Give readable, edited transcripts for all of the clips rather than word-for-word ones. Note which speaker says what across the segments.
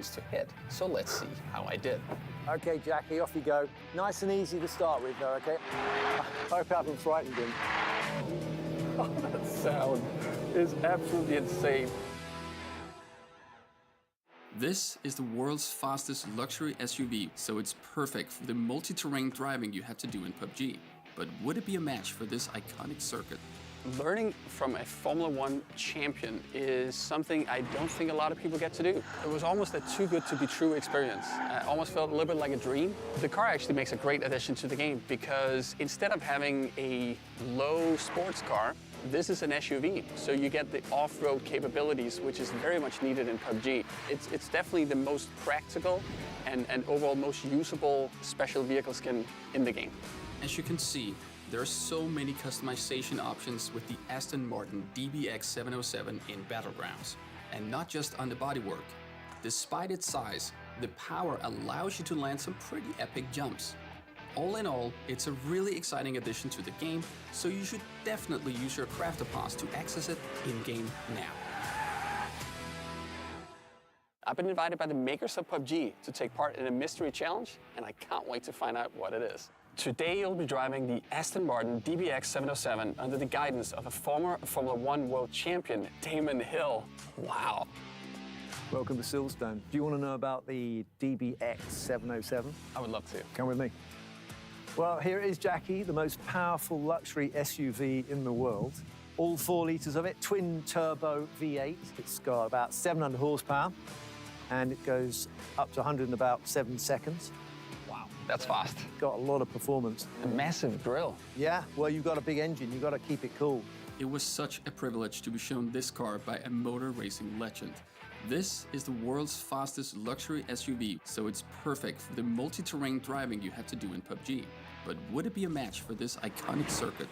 Speaker 1: buttons to hit. So let's see how I did.
Speaker 2: Okay, Jackie, off you go. Nice and easy to start with, though, okay? I hope I haven't frightened him.
Speaker 1: Oh, that sound is absolutely insane.
Speaker 3: This is the world's fastest luxury SUV, so it's perfect for the multi-terrain driving you have to do in PUBG. But would it be a match for this iconic circuit?
Speaker 1: Learning from a Formula One champion is something I don't think a lot of people get to do. It was almost a too good to be true experience. I almost felt a little bit like a dream. The car actually makes a great addition to the game because instead of having a low sports car, this is an SUV, so you get the off-road capabilities, which is very much needed in PUBG. It's definitely the most practical and overall most usable special vehicle skin in the game.
Speaker 3: As you can see, there are so many customization options with the Aston Martin DBX 707 in Battlegrounds. And not just on the bodywork. Despite its size, the power allows you to land some pretty epic jumps. All in all, it's a really exciting addition to the game, so you should definitely use your crafter pass to access it in-game now.
Speaker 1: I've been invited by the makers of PUBG to take part in a mystery challenge, and I can't wait to find out what it is. Today you'll be driving the Aston Martin DBX 707 under the guidance of a former Formula One world champion, Damon Hill. Wow.
Speaker 2: Welcome to Silverstone. Do you want to know about the DBX 707?
Speaker 1: I would love to.
Speaker 2: Come with me. Well, here it is, Jackie, the most powerful luxury SUV in the world. All 4 litres of it, twin-turbo V8. It's got about 700 horsepower, and it goes up to 100 in about 7 seconds.
Speaker 1: Wow, that's fast.
Speaker 2: Got a lot of performance.
Speaker 1: A massive grille.
Speaker 2: Yeah, well, you've got a big engine. You've got to keep it cool.
Speaker 3: It was such a privilege to be shown this car by a motor racing legend. This is the world's fastest luxury SUV, so it's perfect for the multi-terrain driving you have to do in PUBG. But would it be a match for this iconic circuit?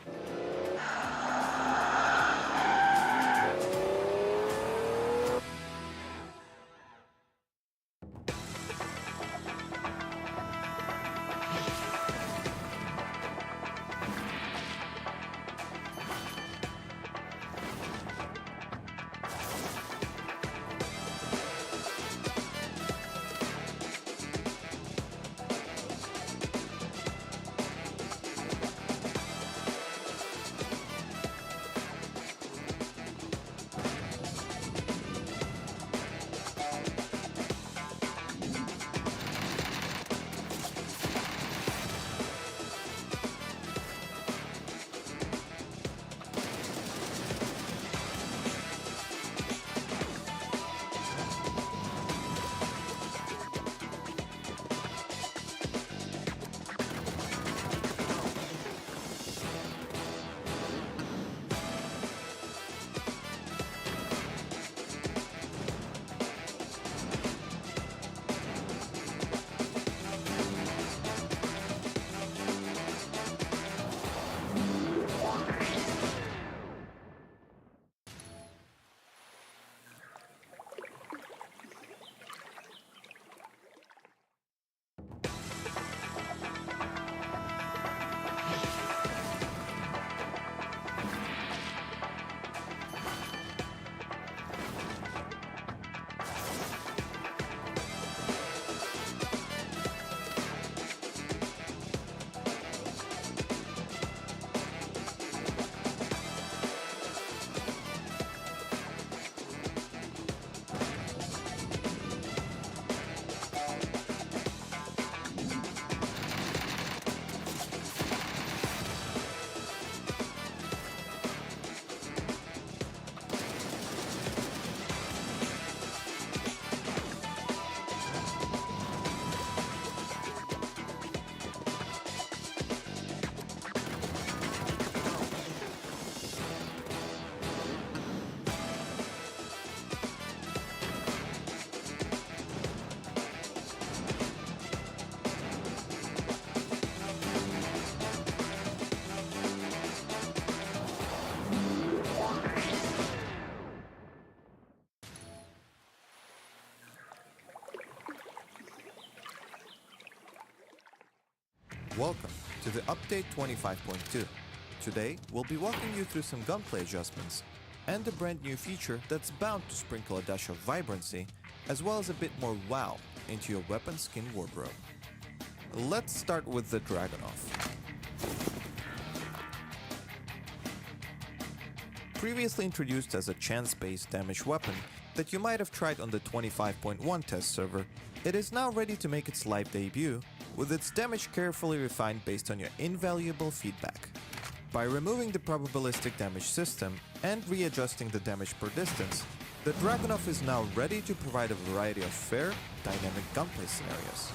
Speaker 4: Welcome to the update 25.2. Today, we'll be walking you through some gunplay adjustments and a brand new feature that's bound to sprinkle a dash of vibrancy as well as a bit more wow into your weapon skin wardrobe. Let's start with the Dragunov. Previously introduced as a chance-based damage weapon that you might have tried on the 25.1 test server, it is now ready to make its live debut, with its damage carefully refined based on your invaluable feedback. By removing the probabilistic damage system and readjusting the damage per distance, the Dragunov is now ready to provide a variety of fair, dynamic gunplay scenarios.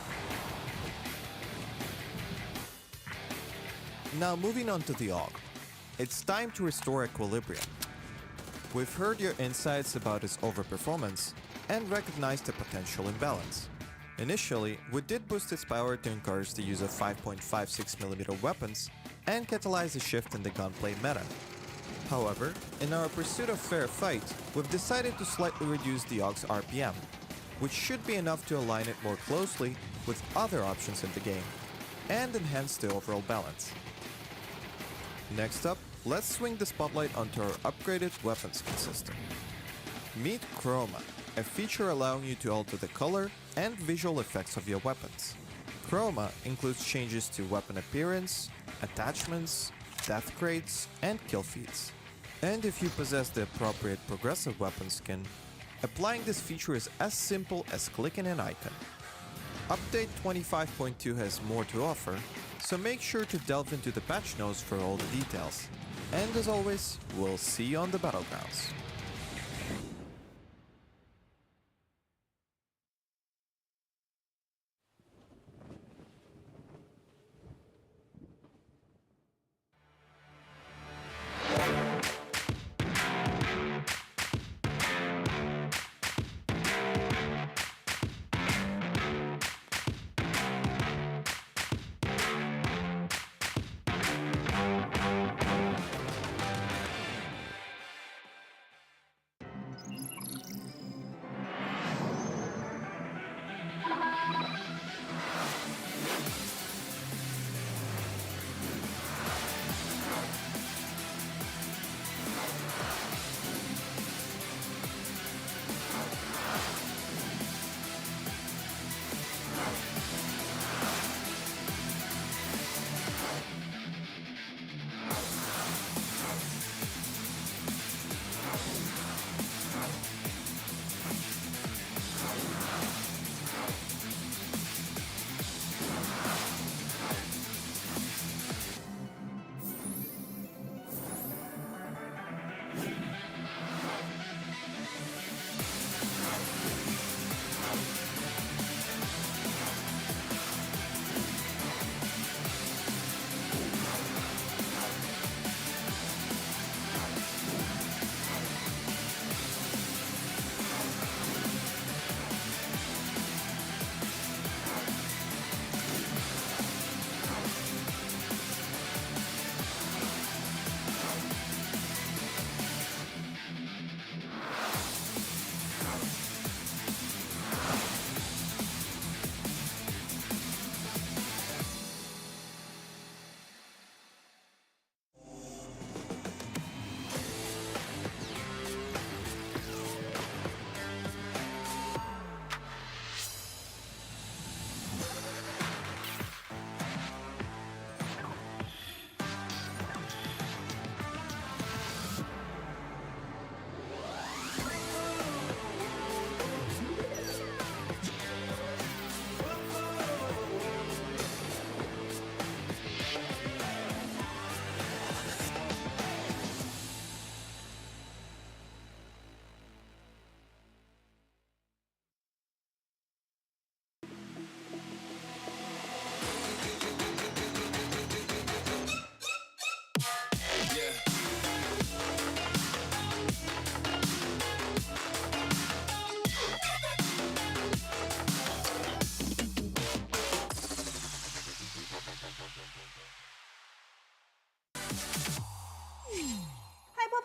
Speaker 4: Now moving on to the AUG. It's time to restore equilibrium. We've heard your insights about its overperformance and recognized the potential imbalance. Initially, we did boost its power to encourage the use of 5.56mm weapons and catalyze a shift in the gunplay meta. However, in our pursuit of fair fight, we've decided to slightly reduce the AUG's RPM, which should be enough to align it more closely with other options in the game, and enhance the overall balance. Next up, let's swing the spotlight onto our upgraded weapon skin system. Meet Chroma, a feature allowing you to alter the color and visual effects of your weapons. Chroma includes changes to weapon appearance, attachments, death crates, and kill feeds. And if you possess the appropriate progressive weapon skin, applying this feature is as simple as clicking an icon. Update 25.2 has more to offer, so make sure to delve into the patch notes for all the details. And as always, we'll see you on the battlegrounds.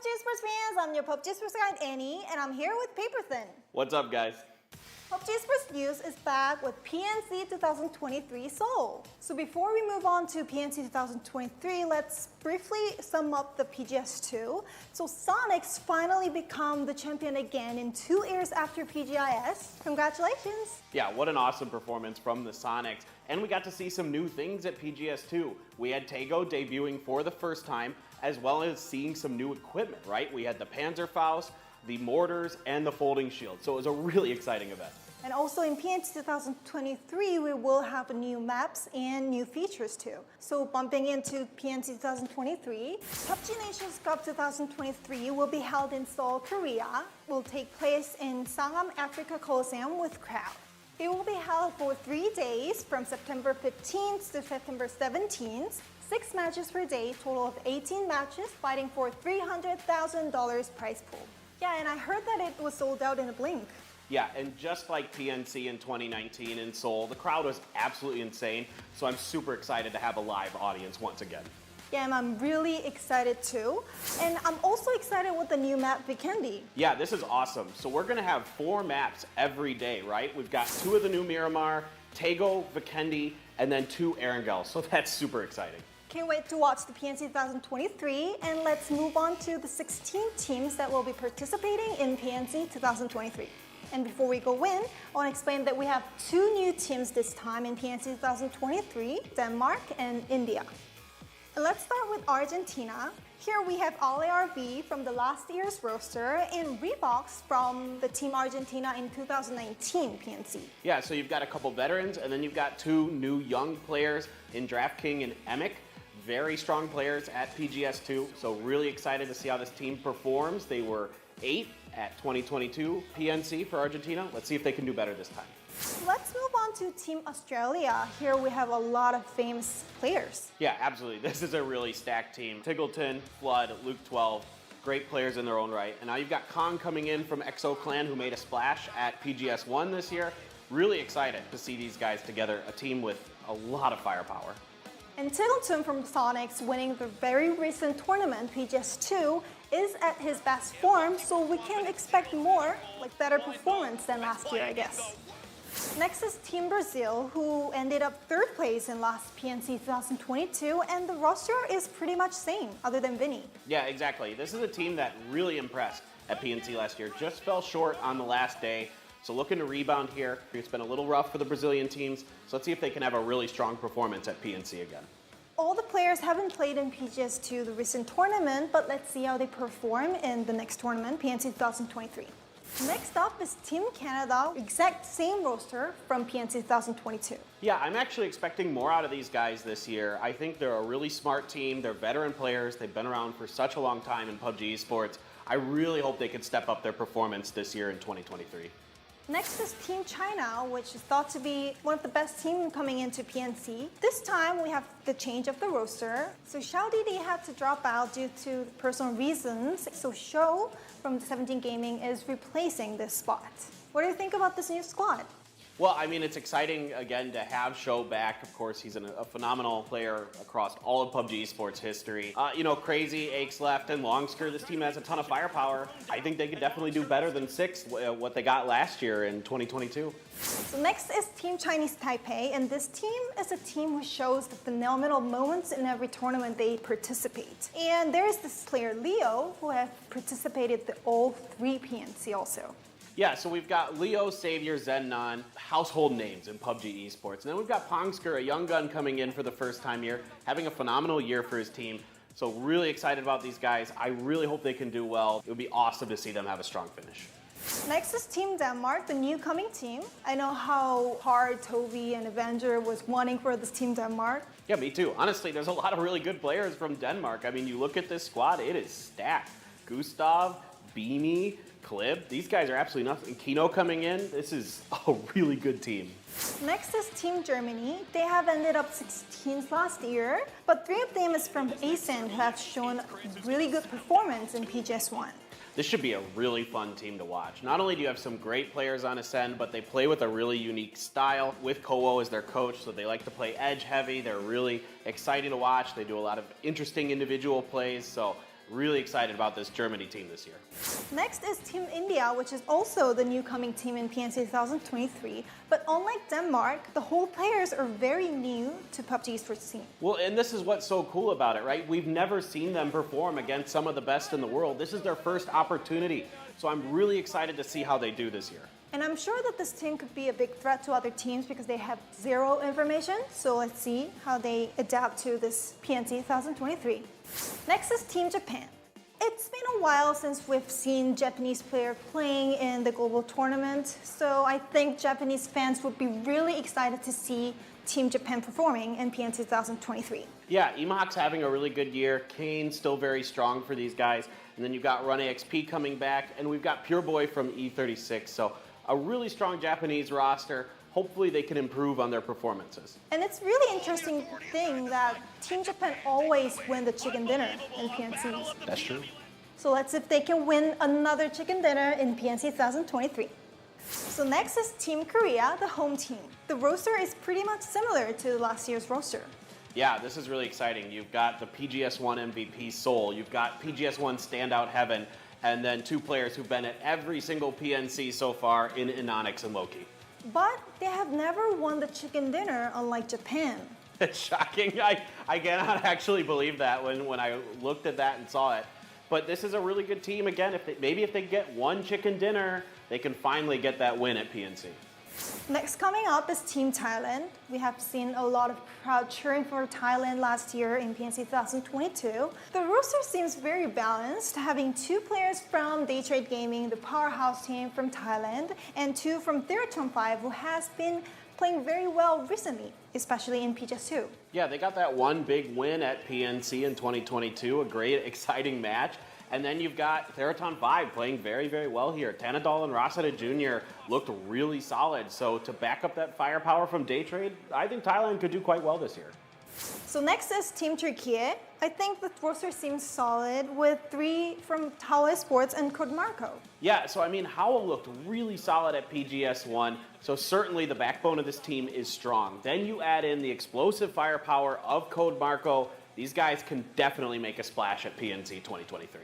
Speaker 5: PUBG Esports fans, I'm your PUBG Esports guide Annie, and I'm here with Paper Thin.
Speaker 6: What's up, guys?
Speaker 5: PUBG Esports News is back with PNC 2023 Seoul. So before we move on to PNC 2023, let's briefly sum up the PGS2. So Sonics finally become the champion again in 2 years after PGIS. Congratulations!
Speaker 6: Yeah, what an awesome performance from the Sonics. And we got to see some new things at PGS2. We had Tego debuting for the first time, as well as seeing some new equipment, right? We had the Panzerfaust, the mortars, and the folding shield. So it was a really exciting event.
Speaker 5: And also in PNC 2023, we will have new maps and new features too. So bumping into PNC 2023, PUBG Nations Cup 2023 will be held in Seoul, Korea. Will take place in Sangam Africa Coliseum with crowd. It will be held for 3 days from September 15th to September 17th. 6 matches per day, total of 18 matches, fighting for $300,000 prize pool. Yeah, and I heard that it was sold out in a blink.
Speaker 6: Yeah, and just like PNC in 2019 in Seoul, the crowd was absolutely insane. So I'm super excited to have a live audience once again.
Speaker 5: Yeah, and I'm really excited too. And I'm also excited with the new map Vikendi.
Speaker 6: Yeah, this is awesome. So we're gonna have 4 maps every day, right? We've got 2 of the new Miramar, Tego, Vikendi, and then 2 Erangel. So that's super exciting.
Speaker 5: Can't wait to watch the PNC 2023, and let's move on to the 16 teams that will be participating in PNC 2023. And before we go in, I want to explain that we have 2 new teams this time in PNC 2023, Denmark and India. And let's start with Argentina. Here we have Ale RV from the last year's roster and Reeboks from the Team Argentina in 2019 PNC.
Speaker 6: Yeah, so you've got a couple veterans, and then you've got 2 new young players in DraftKings and Emic. Very strong players at PGS2, so really excited to see how this team performs. They were 8 at 2022 PNC for Argentina. Let's see if they can do better this time.
Speaker 5: Let's move on to Team Australia. Here we have a lot of famous players.
Speaker 6: Yeah, absolutely. This is a really stacked team. Tiggleton, Flood, Luke 12, great players in their own right. And now you've got Kong coming in from EXO Clan, who made a splash at PGS1 this year. Really excited to see these guys together, a team with a lot of firepower.
Speaker 5: And Tiggleton from Sonics, winning the very recent tournament, PGS2, is at his best form, so we can expect more, like better performance than last year, I guess. Next is Team Brazil, who ended up 3rd place in last PNC 2022, and the roster is pretty much same, other than Vinny.
Speaker 6: Yeah, exactly. This is a team that really impressed at PNC last year, just fell short on the last day. So looking to rebound here. It's been a little rough for the Brazilian teams, so let's see if they can have a really strong performance at PNC again.
Speaker 5: All the players haven't played in PGS2 the recent tournament, but let's see how they perform in the next tournament, PNC 2023. Next up is Team Canada, exact same roster from PNC 2022.
Speaker 6: Yeah, I'm actually expecting more out of these guys this year. I think they're a really smart team. They're veteran players. They've been around for such a long time in PUBG Esports. I really hope they can step up their performance this year in 2023.
Speaker 5: Next is Team China, which is thought to be one of the best teams coming into PNC. This time we have the change of the roster. So Xiao Didi had to drop out due to personal reasons. So Shou from 17 Gaming is replacing this spot. What do you think about this new squad?
Speaker 6: Well, I mean, it's exciting, again, to have Show back. Of course, he's a phenomenal player across all of PUBG Esports history. You know, Crazy, Aches Left, and Longsker, this team has a ton of firepower. I think they could definitely do better than 6, what they got last year in 2022.
Speaker 5: So next is Team Chinese Taipei, and this team is a team who shows the phenomenal moments in every tournament they participate. And there is this player, Leo, who has participated in all 3 PNC also.
Speaker 6: Yeah, so we've got Leo, Savior, Zennon, household names in PUBG Esports. And then we've got Pongsker, a young gun coming in for the first time here, having a phenomenal year for his team. So really excited about these guys. I really hope they can do well. It would be awesome to see them have a strong finish.
Speaker 5: Next is Team Denmark, the new coming team. I know how hard Toby and Avenger was wanting for this Team Denmark.
Speaker 6: Yeah, me too. Honestly, there's a lot of really good players from Denmark. I mean, you look at this squad, it is stacked. Gustav, Beanie, Clib, these guys are absolutely nothing. Kino coming in, this is a really good team.
Speaker 5: Next is Team Germany. They have ended up 16th last year, but 3 of them is from ASEAN who have shown really good performance in PGS1.
Speaker 6: This should be a really fun team to watch. Not only do you have some great players on Ascend, but they play with a really unique style with Kowo as their coach, so they like to play edge heavy. They're really exciting to watch. They do a lot of interesting individual plays, so Really excited about this Germany team this year.
Speaker 5: Next is Team India, which is also the new coming team in PNC 2023. But unlike Denmark, the whole players are very new to PUBG Esports team.
Speaker 6: Well, and this is what's so cool about it, right? We've never seen them perform against some of the best in the world. This is their first opportunity. So I'm really excited to see how they do this year.
Speaker 5: And I'm sure that this team could be a big threat to other teams because they have zero information. So let's see how they adapt to this PNC 2023. Next is Team Japan. It's been a while since we've seen Japanese players playing in the global tournament. So I think Japanese fans would be really excited to see Team Japan performing in PNC 2023.
Speaker 6: Yeah, Imahawk's having a really good year. Kane's still very strong for these guys. And then you've got Run AXP coming back, and we've got Pure Boy from E36. So a really strong Japanese roster. Hopefully they can improve on their performances.
Speaker 5: And it's really interesting thing that Team Japan always win the chicken dinner in PNCs.
Speaker 6: That's true.
Speaker 5: So let's see if they can win another chicken dinner in PNC 2023. So next is Team Korea, the home team. The roster is pretty much similar to last year's roster.
Speaker 6: Yeah, this is really exciting. You've got the PGS1 MVP Seoul, you've got PGS1 standout Heaven, and then two players who've been at every single PNC so far in Inonix and Loki.
Speaker 5: But they have never won the chicken dinner, unlike Japan.
Speaker 6: It's shocking. I cannot actually believe that when I looked at that and saw it. But this is a really good team. Again, maybe if they get one chicken dinner, they can finally get that win at PNC.
Speaker 5: Next coming up is Team Thailand. We have seen a lot of crowd cheering for Thailand last year in PNC 2022. The roster seems very balanced, having two players from Daytrade Gaming, the powerhouse team from Thailand, and two from Theraton 5, who has been playing very well recently, especially in PGS2.
Speaker 6: Yeah, they got that one big win at PNC in 2022, a great, exciting match. And then you've got Theraton 5 playing very, very well here. Tanadol and Rosetta Jr. looked really solid. So to back up that firepower from Daytrade, I think Thailand could do quite well this year.
Speaker 5: So next is Team Turkey. I think the roster seems solid with 3 from Tau Esports and Code Marco.
Speaker 6: Yeah, so I mean, Howell looked really solid at PGS1, so certainly the backbone of this team is strong. Then you add in the explosive firepower of Code Marco. These guys can definitely make a splash at PNC 2023.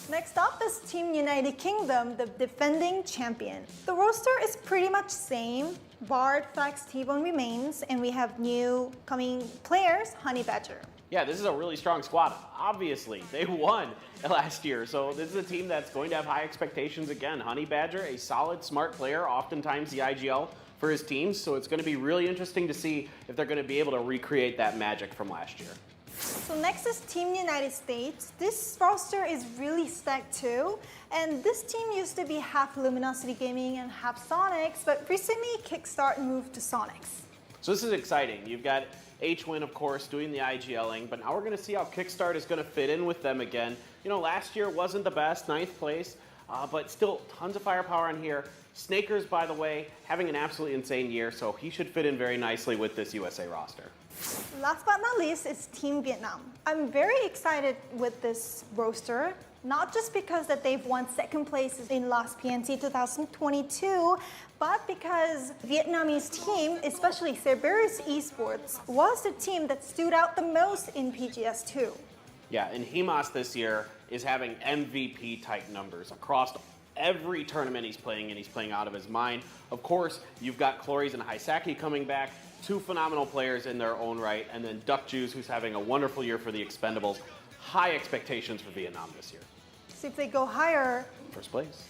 Speaker 5: Next up is Team United Kingdom, the defending champion. The roster is pretty much same. Bard, Flex, T-Bone remains, and we have new coming players, Honey Badger.
Speaker 6: Yeah, this is a really strong squad. Obviously, they won last year, so this is a team that's going to have high expectations again. Honey Badger, a solid, smart player, oftentimes the IGL for his teams, so it's going to be really interesting to see if they're going to be able to recreate that magic from last year.
Speaker 5: So next is Team United States. This roster is really stacked too. And this team used to be half Luminosity Gaming and half Sonics, but recently Kickstart moved to Sonics.
Speaker 6: So this is exciting. You've got HWin, of course, doing the IGLing, but now we're going to see how Kickstart is going to fit in with them again. You know, last year wasn't the best, 9th place, but still tons of firepower in here. Snakers, by the way, having an absolutely insane year, so he should fit in very nicely with this USA roster.
Speaker 5: Last but not least is Team Vietnam. I'm very excited with this roster, not just because that they've won 2nd place in last PNC 2022, but because Vietnamese team, especially Cerberus Esports, was the team that stood out the most in PGS2.
Speaker 6: Yeah, and Himas this year is having MVP-type numbers across every tournament he's playing, and he's playing out of his mind. Of course, you've got Clories and Hisaki coming back, 2 phenomenal players in their own right, and then Duck Juice, who's having a wonderful year for the Expendables. High expectations for Vietnam this year.
Speaker 5: See if they go higher.
Speaker 6: First place.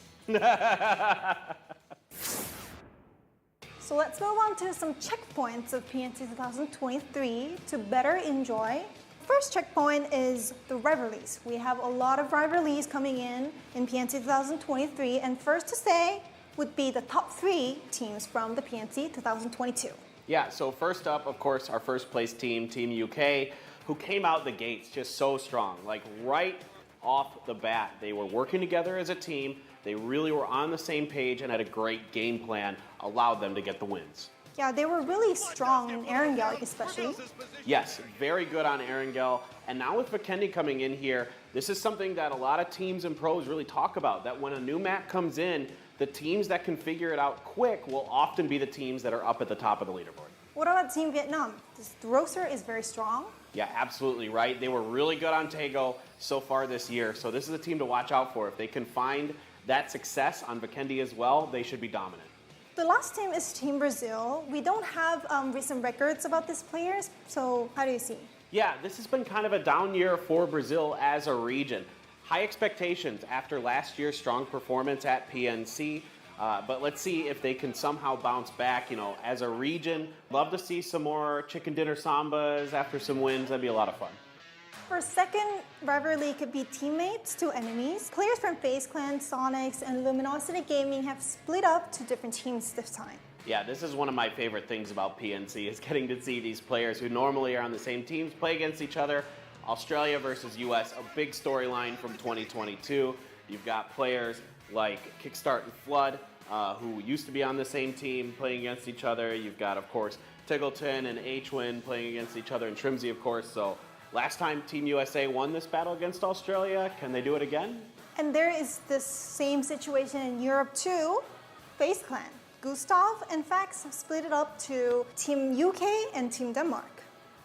Speaker 5: So let's move on to some checkpoints of PNC 2023 to better enjoy. First checkpoint is the rivalries. We have a lot of rivalries coming in PNC 2023, and first to say would be the top 3 teams from the PNC 2022.
Speaker 6: Yeah, so first up, of course, our first place team, Team UK, who came out the gates just so strong. Like right off the bat, they were working together as a team. They really were on the same page and had a great game plan, allowed them to get the wins.
Speaker 5: Yeah, they were really strong in Erangel especially.
Speaker 6: Yes, very good on Erangel. And now with Vikendi coming in here, this is something that a lot of teams and pros really talk about, that when a new map comes in, the teams that can figure it out quick will often be the teams that are up at the top of the leaderboard.
Speaker 5: What about Team Vietnam? The roster is very strong.
Speaker 6: Yeah, absolutely right. They were really good on Taego so far this year. So this is a team to watch out for. If they can find that success on Vikendi as well, they should be dominant.
Speaker 5: The last team is Team Brazil. We don't have recent records about these players, so how do you see?
Speaker 6: Yeah, this has been kind of a down year for Brazil as a region. High expectations after last year's strong performance at PNC. But let's see if they can somehow bounce back, as a region. Love to see some more chicken dinner sambas after some wins. That'd be a lot of fun.
Speaker 5: For second rivalry could be teammates to enemies. Players from FaZe Clan, Sonics, and Luminosity Gaming have split up to different teams this time.
Speaker 6: Yeah, this is one of my favorite things about PNC is getting to see these players who normally are on the same teams play against each other. Australia versus US, a big storyline from 2022. You've got players like Kickstart and Flood, who used to be on the same team playing against each other. You've got, of course, Tiggleton and H-Win playing against each other, and Trimsy, of course. So last time Team USA won this battle against Australia. Can they do it again?
Speaker 5: And there is this same situation in Europe too. FaZe Clan. Gustav and Fax have split it up to Team UK and Team Denmark.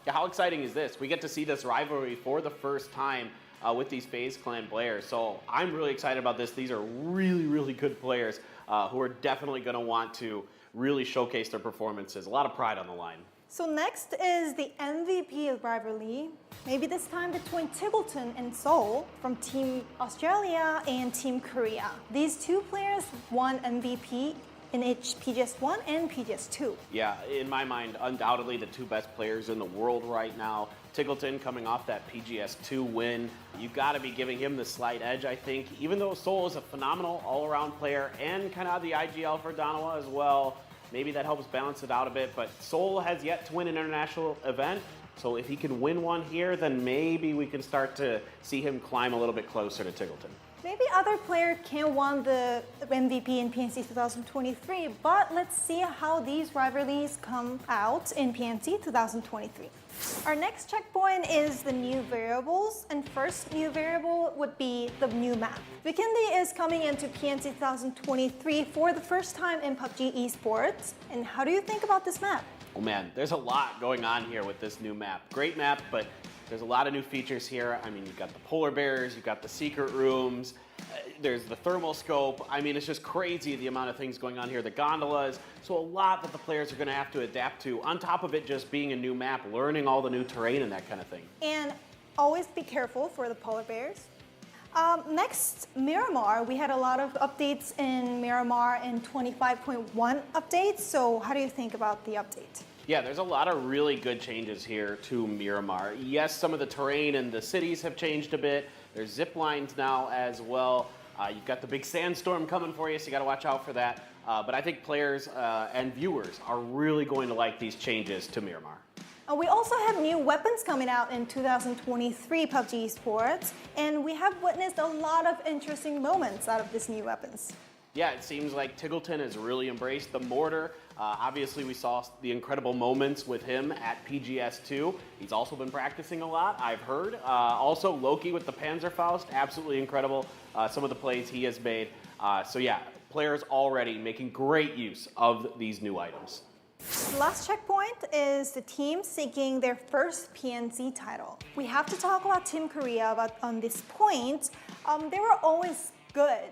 Speaker 6: Yeah, how exciting is this? We get to see this rivalry for the first time with these FaZe Clan players. So I'm really excited about this. These are really, really good players who are definitely going to want to really showcase their performances. A lot of pride on the line.
Speaker 5: So next is the MVP rivalry, maybe this time between Tiggleton and Seoul from Team Australia and Team Korea. These two players won MVP in each PGS1 and PGS2.
Speaker 6: Yeah, in my mind, undoubtedly the two best players in the world right now. Tiggleton coming off that PGS2 win. You've got to be giving him the slight edge, I think. Even though Seoul is a phenomenal all-around player and kind of the IGL for Danawa as well, maybe that helps balance it out a bit. But Seoul has yet to win an international event. So if he can win one here, then maybe we can start to see him climb a little bit closer to Tiggleton.
Speaker 5: Maybe other player can win the MVP in PNC 2023, but let's see how these rivalries come out in PNC 2023. Our next checkpoint is the new variables, and first new variable would be the new map. Vikendi is coming into PNC 2023 for the first time in PUBG Esports, and how do you think about this map?
Speaker 6: Oh man, there's a lot going on here with this new map. Great map, but there's a lot of new features here. I mean, you've got the polar bears, you've got the secret rooms, there's the thermal scope. I mean, it's just crazy the amount of things going on here. The gondolas, so a lot that the players are gonna have to adapt to, on top of it just being a new map, learning all the new terrain and that kind of thing.
Speaker 5: And always be careful for the polar bears. Next, Miramar. We had a lot of updates in Miramar in 25.1 updates, so how do you think about the update?
Speaker 6: Yeah, there's a lot of really good changes here to Miramar. Yes, some of the terrain and the cities have changed a bit. There's zip lines now as well. You've got the big sandstorm coming for you, so you got to watch out for that. But I think players and viewers are really going to like these changes to Miramar.
Speaker 5: We also have new weapons coming out in 2023 PUBG Esports, and we have witnessed a lot of interesting moments out of these new weapons.
Speaker 6: Yeah, it seems like Tiggleton has really embraced the mortar. Obviously, we saw the incredible moments with him at PGS2. He's also been practicing a lot, I've heard. Also, Loki with the Panzerfaust, absolutely incredible. Some of the plays he has made. So yeah, players already making great use of these new items.
Speaker 5: The last checkpoint is the team seeking their first PNC title. We have to talk about Team Korea on this point. They were always good,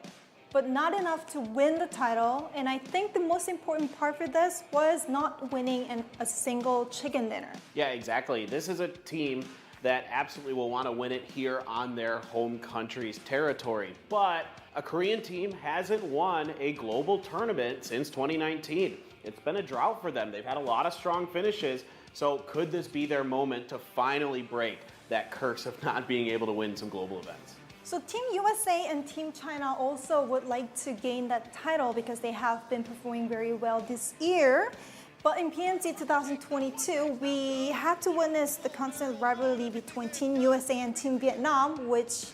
Speaker 5: but not enough to win the title. And I think the most important part for this was not winning a single chicken dinner.
Speaker 6: Yeah, exactly. This is a team that absolutely will want to win it here on their home country's territory. But a Korean team hasn't won a global tournament since 2019. It's been a drought for them. They've had a lot of strong finishes. So could this be their moment to finally break that curse of not being able to win some global events?
Speaker 5: So Team USA and Team China also would like to gain that title because they have been performing very well this year. But in PNC 2022, we had to witness the constant rivalry between Team USA and Team Vietnam, which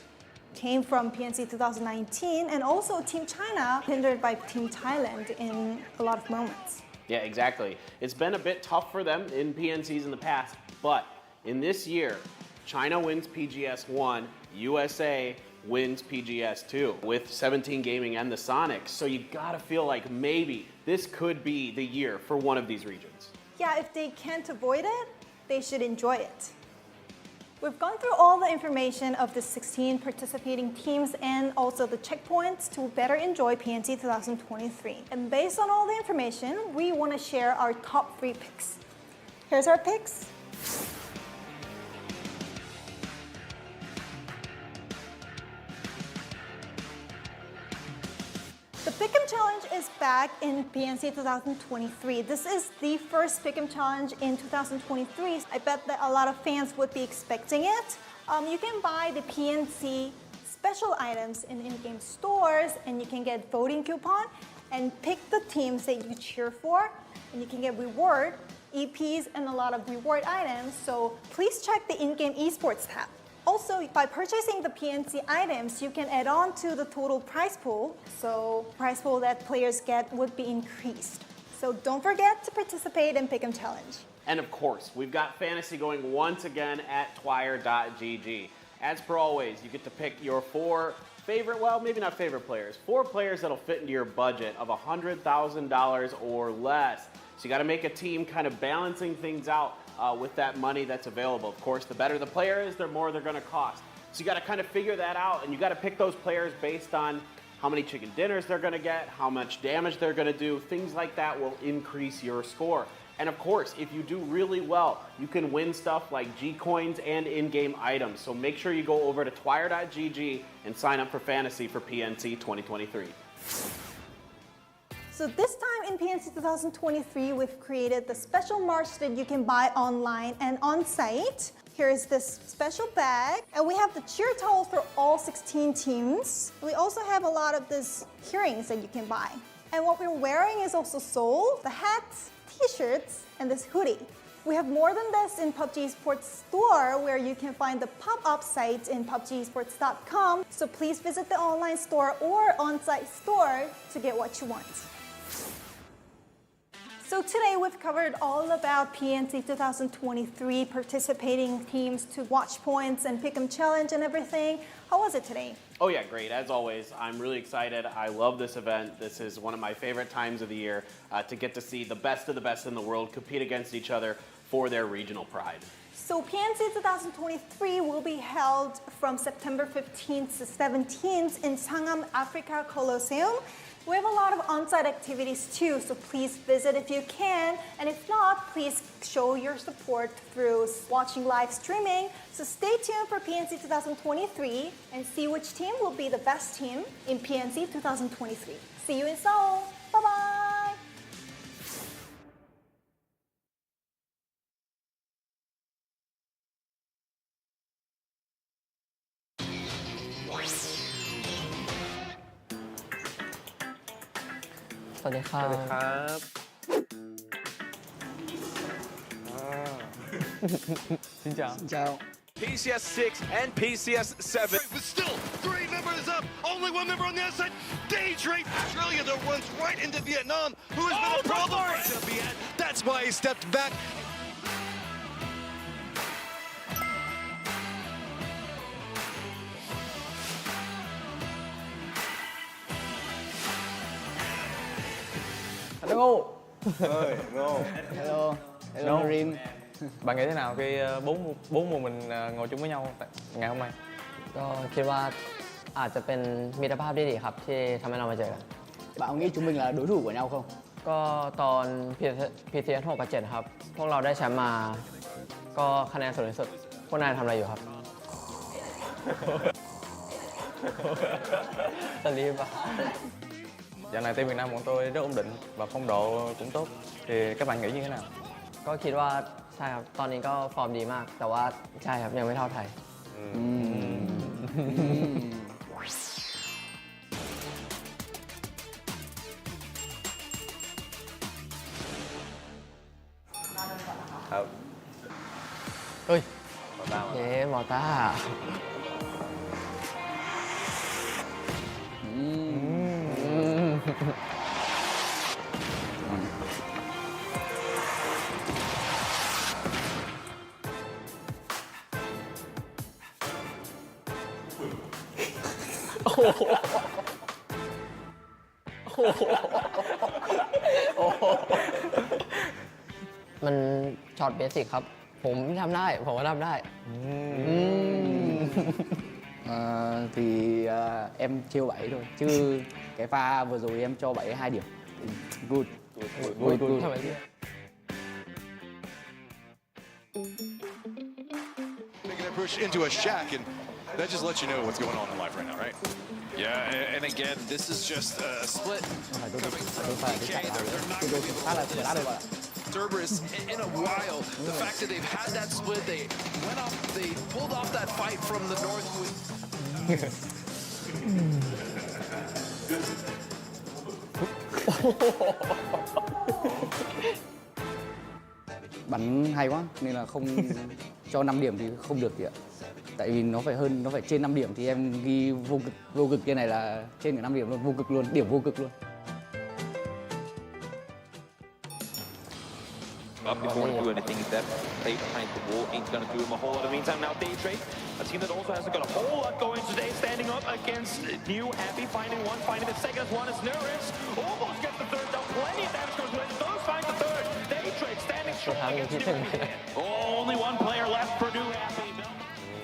Speaker 5: came from PNC 2019, and also Team China hindered by Team Thailand in a lot of moments.
Speaker 6: Yeah, exactly. It's been a bit tough for them in PNCs in the past, but in this year, China wins PGS1, USA wins PGS2 with 17 Gaming and the Sonics. So you gotta feel like maybe this could be the year for one of these regions.
Speaker 5: yeah, if they can't avoid it, they should enjoy it. We've gone through all the information of the 16 participating teams and also the checkpoints to better enjoy PNC 2023. And based on all the information, we want to share our top 3 picks. Here's our picks. The Pick'em Challenge is back in PNC 2023. This is the first Pick'em Challenge in 2023. I bet that a lot of fans would be expecting it. You can buy the PNC special items in in-game stores, and you can get voting coupon and pick the teams that you cheer for, and you can get reward, EPs, and a lot of reward items. So please check the in-game Esports tab. Also, by purchasing the PNC items, you can add on to the total prize pool. So prize pool that players get would be increased. So don't forget to participate in Pick'em Challenge.
Speaker 6: And of course, we've got fantasy going once again at twire.gg. As per always, you get to pick your 4 favorite, well, maybe not favorite players, 4 players that'll fit into your budget of $100,000 or less. So you got to make a team kind of balancing things out with that money that's available. Of course, the better the player is, the more they're going to cost. So you got to kind of figure that out, and you got to pick those players based on how many chicken dinners they're going to get, how much damage they're going to do. Things like that will increase your score. And of course, if you do really well, you can win stuff like G-Coins and in-game items. So make sure you go over to twire.gg and sign up for fantasy for PNC 2023.
Speaker 5: So this time in PNC 2023, we've created the special merch that you can buy online and on site. Here's this special bag, and we have the cheer towel for all 16 teams. We also have a lot of these earrings that you can buy. And what we're wearing is also Seoul, the hats, t-shirts, and this hoodie. We have more than this in PUBG Esports store, where you can find the pop-up sites in PUBGesports.com. So please visit the online store or on-site store to get what you want. So today we've covered all about PNC 2023 participating teams to watch points and Pick'em Challenge and everything. How was it today?
Speaker 6: Oh yeah, great. As always, I'm really excited. I love this event. This is one of my favorite times of the year to get to see the best of the best in the world compete against each other for their regional pride.
Speaker 5: So PNC 2023 will be held from September 15th to 17th in Sangam Africa Coliseum. We have a lot of on-site activities too, so please visit if you can. And if not, please show your support through watching live streaming. So stay tuned for PNC 2023 and see which team will be the best team in PNC 2023. See you in Seoul. Bye-bye.
Speaker 7: Xin chào.
Speaker 8: PCS 6 and PCS 7. But still, 3 members up. Only 1 member on the outside. Daydream. Australia, that runs right into Vietnam, who has been a problem for Viet. That's why he stepped back.
Speaker 7: Hello Ngô.
Speaker 8: Ngô.
Speaker 7: Hello. Hello Rin. Bạn nghĩ thế nào khi bốn mùa mình ngồi chung với nhau ngày hôm nay?
Speaker 9: ก็คิดว่าอาจจะเป็นมิตรภาพที่ดีครับที่ทำให้เรามาเจอกัน
Speaker 10: Bạn có nghĩ chúng mình là đối thủ của nhau không?
Speaker 9: ก็ตอน PCS 6 กับ 7 ครับ พวกเราได้แชมป์มา ก็คะแนนสูงที่สุด พวกนายทำอะไรอยู่ครับตอนนี้ป่ะ
Speaker 7: Dạo này team Việt Nam của tôi rất ổn định và phong độ cũng tốt. Thì các bạn nghĩ như thế nào?
Speaker 9: ก็คิดว่าใช่ครับ ตอนนี้ก็ฟอร์มดีมาก แต่ว่าใช่ครับยังไม่เท่าไทย
Speaker 7: ครับ
Speaker 9: เฮ้ย
Speaker 7: หมอตา
Speaker 9: เย้มอต้า
Speaker 7: เ
Speaker 9: มันช็อตเบสิกครับ ผมทำได้ ผมก็ทำได้
Speaker 10: Thì em trêu 7 thôi, chứ cái pha vừa rồi em cho 7 2 điểm. Good. Good.
Speaker 9: Sao vậy?
Speaker 8: Making a push into a shack, and that just lets you know what's going on in life right now, right? Yeah, and again, this is just a split. Cerberus in a while. The fact that they've had that split, they pulled off that fight from the north.
Speaker 10: Bắn hay quá nên là không cho 5 điểm thì không được chị ạ. Tại vì nó phải trên 5 điểm thì em ghi vô cực kia này là trên cả 5 điểm luôn, vô cực luôn, điểm vô cực luôn.
Speaker 11: But before we do anything, that play behind the wall ain't gonna do him a whole lot. In the meantime, now Day Trade, a team that also hasn't got a whole lot going today, standing up against New Happy, finding the second as one as Nerys almost gets the third down. Plenty of damage goes away. Those find the third. Day Trade standing strong against New Happy. Only one player left for New Happy.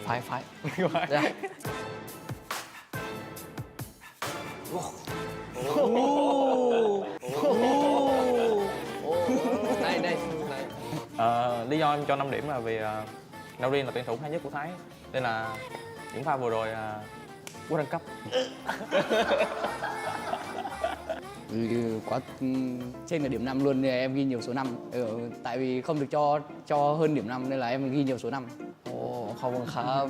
Speaker 9: Fight. Yeah. Đây.
Speaker 7: Lý do em cho 5 điểm là vì Naurin là tuyển thủ hay nhất của Thái, nên là những pha vừa rồi quốc đẳng cấp.
Speaker 10: Quá trên là điểm 5 luôn nên em ghi nhiều số 5. Tại vì không được cho hơn điểm 5 nên là em ghi nhiều số 5.
Speaker 9: ขอบคุณครับ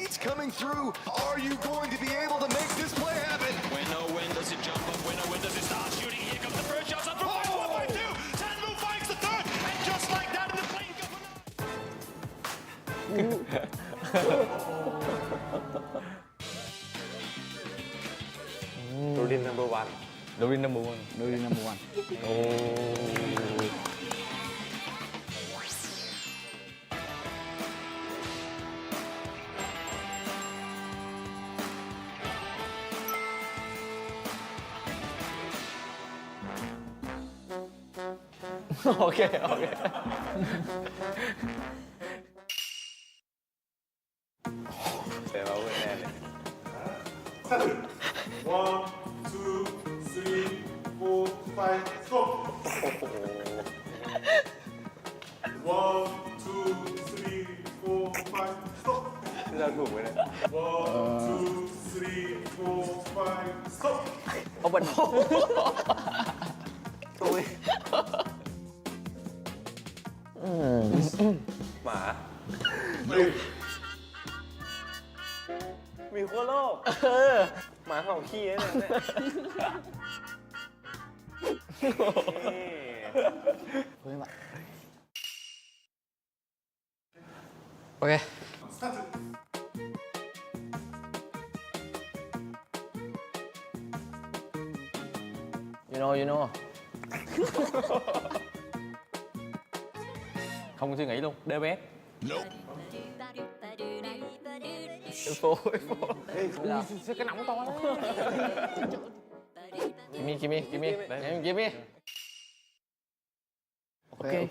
Speaker 8: It's coming through. Are you going to be able to make this play happen?
Speaker 11: When does it jump up? When does it start shooting? Here comes the first shot. Up from 1.2. Tanmu finds the third, and just like that, in the play go for
Speaker 7: Naurin number one.
Speaker 10: Naurin number one.
Speaker 7: Okay. Để vào bên này.
Speaker 12: 1, 2, 3, 4, 5, stop. 1, 2, 3, 4, 5, stop.
Speaker 7: Ra thủ với này.
Speaker 12: 1, 2, 3, 4, 5, stop.
Speaker 7: Ông bật. Tôi.หมามีขั้วโลกหมาเห่าขี้เนี่ย
Speaker 9: โอเค You know.
Speaker 7: Không suy nghĩ luôn, DBS.
Speaker 9: Phô.
Speaker 7: Cái nóng to lắm.
Speaker 9: Give me.
Speaker 10: Okay.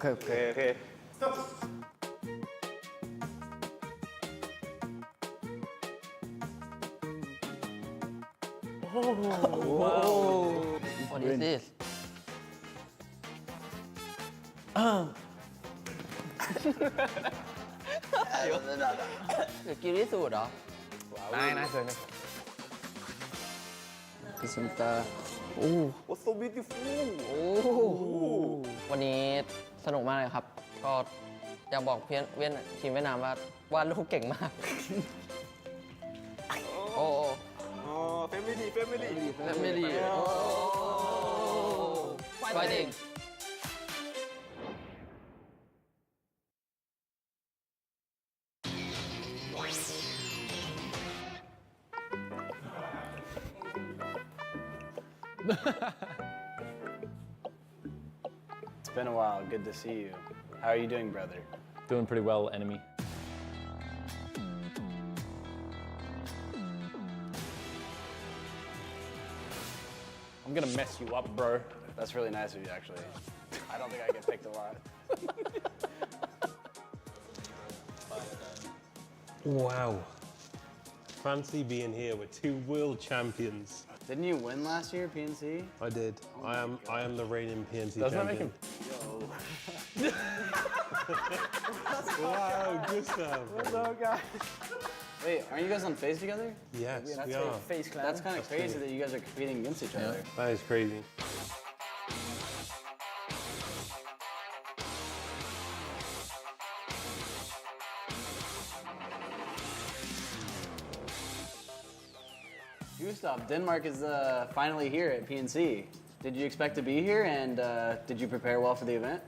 Speaker 9: What is this? Cái kia rồi đó.
Speaker 7: Này.
Speaker 10: Presenta.
Speaker 7: What's so beautiful?
Speaker 9: วันนี้สนุกมากเลยครับ ก็อยากบอกทีมเวียดนามว่าวาดรูปเก่งมาก โอ้
Speaker 7: Family.
Speaker 9: Family. Fighting.
Speaker 13: It's been a while. Good to see you. How are you doing, brother?
Speaker 14: Doing pretty well, enemy.
Speaker 13: I'm gonna mess you up, bro. That's really nice of you, actually. I don't think I get picked a lot.
Speaker 12: Wow. Fancy being here with two world champions.
Speaker 13: Didn't you win last year, PNC?
Speaker 12: I did. I am the reigning PNC
Speaker 13: Doesn't that
Speaker 12: champion.
Speaker 13: make him?
Speaker 12: Wow, Gustav.
Speaker 13: What's up, guys? Wait, aren't you guys on FaZe together?
Speaker 12: Yes,
Speaker 13: That's
Speaker 12: we are.
Speaker 13: FaZe Clan. That's kind of crazy that you guys are competing against each other.
Speaker 12: That is crazy.
Speaker 13: Gustav, Denmark is finally here at PNC. Did you expect to be here, and did you prepare well for the event?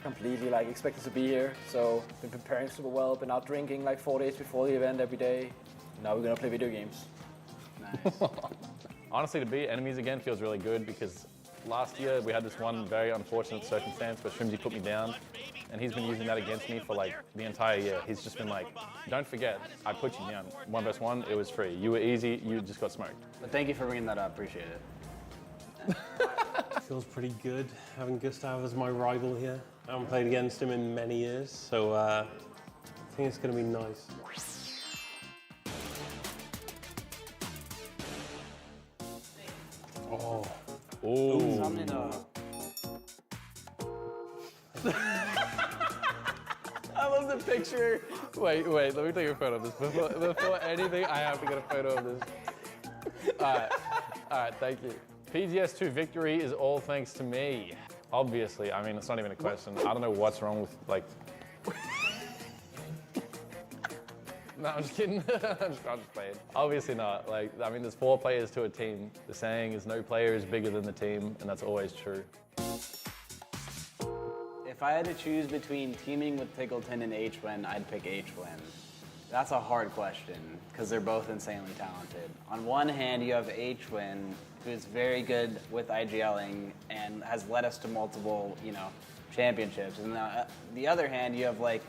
Speaker 14: Completely, like, expected to be here. So, been preparing super well, been out drinking like 4 days before the event every day. Now we're gonna play video games.
Speaker 13: Nice.
Speaker 15: Honestly, to be enemies again feels really good because last year we had this one very unfortunate circumstance where Shrimsy put me down, and he's been using that against me for like the entire year. He's just been like, don't forget, I put you down. 1 vs 1, it was free. You were easy, you just got smoked.
Speaker 13: But thank you for bringing that up, appreciate it.
Speaker 12: Feels pretty good having Gustav as my rival here. I haven't played against him in many years, so I think it's going to be nice. Oh.
Speaker 15: Oh. I love the picture. Wait, let me take a photo of this. Before anything, I have to get a photo of this. All right, thank you. PGS2 victory is all thanks to me. Obviously, I mean, it's not even a question. I don't know what's wrong with, like... No, I'm just kidding. I'm just playing. Obviously not. Like, I mean, there's 4 players to a team. The saying is no player is bigger than the team, and that's always true.
Speaker 13: If I had to choose between teaming with Tickleton and H-Win, I'd pick H-Win. That's a hard question, because they're both insanely talented. On one hand, you have H-Win, who's very good with IGLing and has led us to multiple, championships. And on the other hand, you have like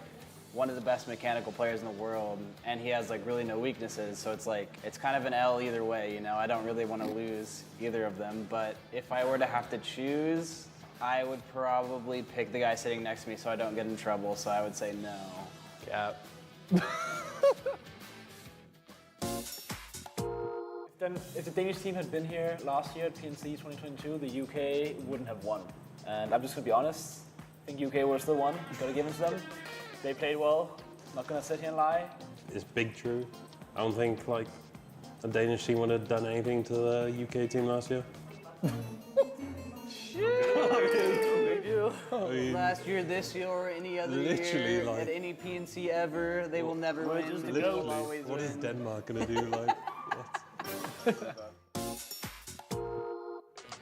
Speaker 13: one of the best mechanical players in the world, and he has like really no weaknesses. So it's like, it's kind of an L either way, I don't really want to lose either of them. But if I were to have to choose, I would probably pick the guy sitting next to me so I don't get in trouble. So I would say no.
Speaker 15: Cap.
Speaker 14: If the Danish team had been here last year at PNC 2022, the UK wouldn't have won. And I'm just gonna be honest, I think UK would have still won. Gotta give it to them. They played well. Not gonna sit here and lie.
Speaker 12: It's big true. I don't think like a Danish team would have done anything to the UK team last year.
Speaker 13: Last year, this year, or any other year, at any PNC ever, they will never win.
Speaker 12: Literally, what is Denmark gonna do? Like,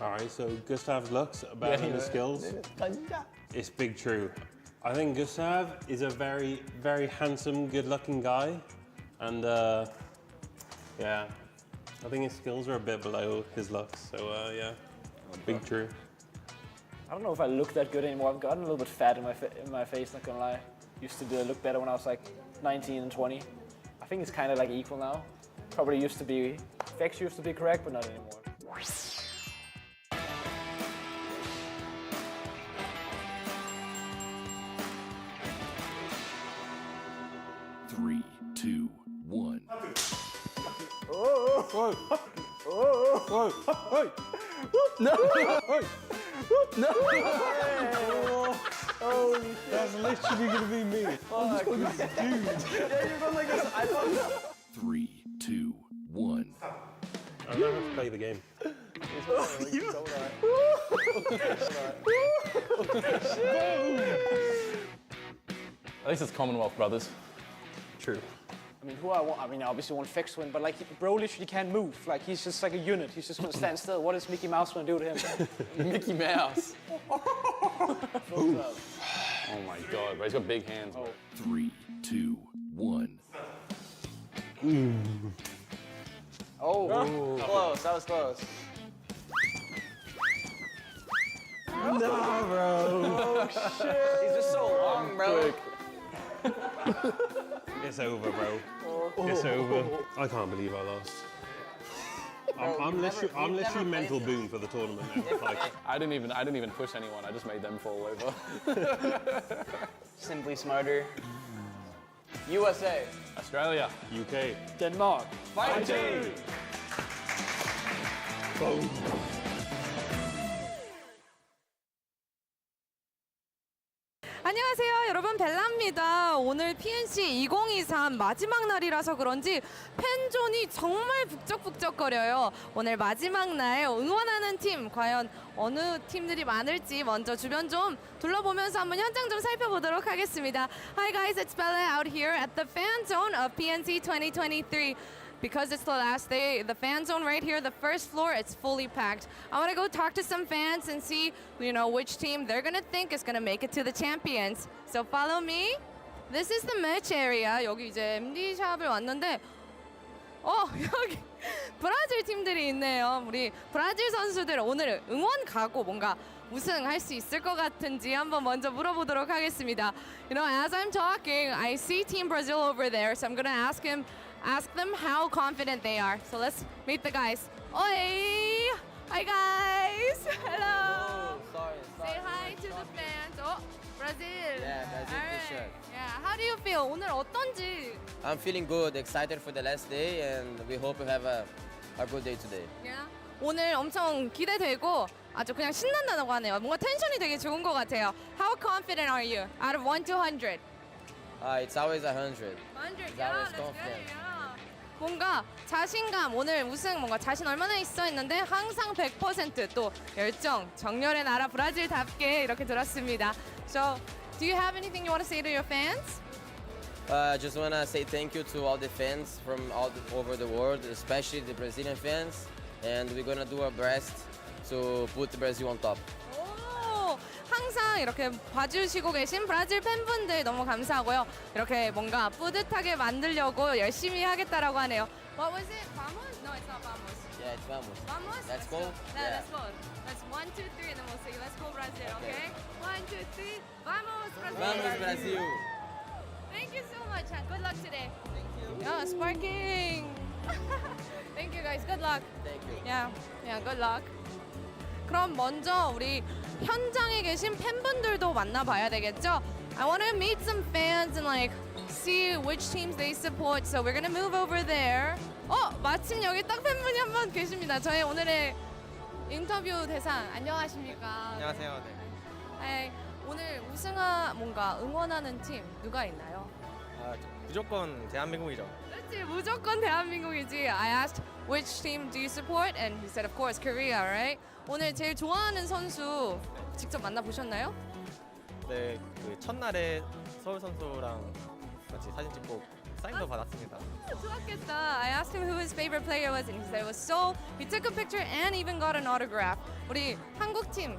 Speaker 12: all right, so Gustav's looks about his skills. It's big true. I think Gustav is a very, very handsome, good-looking guy, and yeah, I think his skills are a bit below his looks. So yeah, big true.
Speaker 14: I don't know if I look that good anymore. I've gotten a little bit fat in my face, not gonna lie. Used to look better when I was like 19 and 20. I think it's kind of like equal now. Probably used to be, facts used to be correct, but not anymore.
Speaker 16: 3, 2, 1.
Speaker 12: No!
Speaker 14: No!
Speaker 12: Holy shit. That's literally gonna be me. I'm just going to dude.
Speaker 14: Yeah, you're going like this. I thought.
Speaker 16: 3, 2, 1.
Speaker 12: I'm gonna have to play the game.
Speaker 15: At least it's Commonwealth Brothers.
Speaker 12: True.
Speaker 14: I mean, who I want? I mean, I obviously want Fex to win, but like, bro literally can't move. Like, he's just like a unit. He's just gonna stand still. What is Mickey Mouse gonna do to him?
Speaker 15: Mickey Mouse. Oh my God, bro, he's got big hands.
Speaker 16: 3, 2, 1.
Speaker 13: Oh, close. That was close.
Speaker 12: No, bro.
Speaker 13: Oh, shit. He's just so long, bro.
Speaker 12: It's over, bro. It's over. I can't believe I lost. I'm literally mental boon for the tournament now. Like,
Speaker 15: I didn't even push anyone. I just made them fall over.
Speaker 13: Simply smarter. USA.
Speaker 15: Australia.
Speaker 12: UK.
Speaker 14: Denmark.
Speaker 13: Fighting!
Speaker 12: Boom.
Speaker 17: 안녕하세요 여러분, 벨라입니다. 오늘 PNC 2023 마지막 날이라서 그런지 팬존이 정말 북적북적거려요. 오늘 마지막 날 응원하는 팀, 과연 어느 팀들이 많을지 먼저 주변 좀 둘러보면서 한번 현장 좀 살펴보도록 하겠습니다. Hi guys, it's Bella out here at the fan zone of PNC 2023. Because it's the last day, the fan zone right here, the first floor, it's fully packed. I want to go talk to some fans and see, which team they're going to think is going to make it to the champions. So follow me. This is the merch area. 여기 이제 MD 샵을 왔는데, 여기 브라질 팀들이 있네요. 우리 브라질 선수들 오늘 응원 가고 뭔가 우승할 수 있을 것 같은지 한번 먼저 물어보도록 하겠습니다. As I'm talking, I see Team Brazil over there, so I'm going to ask them how confident they are. So let's meet the guys. Oi! Hi guys! Hello!
Speaker 9: Sorry.
Speaker 17: Say hi to the fans. Brazil.
Speaker 9: Yeah, Brazil
Speaker 17: All
Speaker 9: for sure.
Speaker 17: Yeah, how do you feel? 오늘 어떤지?
Speaker 9: I'm feeling good, excited for the last day, and we hope we have a good day today.
Speaker 17: Yeah. 오늘 엄청 기대되고 아주 그냥 신난다고 하네요. 뭔가 텐션이 되게 좋은 것 같아요. How confident are you? Out of 1 to 100?
Speaker 9: It's always 100.
Speaker 17: 100.
Speaker 9: It's
Speaker 17: Yeah,
Speaker 9: always
Speaker 17: that's good.
Speaker 9: confident.
Speaker 17: Yeah. 뭔가 자신감, 오늘 우승 뭔가 자신 얼마나 있어 했는데 항상 100% 또 열정, 정열의 나라 브라질답게 이렇게 들었습니다. So, do you have anything you want to say to your fans?
Speaker 9: I just want to say thank you to all the fans from all over the world, especially the Brazilian fans, and we're going to do our best to put Brazil on top.
Speaker 17: 오, 항상 이렇게 봐주시고 계신 브라질 팬분들 너무 감사하고요. 이렇게 뭔가 뿌듯하게 만들려고 열심히 하겠다라고 하네요. What was it? Vamos? No, it's not vamos.
Speaker 9: Yeah, it's vamos.
Speaker 17: Vamos?
Speaker 9: Let's go.
Speaker 17: Yeah, let's go. Let's 1, 2, 3, and then we'll say let's go Brazil, okay? 1, 2, 3, vamos Brazil!
Speaker 9: Vamos Brazil!
Speaker 17: Thank you so much, and good luck today. Thank you. Yeah, sparking. Thank you guys. Good luck.
Speaker 9: Thank you.
Speaker 17: Yeah, good luck. 그럼 먼저 우리 현장에 계신 팬분들도 만나봐야 되겠죠? I want to meet some fans and see which teams they support. So we're gonna move over there. 마침 여기 딱 팬분이 한 분 계십니다. 저희 오늘의 인터뷰 대상 안녕하십니까?
Speaker 18: 안녕하세요.
Speaker 17: 네. 오늘 뭔가 응원하는 팀 누가 있나요?
Speaker 18: 무조건 대한민국이죠.
Speaker 17: 그렇지, 무조건 대한민국이지. I asked which team do you support, and he said of course Korea, right? 오늘 제일 좋아하는 선수 직접 만나보셨나요?
Speaker 18: 네, 그 첫날에 서울 선수랑 같이 사진 찍고 사인도 받았습니다.
Speaker 17: 좋았겠다. I asked him who his favorite player was, and he said it was Seoul. He took a picture and even got an autograph. 우리 한국 팀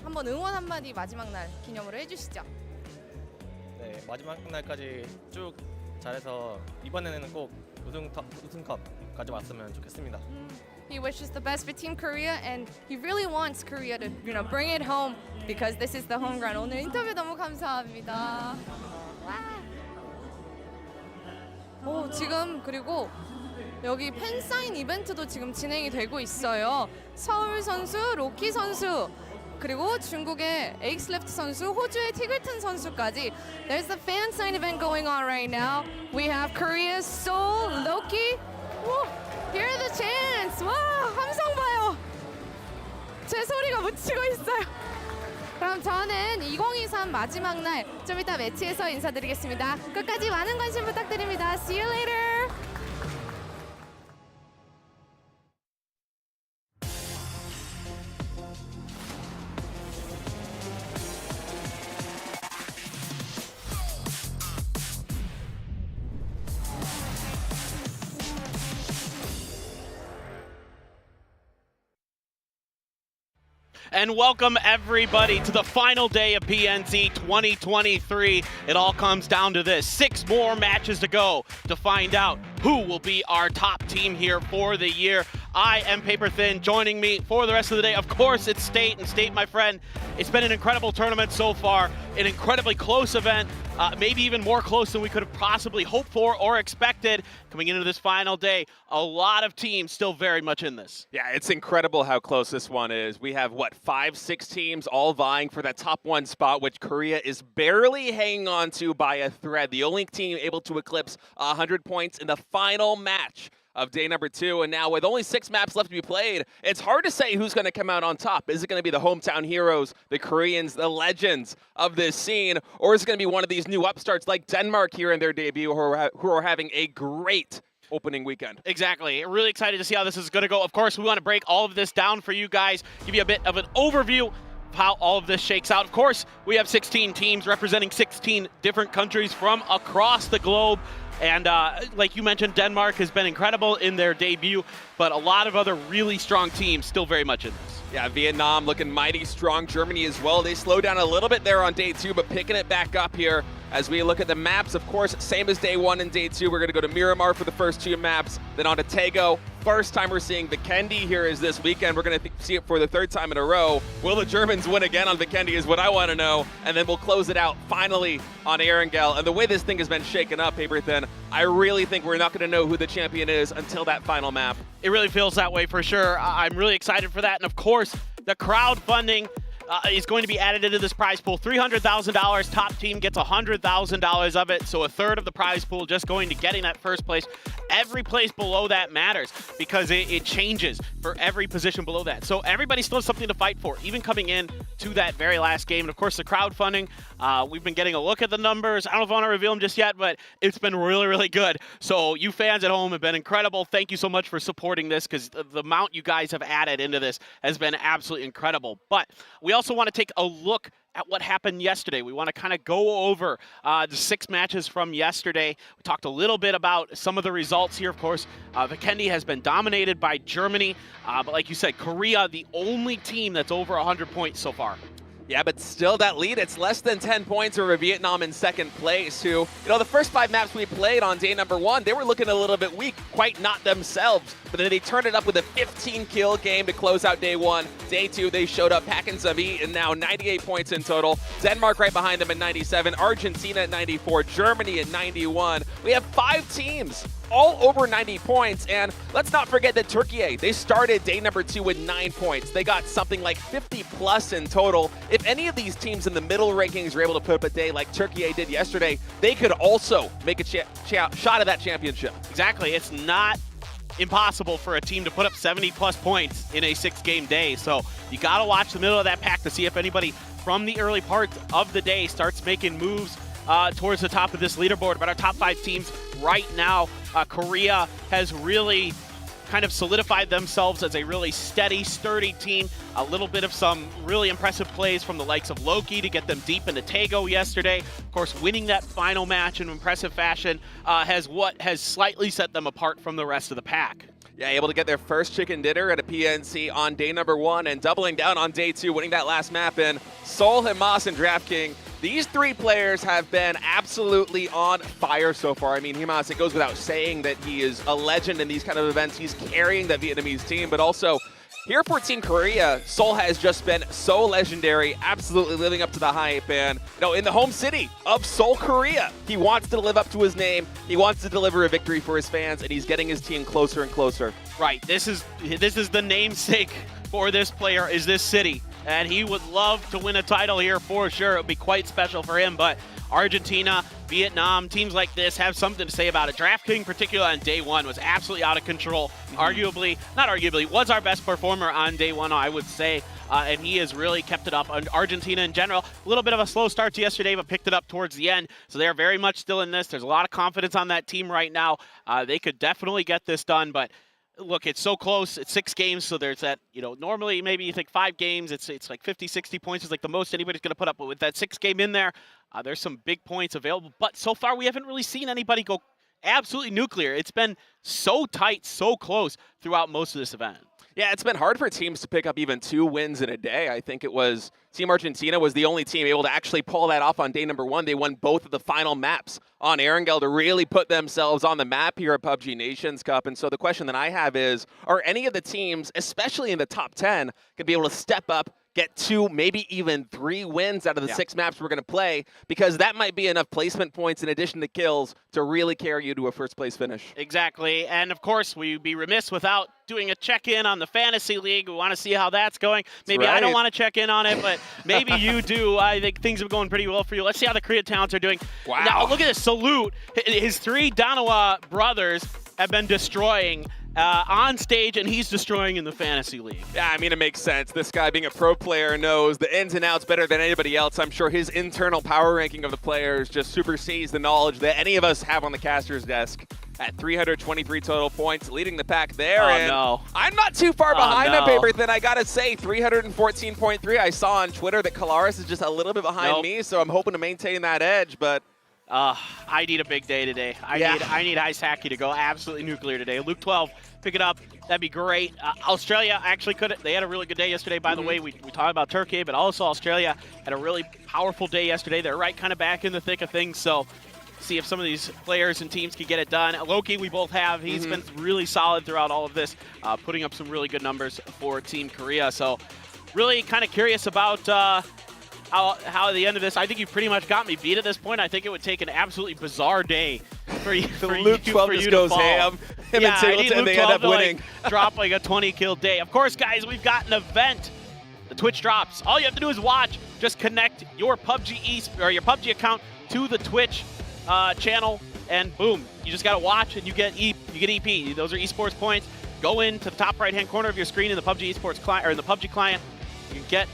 Speaker 17: 한번 응원 한마디 마지막 날 기념으로 해주시죠.
Speaker 18: 네, 마지막 날까지 쭉 잘해서 이번에는 꼭 우승컵 가져왔으면 좋겠습니다.
Speaker 17: He wishes the best for Team Korea, and he really wants Korea to, bring it home because this is the home ground. 오늘 인터뷰 너무 감사합니다. 와. 지금 그리고 여기 팬사인 이벤트도 지금 진행이 되고 있어요. 서울 선수, 로키 선수, 그리고 중국의 에익슬레프트 선수, 호주의 티글튼 선수까지. There's a fan sign event going on right now. We have Korea's Seoul, Loki. Woo, hear the chants. 와, 함성 봐요. 제 소리가 묻히고 있어요. 그럼 저는 2023 마지막 날 좀 이따 매치에서 인사드리겠습니다. 끝까지 많은 관심 부탁드립니다. See you later.
Speaker 6: And welcome everybody to the final day of PNC 2023. It all comes down to this. 6 more matches to go to find out who will be our top team here for the year. I am Paper Thin. Joining me for the rest of the day, of course, it's State. And State, my friend, it's been an incredible tournament so far, an incredibly close event, maybe even more close than we could have possibly hoped for or expected. Coming into this final day, a lot of teams still very much in this.
Speaker 19: Yeah, it's incredible how close this one is. We have, what, 5-6 teams all vying for that top one spot, which Korea is barely hanging on to by a thread. The only team able to eclipse 100 points in the final match of day number 2, and now with only 6 maps left to be played, it's hard to say who's going to come out on top. Is it going to be the hometown heroes, the Koreans, the legends of this scene, or is it going to be one of these new upstarts like Denmark here in their debut who are having a great opening weekend?
Speaker 6: Exactly. Really excited to see how this is going to go. Of course, we want to break all of this down for you guys, give you a bit of an overview of how all of this shakes out. Of course, we have 16 teams representing 16 different countries from across the globe. And like you mentioned, Denmark has been incredible in their debut, but a lot of other really strong teams still very much in this.
Speaker 19: Yeah, Vietnam looking mighty strong. Germany as well. They slowed down a little bit there on day 2, but picking it back up here as we look at the maps. Of course, same as day 1 and day 2. We're going to go to Miramar for the first 2 maps, then on to Taego. First time we're seeing Vikendi here is this weekend. We're going to see it for the 3rd time in a row. Will the Germans win again on Vikendi is what I want to know. And then we'll close it out finally on Erangel. And the way this thing has been shaken up, Paper Thin, I really think we're not going to know who the champion is until that final map.
Speaker 6: It really feels that way for sure. I'm really excited for that. And of course, the crowdfunding is going to be added into this prize pool. $300,000, top team gets $100,000 of it, so a third of the prize pool just going to getting that first place. Every place below that matters because it changes for every position below that. So everybody still has something to fight for, even coming in to that very last game. And of course, the crowdfunding, we've been getting a look at the numbers. I don't know if I want to reveal them just yet, but it's been really, really good. So you fans at home have been incredible. Thank you so much for supporting this because the amount you guys have added into this has been absolutely incredible. But we also want to take a look at what happened yesterday. We want to kind of go over the 6 matches from yesterday. We talked a little bit about some of the results here. Of course, Vikendi has been dominated by Germany, but like you said, Korea, the only team that's over 100 points so far.
Speaker 19: Yeah, but still that lead, it's less than 10 points over Vietnam in 2nd place, who, the first 5 maps we played on day number 1, they were looking a little bit weak, quite not themselves, but then they turned it up with a 15-kill game to close out day 1. Day 2, they showed up packing some heat, and now 98 points in total. Denmark right behind them at 97, Argentina at 94, Germany at 91. We have 5 teams all over 90 points, and let's not forget that Turkey, they started day number 2 with 9 points. They got something like 50 plus in total. If any of these teams in the middle rankings were able to put up a day like Turkey did yesterday, they could also make a shot at that championship.
Speaker 6: Exactly. It's not impossible for a team to put up 70 plus points in a 6-game day, so you got to watch the middle of that pack to see if anybody from the early part of the day starts making moves towards the top of this leaderboard. But our top 5 teams right now, Korea has really kind of solidified themselves as a really steady, sturdy team. A little bit of some really impressive plays from the likes of Loki to get them deep into Taego yesterday. Of course, winning that final match in impressive fashion has slightly set them apart from the rest of the pack.
Speaker 19: Yeah, able to get their first chicken dinner at a PNC on day number 1 and doubling down on day 2, winning that last map in Seoul, Hamas, and DraftKings. These 3 players have been absolutely on fire so far. I mean, Hamas, it goes without saying that he is a legend in these kind of events. He's carrying the Vietnamese team, but also here for Team Korea, Seoul has just been so legendary, absolutely living up to the hype. And, in the home city of Seoul, Korea, he wants to live up to his name. He wants to deliver a victory for his fans, and he's getting his team closer and closer.
Speaker 6: Right. This is the namesake for this player, is this city. And he would love to win a title here for sure. It would be quite special for him. But Argentina, Vietnam, teams like this have something to say about it. DraftKings, particularly on day 1, was absolutely out of control. Was our best performer on day 1, I would say. And he has really kept it up. Argentina in general, a little bit of a slow start to yesterday, but picked it up towards the end. So they're very much still in this. There's a lot of confidence on that team right now. They could definitely get this done, but look, it's so close. It's 6 games, so there's that, normally maybe you think 5 games, it's like 50, 60 points is like the most anybody's going to put up. But with that 6 game in there, there's some big points available. But so far, we haven't really seen anybody go absolutely nuclear. It's been so tight, so close throughout most of this event.
Speaker 19: Yeah, it's been hard for teams to pick up even 2 wins in a day. I think it was Team Argentina was the only team able to actually pull that off on day number 1. They won both of the final maps on Erangel to really put themselves on the map here at PUBG Nations Cup. And so the question that I have is, are any of the teams, especially in the top 10, going to be able to step up, get 2, maybe even 3 wins out of the 6 maps we're going to play, because that might be enough placement points in addition to kills to really carry you to a first-place finish.
Speaker 6: Exactly, and of course, we'd be remiss without doing a check-in on the Fantasy League. We want to see how that's going. Maybe I don't want to check in on it, but maybe you do. I think things have been going pretty well for you. Let's see how the Korea Talents are doing.
Speaker 19: Wow.
Speaker 6: Now, look at this. Salute. His 3 Danawa brothers have been destroying on stage, and he's destroying in the Fantasy League.
Speaker 19: Yeah, I mean, it makes sense. This guy, being a pro player, knows the ins and outs better than anybody else. I'm sure his internal power ranking of the players just supersedes the knowledge that any of us have on the caster's desk. At 323 total points, leading the pack there.
Speaker 6: Oh, no.
Speaker 19: I'm not too far behind him, Paperthin. I gotta say, 314.3. I saw on Twitter that Kalaris is just a little bit behind me, so I'm hoping to maintain that edge, but
Speaker 6: I need a big day today. I need Ice Hacky to go absolutely nuclear today. Luke 12, pick it up. That'd be great. Australia actually they had a really good day yesterday. By the way, we talked about Turkey, but also Australia had a really powerful day yesterday. They're right kind of back in the thick of things, so see if some of these players and teams can get it done. Loki, we both have. He's been really solid throughout all of this, putting up some really good numbers for Team Korea. So really kind of curious about how at the end of this, I think you pretty much got me beat at this point. I think it would take an absolutely bizarre day for you,
Speaker 19: Luke 12 just goes ham. Him and Singleton, they end up winning.
Speaker 6: Drop like a 20-kill day. Of course, guys, we've got an event. The Twitch drops. All you have to do is watch. Just connect your PUBG account to the Twitch channel, and boom, you just gotta watch and you get EP. Those are esports points. Go into the top right-hand corner of your screen in the PUBG Esports client, or in the PUBG client. You can get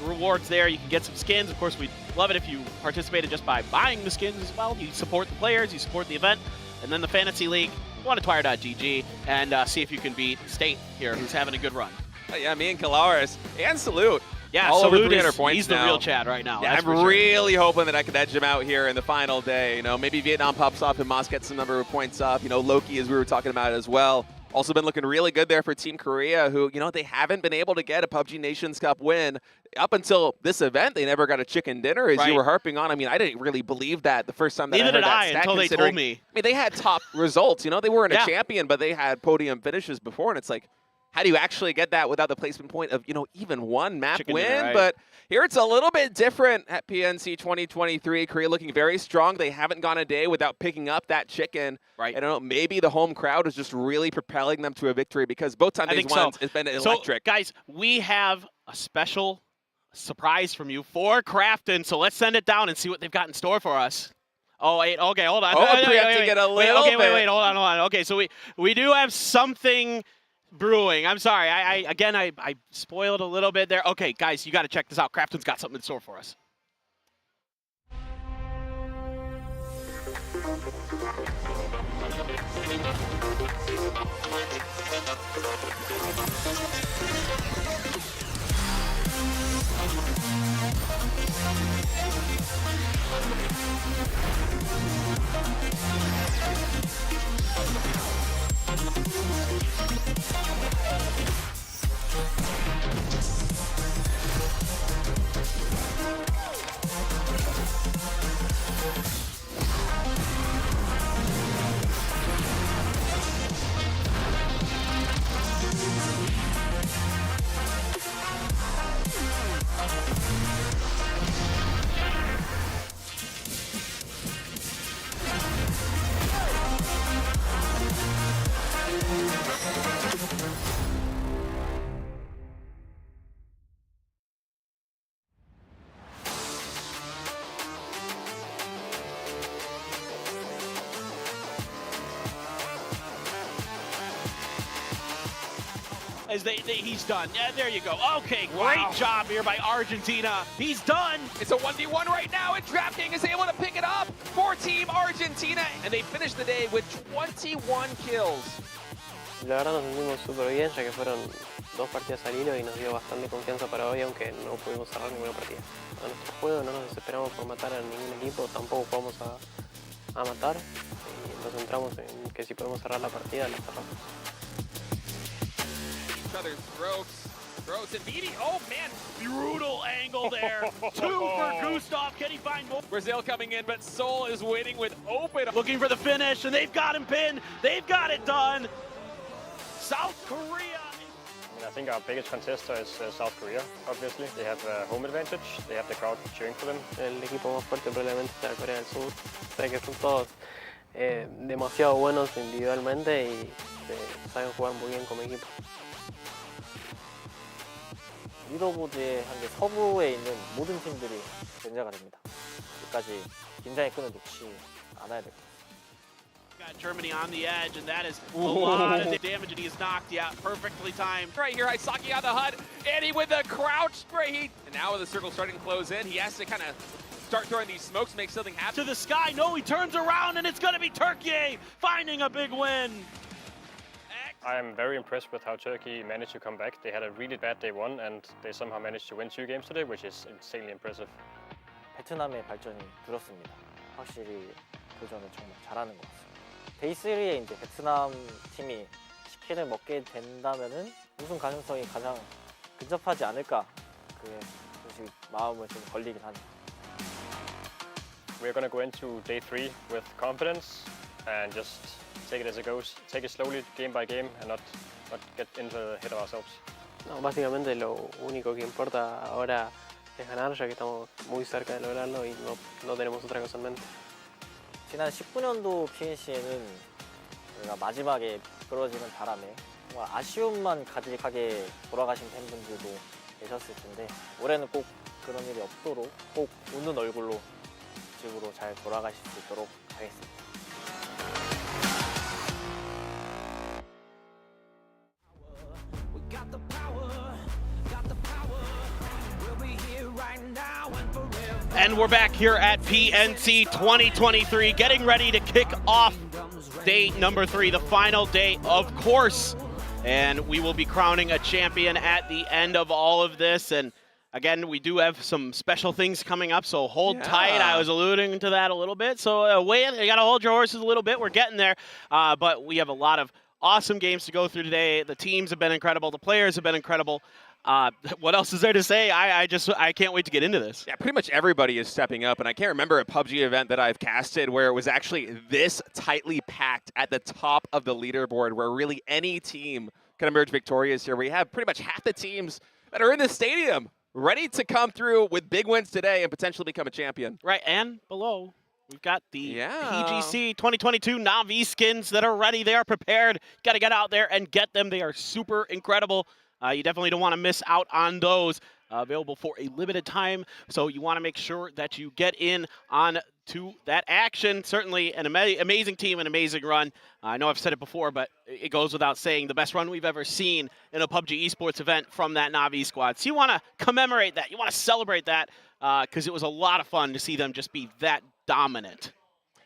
Speaker 6: rewards there. You can get some skins. Of course, we'd love it if you participated just by buying the skins as well. You support the players, you support the event, and then the Fantasy League. Go on to twire.gg and see if you can beat State here, who's having a good run.
Speaker 19: Yeah, me and Kalaris and Salute.
Speaker 6: Yeah,
Speaker 19: all over
Speaker 6: Salute
Speaker 19: 300 points
Speaker 6: he's
Speaker 19: now.
Speaker 6: the real Chad right now.
Speaker 19: Yeah, I'm really hoping that I could edge him out here in the final day. You know, maybe Vietnam pops off and Moss gets some number of points up. You know, Loki, as we were talking about as well. Also been looking really good there for Team Korea, who, you know, they haven't been able to get a PUBG Nations Cup win. Up until this event, they never got a chicken dinner, as you were harping on. I mean, I didn't really believe that the first time that I heard that stat,
Speaker 6: until they told me.
Speaker 19: I mean, they had top results. You know, they weren't a champion, but they had podium finishes before, and it's like, how do you actually get that without the placement point of, you know, even one map
Speaker 6: chicken
Speaker 19: win?
Speaker 6: dinner, right?
Speaker 19: But here it's a little bit different at PNC 2023. Korea looking very strong. They haven't gone a day without picking up that chicken.
Speaker 6: Right.
Speaker 19: I don't know, maybe the home crowd is just really propelling them to a victory, because both times they've won, it's been electric.
Speaker 6: So, guys, we have a special surprise from you for Crafton, so let's send it down and see what they've got in store for us. Oh, wait, okay, hold on.
Speaker 19: Get a little bit.
Speaker 6: Wait, hold on. Okay, so we do have something brewing. I'm sorry. I spoiled a little bit there. Okay, guys, you got to check this out. Crafton's got something in store for us. He's done. Yeah, there you go. Okay, great job here by Argentina. He's done.
Speaker 19: It's a 1v1 right now, and DraftKings is able to pick it up for Team Argentina, and they finish the day with 21 kills.
Speaker 20: La verdad nos sentimos súper bien, ya que fueron 2 partidas al hilo y nos dio bastante confianza para hoy, aunque no pudimos cerrar ninguna partida. A nuestro juego no nos desesperamos por matar a ningún equipo, tampoco vamos a matar, y nos centramos en que si podemos cerrar la partida, la cerramos.
Speaker 19: each other's throats. And BD, oh man,
Speaker 8: Brutal angle there. 2 for Gustav. Can he find more?
Speaker 19: Brazil coming in, but Seoul is waiting with open.
Speaker 8: Looking for the finish, and they've got him pinned. They've got it done. South Korea.
Speaker 21: I think our biggest contester is South Korea, obviously. They have home advantage, they have the crowd cheering for them.
Speaker 20: El equipo más fuerte probablemente sea Corea del Sur. Sé que son todos demasiado buenos individualmente y saben jugar muy bien como equipo.
Speaker 7: 리더보드의 현재 서부에 있는 모든 팀들이 견제가 됩니다. 끝까지 긴장의 끈을 놓지 않아야 됩니다.
Speaker 6: Got Germany on the edge, and that is a lot of damage, and he is knocked. Yeah, perfectly timed.
Speaker 19: Right here, Hisaki on the HUD, and he with the crouch spray. And now with the circle starting to close in, he has to kind of start throwing these smokes, make something happen.
Speaker 8: To the sky, no, he turns around, and it's going to be Turkey finding a big win.
Speaker 21: I am very impressed with how Turkey managed to come back. They had a really bad day 1, and they somehow managed to win 2 games today, which is insanely impressive.
Speaker 7: 베트남의 발전이 들었습니다. 확실히 교전을 정말 잘하는 것 같습니다. 데이3에 이제 베트남 팀이 치킨을 먹게 된다면은 우승 가능성이 가장 근접하지 않을까. 그게 사실 마음을 좀 걸리긴 하네요.
Speaker 21: We're going to go into day 3 with confidence and just take it as it goes. Take it slowly, game by game, and not get into the head of ourselves.
Speaker 20: No, básicamente lo único que importa ahora es ganar, ya que estamos muy cerca de lograrlo y no tenemos otra cosa en mente.
Speaker 7: 지난 19년도 PNC에는 저희가 마지막에 끌어지는 바람에 정말 아쉬움만 가득하게 돌아가신 팬분들도 계셨을 텐데 올해는 꼭 그런 일이 없도록 꼭 웃는 얼굴로 집으로 잘 돌아가실 수 있도록 하겠습니다.
Speaker 6: And we're back here at PNC 2023, getting ready to kick off day number 3, the final day, of course. And we will be crowning a champion at the end of all of this. And again, we do have some special things coming up, so hold tight. I was alluding to that a little bit. So wait, you got to hold your horses a little bit. We're getting there. But we have a lot of awesome games to go through today. The teams have been incredible. The players have been incredible. What else is there to say? I can't wait to get into this.
Speaker 19: Yeah, pretty much everybody is stepping up, and I can't remember a PUBG event that I've casted where it was actually this tightly packed at the top of the leaderboard, where really any team can emerge victorious here. We have pretty much half the teams that are in the stadium ready to come through with big wins today and potentially become a champion.
Speaker 6: Right, and below, we've got the PGC 2022 Na'Vi skins that are ready. They are prepared. Got to get out there and get them. They are super incredible. You definitely don't want to miss out on those. Available for a limited time, so you want to make sure that you get in on to that action. Certainly an amazing team, an amazing run. I know I've said it before, but it goes without saying, the best run we've ever seen in a PUBG Esports event from that Na'Vi squad. So you want to commemorate that. You want to celebrate that because it was a lot of fun to see them just be that dominant.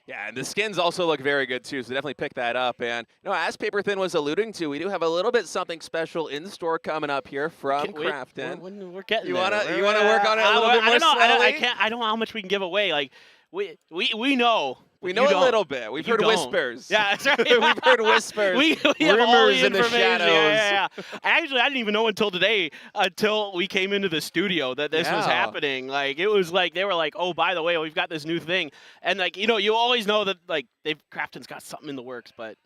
Speaker 19: Yeah, and the skins also look very good too, so definitely pick that up. And as Paperthin was alluding to, we do have a little bit something special in store coming up here from Crafton.
Speaker 6: We're getting
Speaker 19: you
Speaker 6: there.
Speaker 19: You wanna work on it a little bit more slowly?
Speaker 6: I don't know how much we can give away. Like we know.
Speaker 19: We know a little bit. We've heard whispers.
Speaker 6: Yeah, that's right.
Speaker 19: We've heard whispers.
Speaker 6: We have all the
Speaker 19: in the shadows.
Speaker 6: Yeah. Actually, I didn't even know until today, until we came into the studio, that this was happening. Like, it was like, they were like, oh, by the way, we've got this new thing. And, like, you always know that, like, Crafton's got something in the works, but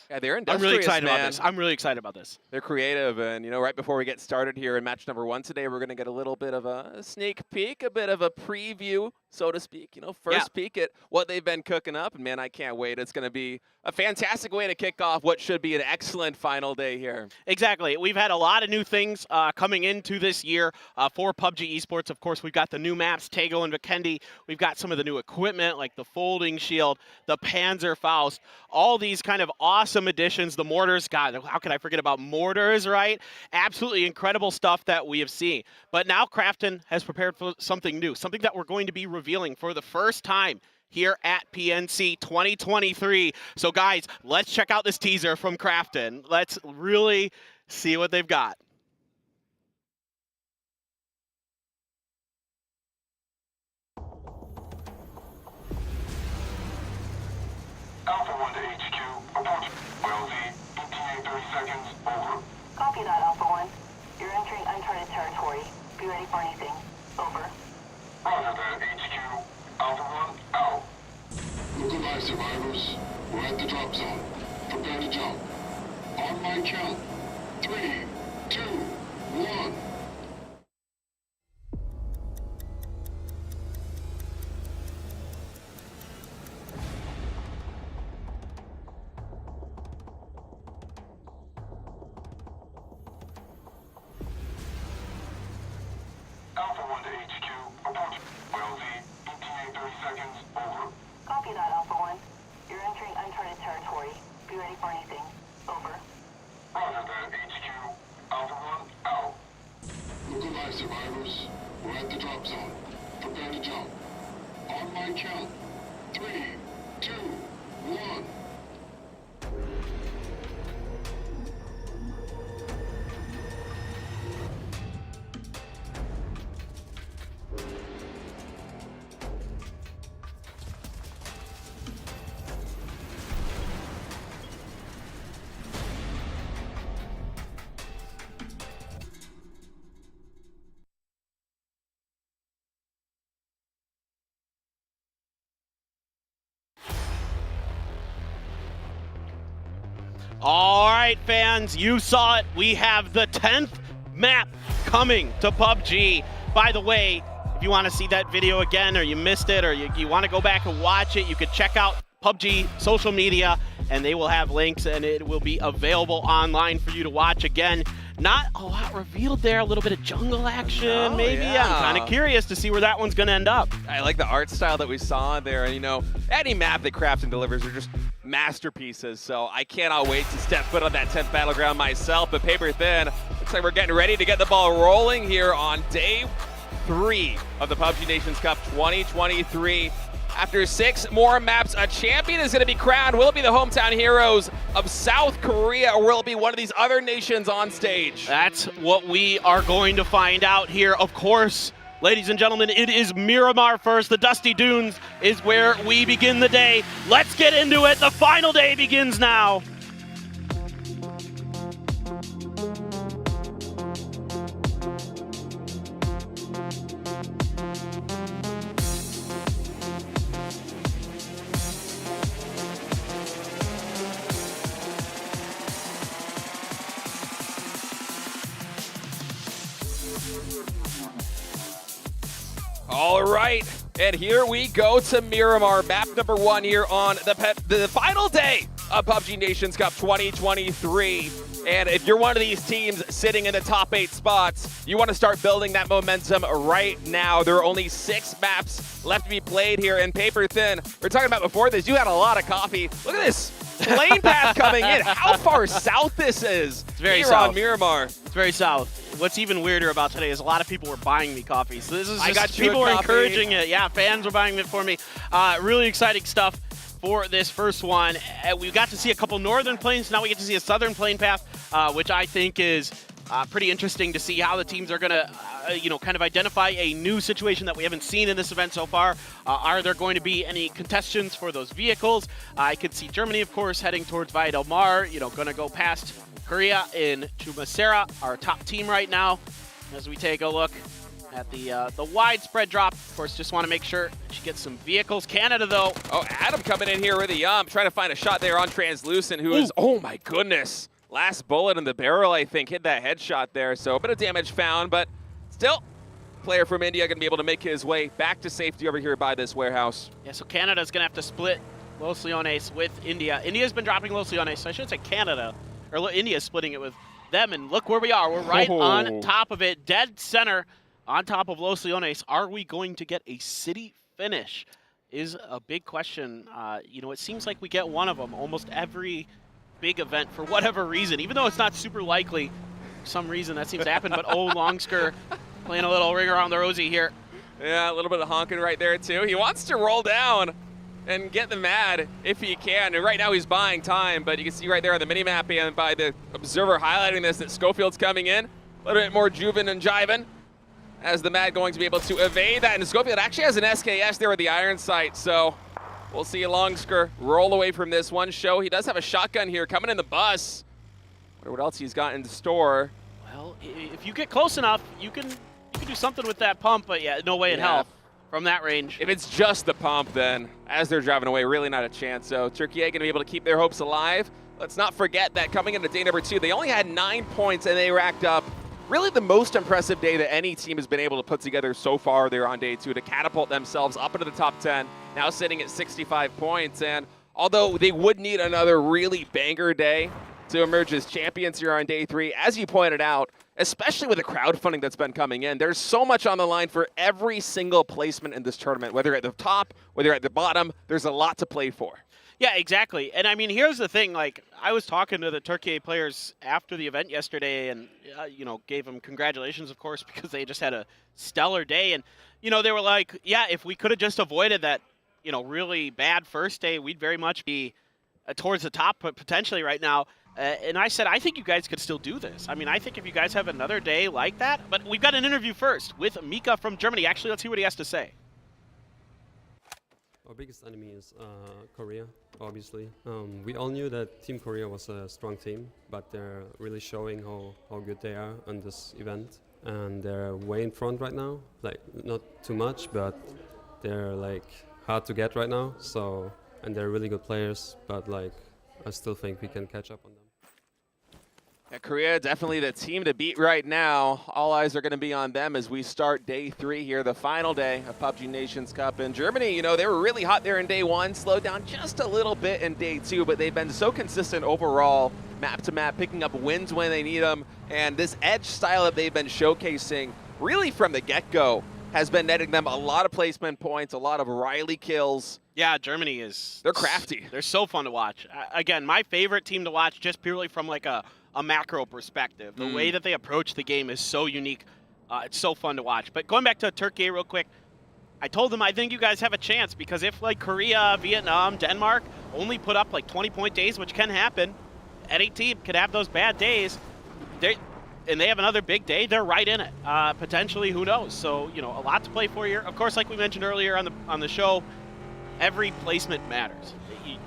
Speaker 19: yeah, they're industrious,
Speaker 6: I'm really excited
Speaker 19: man.
Speaker 6: about this. I'm really excited about this.
Speaker 19: They're creative, and right before we get started here in match number 1 today, we're going to get a little bit of a sneak peek, a bit of a preview, so to speak. First peek at what they've been cooking up, and man, I can't wait. It's going to be a fantastic way to kick off what should be an excellent final day here.
Speaker 6: Exactly. We've had a lot of new things coming into this year for PUBG Esports. Of course, we've got the new maps, Tego and Vikendi. We've got some of the new equipment, like the folding shield, the Panzerfaust, all these kind of awesome additions. The mortars, God, how could I forget about mortars, right? Absolutely incredible stuff that we have seen. But now Crafton has prepared for something new, something that we're going to be revealing for the first time here at PNC 2023. So guys, let's check out this teaser from Crafton. Let's really see what they've got.
Speaker 22: Alpha 1 to HQ, approach LZ, ETA 30 seconds.
Speaker 1: Be ready for anything. Over.
Speaker 22: Roger that, HQ. Alpha 1, out. Look-alive survivors. We're at the drop zone. Prepare to jump. On my count. 3, 2, 1. Alpha 1 to HQ. Approach. LZ. ETA 30 seconds. Over.
Speaker 1: Copy that, Alpha 1. You're entering uncharted territory. Be ready for anything. Over.
Speaker 22: Roger that, HQ. Alpha 1, out. Look-alive survivors. We're at the drop zone. Prepare to jump. On my count. 3, 2, 1.
Speaker 6: All right, fans, you saw it. We have the 10th map coming to PUBG. By the way, if you want to see that video again, or you missed it, or you want to go back and watch it, you can check out PUBG social media, and they will have links, and it will be available online for you to watch again. Not a lot revealed there, a little bit of jungle action, maybe.
Speaker 19: Yeah.
Speaker 6: I'm kind of curious to see where that one's going to end up.
Speaker 19: I like the art style that we saw there. And, you know, any map that Crafts and delivers are just masterpieces. So I cannot wait to step foot on that 10th battleground myself. But paper thin, looks like we're getting ready to get the ball rolling here on day 3 of the PUBG Nations Cup 2023. After 6 more maps, a champion is going to be crowned. Will it be the hometown heroes of South Korea, or will it be one of these other nations on stage?
Speaker 6: That's what we are going to find out here. Of course, ladies and gentlemen, it is Miramar first. The Dusty Dunes is where we begin the day. Let's get into it. The final day begins now.
Speaker 19: All right, and here we go to Miramar, map number 1 here on the final day of PUBG Nations Cup 2023. And if you're one of these teams sitting in the top 8 spots, you want to start building that momentum right now. There are only 6 maps left to be played here in paper thin. We were talking about before this, you had a lot of coffee. Look at this plane path coming in. How far south this is.
Speaker 6: It's very
Speaker 19: here
Speaker 6: south.
Speaker 19: on Miramar.
Speaker 6: It's very south. What's even weirder about today is a lot of people were buying me coffee. So this is just,
Speaker 19: I got you
Speaker 6: people
Speaker 19: a
Speaker 6: were
Speaker 19: coffee.
Speaker 6: encouraging it. Yeah, fans were buying it for me. Really exciting stuff for this first one. We got to see a couple northern planes. Now we get to see a southern plane path, which I think is pretty interesting to see how the teams are going to, kind of identify a new situation that we haven't seen in this event so far. Are there going to be any contestants for those vehicles? I could see Germany, of course, heading towards Via Del Mar, going to go past Korea in Chumasera, our top team right now, as we take a look at the widespread drop. Of course, just want to make sure she gets some vehicles. Canada, though.
Speaker 19: Oh, Adam coming in here with a yum, trying to find a shot there on Translucent, who is, oh my goodness, last bullet in the barrel, I think, hit that headshot there. So a bit of damage found, but still, player from India going to be able to make his way back to safety over here by this warehouse.
Speaker 6: Yeah, so Canada's going to have to split Los Leones with India. India's been dropping Los Leones, so I should say Canada, or India's splitting it with them, and look where we are. We're right on top of it, dead center on top of Los Leones. Are we going to get a city finish is a big question. It seems like we get one of them almost every big event for whatever reason, even though it's not super likely. For some reason that seems to happen, but Longsker playing a little ring around the rosy here.
Speaker 19: Yeah, a little bit of honking right there too. He wants to roll down and get the mad if he can. And right now he's buying time, but you can see right there on the minimap and by the observer highlighting this that Schofield's coming in. A little bit more Juven and Jiven as the mad going to be able to evade that. And Schofield actually has an SKS there with the iron sight, so we'll see Longsker roll away from this one. Show he does have a shotgun here coming in the bus. Wonder what else he's got in store.
Speaker 6: Well, if you get close enough, you can can do something with that pump, but yeah, no way in hell from that range.
Speaker 19: If it's just the pump, then as they're driving away, really not a chance. So Turkey going to be able to keep their hopes alive. Let's not forget that coming into day number 2, they only had 9 points, and they racked up really the most impressive day that any team has been able to put together so far there on day 2 to catapult themselves up into the top 10, now sitting at 65 points. And although they would need another really banger day to emerge as champions here on day 3, as you pointed out, especially with the crowdfunding that's been coming in, there's so much on the line for every single placement in this tournament, whether at the top, whether at the bottom, there's a lot to play for.
Speaker 6: Yeah, exactly. And I mean, here's the thing, like, I was talking to the Turkey players after the event yesterday and, you know, gave them congratulations, of course, because they just had a stellar day. And, you know, they were like, yeah, if we could have just avoided that, you know, really bad first day, we'd very much be towards the top potentially right now. And I said, I think you guys could still do this. I mean, I think if you guys have another day like that, but we've got an interview first with Mika from Germany. Actually, let's hear what he has to say.
Speaker 2: Our biggest enemy is Korea, obviously. We all knew that Team Korea was a strong team, but they're really showing how good they are on this event. And they're way in front right now, like not too much, but they're like hard to get right now. So, and they're really good players, but like I still think we can catch up on them.
Speaker 19: Yeah, Korea, definitely the team to beat right now. All eyes are going to be on them as we start day 3 here, the final day of PUBG Nations Cup. In Germany, you know, they were really hot there in day 1, slowed down just a little bit in day 2, but they've been so consistent overall, map to map, picking up wins when they need them. And this edge style that they've been showcasing really from the get-go has been netting them a lot of placement points, a lot of Riley kills.
Speaker 6: Yeah, Germany is...
Speaker 19: They're crafty.
Speaker 6: They're so fun to watch. Again, my favorite team to watch just purely from like a macro perspective. The way that they approach the game is so unique. It's so fun to watch. But going back to Turkey real quick, I told them I think you guys have a chance because if like Korea, Vietnam, Denmark only put up like 20-point days, which can happen, any team could have those bad days, and they have another big day, they're right in it. Potentially, who knows? So, you know, a lot to play for here. Of course, like we mentioned earlier on the show, every placement matters.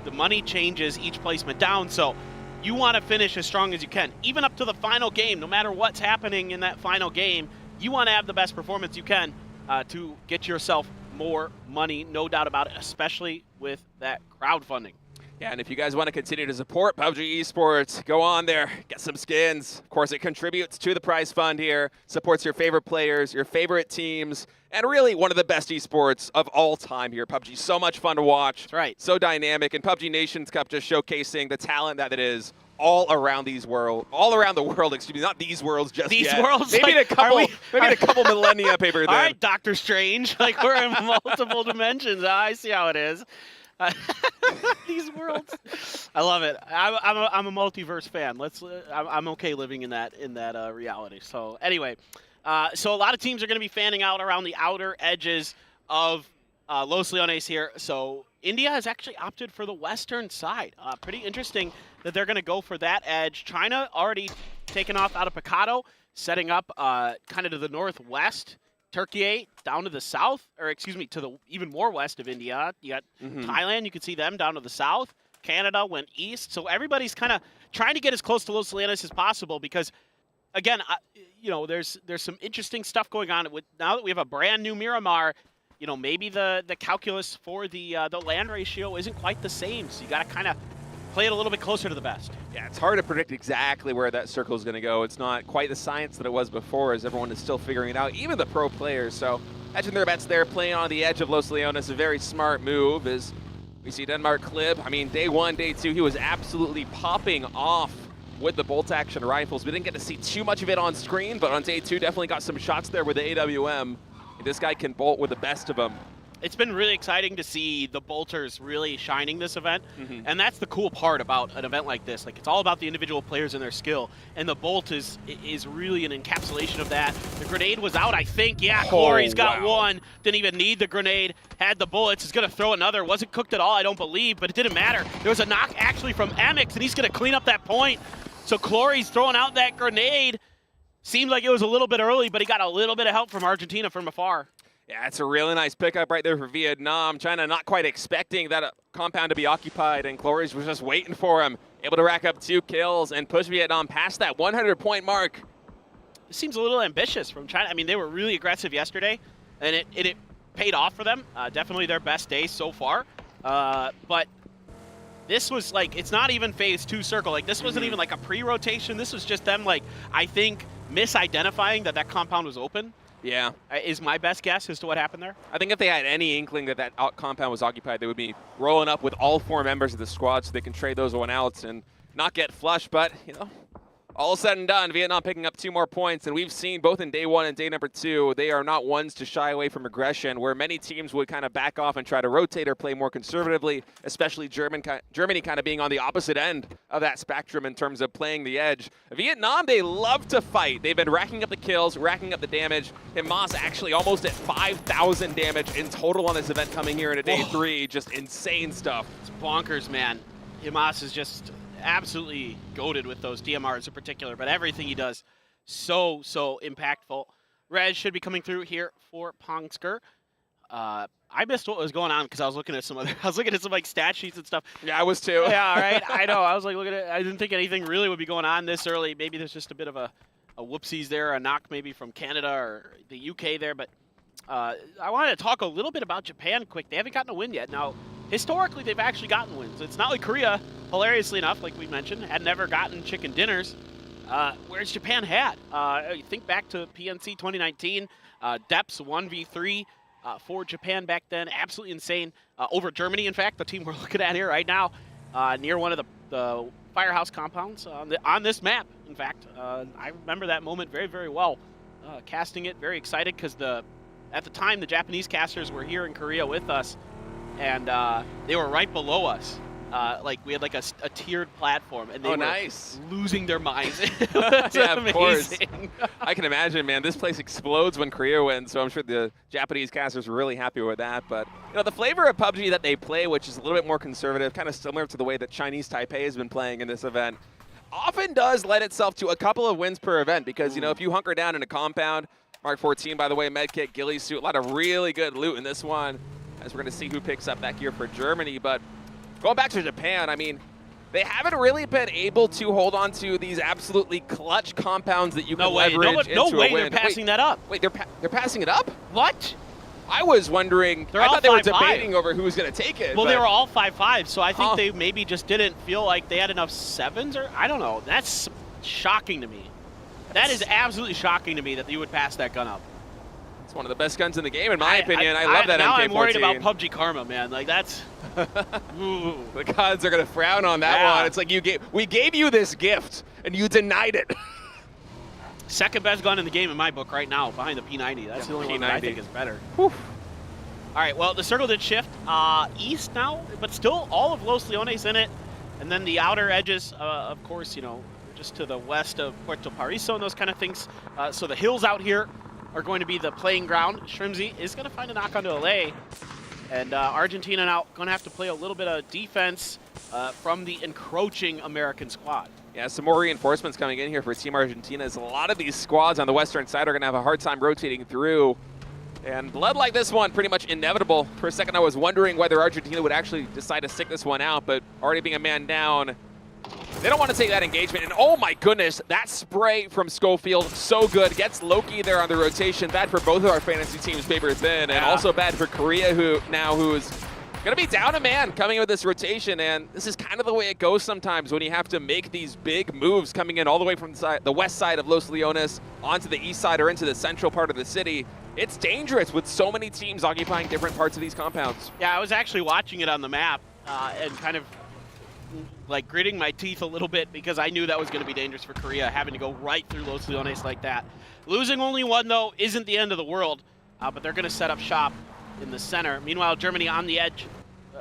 Speaker 6: The money changes each placement down, so you want to finish as strong as you can. Even up to the final game, no matter what's happening in that final game, you want to have the best performance you can to get yourself more money, no doubt about it, especially with that crowdfunding.
Speaker 19: Yeah, and if you guys want to continue to support PUBG Esports, go on there, get some skins. Of course, it contributes to the prize fund here, supports your favorite players, your favorite teams, and really one of the best esports of all time here. PUBG, so much fun to watch.
Speaker 6: That's right.
Speaker 19: So dynamic, and PUBG Nations Cup just showcasing the talent that it is all around the world, excuse me, not these worlds just
Speaker 6: these
Speaker 19: yet.
Speaker 6: These worlds?
Speaker 19: Maybe
Speaker 6: like,
Speaker 19: in a couple millennia paper then.
Speaker 6: All right, Doctor Strange, like we're in multiple dimensions. I see how it is. These worlds, I love it. I'm a multiverse fan. I'm okay living in that reality. So anyway, so a lot of teams are going to be fanning out around the outer edges of Los Leones here. So India has actually opted for the western side. Pretty interesting that they're going to go for that edge. China already taken off out of Picado, setting up kind of to the northwest. Turkey down to the south, or excuse me, to the even more west of India. You got Thailand, you can see them down to the south. Canada went east. So everybody's kind of trying to get as close to Los Leones as possible because, again, you know, there's some interesting stuff going on. Now that we have a brand new Miramar, you know, maybe the calculus for the land ratio isn't quite the same. So you got to kind of play it a little bit closer to the best.
Speaker 19: Yeah, it's hard to predict exactly where that circle is going to go. It's not quite the science that it was before, as everyone is still figuring it out, even the pro players. So hedging their bets there, playing on the edge of Los Leones, a very smart move as we see Denmark clip. I mean, day 1, day 2, he was absolutely popping off with the bolt action rifles. We didn't get to see too much of it on screen, but on day 2, definitely got some shots there with the AWM. This guy can bolt with the best of them.
Speaker 6: It's been really exciting to see the bolters really shining this event, and that's the cool part about an event like this. Like, it's all about the individual players and their skill, and the bolt is really an encapsulation of that. The grenade was out, I think. Yeah, Corey's got one. Didn't even need the grenade. Had the bullets. Is going to throw another. Wasn't cooked at all, I don't believe, but it didn't matter. There was a knock actually from Amix, and he's going to clean up that point. So Clory's throwing out that grenade. Seemed like it was a little bit early, but he got a little bit of help from Argentina from afar.
Speaker 19: Yeah, it's a really nice pickup right there for Vietnam. China not quite expecting that compound to be occupied, and Cloris was just waiting for him. Able to rack up 2 kills and push Vietnam past that 100-point mark.
Speaker 6: this seems a little ambitious from China. I mean, they were really aggressive yesterday, and it paid off for them. Definitely their best day so far. But this was like, it's not even phase 2 circle. Like, this wasn't even like a pre-rotation. This was just them, like, I think, misidentifying that compound was open.
Speaker 19: Yeah.
Speaker 6: Is my best guess as to what happened there.
Speaker 19: I think if they had any inkling that compound was occupied, they would be rolling up with all 4 members of the squad so they can trade those one out and not get flushed. But, you know, all said and done, Vietnam picking up 2 more points. And we've seen both in day 1 and day number 2, they are not ones to shy away from aggression, where many teams would kind of back off and try to rotate or play more conservatively, especially Germany kind of being on the opposite end of that spectrum in terms of playing the edge. Vietnam, they love to fight. They've been racking up the kills, racking up the damage. Hamas actually almost at 5,000 damage in total on this event coming here into day 3. Just insane stuff.
Speaker 6: It's bonkers, man. Hamas is just absolutely goated with those DMRs in particular, but everything he does so impactful. Rez should be coming through here for Pongsker. I missed what was going on because I was looking at some like stat sheets and stuff.
Speaker 19: Yeah, I was too.
Speaker 6: Yeah, all right. I know. I was like looking at it. I didn't think anything really would be going on this early. Maybe there's just a bit of a whoopsies there, a knock maybe from Canada or the UK there. But I wanted to talk a little bit about Japan quick. They haven't gotten a win yet. Now, historically, they've actually gotten wins. It's not like Korea, hilariously enough, like we mentioned, had never gotten chicken dinners, whereas Japan had. You think back to PNC 2019, Depths 1v3 for Japan back then. Absolutely insane. Over Germany, in fact, the team we're looking at here right now, near one of the firehouse compounds on this map, in fact. I remember that moment very, very well. Casting it, very excited, because at the time, the Japanese casters were here in Korea with us, and they were right below us. Like, we had like a tiered platform, and they were
Speaker 19: nice.
Speaker 6: Losing their minds.
Speaker 19: Yeah, of course.
Speaker 6: Amazing.
Speaker 19: I can imagine, man. This place explodes when Korea wins, so I'm sure the Japanese casters were really happy with that. But, you know, the flavor of PUBG that they play, which is a little bit more conservative, kind of similar to the way that Chinese Taipei has been playing in this event, often does lend itself to a couple of wins per event. Because, you know, if you hunker down in a compound, Mark 14, by the way, medkit, ghillie suit, a lot of really good loot in this one, as we're going to see who picks up back here for Germany. But going back to Japan, I mean, they haven't really been able to hold on to these absolutely clutch compounds that you can leverage into a win.
Speaker 6: No way they're passing that up.
Speaker 19: Wait, they're passing it up?
Speaker 6: What?
Speaker 19: I was wondering. I thought they were debating over who was going to take it.
Speaker 6: Well, they were all 5-5, so I think they maybe just didn't feel like they had enough 7s, or I don't know. That's shocking to me. That is absolutely shocking to me that you would pass that gun up.
Speaker 19: It's one of the best guns in the game, in my opinion. I love that
Speaker 6: now
Speaker 19: MK14.
Speaker 6: I'm worried about PUBG Karma, man. Like, that's...
Speaker 19: The gods are going to frown on that one. It's like we gave you this gift, and you denied it.
Speaker 6: Second best gun in the game in my book right now, behind the P90. That's the only one that I think is better.
Speaker 19: Whew.
Speaker 6: All right, well, the circle did shift east now, but still all of Los Leones in it. And then the outer edges, of course, you know, just to the west of Puerto Pariso and those kind of things. So the hills out here are going to be the playing ground. Shrimzy is going to find a knock onto LA. And Argentina now going to have to play a little bit of defense from the encroaching American squad.
Speaker 19: Yeah, some more reinforcements coming in here for Team Argentina, as a lot of these squads on the western side are going to have a hard time rotating through. And blood like this one, pretty much inevitable. For a second, I was wondering whether Argentina would actually decide to stick this one out, but already being a man down, they don't want to take that engagement. And oh my goodness, that spray from Schofield, so good. Gets Loki there on the rotation. Bad for both of our fantasy teams, paper thin, and also bad for Korea, who's going to be down a man coming in with this rotation. And this is kind of the way it goes sometimes when you have to make these big moves coming in all the way from the west side of Los Leones onto the east side or into the central part of the city. It's dangerous with so many teams occupying different parts of these compounds.
Speaker 6: Yeah, I was actually watching it on the map and kind of like gritting my teeth a little bit, because I knew that was going to be dangerous for Korea, having to go right through Los Leones like that. Losing only one, though, isn't the end of the world, but they're going to set up shop in the center. Meanwhile, Germany on the edge,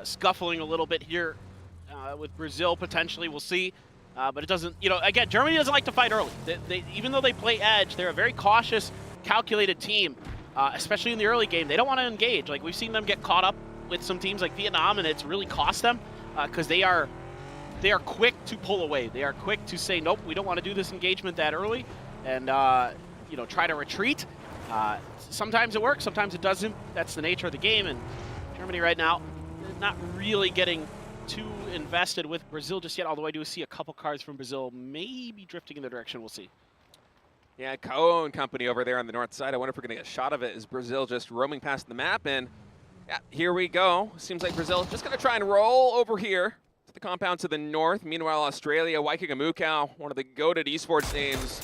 Speaker 6: scuffling a little bit here with Brazil potentially. We'll see. But it doesn't, you know, again, Germany doesn't like to fight early. Even though they play edge, they're a very cautious, calculated team, especially in the early game. They don't want to engage. Like, we've seen them get caught up with some teams like Vietnam, and it's really cost them because they are quick to pull away. They are quick to say, nope, we don't want to do this engagement that early, and you know, try to retreat. Sometimes it works, sometimes it doesn't. That's the nature of the game, and Germany right now not really getting too invested with Brazil just yet, although I do see a couple cards from Brazil maybe drifting in the direction. We'll see.
Speaker 19: Yeah, Ko and company over there on the north side. I wonder if we're going to get a shot of it as Brazil just roaming past the map. And yeah, here we go. Seems like Brazil just going to try and roll over here to the compound to the north. Meanwhile, Australia, Waikagamukau, one of the goated esports names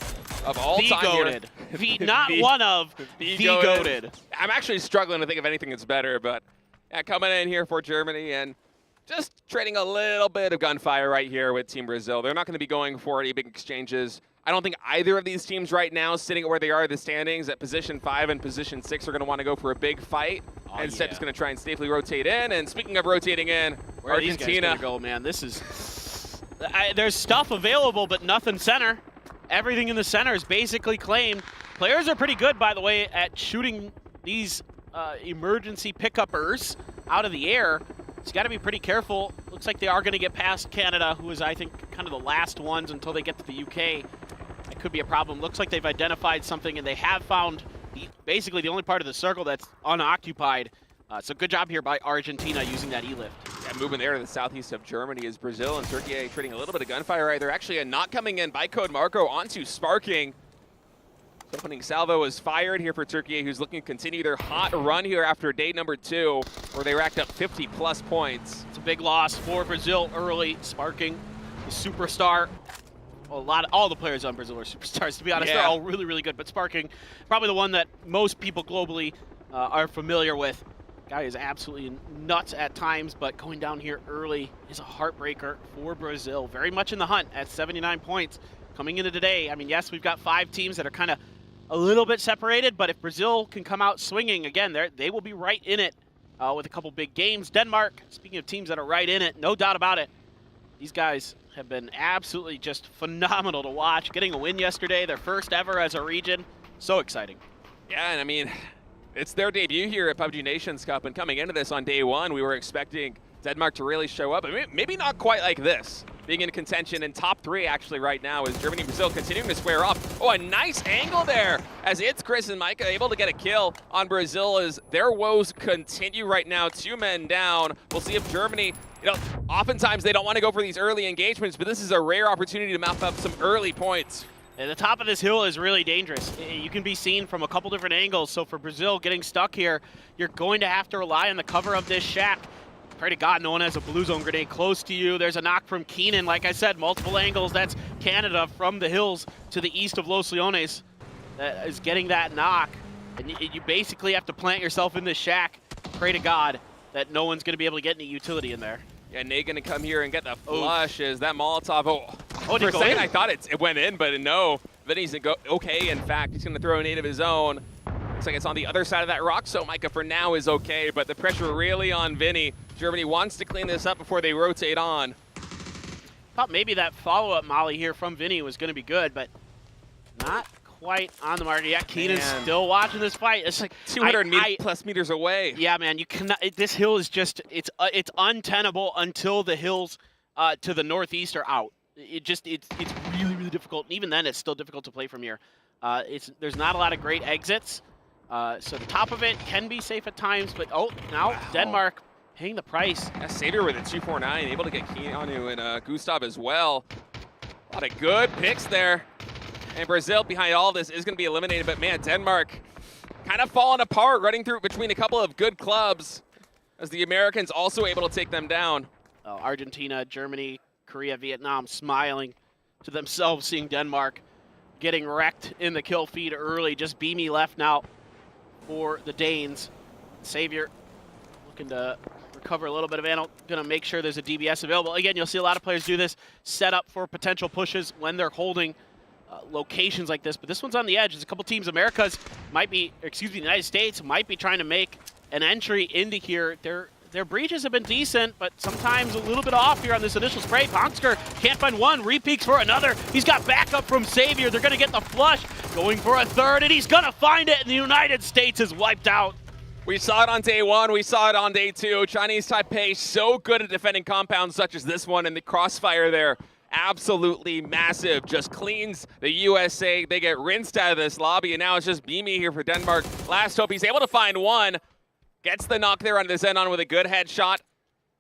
Speaker 19: of all time
Speaker 6: goated. Not
Speaker 19: The-
Speaker 6: one of, the goated.
Speaker 19: I'm actually struggling to think of anything that's better, but yeah, coming in here for Germany and just trading a little bit of gunfire right here with Team Brazil. They're not going to be going for any big exchanges. I don't think either of these teams right now, sitting where they are in the standings at position 5 and position 6, are going to want to go for a big fight. Instead, just going to try and safely rotate in. And speaking of rotating in,
Speaker 6: Where are these guys gonna go, man? This is... there's stuff available, but nothing center. Everything in the center is basically claimed. Players are pretty good, by the way, at shooting these emergency pick-uppers out of the air. So you got to be pretty careful. Looks like they are going to get past Canada, who is, I think, kind of the last ones until they get to the UK. That could be a problem. Looks like they've identified something, and they have found basically the only part of the circle that's unoccupied. So good job here by Argentina using that E-lift.
Speaker 19: Yeah, moving there to the southeast of Germany is Brazil and Turkey trading a little bit of gunfire right there. Actually, a knock coming in by Code Marco onto Sparking. Opening salvo is fired here for Turkey, who's looking to continue their hot run here after day number 2, where they racked up 50-plus points.
Speaker 6: It's a big loss for Brazil early. Sparking, the superstar. All the players on Brazil are superstars, to be honest.
Speaker 19: Yeah.
Speaker 6: They're all really, really good. But Sparking, probably the one that most people globally are familiar with. Guy is absolutely nuts at times, but going down here early is a heartbreaker for Brazil. Very much in the hunt at 79 points coming into today. I mean, yes, we've got 5 teams that are kind of a little bit separated, but if Brazil can come out swinging, again, they will be right in it with a couple big games. Denmark, speaking of teams that are right in it, no doubt about it. These guys have been absolutely just phenomenal to watch. Getting a win yesterday, their first ever as a region. So exciting.
Speaker 19: Yeah, and I mean, it's their debut here at PUBG Nations Cup, and coming into this on day 1, we were expecting Denmark to really show up, but maybe not quite like this. Being in contention in top 3 actually right now is Germany and Brazil continuing to square off. Oh, a nice angle there as it's Chris and Micah able to get a kill on Brazil as their woes continue right now. 2 men down. We'll see if Germany, oftentimes they don't want to go for these early engagements, but this is a rare opportunity to mouth up some early points.
Speaker 6: And the top of this hill is really dangerous. You can be seen from a couple different angles. So for Brazil getting stuck here, you're going to have to rely on the cover of this shack. Pray to God no one has a blue zone grenade close to you. There's a knock from Keenan. Like I said, multiple angles. That's Canada from the hills to the east of Los Leones that is getting that knock. And you basically have to plant yourself in this shack. Pray to God that no one's going to be able to get any utility in there.
Speaker 19: Yeah, Nate going to come here and get the flush as that Molotov.
Speaker 6: Oh,
Speaker 19: for a second I thought it went in, but no. Then he's going to go, okay, in fact, he's going to throw a nade of his own. Looks like it's on the other side of that rock, so Micah for now is okay, but the pressure really on Vinny. Germany wants to clean this up before they rotate on.
Speaker 6: Thought maybe that follow-up molly here from Vinny was going to be good, but not quite on the market. Yeah, Keenan's still watching this fight. It's like
Speaker 19: 200 plus meters away.
Speaker 6: Yeah, man, you cannot. This hill is just it's untenable until the hills to the northeast are out. It's really, really difficult. And even then, it's still difficult to play from here. There's not a lot of great exits. So the top of it can be safe at times, but now Denmark paying the price.
Speaker 19: Yeah, Savior with a 249, able to get Keanu and Gustav as well. A lot of good picks there. And Brazil behind all this is going to be eliminated, but man, Denmark kind of falling apart, running through between a couple of good clubs as the Americans also able to take them down.
Speaker 6: Argentina, Germany, Korea, Vietnam smiling to themselves, seeing Denmark getting wrecked in the kill feed early. Just beamy left now for the Danes. Savior looking to recover a little bit of ammo, going to make sure there's a DBS available. Again, you'll see a lot of players do this, set up for potential pushes when they're holding locations like this, but this one's on the edge. There's a couple teams, the United States might be trying to make an entry into here. Their breaches have been decent, but sometimes a little bit off here on this initial spray. Pongsker can't find one, repeaks for another. He's got backup from Savior. They're gonna get the flush, going for a third, and he's gonna find it, and the United States is wiped out.
Speaker 19: We saw it on day 1, we saw it on day 2. Chinese Taipei so good at defending compounds such as this one, and the crossfire there, absolutely massive. Just cleans the USA. They get rinsed out of this lobby, and now it's just Beamy here for Denmark. Last hope, he's able to find one. Gets the knock there on the Xenon with a good headshot.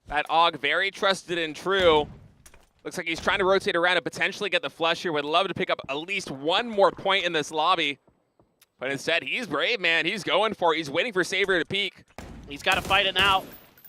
Speaker 19: That AUG very trusted and true. Looks like he's trying to rotate around and potentially get the flush here. Would love to pick up at least one more point in this lobby. But instead, he's brave, man. He's going for it. He's waiting for Savior to peek.
Speaker 6: He's got to fight it now,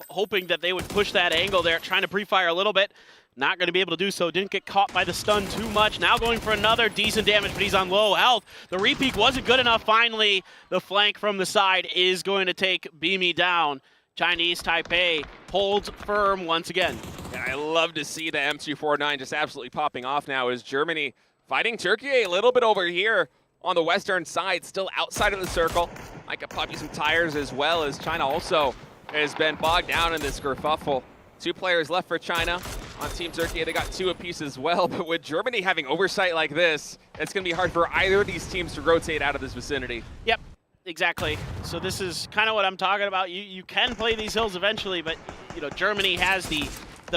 Speaker 6: hoping that they would push that angle there, trying to pre-fire a little bit. Not going to be able to do so. Didn't get caught by the stun too much. Now going for another decent damage, but he's on low health. The repeak wasn't good enough. Finally, the flank from the side is going to take Beamy down. Chinese Taipei holds firm once again.
Speaker 19: And I love to see the M249 just absolutely popping off now as Germany fighting Turkey a little bit over here on the western side, still outside of the circle. I could pop you some tires as well, as China also has been bogged down in this kerfuffle. 2 players left for China. On Team Turkey, they got 2 apiece as well, but with Germany having oversight like this, it's going to be hard for either of these teams to rotate out of this vicinity.
Speaker 6: Yep, exactly. So this is kind of what I'm talking about. You can play these hills eventually, but you know Germany has the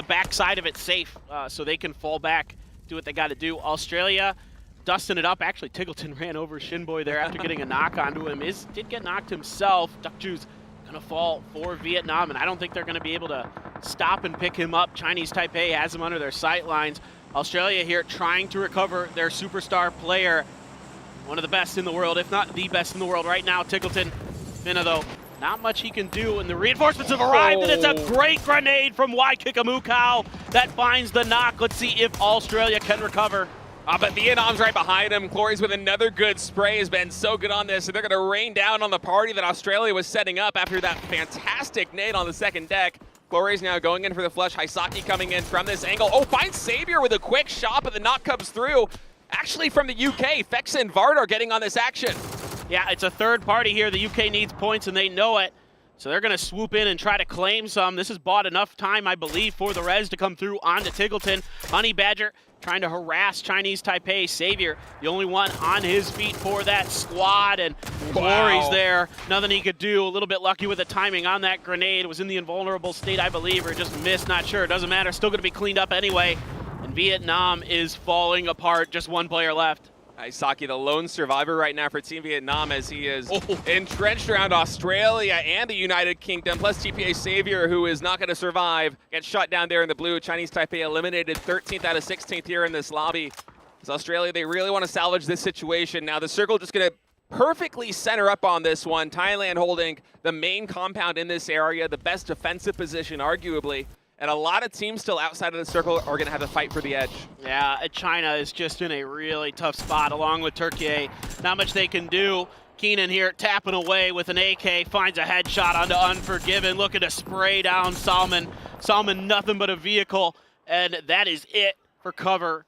Speaker 6: backside of it safe, so they can fall back, do what they got to do. Australia dusting it up. Actually, Tiggleton ran over Shinboy there after getting a knock onto him. Did get knocked himself. Dukju's going to fall for Vietnam, and I don't think they're going to be able to stop and pick him up. Chinese Taipei has him under their sight lines. Australia here trying to recover their superstar player, one of the best in the world, if not the best in the world right now, Tiggleton. Finna, though, not much he can do, and the reinforcements have arrived, and it's a great grenade from Waikikimukau that finds the knock. Let's see if Australia can recover.
Speaker 19: But Vietnam's right behind him. Glory's with another good spray, has been so good on this, and they're going to rain down on the party that Australia was setting up after that fantastic nade on the second deck. Glory's now going in for the flush. Haisaki coming in from this angle. Oh, finds Savior with a quick shot, but the knock comes through. Actually from the UK, Fexa and Vardar getting on this action.
Speaker 6: Yeah, it's a third party here. The UK needs points, and they know it. So they're going to swoop in and try to claim some. This has bought enough time, I believe, for the res to come through onto Tiggleton. Honey Badger trying to harass Chinese Taipei. Savior, the only one on his feet for that squad, and Glory's there. Nothing he could do. A little bit lucky with the timing on that grenade. Was in the invulnerable state, I believe, or just missed, not sure. Doesn't matter. Still going to be cleaned up anyway. And Vietnam is falling apart. Just one player left.
Speaker 19: Haisaki, the lone survivor right now for Team Vietnam, as he is entrenched around Australia and the United Kingdom, plus TPA Savior, who is not going to survive, gets shot down there in the blue. Chinese Taipei eliminated 13th out of 16th here in this lobby. As Australia, they really want to salvage this situation. Now the circle just going to perfectly center up on this one. Thailand holding the main compound in this area, the best defensive position, arguably. And a lot of teams still outside of the circle are going to have to fight for the edge.
Speaker 6: Yeah, China is just in a really tough spot, along with Turkey. Not much they can do. Keenan here tapping away with an AK, finds a headshot onto Unforgiven, looking to spray down Salman. Salman, nothing but a vehicle, and that is it for cover.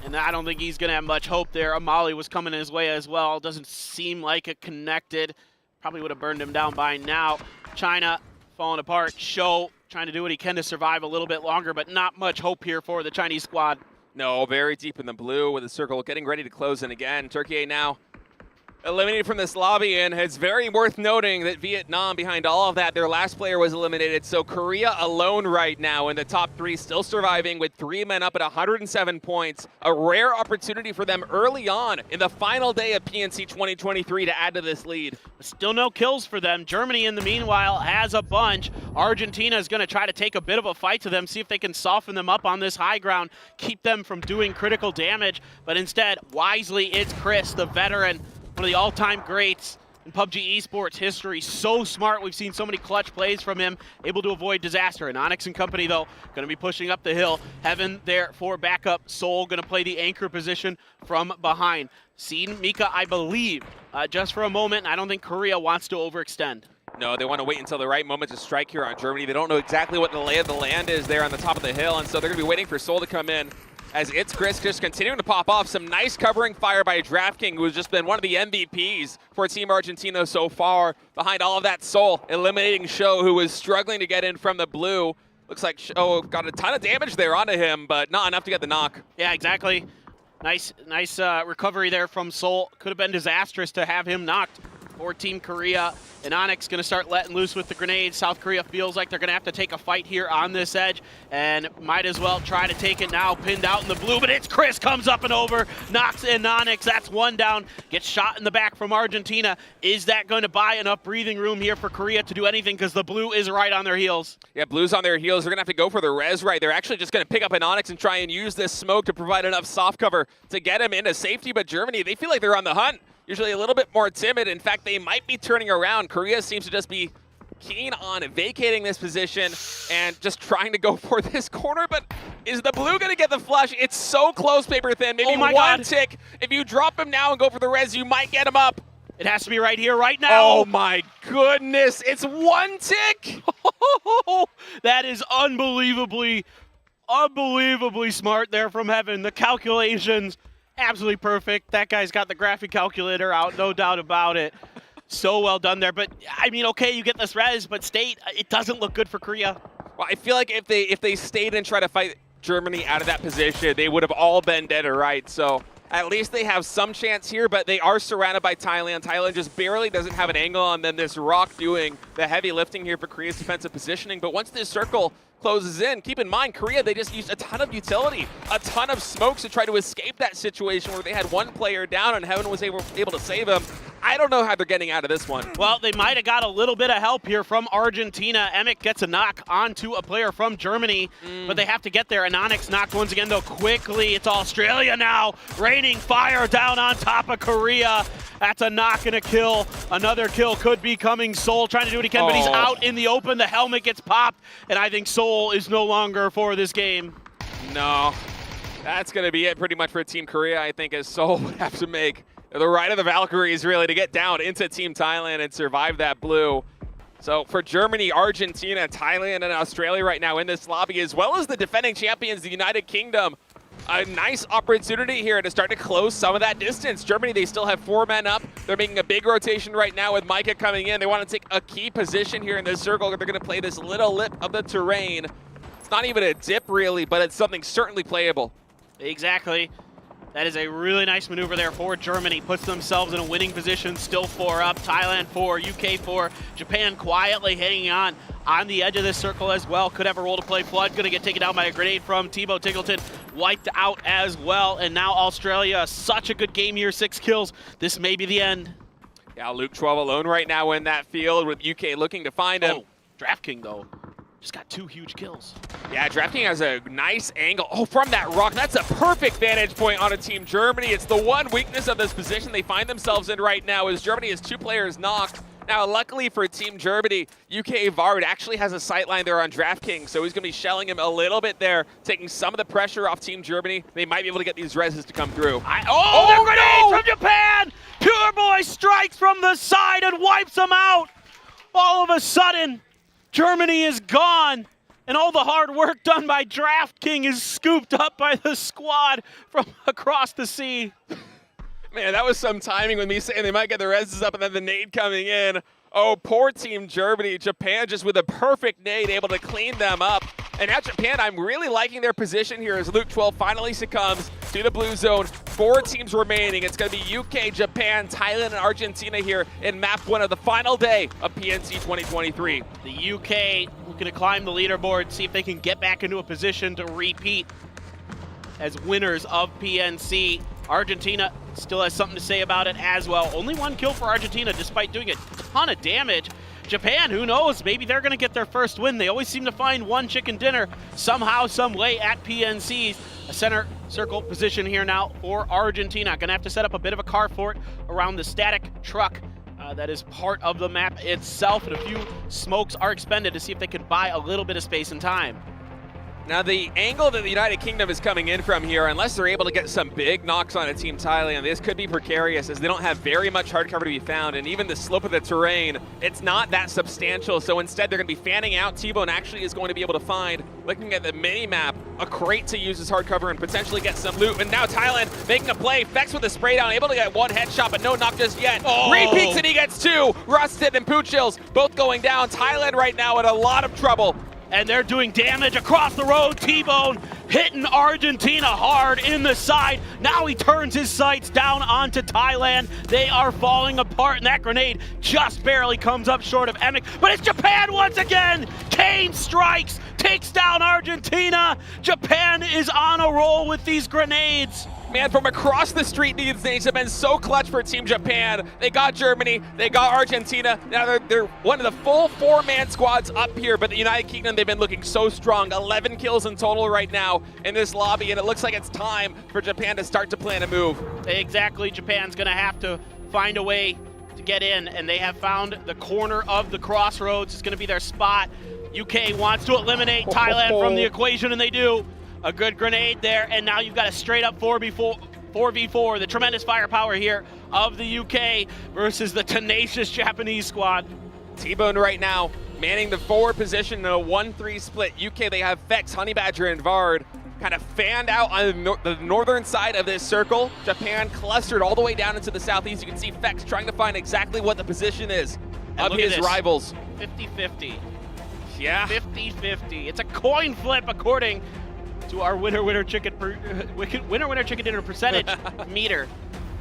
Speaker 6: And I don't think he's going to have much hope there. Amali was coming his way as well. Doesn't seem like it connected. Probably would have burned him down by now. China falling apart. Show trying to do what he can to survive a little bit longer, but not much hope here for the Chinese squad.
Speaker 19: No, very deep in the blue with the circle getting ready to close in again. Turkey now eliminated from this lobby, and it's very worth noting that Vietnam, behind all of that, their last player was eliminated. So Korea alone right now in the top 3, still surviving with 3 men up at 107 points. A rare opportunity for them early on in the final day of PNC 2023 to add to this lead.
Speaker 6: Still no kills for them. Germany, in the meanwhile, has a bunch. Argentina is going to try to take a bit of a fight to them, see if they can soften them up on this high ground, keep them from doing critical damage. But instead, wisely, it's Chris, the veteran, one of the all-time greats in PUBG Esports history. So smart. We've seen so many clutch plays from him, able to avoid disaster. And Onyx and company, though, going to be pushing up the hill. Heaven there for backup. Seoul going to play the anchor position from behind. Seen Mika, I believe, just for a moment. I don't think Korea wants to overextend.
Speaker 19: No, they want to wait until the right moment to strike here on Germany. They don't know exactly what the lay of the land is there on the top of the hill, and so they're going to be waiting for Seoul to come in. As it's Chris just continuing to pop off. Some nice covering fire by DraftKings, who has just been one of the MVPs for Team Argentina so far. Behind all of that, Seoul eliminating Show, who was struggling to get in from the blue. Looks like Show got a ton of damage there onto him, but not enough to get the knock.
Speaker 6: Yeah, exactly. Nice recovery there from Seoul. Could have been disastrous to have him knocked. for Team Korea. And Onyx going to start letting loose with the grenades. South Korea feels like they're going to have to take a fight here on this edge, and might as well try to take it now. Pinned out in the blue, but it's Chris comes up and over, knocks in Onyx. That's one down. Gets shot in the back from Argentina. Is that going to buy enough breathing room here for Korea to do anything? Because the blue is right on their heels.
Speaker 19: Yeah, blue's on their heels. They're going to have to go for the res right. They're actually just going to pick up an Onyx and try and use this smoke to provide enough soft cover to get him into safety. But Germany, they feel like they're on the hunt. Usually a little bit more timid. In fact, they might be turning around. Korea seems to just be keen on vacating this position and just trying to go for this corner. But is the blue going to get the flush? It's so close, Paper Thin. Maybe one tick. If you drop him now and go for the res, you might get him up.
Speaker 6: It has to be right here, right now.
Speaker 19: Oh my goodness, it's one tick.
Speaker 6: That is unbelievably smart there from Heaven. The calculations, absolutely perfect. That guy's got the graphic calculator out, no doubt about it. So well done there. But, I mean, okay, you get this res, but State, it doesn't look good for Korea.
Speaker 19: Well, I feel like if they stayed and tried to fight Germany out of that position, they would have all been dead or right. So at least they have some chance here, but they are surrounded by Thailand. Thailand just barely doesn't have an angle on them. This rock doing the heavy lifting here for Korea's defensive positioning. But once this circle closes in, keep in mind, Korea, they just used a ton of utility, a ton of smokes to try to escape that situation where they had one player down and Heaven was able to save him. I don't know how they're getting out of this one.
Speaker 6: Well, they might have got a little bit of help here from Argentina. Emick gets a knock onto a player from Germany, but they have to get there. And Onyx knocked once again, though, quickly. It's Australia now, raining fire down on top of Korea. That's a knock and a kill. Another kill could be coming. Seoul trying to do what he can, but he's out in the open. The helmet gets popped, and I think Seoul is no longer for this game.
Speaker 19: No, that's going to be it pretty much for Team Korea, I think, as Seoul would have to make the right of the Valkyries, really, to get down into Team Thailand and survive that blue. So for Germany, Argentina, Thailand, and Australia right now in this lobby, as well as the defending champions, the United Kingdom, a nice opportunity here to start to close some of that distance. Germany, they still have 4 men up. They're making a big rotation right now with Micah coming in. They want to take a key position here in this circle. They're going to play this little lip of the terrain. It's not even a dip, really, but it's something certainly playable.
Speaker 6: Exactly. That is a really nice maneuver there for Germany. Puts themselves in a winning position, still 4 up. Thailand 4, UK 4. Japan quietly hanging on the edge of this circle as well. Could have a role to play. Flood going to get taken down by a grenade from Thibaut Tickleton. Wiped out as well. And now Australia, such a good game here, 6 kills. This may be the end.
Speaker 19: Yeah, Luke 12 alone right now in that field with UK looking to find him.
Speaker 6: Oh, DraftKing, though. Just got 2 huge kills.
Speaker 19: Yeah, DraftKing has a nice angle. Oh, from that rock, that's a perfect vantage point on a Team Germany. It's the one weakness of this position they find themselves in right now, is Germany has 2 players knocked. Now, luckily for Team Germany, UK Vard actually has a sightline there on DraftKings, so he's going to be shelling him a little bit there, taking some of the pressure off Team Germany. They might be able to get these reses to come through.
Speaker 6: The grenade from Japan! Pure Boy strikes from the side and wipes them out. All of a sudden, Germany is gone, and all the hard work done by DraftKings is scooped up by the squad from across the sea.
Speaker 19: Man, that was some timing with me saying they might get the reses up and then the nade coming in. Oh, poor Team Germany. Japan just with a perfect nade able to clean them up. And now Japan, I'm really liking their position here as Luke 12 finally succumbs to the blue zone. 4 teams remaining. It's going to be UK, Japan, Thailand, and Argentina here in map 1 of the final day of PNC 2023.
Speaker 6: The UK looking to climb the leaderboard, see if they can get back into a position to repeat as winners of PNC. Argentina still has something to say about it as well. Only 1 kill for Argentina despite doing a ton of damage. Japan, who knows, maybe they're going to get their first win. They always seem to find one chicken dinner somehow, some way at PNC's. A center circle position here now for Argentina. Going to have to set up a bit of a car fort around the static truck that is part of the map itself. And a few smokes are expended to see if they can buy a little bit of space and time.
Speaker 19: Now, the angle that the United Kingdom is coming in from here, unless they're able to get some big knocks on a Team Thailand, this could be precarious as they don't have very much hard cover to be found, and even the slope of the terrain, it's not that substantial, so instead they're going to be fanning out. T-Bone actually is going to be able to find, looking at the mini-map, a crate to use as hard cover and potentially get some loot. And now Thailand making a play, Fex with a spray down, able to get 1 headshot, but no knock just yet. Repeats and he gets 2. Rusted and Poochills both going down. Thailand right now in a lot of trouble.
Speaker 6: And they're doing damage across the road. T-Bone hitting Argentina hard in the side. Now he turns his sights down onto Thailand. They are falling apart, and that grenade just barely comes up short of Emic. But it's Japan once again. Kane strikes, takes down Argentina. Japan is on a roll with these grenades.
Speaker 19: Man, from across the street, these nations have been so clutch for Team Japan. They got Germany, they got Argentina. Now they're one of the full 4-man squads up here, but the United Kingdom, they've been looking so strong. 11 kills in total right now in this lobby, and it looks like it's time for Japan to start to plan a move.
Speaker 6: Exactly, Japan's gonna have to find a way to get in, and they have found the corner of the crossroads. It's gonna be their spot. UK wants to eliminate Thailand from the equation, and they do. A good grenade there, and now you've got a straight up 4v4, the tremendous firepower here of the UK versus the tenacious Japanese squad.
Speaker 19: T-Bone right now manning the forward position in a 1-3 split. UK, they have Vex, Honey Badger, and Vard kind of fanned out on the northern side of this circle. Japan clustered all the way down into the southeast. You can see Vex trying to find exactly what the position is of his rivals.
Speaker 6: 50-50.
Speaker 19: Yeah.
Speaker 6: 50-50. It's a coin flip according to our winner chicken dinner percentage meter.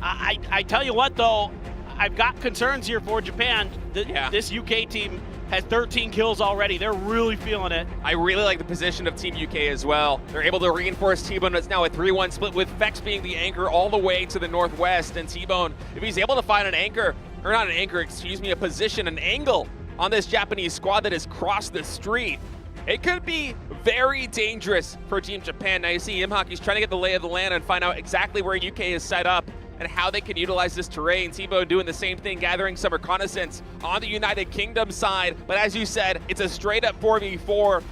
Speaker 6: I tell you what though, I've got concerns here for Japan. This UK team has 13 kills already. They're really feeling it.
Speaker 19: I really like the position of Team UK as well. They're able to reinforce T-Bone. It's now a 3-1 split with Vex being the anchor all the way to the northwest. And T-Bone, if he's able to find an anchor, or not an anchor, excuse me, a position, an angle on this Japanese squad that has crossed the street, it could be very dangerous for Team Japan. Now you see Imhak, he's trying to get the lay of the land and find out exactly where UK is set up and how they can utilize this terrain. T-Bone doing the same thing, gathering some reconnaissance on the United Kingdom side. But as you said, it's a straight up 4v4.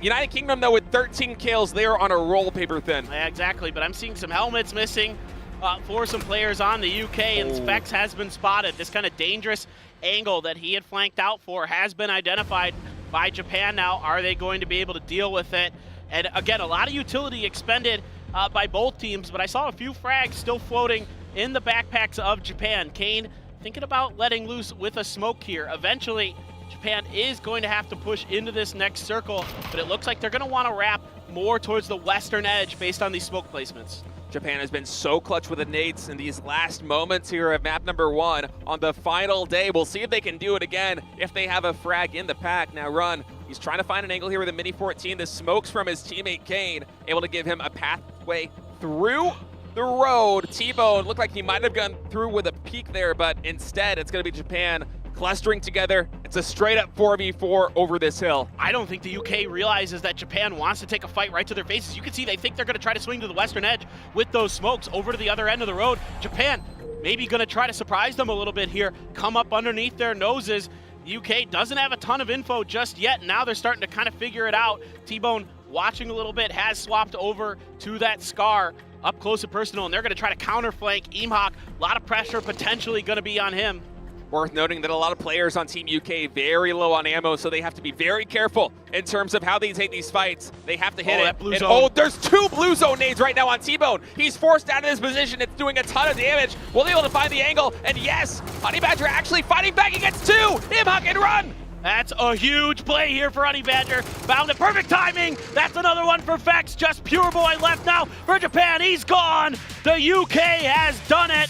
Speaker 19: United Kingdom, though, with 13 kills, they are on a roll, paper thin.
Speaker 6: Yeah, exactly, but I'm seeing some helmets missing for some players on the UK, and Specs has been spotted. This kind of dangerous angle that he had flanked out for has been identified by Japan. Now, are they going to be able to deal with it? And again, a lot of utility expended by both teams, but I saw a few frags still floating in the backpacks of Japan. Kane thinking about letting loose with a smoke here. Eventually, Japan is going to have to push into this next circle, but it looks like they're going to want to wrap more towards the western edge based on these smoke placements.
Speaker 19: Japan has been so clutch with the nades in these last moments here of map number 1 on the final day. We'll see if they can do it again if they have a frag in the pack. Now Run, he's trying to find an angle here with a Mini 14. The smokes from his teammate Kane, able to give him a pathway through the road. T-Bone looked like he might have gone through with a peek there, but instead it's going to be Japan clustering together. It's a straight up 4v4 over this hill.
Speaker 6: I don't think the UK realizes that Japan wants to take a fight right to their faces. You can see they think they're going to try to swing to the western edge with those smokes over to the other end of the road. Japan maybe going to try to surprise them a little bit here, come up underneath their noses. The UK doesn't have a ton of info just yet. Now they're starting to kind of figure it out. T-Bone watching a little bit, has swapped over to that Scar up close and personal, and they're going to try to counterflank Imhak. A lot of pressure potentially going to be on him.
Speaker 19: Worth noting that a lot of players on Team UK very low on ammo, so they have to be very careful in terms of how they take these fights. They have to hit
Speaker 6: that blue
Speaker 19: and,
Speaker 6: zone.
Speaker 19: There's 2 blue zone nades right now on T-Bone. He's forced out of his position. It's doing a ton of damage. Will they be able to find the angle? And yes, Honey Badger actually fighting back against 2. Imhak and Run.
Speaker 6: That's a huge play here for Honey Badger. Found it, perfect timing. That's another one for Vex. Just Pure Boy left now for Japan. He's gone. The UK has done it.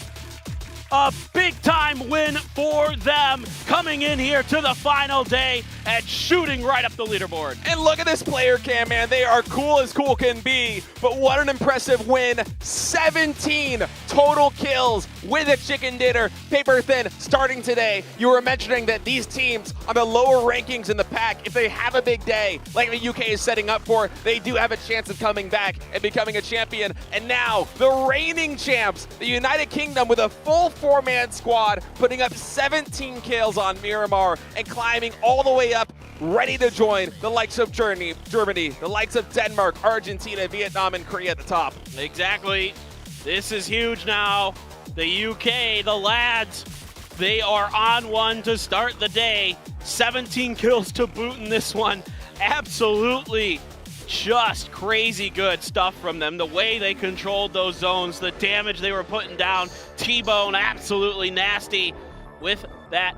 Speaker 6: A big-time win for them, coming in here to the final day and shooting right up the leaderboard.
Speaker 19: And look at this player cam, man. They are cool as cool can be, but what an impressive win. 17 total kills with a chicken dinner. Paper thin, starting today. You were mentioning that these teams on the lower rankings in the pack, if they have a big day, like the UK is setting up for, they do have a chance of coming back and becoming a champion. And now, the reigning champs, the United Kingdom, with a full 4-man squad, putting up 17 kills on Miramar and climbing all the way up, ready to join the likes of Germany, the likes of Denmark, Argentina, Vietnam, and Korea at the top.
Speaker 6: Exactly. This is huge now. The UK, the lads, they are on one to start the day. 17 kills to boot in this one. Absolutely just crazy good stuff from them. The way they controlled those zones, the damage they were putting down. T-Bone absolutely nasty with that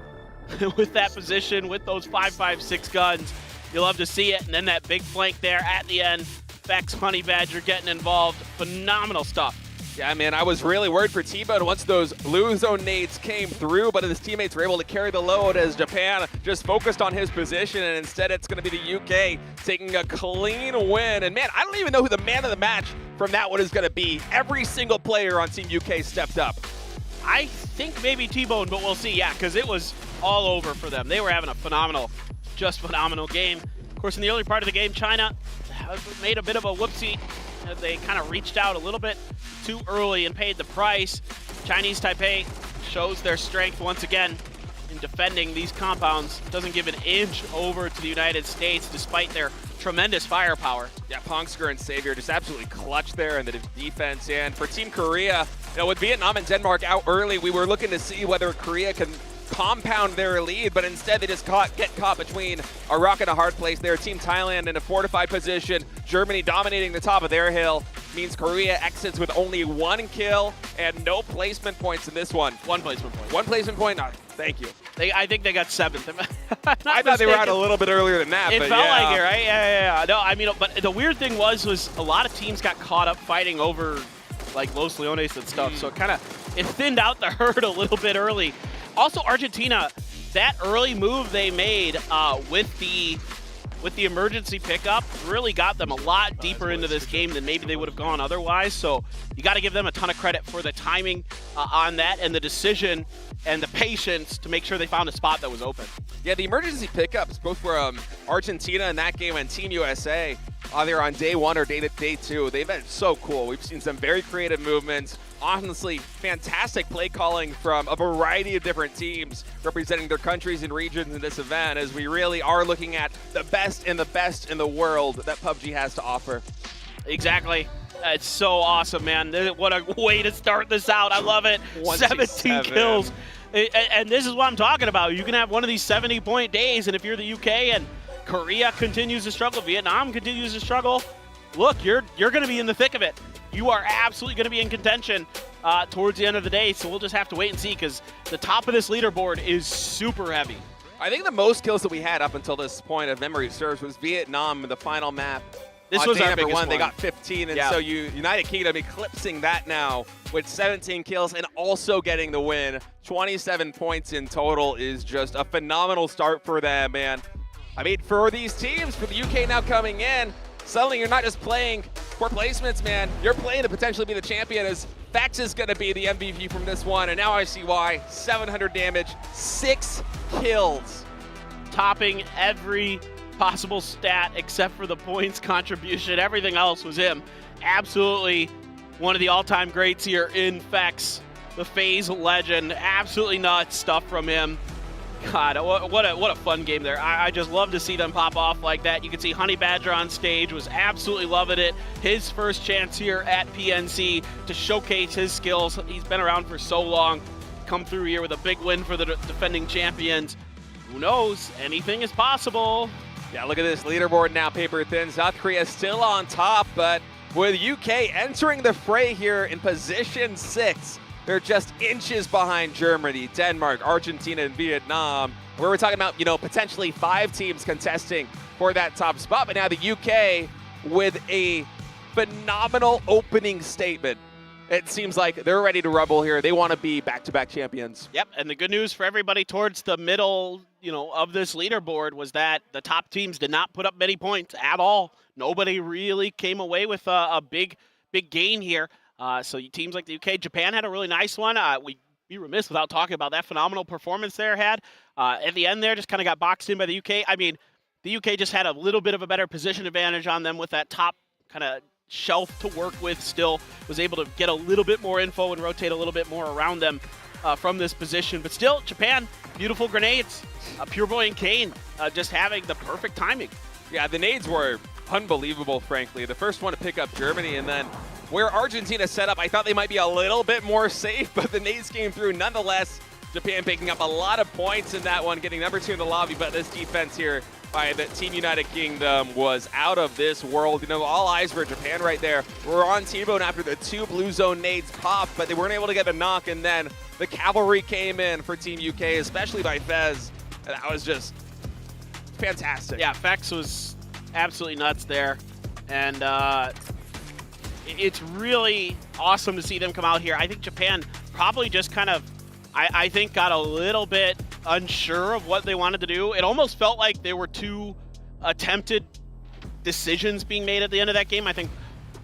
Speaker 6: position, with those 5.56 guns. You'll love to see it. And then that big flank there at the end. Fex, Honey Badger getting involved. Phenomenal stuff.
Speaker 19: Yeah, man, I was really worried for T-Bone once those blue zone nades came through, but his teammates were able to carry the load as Japan just focused on his position, and instead it's going to be the UK taking a clean win. And man, I don't even know who the man of the match from that one is going to be. Every single player on Team UK stepped up.
Speaker 6: I think maybe T-Bone, but we'll see, yeah, because it was all over for them. They were having a phenomenal game. Of course, in the early part of the game, China made a bit of a whoopsie. They kind of reached out a little bit too early and paid the price. Chinese Taipei shows their strength once again in defending these compounds. Doesn't give an inch over to the United States despite their tremendous firepower.
Speaker 19: Yeah, Pongsker and Savior just absolutely clutched there in the defense. And for Team Korea, with Vietnam and Denmark out early, we were looking to see whether Korea can compound their lead, but instead they just get caught between a rock and a hard place there. Team Thailand in a fortified position. Germany dominating the top of their hill means Korea exits with only 1 kill and no placement points in this one.
Speaker 6: 1 placement point.
Speaker 19: 1 placement point? No, thank you.
Speaker 6: I think they got 7th.
Speaker 19: I thought they were out a little bit earlier than that.
Speaker 6: It
Speaker 19: but
Speaker 6: felt
Speaker 19: yeah.
Speaker 6: like it, right? Yeah. No, I mean, but the weird thing was a lot of teams got caught up fighting over like Los Leones and stuff, so it thinned out the herd a little bit early. Also, Argentina, that early move they made with the emergency pickup really got them a lot deeper into this game than maybe they would have gone otherwise. So you got to give them a ton of credit for the timing on that and the decision and the patience to make sure they found a spot that was open.
Speaker 19: Yeah, the emergency pickups, both for Argentina in that game and Team USA, either on day 1 or day 2, they've been so cool. We've seen some very creative movements. Honestly, fantastic play calling from a variety of different teams representing their countries and regions in this event, as we really are looking at the best in the world that PUBG has to offer.
Speaker 6: Exactly. It's so awesome, man. What a way to start this out. I love it. 17 kills. And this is what I'm talking about. You can have one of these 70-point days, and if you're the UK and Korea continues to struggle, Vietnam continues to struggle, look, you're going to be in the thick of it. You are absolutely going to be in contention towards the end of the day, so we'll just have to wait and see, because the top of this leaderboard is super heavy.
Speaker 19: I think the most kills that we had up until this point, if memory serves, was Vietnam in the final map.
Speaker 6: This was our biggest one.
Speaker 19: They got 15, and so United Kingdom eclipsing that now with 17 kills and also getting the win. 27 points in total is just a phenomenal start for them, man. I mean, for these teams, for the UK now coming in, suddenly you're not just playing for placements, man. You're playing to potentially be the champion, as Fax is going to be the MVP from this one, and now I see why. 700 damage, 6 kills.
Speaker 6: Topping every possible stat except for the points contribution. Everything else was him. Absolutely one of the all-time greats here in Fex, the FaZe legend. Absolutely nuts stuff from him. God, what a fun game there. I just love to see them pop off like that. You can see Honey Badger on stage was absolutely loving it. His first chance here at PNC to showcase his skills. He's been around for so long. Come through here with a big win for the defending champions. Who knows? Anything is possible.
Speaker 19: Yeah, look at this leaderboard now, paper thin. South Korea still on top, but with UK entering the fray here in position 6. They're just inches behind Germany, Denmark, Argentina, and Vietnam. We're talking about, potentially 5 teams contesting for that top spot. But now the UK with a phenomenal opening statement. It seems like they're ready to rumble here. They want to be back-to-back champions.
Speaker 6: Yep, and the good news for everybody towards the middle, of this leaderboard was that the top teams did not put up many points at all. Nobody really came away with a big gain here. So teams like the UK, Japan had a really nice one. We'd be remiss without talking about that phenomenal performance they had. At the end there, just kind of got boxed in by the UK. I mean, the UK just had a little bit of a better position advantage on them with that top kind of shelf to work with. Still was able to get a little bit more info and rotate a little bit more around them from this position. But still, Japan, beautiful grenades. Pure Boy and Kane just having the perfect timing.
Speaker 19: Yeah, the nades were unbelievable, frankly. The first one to pick up Germany, and then where Argentina set up, I thought they might be a little bit more safe, but the nades came through nonetheless. Japan picking up a lot of points in that one, getting number 2 in the lobby, but this defense here by the Team United Kingdom was out of this world. All eyes were Japan right there. We're on T-Bone after the 2 blue zone nades popped, but they weren't able to get a knock, and then the cavalry came in for Team UK, especially by Fez, and that was just fantastic.
Speaker 6: Yeah, Fex was absolutely nuts there. And it's really awesome to see them come out here. I think Japan probably just kind of, I think, got a little bit unsure of what they wanted to do. It almost felt like there were two attempted decisions being made at the end of that game. I think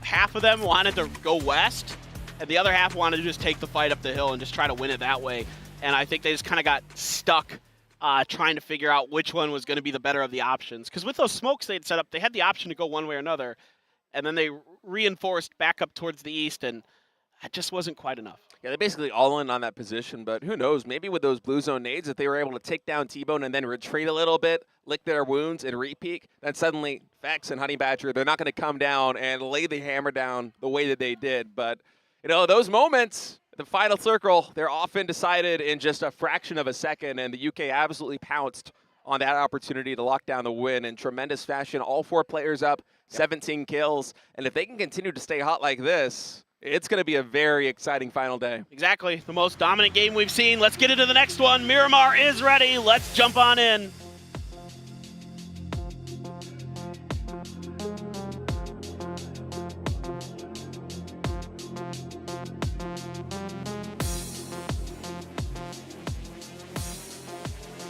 Speaker 6: half of them wanted to go west, and the other half wanted to just take the fight up the hill and just try to win it that way. And I think they just kind of got stuck trying to figure out which one was going to be the better of the options. Because with those smokes they'd set up, they had the option to go one way or another, and then they reinforced back up towards the east, and it just wasn't quite enough.
Speaker 19: Yeah, they basically all in on that position, but who knows? Maybe with those blue zone nades, if they were able to take down T-Bone and then retreat a little bit, lick their wounds, and re-peek, then suddenly Fex and Honey Badger, they're not going to come down and lay the hammer down the way that they did. But, you know, those moments, the final circle, they're often decided in just a fraction of a second, and the UK absolutely pounced on that opportunity to lock down the win in tremendous fashion. All 4 players up, 17 kills, and if they can continue to stay hot like this, it's going to be a very exciting final day.
Speaker 6: Exactly. The most dominant game we've seen. Let's get into the next one. Miramar is ready. Let's jump on in.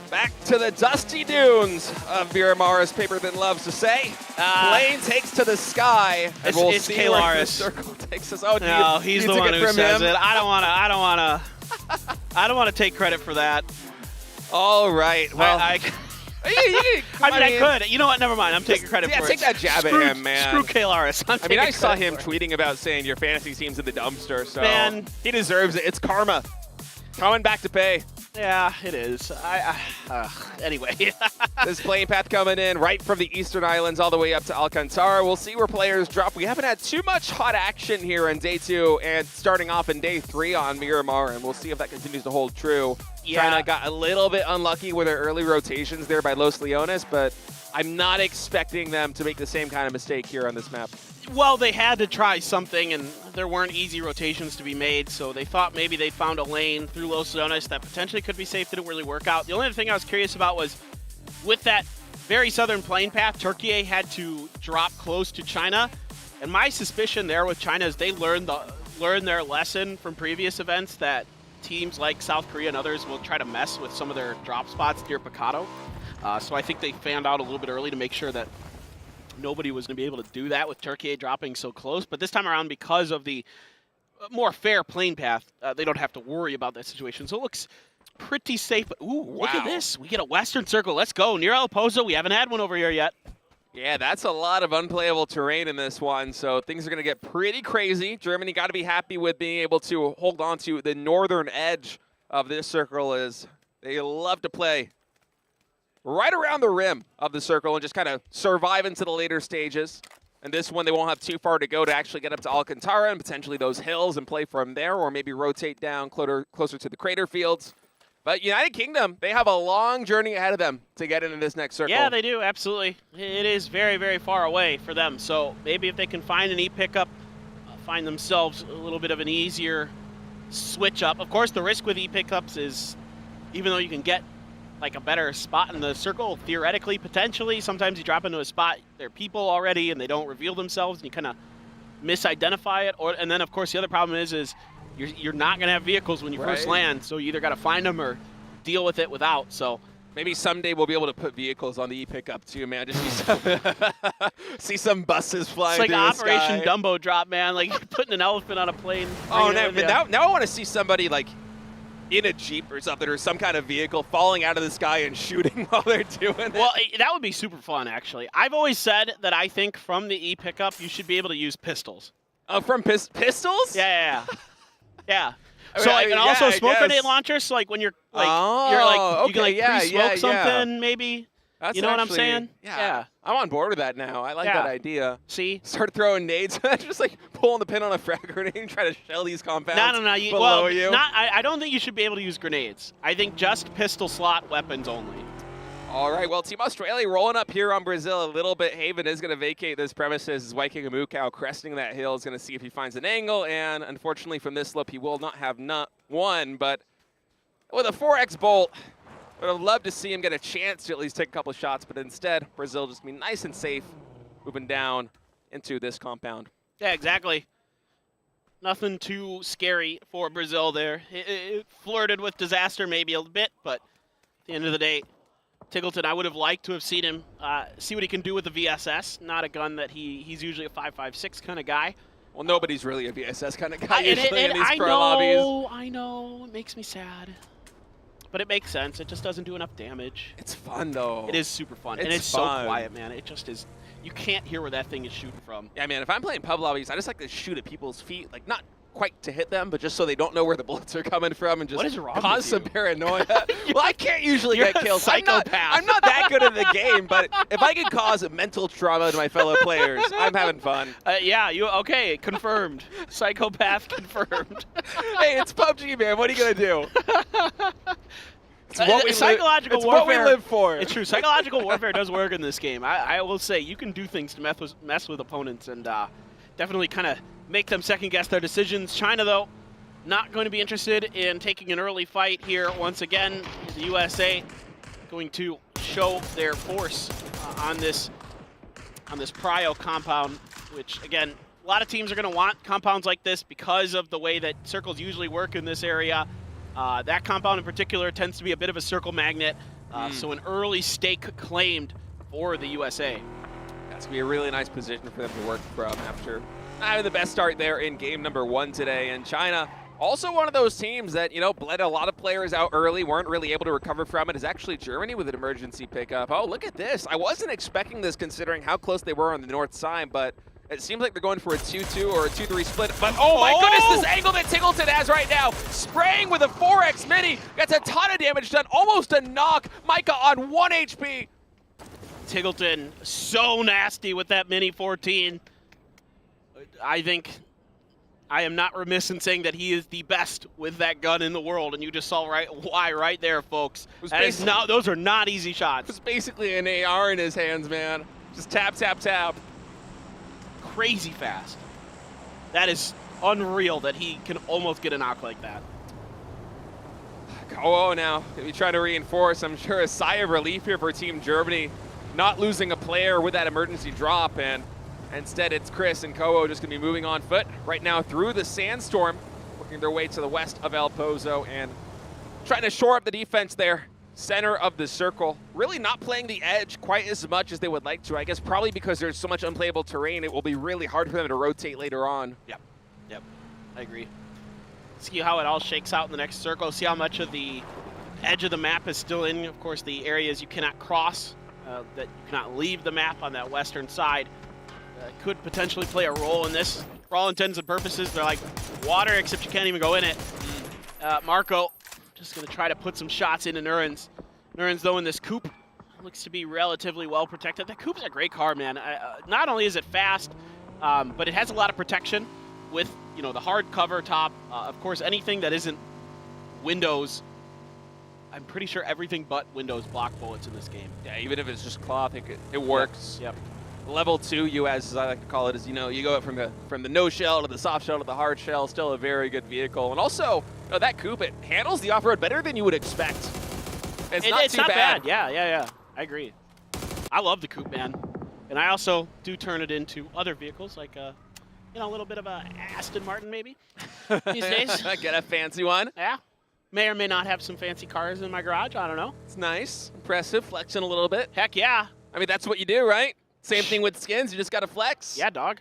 Speaker 19: Back to the dusty dunes of Miramar, as Paperthin loves to say. Plane takes to the sky, and we'll
Speaker 6: it's
Speaker 19: see where the
Speaker 6: Kalaris.
Speaker 19: circle takes us. Oh,
Speaker 6: No, he's the one who says it. I don't want to take credit for that.
Speaker 19: All right. Well,
Speaker 6: I could. You know what? Never mind. I'm taking credit for it.
Speaker 19: Take that jab at him, man.
Speaker 6: Screw Kalaris.
Speaker 19: I saw him tweeting about saying your fantasy team's in the dumpster, so
Speaker 6: Man.
Speaker 19: he deserves it. It's karma. Coming back to pay.
Speaker 6: Yeah, it is. Anyway.
Speaker 19: This plane path coming in right from the Eastern Islands all the way up to Alcantara. We'll see where players drop. We haven't had too much hot action here in day 2 and starting off in day 3 on Miramar, and we'll see if that continues to hold true.
Speaker 6: Yeah.
Speaker 19: China got a little bit unlucky with their early rotations there by Los Leones, but I'm not expecting them to make the same kind of mistake here on this map.
Speaker 6: Well, they had to try something, and there weren't easy rotations to be made, so they thought maybe they found a lane through Los Leones that potentially could be safe. Didn't really work out. The only other thing I was curious about was, with that very southern plane path, Turkey had to drop close to China, and my suspicion there with China is they learned their lesson from previous events that teams like South Korea and others will try to mess with some of their drop spots near Picado. So I think they fanned out a little bit early to make sure that nobody was going to be able to do that with Turkey dropping so close. But this time around, because of the more fair plane path, they don't have to worry about that situation. So it looks pretty safe. Ooh, look at this. We get a Western Circle. Let's go. Near El Pozo. We haven't had one over here yet.
Speaker 19: Yeah, that's a lot of unplayable terrain in this one, so things are going to get pretty crazy. Germany got to be happy with being able to hold on to the northern edge of this circle, as they love to play right around the rim of the circle and just kind of survive into the later stages. And this one, they won't have too far to go to actually get up to Alcantara and potentially those hills and play from there, or maybe rotate down closer to the crater fields. But United Kingdom, they have a long journey ahead of them to get into this next circle.
Speaker 6: Yeah, they do, absolutely. It is very, very far away for them. So maybe if they can find an E-pickup, find themselves a little bit of an easier switch up. Of course, the risk with E-pickups is, even though you can get like a better spot in the circle, theoretically, potentially, sometimes you drop into a spot, there are people already and they don't reveal themselves and you kind of misidentify it. And then, of course, the other problem is you're not going to have vehicles when you first land, so you either got to find them or deal with it without. So
Speaker 19: maybe someday we'll be able to put vehicles on the E-pickup too, man. Just see some buses flying
Speaker 6: it's like
Speaker 19: through the
Speaker 6: Operation
Speaker 19: sky.
Speaker 6: Dumbo Drop, man. Like you're putting an elephant on a plane.
Speaker 19: Oh, now I want to see somebody like in a Jeep or something, or some kind of vehicle falling out of the sky and shooting while they're doing it.
Speaker 6: Well, that would be super fun, actually. I've always said that I think from the E-pickup, you should be able to use pistols.
Speaker 19: Oh, from pistols?
Speaker 6: Yeah. Yeah.
Speaker 19: I mean,
Speaker 6: So and also smoke grenade
Speaker 19: guess.
Speaker 6: launchers. So like when you're like
Speaker 19: Oh,
Speaker 6: you can like
Speaker 19: okay,
Speaker 6: pre-smoke something maybe.
Speaker 19: That's
Speaker 6: you know what I'm
Speaker 19: actually-
Speaker 6: saying?
Speaker 19: Yeah. I'm on board with that now. I like
Speaker 6: Yeah.
Speaker 19: that idea.
Speaker 6: See?
Speaker 19: Start throwing nades, just like pulling the pin on a frag grenade and try to shell these compounds
Speaker 6: No.
Speaker 19: below you.
Speaker 6: I don't think you should be able to use grenades. I think just pistol slot weapons only.
Speaker 19: All right, well, Team Australia rolling up here on Brazil a little bit. Haven is going to vacate this premises. Viking Amukau cresting that hill is going to see if he finds an angle, and unfortunately from this slope, he will not have one, but with a 4x bolt, would have loved to see him get a chance to at least take a couple shots, but instead, Brazil just be nice and safe, moving down into this compound.
Speaker 6: Yeah, exactly. Nothing too scary for Brazil there. It flirted with disaster maybe a bit, but at the end of the day, Tiggleton, I would have liked to have seen him see what he can do with the VSS. Not a gun that he's usually a 5.56 kind of guy.
Speaker 19: Well, nobody's really a VSS kind of guy usually in these
Speaker 6: I
Speaker 19: pro lobbies.
Speaker 6: I know. It makes me sad. But it makes sense. It just doesn't do enough damage.
Speaker 19: It's fun, though.
Speaker 6: It is super fun. And it's
Speaker 19: fun.
Speaker 6: so quiet, man. It just is. You can't hear where that thing is shooting from.
Speaker 19: Yeah, man, if I'm playing pub lobbies, I just like to shoot at people's feet. Like, not quite to hit them, but just so they don't know where the bullets are coming from and just
Speaker 6: What is wrong
Speaker 19: cause
Speaker 6: with
Speaker 19: some
Speaker 6: you?
Speaker 19: paranoia. Well, I can't usually
Speaker 6: You're
Speaker 19: get
Speaker 6: a
Speaker 19: killed.
Speaker 6: psychopath.
Speaker 19: I'm not that good at the game, but if I can cause a mental trauma to my fellow players, I'm having fun.
Speaker 6: Yeah, okay, confirmed. Psychopath confirmed.
Speaker 19: Hey, it's PUBG, man. What are you going to do? It's what we live for.
Speaker 6: It's true. Psychological warfare does work in this game. I will say you can do things to mess with opponents and definitely kind of make them second guess their decisions. China, though, not going to be interested in taking an early fight here. Once again, the USA going to show their force on this Prio compound, which again, a lot of teams are going to want compounds like this because of the way that circles usually work in this area. That compound in particular tends to be a bit of a circle magnet, so an early stake claimed for the USA.
Speaker 19: That's going to be a really nice position for them to work from after having the best start there in game number 1 today. And China, also one of those teams that, bled a lot of players out early, weren't really able to recover from it, is actually Germany with an emergency pickup. Oh, look at this. I wasn't expecting this considering how close they were on the north side, but it seems like they're going for a 2-2 or a 2-3 split. But oh my goodness, this angle that Tiggleton has right now, spraying with a 4X mini, gets a ton of damage done, almost a knock. Micah on 1 HP.
Speaker 6: Tiggleton, so nasty with that mini 14. I think I am not remiss in saying that he is the best with that gun in the world, and you just saw why right there, folks. Those are not easy shots.
Speaker 19: It's basically an AR in his hands, man. Just tap, tap, tap.
Speaker 6: Crazy fast. That is unreal that he can almost get a knock like that.
Speaker 19: Oh, now, if you try to reinforce, I'm sure a sigh of relief here for Team Germany, not losing a player with that emergency drop, and instead it's Chris and Koho just going to be moving on foot right now through the sandstorm, working their way to the west of El Pozo and trying to shore up the defense there. Center of the circle, really not playing the edge quite as much as they would like to. I guess probably because there's so much unplayable terrain, it will be really hard for them to rotate later on.
Speaker 6: Yep, I agree. See how it all shakes out in the next circle. See how much of the edge of the map is still in. Of course, the areas you cannot cross, that you cannot leave the map on that western side, could potentially play a role in this. For all intents and purposes, they're like water, except you can't even go in it. Marco just going to try to put some shots into Nurens. Nurens, though, in this coupe, looks to be relatively well protected. That coupe's a great car, man. Not only is it fast, but it has a lot of protection with, the hard cover top. Of course, anything that isn't windows, I'm pretty sure everything but windows block bullets in this game.
Speaker 19: Yeah, even if it's just cloth, it works.
Speaker 6: Yep.
Speaker 19: Level 2 US, as I like to call it, is, you go from the no shell to the soft shell to the hard shell. Still a very good vehicle. And also, that coupe, it handles the off-road better than you would expect. It's not too bad.
Speaker 6: Yeah. I agree. I love the coupe, man. And I also do turn it into other vehicles, like a little bit of a Aston Martin, maybe, these days.
Speaker 19: Get a fancy one.
Speaker 6: Yeah. May or may not have some fancy cars in my garage. I don't know.
Speaker 19: It's nice. Impressive. Flexing a little bit.
Speaker 6: Heck yeah.
Speaker 19: I mean, that's what you do, right? Same thing with skins. You just got to flex.
Speaker 6: Yeah, dog.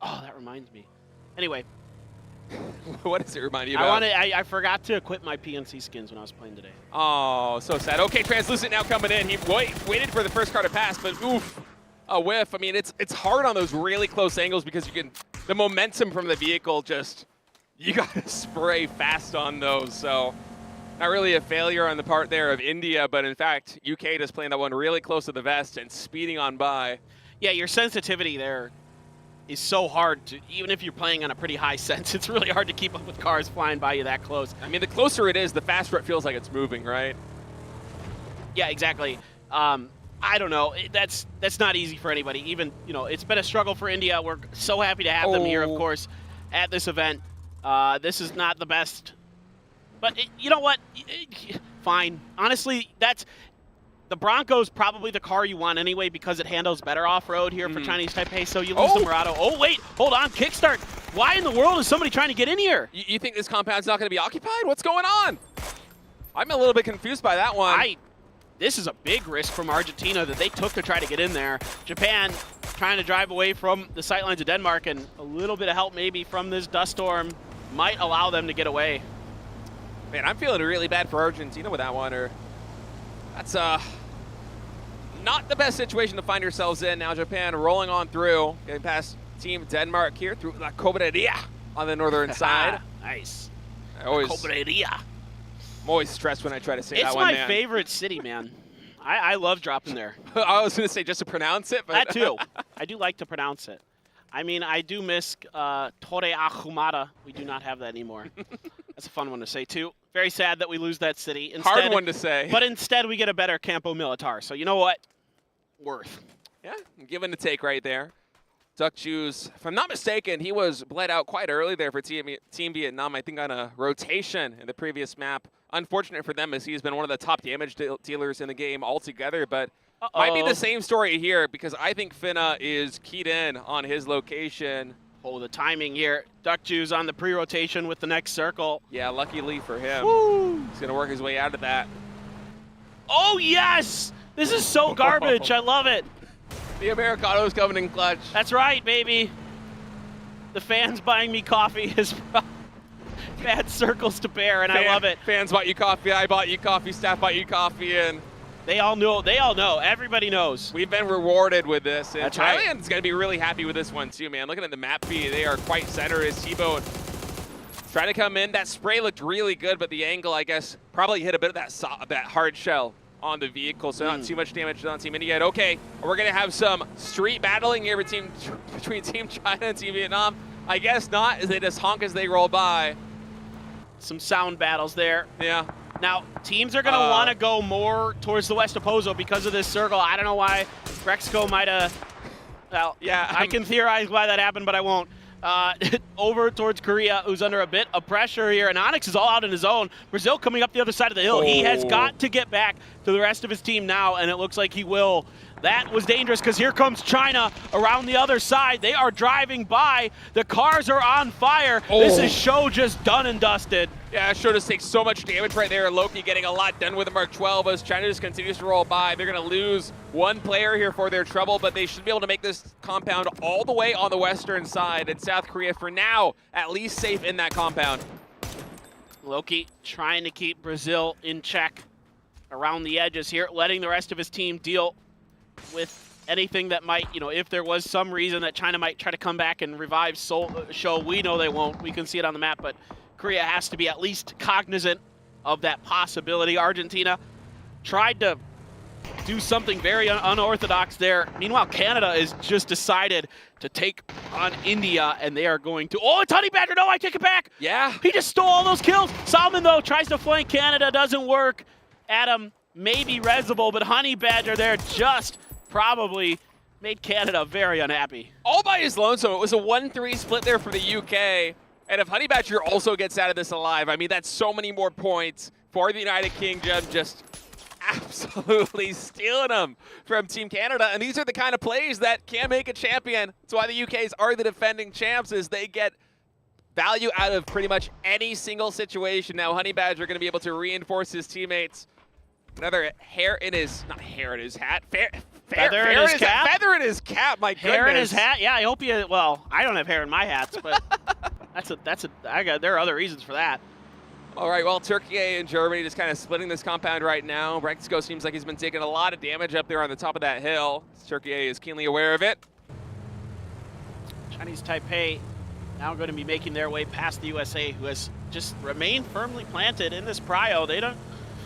Speaker 6: Oh, that reminds me. Anyway.
Speaker 19: What does it remind you about?
Speaker 6: I forgot to equip my PNC skins when I was playing today.
Speaker 19: Oh, so sad. Okay, Translucent now coming in. He waited for the first car to pass, but oof, a whiff. I mean, it's hard on those really close angles because the momentum from the vehicle you got to spray fast on those. So not really a failure on the part there of India, but in fact, UK just playing that one really close to the vest and speeding on by.
Speaker 6: Yeah, your sensitivity there is so hard to, even if you're playing on a pretty high sense, it's really hard to keep up with cars flying by you that close.
Speaker 19: I mean, the closer it is, the faster it feels like it's moving, right?
Speaker 6: Yeah, exactly. I don't know. That's not easy for anybody. Even, it's been a struggle for India. We're so happy to have them here, of course, at this event. This is not the best. But you know what? Fine. Honestly, The Bronco's probably the car you want anyway because it handles better off-road here for Chinese Taipei, so you lose the Murado. Oh, wait, hold on, kickstart. Why in the world is somebody trying to get in here?
Speaker 19: You think this compound's not going to be occupied? What's going on? I'm a little bit confused by that one.
Speaker 6: This is a big risk from Argentina that they took to try to get in there. Japan trying to drive away from the sightlines of Denmark, and a little bit of help maybe from this dust storm might allow them to get away.
Speaker 19: Man, I'm feeling really bad for Argentina with that one. That's not the best situation to find yourselves in. Now Japan rolling on through, getting past Team Denmark here through La Cobreria on the northern side.
Speaker 6: Nice.
Speaker 19: I'm always stressed when I try to say that one, man.
Speaker 6: It's my favorite city, man. I love dropping there.
Speaker 19: I was going to say just to pronounce it. But
Speaker 6: that too. I do like to pronounce it. I mean, I do miss Torre Ahumada. We do not have that anymore. That's a fun one to say, too. Very sad that we lose that city. Instead,
Speaker 19: hard one to say.
Speaker 6: But instead, we get a better Campo Militar. So you know what? Worth.
Speaker 19: Yeah, give and take right there. Duck Juice, if I'm not mistaken, he was bled out quite early there for Team Vietnam, I think on a rotation in the previous map. Unfortunate for them as he's been one of the top damage dealers in the game altogether, but might be the same story here because I think Finna is keyed in on his location.
Speaker 6: Oh, the timing here. Duck Juice on the pre-rotation with the next circle.
Speaker 19: Yeah, luckily for him.
Speaker 6: Woo!
Speaker 19: He's going to work his way out of that.
Speaker 6: Oh, yes! This is so garbage. I love it.
Speaker 19: The Americano's coming in clutch.
Speaker 6: That's right, baby. The fans buying me coffee is bad circles to bear, and I love it.
Speaker 19: Fans bought you coffee, I bought you coffee, staff bought you coffee, and
Speaker 6: they all know. They all know. Everybody knows.
Speaker 19: We've been rewarded with this. And
Speaker 6: That's right.
Speaker 19: Thailand's going to be really happy with this one, too, man. Looking at the map feed, they are quite centered. T-Bone trying to come in. That spray looked really good, but the angle, I guess, probably hit a bit of that hard shell on the vehicle, so not too much damage on Team India. Okay, we're going to have some street battling here between Team China and Team Vietnam. I guess not, as they just honk as they roll by.
Speaker 6: Some sound battles there.
Speaker 19: Yeah.
Speaker 6: Now, teams are going to want to go more towards the west of Pozo because of this circle. I don't know why Brexco might have... Well, yeah, I can theorize why that happened, but I won't. Over towards Korea, who's under a bit of pressure here, and Onyx is all out on his own. Brazil coming up the other side of the hill. He has got to get back to the rest of his team now, and it looks like he will. That was dangerous because here comes China around the other side. They are driving by. The cars are on fire. This is Show just done and dusted.
Speaker 19: Yeah, Show just takes so much damage right there. Loki getting a lot done with the Mark 12 as China just continues to roll by. They're going to lose one player here for their trouble, but they should be able to make this compound all the way on the western side. And South Korea, for now, at least safe in that compound.
Speaker 6: Loki trying to keep Brazil in check around the edges here, letting the rest of his team deal with anything that might, if there was some reason that China might try to come back and revive Seoul, Show, we know they won't. We can see it on the map, but Korea has to be at least cognizant of that possibility. Argentina tried to do something very unorthodox there. Meanwhile, Canada is just decided to take on India, and they are going to... Oh, it's Honey Badger! No, I take it back!
Speaker 19: Yeah.
Speaker 6: He just stole all those kills. Salmon, though, tries to flank Canada. Doesn't work. Adam maybe Resable, but Honey Badger there just probably made Canada very unhappy.
Speaker 19: All by his lonesome. It was a 1-3 split there for the UK. And if Honey Badger also gets out of this alive, I mean, that's so many more points for the United Kingdom, just absolutely stealing them from Team Canada. And these are the kind of plays that can make a champion. That's why the UKs are the defending champs, is they get value out of pretty much any single situation. Now Honey Badger going to be able to reinforce his teammates. Another hair in his, not hair in his hat,
Speaker 6: feather in his cap?
Speaker 19: Feather in his cap, my goodness.
Speaker 6: Hair in his hat? Yeah, I hope you, well, I don't have hair in my hats, but there are other reasons for that.
Speaker 19: All right, well, Turkey and Germany just kind of splitting this compound right now. Brexco seems like he's been taking a lot of damage up there on the top of that hill. Turkey is keenly aware of it.
Speaker 6: Chinese Taipei now going to be making their way past the USA, who has just remained firmly planted in this prio. They don't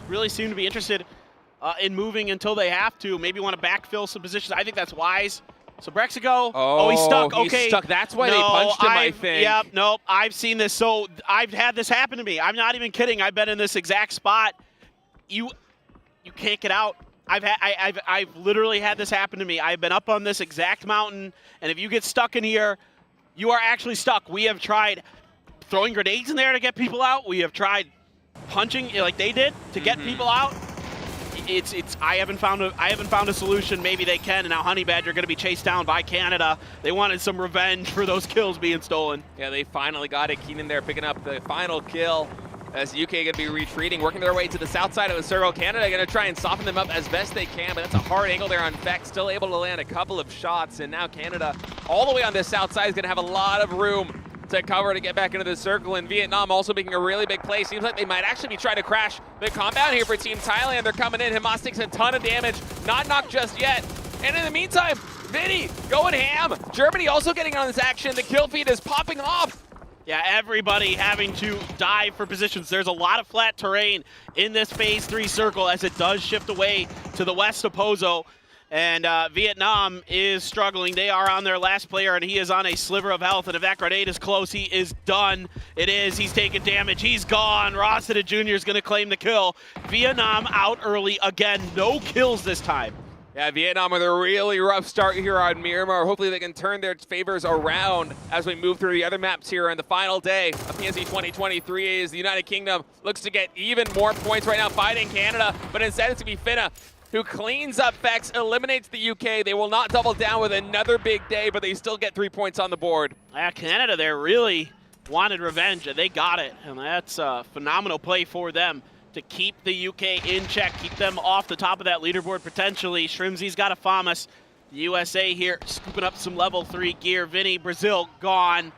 Speaker 6: really seem to be interested in moving until they have to. Maybe want to backfill some positions. I think that's wise. So Brexco, he's stuck.
Speaker 19: He's stuck. That's why they punched him, I think.
Speaker 6: Yep, nope, I've seen this. So I've had this happen to me. I'm not even kidding. I've been in this exact spot. You can't get out. I've literally had this happen to me. I've been up on this exact mountain, and if you get stuck in here, you are actually stuck. We have tried throwing grenades in there to get people out. We have tried punching like they did to get people out. I haven't found a solution. Maybe they can. And now Honey Badger going to be chased down by Canada. They wanted some revenge for those kills being stolen.
Speaker 19: Yeah, they finally got it. Keenan there picking up the final kill as UK going to be retreating, working their way to the south side of the circle. Canada going to try and soften them up as best they can, but that's a hard angle there on Feck. Still able to land a couple of shots, and now Canada all the way on this south side is going to have a lot of room to cover to get back into the circle, and Vietnam also making a really big play. Seems like they might actually be trying to crash the compound here for Team Thailand. They're coming in. Hamas takes a ton of damage. Not knocked just yet. And in the meantime, Vinny going ham. Germany also getting on this action. The kill feed is popping off.
Speaker 6: Yeah, everybody having to dive for positions. There's a lot of flat terrain in this Phase 3 circle as it does shift away to the west of Pozo. And Vietnam is struggling. They are on their last player, and he is on a sliver of health. And if that grenade is close, he is done. It is. He's taking damage. He's gone. Rossiter Jr. is going to claim the kill. Vietnam out early again. No kills this time.
Speaker 19: Yeah, Vietnam with a really rough start here on Miramar. Hopefully they can turn their favors around as we move through the other maps here on the final day of PNC 2023 as the United Kingdom looks to get even more points right now fighting Canada, but instead it's going to be Finna who cleans up Fex, eliminates the UK. They will not double down with another big day, but they still get 3 points on the board.
Speaker 6: Yeah, Canada there really wanted revenge, and they got it. And that's a phenomenal play for them to keep the UK in check, keep them off the top of that leaderboard potentially. Shrimzy's got a FAMAS. The USA here scooping up some level 3 gear. Vinny, Brazil, gone.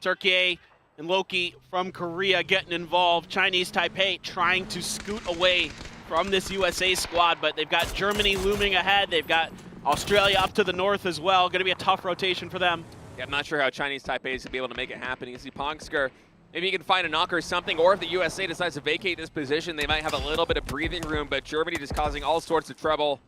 Speaker 6: Turkey and Loki from Korea getting involved. Chinese Taipei trying to scoot away from this USA squad, but they've got Germany looming ahead. They've got Australia up to the north as well. Going to be a tough rotation for them.
Speaker 19: Yeah, I'm not sure how Chinese Taipei is going to be able to make it happen. You see Pongsker, maybe you can find a knock or something, or if the USA decides to vacate this position, they might have a little bit of breathing room, but Germany just causing all sorts of trouble.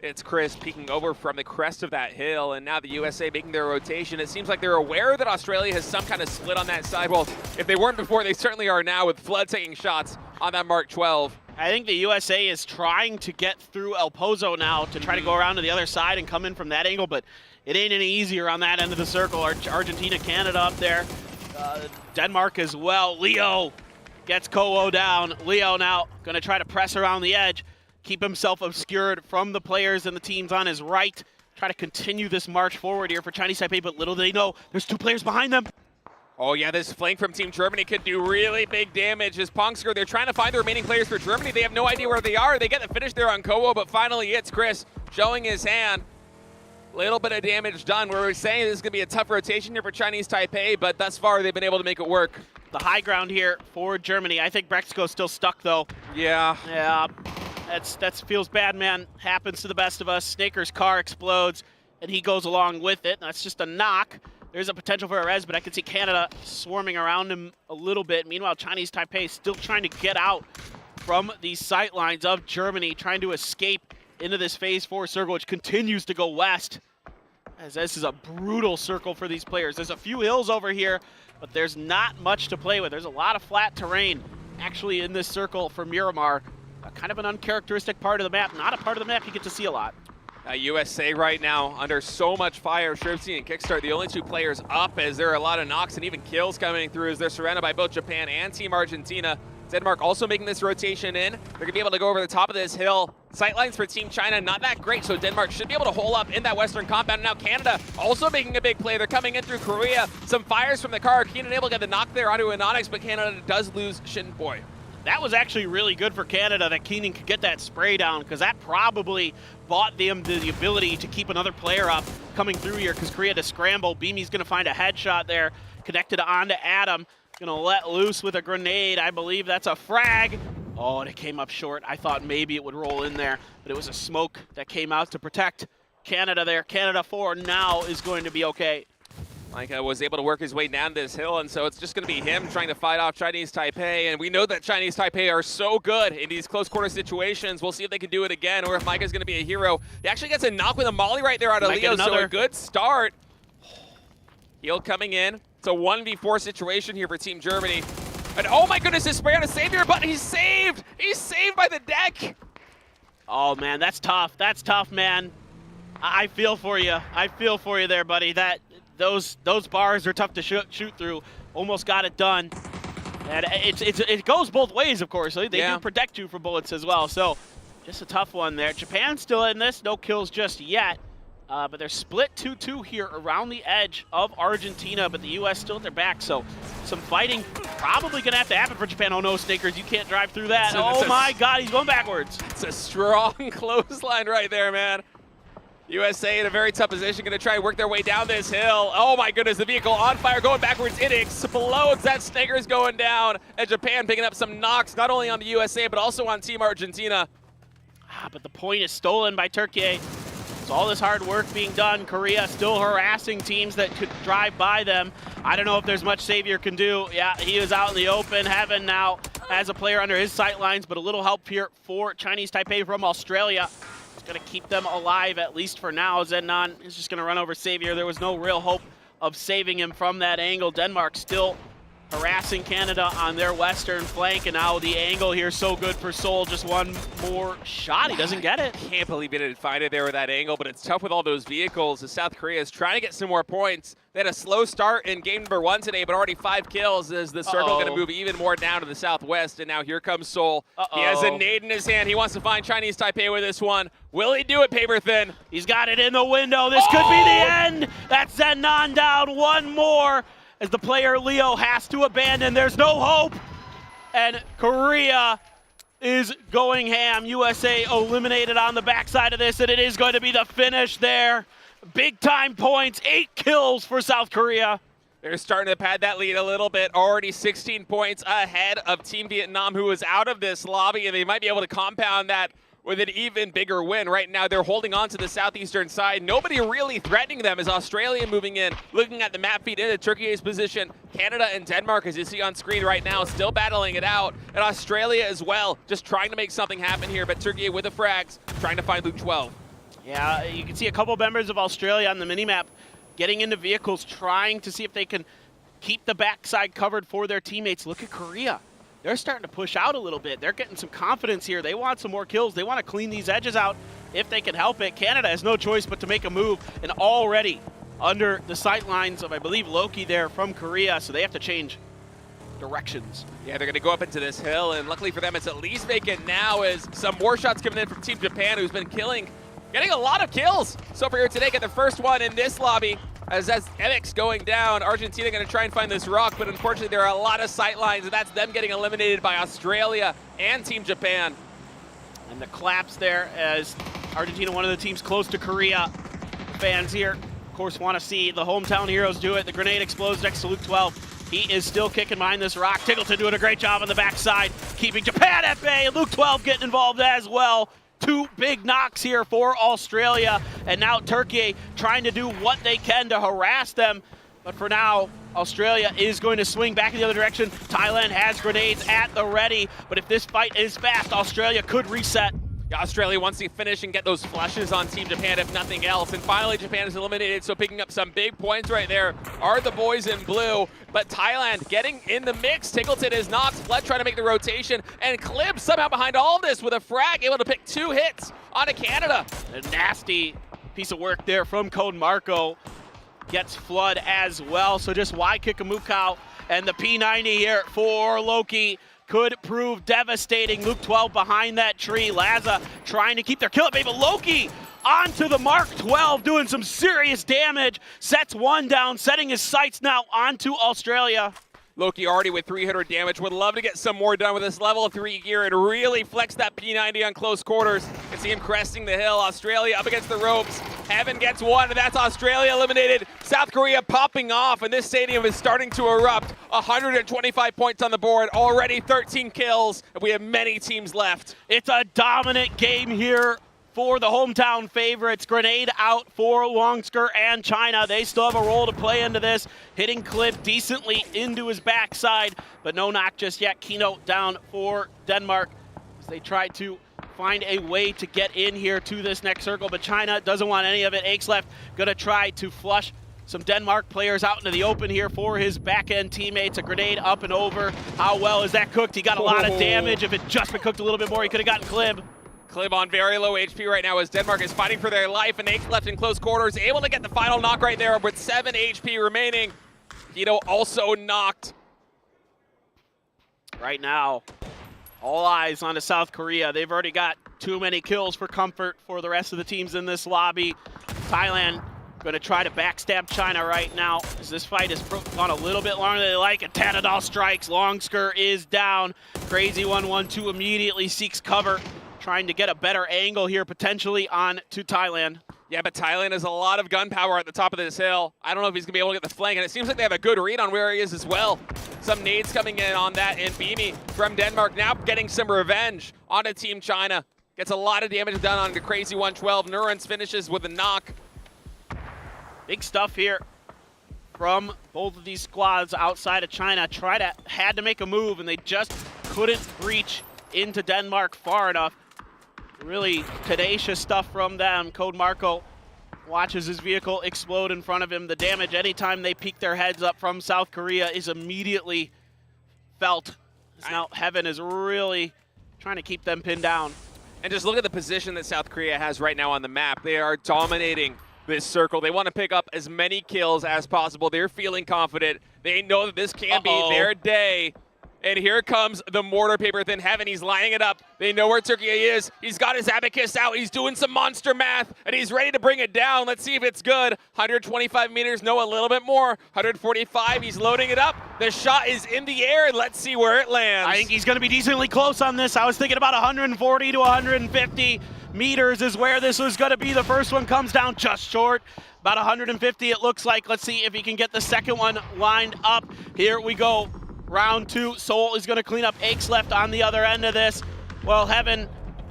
Speaker 19: It's Chris peeking over from the crest of that hill, and now the USA making their rotation. It seems like they're aware that Australia has some kind of split on that side. Well, if they weren't before, they certainly are now, with Flood taking shots on that Mark 12.
Speaker 6: I think the USA is trying to get through El Pozo now to try to go around to the other side and come in from that angle, but it ain't any easier on that end of the circle. Argentina, Canada up there. Denmark as well. Leo gets Kowo down. Leo now going to try to press around the edge, keep himself obscured from the players and the teams on his right. Try to continue this march forward here for Chinese Taipei, but little do they know, there's 2 players behind them.
Speaker 19: Oh yeah, this flank from Team Germany could do really big damage as Pongsker, they're trying to find the remaining players for Germany. They have no idea where they are. They get the finish there on Kowo, but finally it's Chris showing his hand. Little bit of damage done. We're saying this is going to be a tough rotation here for Chinese Taipei, but thus far they've been able to make it work.
Speaker 6: The high ground here for Germany. I think Brexco's still stuck though.
Speaker 19: Yeah.
Speaker 6: Yeah, that feels bad, man. Happens to the best of us. Snaker's car explodes, and he goes along with it. That's just a knock. There's a potential for a res, but I can see Canada swarming around him a little bit. Meanwhile, Chinese Taipei still trying to get out from these sight lines of Germany, trying to escape into this Phase 4 circle, which continues to go west. As this is a brutal circle for these players. There's a few hills over here, but there's not much to play with. There's a lot of flat terrain actually in this circle for Miramar. Kind of an uncharacteristic part of the map. Not a part of the map you get to see a lot.
Speaker 19: USA right now under so much fire. Shrivsy and Kickstart, the only 2 players up, as there are a lot of knocks and even kills coming through as they're surrounded by both Japan and Team Argentina. Denmark also making this rotation in. They're going to be able to go over the top of this hill. Sightlines for Team China, not that great, so Denmark should be able to hole up in that western compound. Now Canada also making a big play. They're coming in through Korea. Some fires from the car. Keenan able to get the knock there onto Anonix, but Canada does lose Shin Boy.
Speaker 6: That was actually really good for Canada that Keenan could get that spray down, because that probably bought them the ability to keep another player up coming through here, because Korea had to scramble. Beamy's going to find a headshot there, connected onto Adam. Going to let loose with a grenade. I believe that's a frag. Oh, and it came up short. I thought maybe it would roll in there, but it was a smoke that came out to protect Canada there. Canada 4 now is going to be okay.
Speaker 19: Micah was able to work his way down this hill, and so it's just going to be him trying to fight off Chinese Taipei. And we know that Chinese Taipei are so good in these close quarter situations. We'll see if they can do it again, or if Micah's going to be a hero. He actually gets a knock with a molly right there out of Leo, so a good start. Heal coming in. It's a 1v4 situation here for Team Germany. And oh my goodness, his spray on a savior, but he's saved! He's saved by the deck!
Speaker 6: Oh man, that's tough. That's tough, man. I feel for you. I feel for you there, buddy. Those bars are tough to shoot through. Almost got it done. And it goes both ways, of course. They do protect you from bullets as well. So Just a tough one there. Japan still in this, no kills just yet. But they're split 2-2 here around the edge of Argentina, but the U.S. still at their back, so some fighting probably going to have to happen for Japan. Oh no, Snakers, you can't drive through that. Oh my God, he's going backwards.
Speaker 19: It's a strong clothesline right there, man. USA in a very tough position, going to try and work their way down this hill. Oh my goodness, the vehicle on fire, going backwards. It explodes. That Snakers going down. And Japan picking up some knocks, not only on the USA, but also on Team Argentina.
Speaker 6: But the point is stolen by Turkey. So all this hard work being done. Korea still harassing teams that could drive by them. I don't know if there's much Savior can do. Yeah, he is out in the open. Heaven now has a player under his sight lines, but a little help here for Chinese Taipei from Australia. It's going to keep them alive, at least for now. Zennan is just going to run over Savior. There was no real hope of saving him from that angle. Denmark still harassing Canada on their western flank, and now the angle here so good for Seoul. Just one more shot. He doesn't get it.
Speaker 19: Can't believe he didn't find it there with that angle, but it's tough with all those vehicles as South Korea is trying to get some more points. They had a slow start in game number 1 today, but already 5 kills as the circle going to move even more down to the southwest, and now here comes Seoul. He has a nade in his hand. He wants to find Chinese Taipei with this one. Will he do it, Paper Thin?
Speaker 6: He's got it in the window. This could be the end. That's Zennan down. One more, as the player Leo has to abandon. There's no hope. And Korea is going ham. USA eliminated on the backside of this, and it is going to be the finish there. Big time points, 8 kills for South Korea.
Speaker 19: They're starting to pad that lead a little bit. Already 16 points ahead of Team Vietnam, who is out of this lobby, and they might be able to compound that with an even bigger win. Right now, they're holding on to the southeastern side. Nobody really threatening them as Australia moving in. Looking at the map feed into Turkey's position. Canada and Denmark, as you see on screen right now, still battling it out. And Australia as well, just trying to make something happen here. But Turkey with the frags, trying to find Luke 12.
Speaker 6: Yeah, you can see a couple members of Australia on the minimap getting into vehicles, trying to see if they can keep the backside covered for their teammates. Look at Korea. They're starting to push out a little bit. They're getting some confidence here. They want some more kills. They want to clean these edges out if they can help it. Canada has no choice but to make a move, and already under the sight lines of, I believe, Loki there from Korea, so they have to change directions.
Speaker 19: Yeah, they're going to go up into this hill, and luckily for them, it's at least vacant now as some more shots coming in from Team Japan, who's been getting a lot of kills so far here today. Get the first one in this lobby. As MX going down, Argentina going to try and find this rock, but unfortunately there are a lot of sight lines, and that's them getting eliminated by Australia and Team Japan.
Speaker 6: And the collapse there as Argentina, one of the teams close to Korea. Fans here, of course, want to see the hometown heroes do it. The grenade explodes next to Luke 12. He is still kicking behind this rock. Tiggleton doing a great job on the backside, keeping Japan at bay. Luke 12 getting involved as well. 2 big knocks here for Australia, and now Turkey trying to do what they can to harass them. But for now, Australia is going to swing back in the other direction. Thailand has grenades at the ready, but if this fight is fast, Australia could reset.
Speaker 19: Yeah, Australia wants to finish and get those flushes on Team Japan, if nothing else. And finally, Japan is eliminated, so picking up some big points right there are the boys in blue. But Thailand getting in the mix. Tiggleton is knocked. Flood trying to make the rotation. And Klib somehow behind all of this with a frag, able to pick 2 hits onto Canada.
Speaker 6: A nasty piece of work there from Code Marco. Gets Flood as well, so just why kick a Mukau? And the P90 here for Loki could prove devastating. Luke 12 behind that tree. Laza trying to keep their kill at bay, but Loki onto the Mark 12, doing some serious damage. Sets one down, setting his sights now onto Australia.
Speaker 19: Loki already with 300 damage. Would love to get some more done with this level 3 gear and really flex that P90 on close quarters. You can see him cresting the hill. Australia up against the ropes. Heaven gets one, and that's Australia eliminated. South Korea popping off, and this stadium is starting to erupt. 125 points on the board, already 13 kills, and we have many teams left.
Speaker 6: It's a dominant game here for the hometown favorites. Grenade out for Longsker and China. They still have a role to play into this. Hitting Cliff decently into his backside, but no knock just yet. Keynote down for Denmark as they try to find a way to get in here to this next circle, but China doesn't want any of it. Aches left, gonna try to flush some Denmark players out into the open here for his back-end teammates. A grenade up and over. How well is that cooked? He got a lot of damage. If it just been cooked a little bit more, he could have gotten Klib.
Speaker 19: Klib on very low HP right now as Denmark is fighting for their life, and Aches left in close quarters, able to get the final knock right there with 7 HP remaining. Hito also knocked.
Speaker 6: Right now, all eyes on South Korea. They've already got Too many kills for comfort for the rest of the teams in this lobby. Thailand going to try to backstab China right now as this fight has gone a little bit longer than they like. And Tanadal strikes. Longsker is down. Crazy 1-1-2 immediately seeks cover, trying to get a better angle here potentially on to Thailand.
Speaker 19: Yeah, but Thailand has a lot of gun power at the top of this hill. I don't know if he's going to be able to get the flank, and it seems like they have a good read on where he is as well. Some nades coming in on that, and Beamy from Denmark now getting some revenge onto Team China. Gets a lot of damage done on the Crazy 112. Nurens finishes with a knock.
Speaker 6: Big stuff here from both of these squads outside of China. Had to make a move, and they just couldn't reach into Denmark far enough. Really tenacious stuff from them. Code Marco watches his vehicle explode in front of him. The damage anytime they peek their heads up from South Korea is immediately felt. Now Heaven is really trying to keep them pinned down.
Speaker 19: And just look at the position that South Korea has right now on the map. They are dominating this circle. They want to pick up as many kills as possible. They're feeling confident. They know that this can be their day. And here comes the mortar paper thin Heaven. He's lining it up. They know where Turkey is. He's got his abacus out. He's doing some monster math, and he's ready to bring it down. Let's see if it's good. 125 meters, no, a little bit more. 145, he's loading it up. The shot is in the air, and let's see where it lands.
Speaker 6: I think he's going to be decently close on this. I was thinking about 140 to 150 meters is where this was going to be. The first one comes down just short. About 150 it looks like. Let's see if he can get the second one lined up. Here we go. Round two. Seoul is going to clean up Aches left on the other end of this. Well, Heaven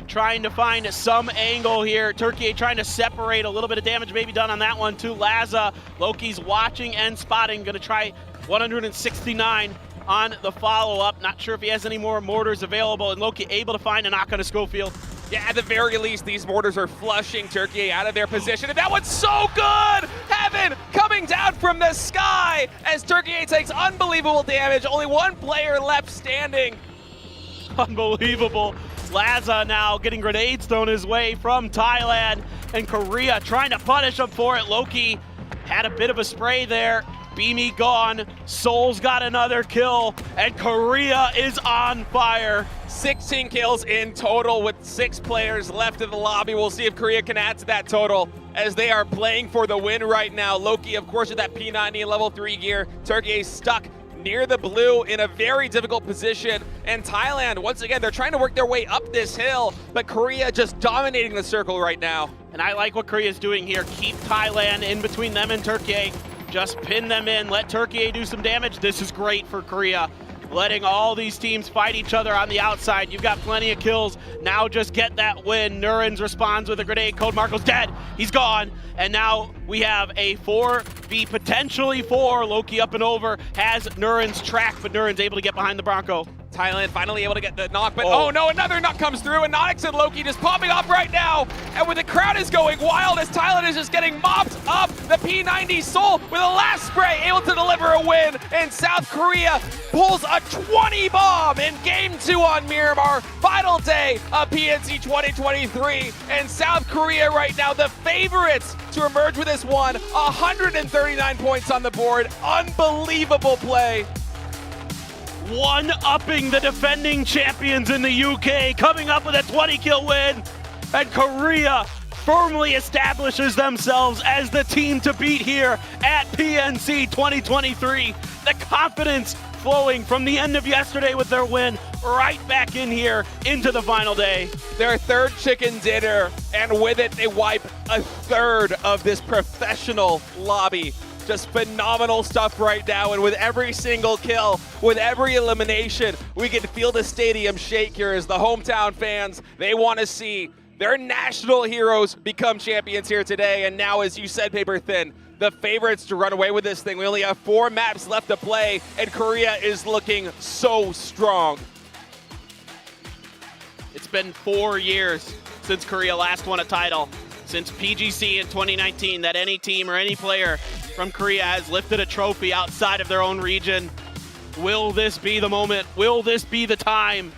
Speaker 6: trying to find some angle here. Turkey trying to separate. A little bit of damage maybe done on that one too. Laza, Loki's watching and spotting. Going to try 169 on the follow-up. Not sure if he has any more mortars available. And Loki able to find a knock on a Schofield.
Speaker 19: Yeah, at the very least, these mortars are flushing Turkey out of their position. And that one's so good! Heaven coming down from the sky as Turkey takes unbelievable damage. Only one player left standing.
Speaker 6: Unbelievable. Laza now getting grenades thrown his way from Thailand. And Korea trying to punish him for it. Loki had a bit of a spray there. Beamy gone. Seoul's got another kill. And Korea is on fire.
Speaker 19: 16 kills in total with 6 players left in the lobby. We'll see if Korea can add to that total as they are playing for the win right now. Loki, of course, with that P90 level 3 gear. Turkey stuck near the blue in a very difficult position. And Thailand, once again, they're trying to work their way up this hill, but Korea just dominating the circle right now.
Speaker 6: And I like what Korea's doing here. Keep Thailand in between them and Turkey. Just pin them in, let Turkey do some damage. This is great for Korea. Letting all these teams fight each other on the outside. You've got plenty of kills. Now just get that win. Nurens responds with a grenade. Code Marco's dead. He's gone. And now we have a 4v potentially 4. Loki up and over. Has Nurens tracked, but Nurens able to get behind the Bronco.
Speaker 19: Thailand finally able to get the knock, but oh no, another knock comes through, and Nonix and Loki just popping off right now. And when the crowd is going wild as Thailand is just getting mopped up, the P90 Seoul with a last spray able to deliver a win, and South Korea pulls a 20 bomb in Game 2 on Miramar. Final day of PNC 2023, and South Korea right now the favorites to emerge with this one. 139 points on the board. Unbelievable play.
Speaker 6: One-upping the defending champions in the UK, coming up with a 20-kill win. And Korea firmly establishes themselves as the team to beat here at PNC 2023. The confidence flowing from the end of yesterday with their win right back in here into the final day.
Speaker 19: Their third chicken dinner, and with it they wipe a third of this professional lobby. Just phenomenal stuff right now, and with every single kill, with every elimination, we can feel the stadium shake here as the hometown fans, they want to see their national heroes become champions here today. And now, as you said, Paper Thin, the favorites to run away with this thing. We only have 4 maps left to play, and Korea is looking so strong.
Speaker 6: It's been 4 years since Korea last won a title. Since PGC in 2019, that any team or any player from Korea has lifted a trophy outside of their own region. Will this be the moment? Will this be the time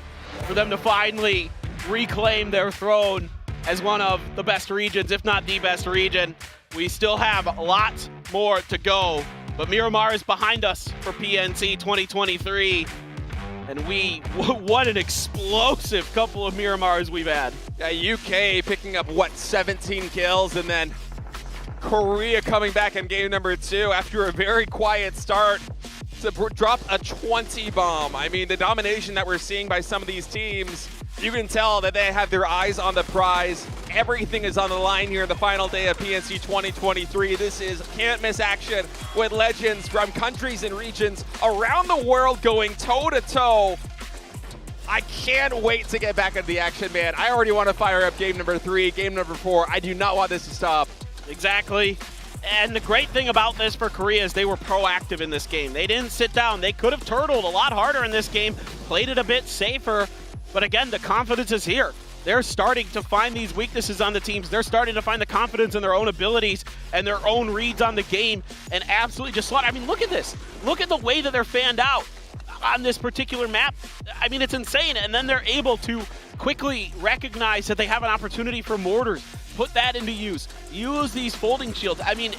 Speaker 6: for them to finally reclaim their throne as one of the best regions, if not the best region? We still have lots more to go, but Miramar is behind us for PNC 2023. And what an explosive couple of Miramars we've had.
Speaker 19: Yeah, UK picking up, what, 17 kills, and then Korea coming back in game number 2 after a very quiet start to drop a 20 bomb. I mean, the domination that we're seeing by some of these teams, you can tell that they have their eyes on the prize. Everything is on the line here the final day of PNC 2023. This is can't miss action with legends from countries and regions around the world going toe-to-toe. I can't wait to get back into the action, man. I already want to fire up game number 3, game number 4. I do not want this to stop.
Speaker 6: Exactly. And the great thing about this for Korea is they were proactive in this game. They didn't sit down. They could have turtled a lot harder in this game, played it a bit safer. But again, the confidence is here. They're starting to find these weaknesses on the teams. They're starting to find the confidence in their own abilities and their own reads on the game and absolutely just slaughter. I mean, look at this. Look at the way that they're fanned out on this particular map. I mean, it's insane. And then they're able to quickly recognize that they have an opportunity for mortars, put that into use these folding shields. I mean,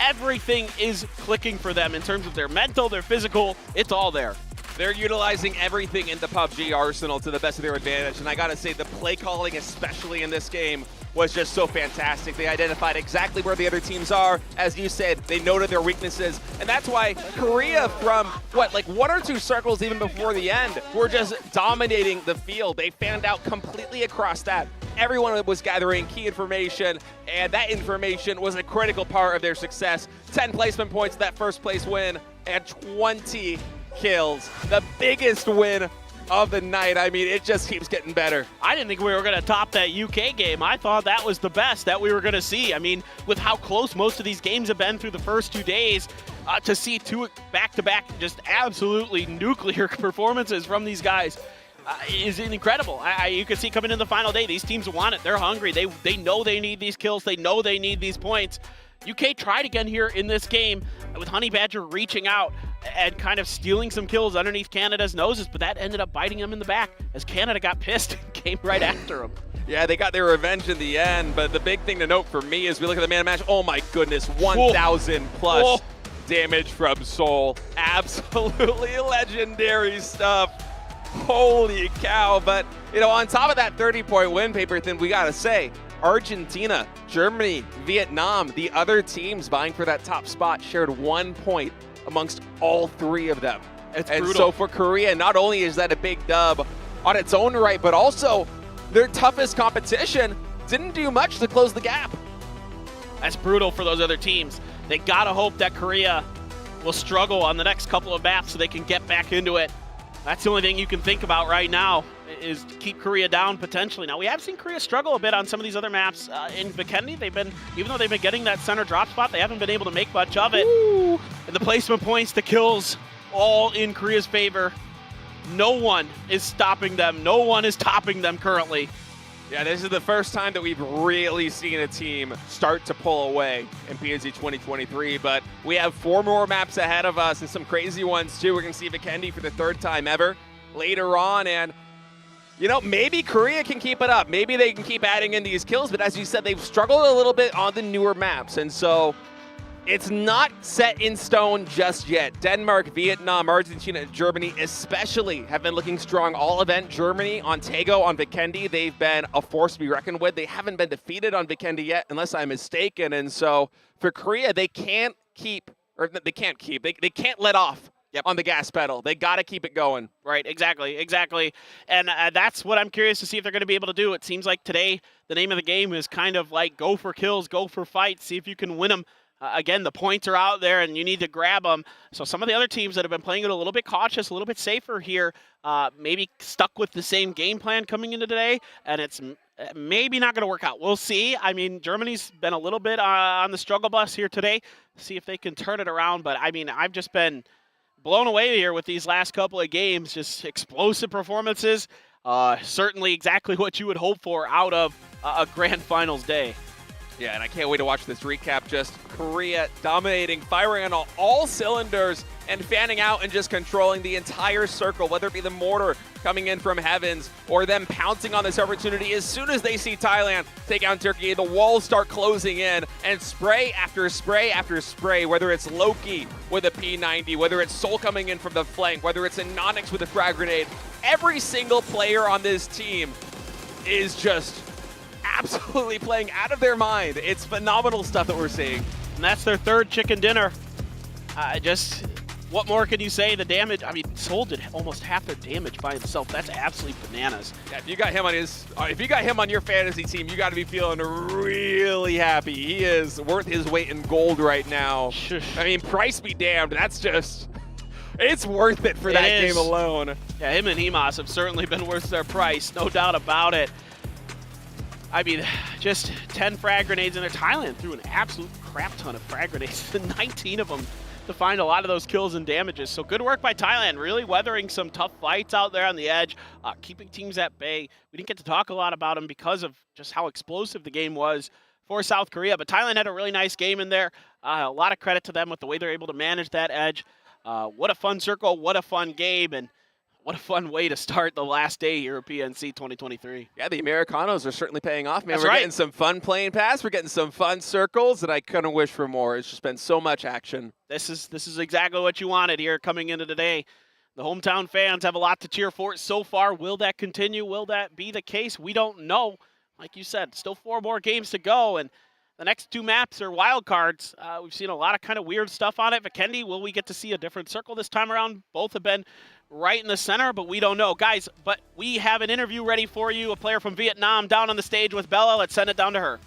Speaker 6: everything is clicking for them in terms of their mental, their physical, it's all there.
Speaker 19: They're utilizing everything in the PUBG arsenal to the best of their advantage, and I gotta say the play calling, especially in this game, was just so fantastic. They identified exactly where the other teams are. As you said, they noted their weaknesses, and that's why Korea from, what, like 1 or 2 circles even before the end, were just dominating the field. They fanned out completely across that. Everyone was gathering key information, and that information was a critical part of their success. 10 placement points, that first place win, and 20 kills. The biggest win of the night. I mean, it just keeps getting better.
Speaker 6: I didn't think we were going to top that UK game. I thought that was the best that we were going to see. I mean, with how close most of these games have been through the first 2 days, to see 2 back-to-back just absolutely nuclear performances from these guys is incredible. You can see coming in the final day, these teams want it. They're hungry. They know they need these kills. They know they need these points. UK tried again here in this game with Honey Badger reaching out and kind of stealing some kills underneath Canada's noses, but that ended up biting them in the back as Canada got pissed and came right after them.
Speaker 19: Yeah, they got their revenge in the end, but the big thing to note for me is we look at the man match. Oh my goodness, 1,000 plus damage from Seoul. Absolutely legendary stuff. Holy cow. But, you know, on top of that 30-point win, Paper Thin, we gotta say, Argentina, Germany, Vietnam, the other teams vying for that top spot shared 1 point amongst all 3 of them.
Speaker 6: It's
Speaker 19: and
Speaker 6: brutal.
Speaker 19: So for Korea, not only is that a big dub on its own right, but also their toughest competition didn't do much to close the gap.
Speaker 6: That's brutal for those other teams. They gotta hope that Korea will struggle on the next couple of maps so they can get back into it. That's the only thing you can think about right now, is to keep Korea down potentially. Now, we have seen Korea struggle a bit on some of these other maps. In Vikendi, even though they've been getting that center drop spot, they haven't been able to make much of it. Ooh. And the placement points, the kills, all in Korea's favor. No one is stopping them. No one is topping them currently.
Speaker 19: Yeah, this is the first time that we've really seen a team start to pull away in PNC 2023, but we have 4 more maps ahead of us and some crazy ones too. We're going to see Vikendi for the 3rd time ever later on, and you know, maybe Korea can keep it up. Maybe they can keep adding in these kills, but as you said, they've struggled a little bit on the newer maps, and so it's not set in stone just yet. Denmark, Vietnam, Argentina, and Germany especially have been looking strong all event. Germany on Tego, on Vikendi, they've been a force to be reckoned with. They haven't been defeated on Vikendi yet, unless I'm mistaken. And so for Korea, they can't let off on the gas pedal. They got to keep it going.
Speaker 6: Right, exactly. And that's what I'm curious to see if they're going to be able to do. It seems like today the name of the game is kind of like go for kills, go for fights, see if you can win them. Again, the points are out there and you need to grab them. So some of the other teams that have been playing it a little bit cautious, a little bit safer here, maybe stuck with the same game plan coming into today, and it's maybe not going to work out. We'll see. I mean, Germany's been a little bit on the struggle bus here today. See if they can turn it around. But, I mean, I've just been blown away here with these last couple of games. Just explosive performances. Certainly exactly what you would hope for out of a grand finals day.
Speaker 19: Yeah, and I can't wait to watch this recap. Just Korea dominating, firing on all cylinders, and fanning out and just controlling the entire circle, whether it be the mortar coming in from heavens or them pouncing on this opportunity. As soon as they see Thailand take out Turkey, the walls start closing in, and spray after spray after spray, whether it's Loki with a P90, whether it's Seoul coming in from the flank, whether it's Anonix with a frag grenade, every single player on this team is just absolutely playing out of their mind. It's phenomenal stuff that we're seeing.
Speaker 6: And that's their third chicken dinner. What more can you say? The damage, I mean, Seoul did almost half their damage by himself. That's absolutely bananas.
Speaker 19: Yeah, if you got him on your fantasy team, you got to be feeling really happy. He is worth his weight in gold right now. I mean, price be damned. That's just, it's worth it for that game alone.
Speaker 6: Yeah, him and Hemas have certainly been worth their price, no doubt about it. I mean, just 10 frag grenades in there. Thailand threw an absolute crap ton of frag grenades, 19 of them, to find a lot of those kills and damages. So good work by Thailand, really weathering some tough fights out there on the edge, keeping teams at bay. We didn't get to talk a lot about them because of just how explosive the game was for South Korea, but Thailand had a really nice game in there. A lot of credit to them with the way they're able to manage that edge. What a fun circle, what a fun game, and what a fun way to start the last day here at PNC 2023.
Speaker 19: Yeah, the Americanos are certainly paying off, man.
Speaker 6: That's
Speaker 19: We're
Speaker 6: right.
Speaker 19: getting some fun playing pass. We're getting some fun circles, and I couldn't wish for more. It's just been so much action.
Speaker 6: This is exactly what you wanted here coming into today. The hometown fans have a lot to cheer for so far. Will that continue? Will that be the case? We don't know. Like you said, still 4 more games to go, and the next 2 maps are wild cards. We've seen a lot of kind of weird stuff on it. Vikendi, will we get to see a different circle this time around? Both have been right in the center, but we don't know. Guys, but we have an interview ready for you. A player from Vietnam down on the stage with Bella. Let's send it down to her.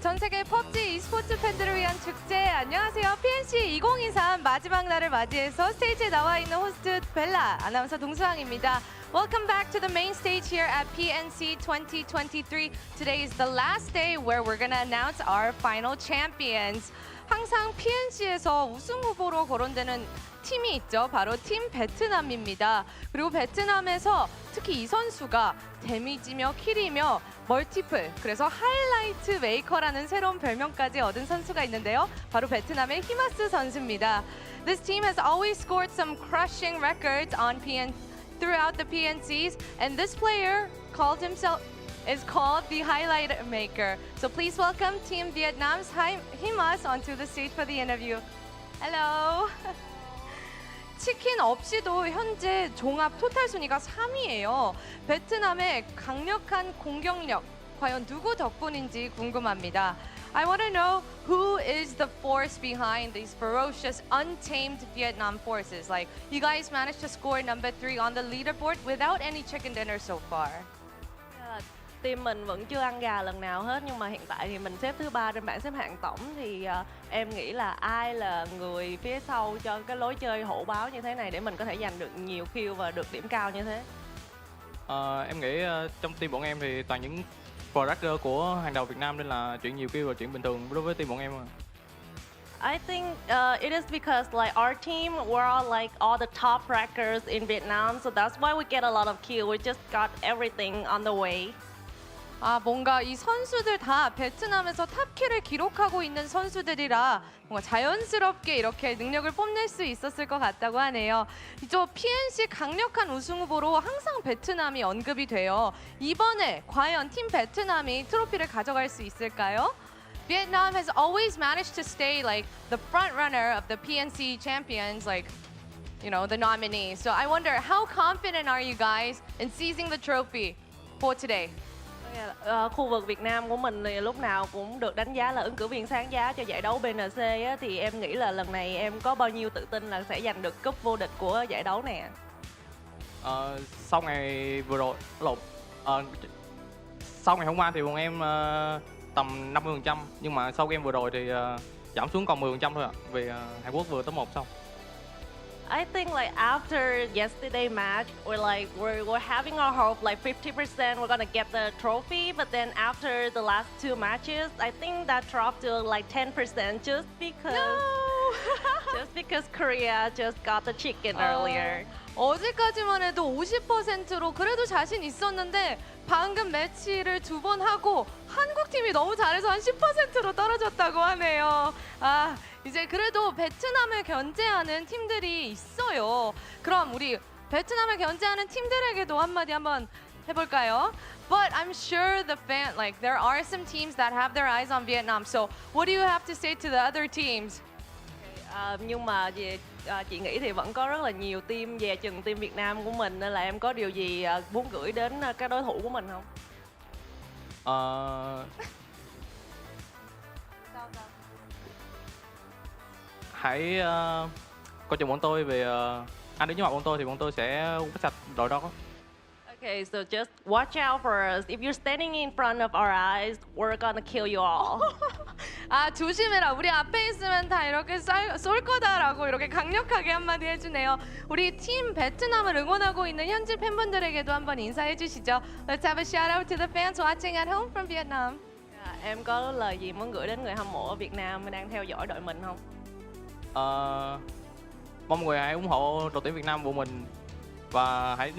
Speaker 17: 전 세계 PUBG e스포츠 팬들을 위한 축제. 안녕하세요. PNC 2023 마지막 날을 맞이해서 스테이지에 나와 있는 호스트 벨라 아나운서 동수왕입니다. Welcome back to the main stage here at PNC 2023. Today is the last day where we're gonna announce our final champions. 항상 PNC에서 우승 후보로 거론되는 팀이 있죠. 바로 팀 베트남입니다. 그리고 베트남에서 특히 이 선수가 데미지며 킬이며 멀티플, 그래서 하이라이트 메이커라는 새로운 별명까지 얻은 선수가 있는데요. 바로 베트남의 히마스 선수입니다. This team has always scored some crushing records on throughout the PNCs, and this player is called the highlight maker. So please welcome Team Vietnam's Himas onto the stage for the interview. Hello. 치킨 없이도 현재 종합 토탈 순위가 3위예요. 베트남의 강력한 공격력, 과연 누구 덕분인지 궁금합니다. I want to know who is the force behind these ferocious, untamed Vietnam forces. Like, you guys managed to score number 3 on the leaderboard without any chicken dinner so far.
Speaker 3: Team mình vẫn chưa ăn gà lần nào hết, nhưng mà hiện tại thì mình xếp thứ 3 trên bảng xếp hạng tổng, thì em nghĩ là ai là người phía sau cho cái lối chơi hổ báo như thế này để mình có thể giành được nhiều kill và được điểm cao như thế.
Speaker 4: Em nghĩ trong team bọn em thì toàn những pro của hàng đầu Việt Nam, nên là chuyện nhiều kill là chuyện bình thường đối với team bọn em.
Speaker 3: I think it is because like our team, we're all like all the top fraggers in Vietnam, so that's why we get a lot of kill. We just got everything on the way.
Speaker 17: 뭔가 이 선수들 다 베트남에서 탑킬을 기록하고 있는 선수들이라 뭔가 자연스럽게 이렇게 능력을 뽐낼 수 있었을 것 같다고 하네요. 저 PNC 강력한 우승 후보로 항상 베트남이 언급이 돼요. 이번에 과연 팀 베트남이 트로피를 가져갈 수 있을까요? Vietnam has always managed to stay like the front runner of the PNC champions, like, you know, the nominees. So I wonder, how confident are you guys in seizing the trophy for today?
Speaker 3: Khu vực Việt Nam của mình thì lúc nào cũng được đánh giá là ứng cử viên sáng giá cho giải đấu BNC á, thì em nghĩ là lần này em có bao nhiêu tự tin là sẽ giành được cúp vô địch của giải đấu này?
Speaker 4: Sau ngày vừa rồi, sau ngày hôm qua thì bọn em tầm 50%, nhưng mà sau game vừa rồi thì giảm xuống còn 10% thôi ạ, vì Hàn Quốc vừa top 1 xong.
Speaker 3: I think like after yesterday match, we're having our hope like 50% we're gonna get the trophy, but then after the last 2 matches, I think that dropped to like 10% just because Korea just got the chicken earlier.
Speaker 17: 어제까지만 해도 50%로 그래도 자신 있었는데 방금 매치를 2번 하고 한국 팀이 너무 잘해서 한 10%로 떨어졌다고 하네요. 이제 그래도 베트남을 견제하는 팀들이 있어요. 그럼 우리 베트남을 견제하는 팀들에게도 한마디 한번 해볼까요? But I'm sure there are some teams that have their eyes on Vietnam. So what do you have to say to the other teams?
Speaker 3: Nhưng mà chị nghĩ thì vẫn có rất là nhiều team về chừng team Việt Nam của mình, nên là em có điều gì muốn gửi đến các đối thủ của mình không?
Speaker 4: Hãy coi chừng bọn tôi vì anh đến trước mặt bọn tôi thì bọn tôi sẽ quét sạch đội đó.
Speaker 3: Okay, so just watch out for us. If you're standing in front of our eyes, we're gonna kill you all.
Speaker 17: 아, 조심해라. 우리 앞에 있으면 다 이렇게 쏠 거다라고 이렇게 강력하게 한마디 해주네요. 우리 팀 베트남을 응원하고 있는 현지 팬분들에게도 한번 인사해 주시죠. Let's have a shout out to the fans watching at home from Vietnam.
Speaker 3: Em có lời gì muốn gửi đến người hâm mộ ở Việt Nam đang theo dõi đội mình không?
Speaker 4: Mong mọi người hãy ủng hộ đội tuyển Việt Nam của mình và hãy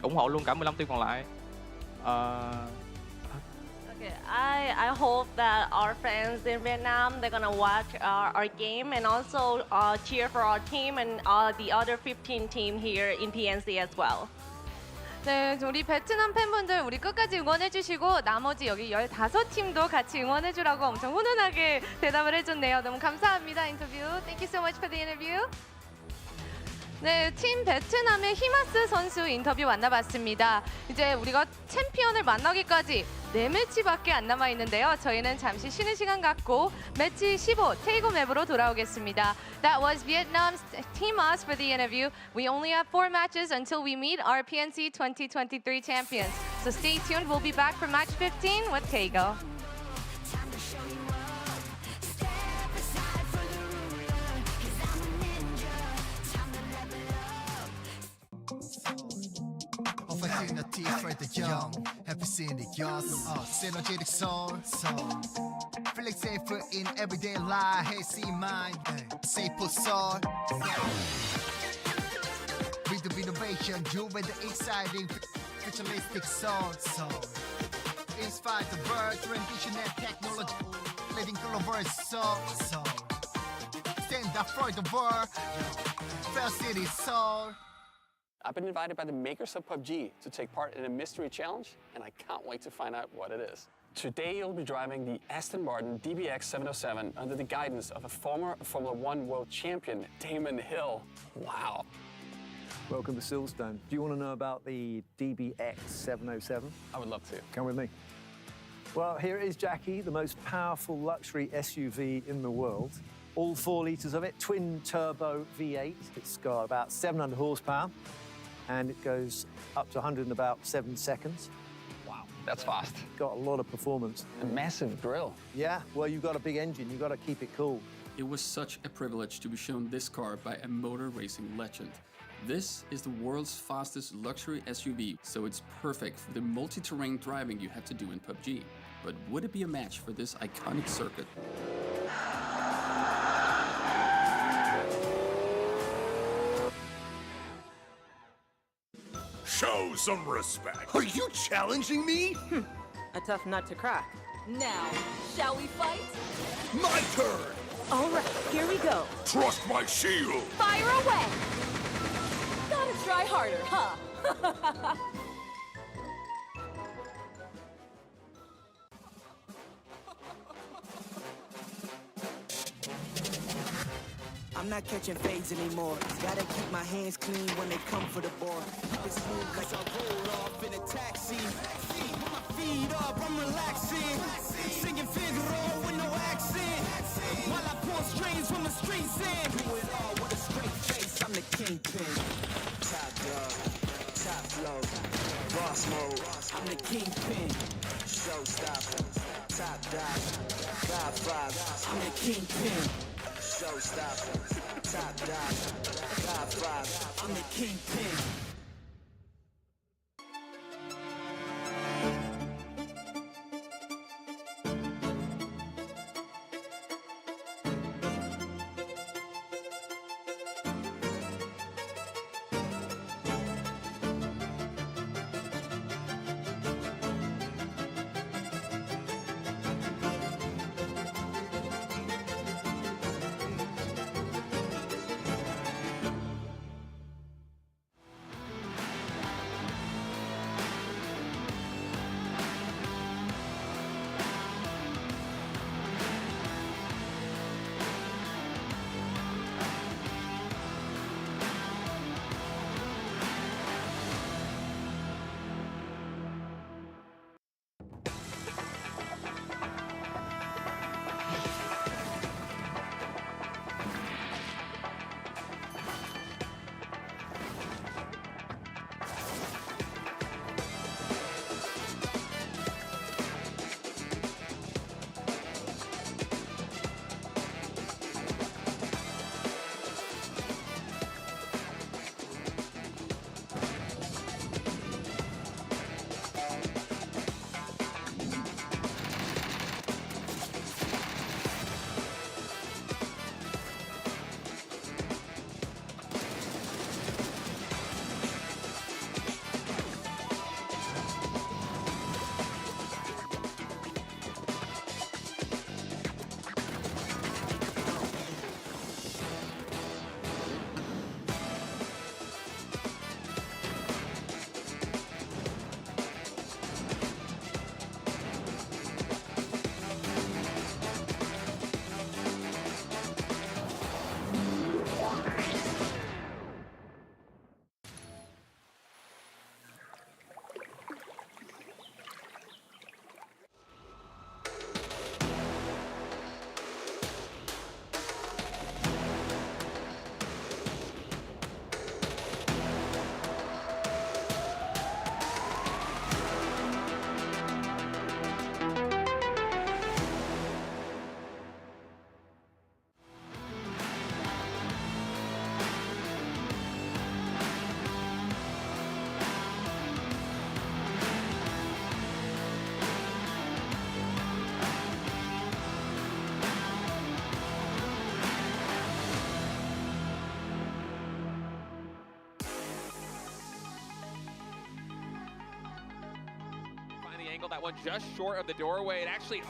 Speaker 4: ủng hộ luôn cả 15 team còn lại.
Speaker 3: Okay, I hope that our fans in Vietnam, they're gonna watch our game and also cheer for our team and the other 15 team here in PNC as well.
Speaker 17: 네, 우리 베트남 팬분들 우리 끝까지 응원해 주시고 나머지 여기 15팀도 같이 응원해 주라고 엄청 훈훈하게 대답을 해줬네요. 너무 감사합니다, 인터뷰. Thank you so much for the interview. 네, 팀 베트남의 히마스 선수 인터뷰 만나봤습니다. 이제 우리가 챔피언을 만나기까지 4매치밖에 안 남아 있는데요. 저희는 잠시 쉬는 시간 갖고 매치 15 테이거 맵으로 돌아오겠습니다. That was Vietnam's Team Us for the interview. We only have 4 matches until we meet our PNC 2023 champions. So stay tuned. We'll be back for match 15 with Taego.
Speaker 5: Opportunity for the young, happy seeing the young, synergetic soul. Feeling safer in everyday life, hey, see mine, safe for soul. With the innovation, you with the exciting, futuristic soul. Inspire the bird, tradition and technology, leading global soul. Stand up for the world, Fair City soul.
Speaker 11: I've been invited by the makers of PUBG to take part in a mystery challenge, and I can't wait to find out what it is. Today you'll be driving the Aston Martin DBX 707 under the guidance of a former Formula One world champion, Damon Hill. Wow.
Speaker 23: Welcome to Silverstone. Do you want to know about the DBX 707?
Speaker 11: I would love to.
Speaker 23: Come with me. Well, here it is, Jackie, the most powerful luxury SUV in the world. All 4 litres of it, twin-turbo V8. It's got about 700 horsepower. And it goes up to 100 in about 7 seconds.
Speaker 11: Wow, that's fast.
Speaker 23: Got a lot of performance.
Speaker 11: A massive grill.
Speaker 23: Yeah, well, you've got a big engine. You've got to keep it cool.
Speaker 24: It was such a privilege to be shown this car by a motor racing legend. This is the world's fastest luxury SUV, so it's perfect for the multi-terrain driving you have to do in PUBG. But would it be a match for this iconic circuit?
Speaker 8: Show some respect. Are you challenging me?
Speaker 25: A tough nut to crack.
Speaker 26: Now, shall we fight?
Speaker 8: My turn.
Speaker 26: All right, here we go.
Speaker 8: Trust my shield.
Speaker 26: Fire away! Gotta try harder, huh?
Speaker 27: I'm not catching fades anymore. Gotta keep my hands clean when they come for the ball. Keep it smooth cause I roll off in a taxi. Put my feet up, I'm relaxing. Singing Figaro with no accent. While I pull strings from the streets in. Do it all with a straight face, I'm the kingpin. Top dog, top flow, boss mode. I'm the kingpin. Showstopper, top dog, God five. I'm the kingpin. Showstopper, top dog, God five. I'm the kingpin.
Speaker 19: angle. That one just short of the doorway. And actually,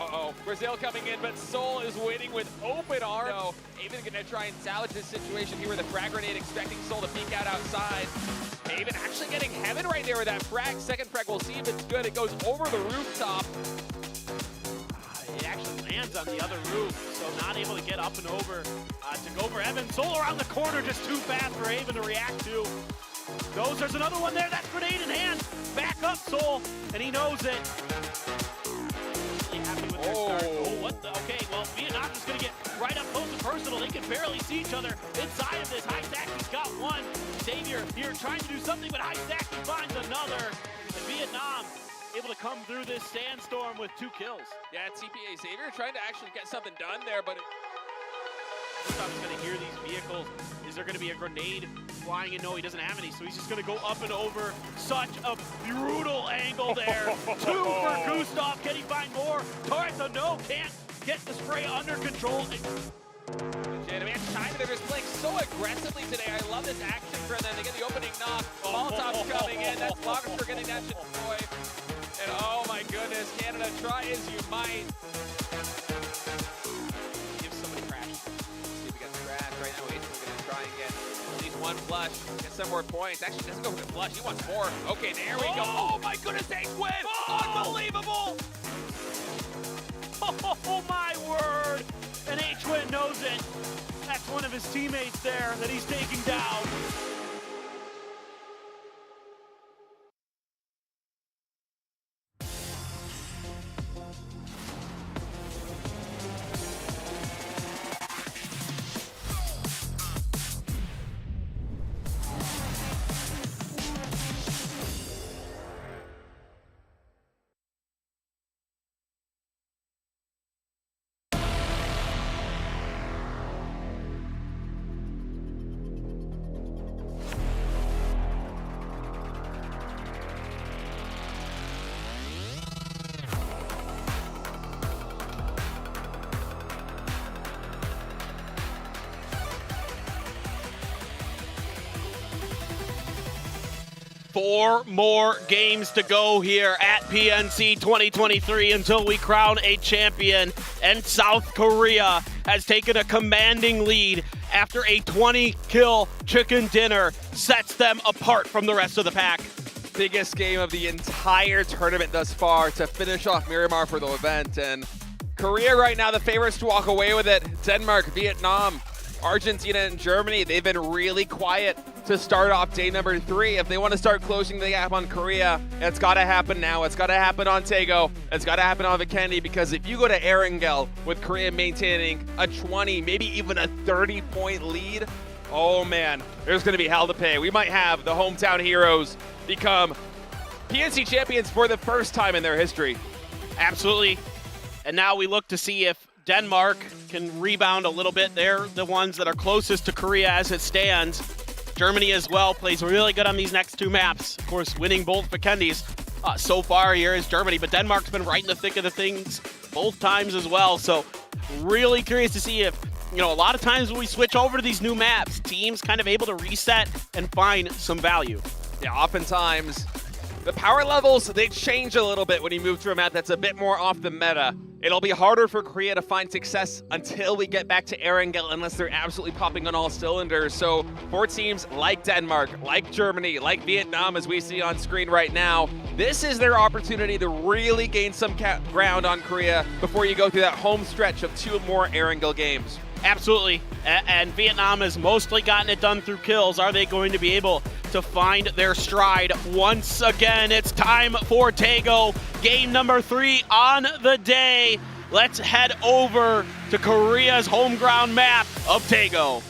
Speaker 19: Brazil coming in, but Seoul is waiting with open arms. No, Haven gonna try and salvage this situation here with a frag grenade, expecting Seoul to peek out outside. Haven actually getting Heaven right there with that frag. Second frag, we'll see if it's good. It goes over the rooftop.
Speaker 6: It actually lands on the other roof, so not able to get up and over to go for Evan. Seoul around the corner, just too fast for Haven to react to. There's another one there, that grenade in hand. Back up, Seoul, and he knows it. Really happy with their start. Oh, what the? Okay, well, Vietnam is going to get right up close and personal. They can barely see each other inside of this. Highsacky's got one. Xavier here trying to do something, but Highsacky finds another. And Vietnam able to come through this sandstorm with 2 kills.
Speaker 19: Yeah, TPA Xavier trying to actually get something done there, but
Speaker 6: Gustav's going to hear these vehicles. Is there going to be a grenade flying in? No, he doesn't have any, so he's just going to go up and over. Such a brutal angle there. 2 for Gustav. Can he find more? Torres, no, can't get the spray under control.
Speaker 19: Man, China, they're just playing so aggressively today. I love this action from them. They get the opening knock. Molotov's coming in. That's Lagerster getting that shit destroyed. And oh my goodness, Canada, try as you might.
Speaker 6: Give somebody crash.
Speaker 19: See if we got the crash right now. Ace is going to try and get at least 1 flush, get some more points. Actually, doesn't go for the flush. He wants more. Okay, there we go. Oh my goodness, Ace win! Unbelievable!
Speaker 6: Oh my word! And H-Win knows it. That's one of his teammates there that he's taking down. Four more games to go here at PNC 2023 until we crown a champion. And South Korea has taken a commanding lead after a 20-kill chicken dinner sets them apart from the rest of the pack.
Speaker 19: Biggest game of the entire tournament thus far to finish off Miramar for the event. And Korea right now the favorites to walk away with it. Denmark, Vietnam, Argentina, and Germany, they've been really quiet to start off day number 3. If they want to start closing the gap on Korea, it's got to happen now. It's got to happen on Taego. It's got to happen on Vikendi, because if you go to Erangel with Korea maintaining a 20, maybe even a 30-point lead, oh man, there's going to be hell to pay. We might have the hometown heroes become PNC champions for the first time in their history.
Speaker 6: Absolutely. And now we look to see if Denmark can rebound a little bit. They're the ones that are closest to Korea as it stands. Germany as well plays really good on these next 2 maps. Of course, winning both Vikendis so far here is Germany, but Denmark's been right in the thick of the things both times as well. So really curious to see if, a lot of times when we switch over to these new maps, teams kind of able to reset and find some value.
Speaker 19: Yeah, oftentimes the power levels, they change a little bit when you move to a map that's a bit more off the meta. It'll be harder for Korea to find success until we get back to Erangel, unless they're absolutely popping on all cylinders. So for teams like Denmark, like Germany, like Vietnam, as we see on screen right now, this is their opportunity to really gain some ground on Korea before you go through that home stretch of 2 more Erangel games.
Speaker 6: Absolutely. And Vietnam has mostly gotten it done through kills. Are they going to be able to find their stride once again? It's time for Taego. Game number 3 on the day. Let's head over to Korea's home ground map of Taego.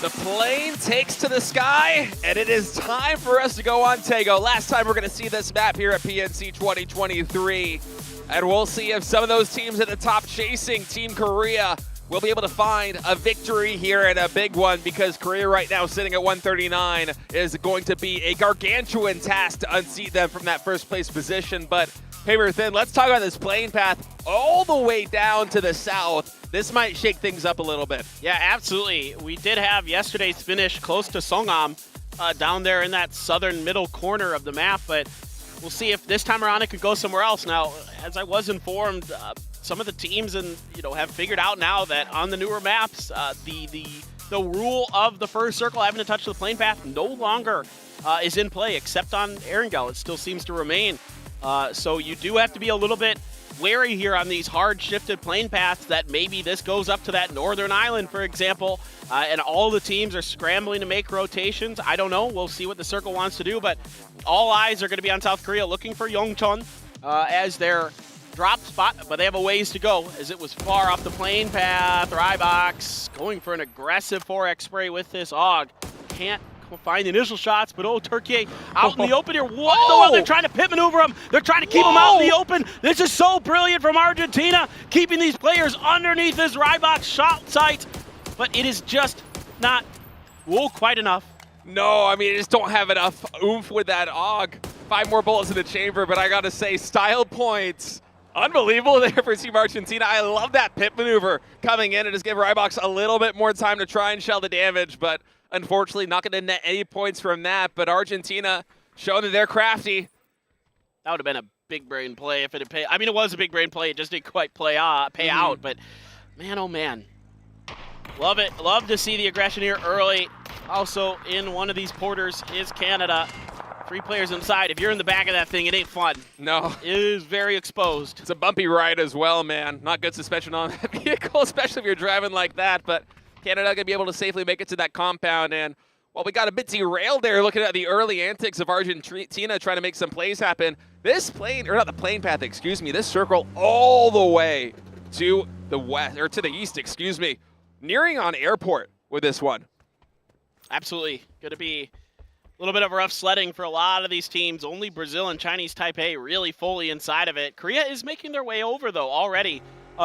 Speaker 19: The plane takes to the sky, and it is time for us to go on Taego. Last time we're going to see this map here at PNC 2023. And we'll see if some of those teams at the top chasing Team Korea will be able to find a victory here and a big one, because Korea right now sitting at 139 is going to be a gargantuan task to unseat them from that first place position. But Paper Thin, let's talk about this playing path all the way down to the south. This might shake things up a little bit.
Speaker 6: Yeah, absolutely. We did have yesterday's finish close to Songam down there in that southern middle corner of the map, but we'll see if this time around it could go somewhere else. Now, as I was informed, some of the teams have figured out now that on the newer maps, the rule of the first circle having to touch the plane path no longer is in play, except on Erangel. It still seems to remain. So you do have to be a little bit wary here on these hard shifted plane paths, that maybe this goes up to that northern island, for example, and all the teams are scrambling to make rotations. I don't know. We'll see what the circle wants to do, but all eyes are going to be on South Korea looking for Yongchon as their drop spot, but they have a ways to go as it was far off the plane path. Rybox going for an aggressive 4x spray with this AUG. Can't find the initial shots, but Turkey out in the open here. What the hell? They're trying to pit maneuver him. They're trying to keep him out in the open. This is so brilliant from Argentina, keeping these players underneath this Rybox shot sight, but it is just not quite enough.
Speaker 19: No, I mean, they just don't have enough oomph with that AUG. 5 more bullets in the chamber, but I gotta say, style points. Unbelievable there for Team Argentina. I love that pit maneuver coming in and just give Rybox a little bit more time to try and shell the damage, but unfortunately not going to net any points from that. But Argentina showing that they're crafty.
Speaker 6: That would have been a big brain play if it had paid. I mean, it was a big brain play. It just didn't quite pay out. But man, oh man. Love it. Love to see the aggression here early. Also in one of these porters is Canada. 3 players inside. If you're in the back of that thing, it ain't fun.
Speaker 19: No.
Speaker 6: It is very exposed.
Speaker 19: It's a bumpy ride as well, man. Not good suspension on that vehicle, especially if you're driving like that. But Canada going to be able to safely make it to that compound. And while we got a bit derailed there looking at the early antics of Argentina trying to make some plays happen, this plane, or not the plane path, excuse me, this circle all the way to the west, or to the east, excuse me, nearing on airport with this one.
Speaker 6: Absolutely. Going to be a little bit of rough sledding for a lot of these teams. Only Brazil and Chinese Taipei really fully inside of it. Korea is making their way over, though, already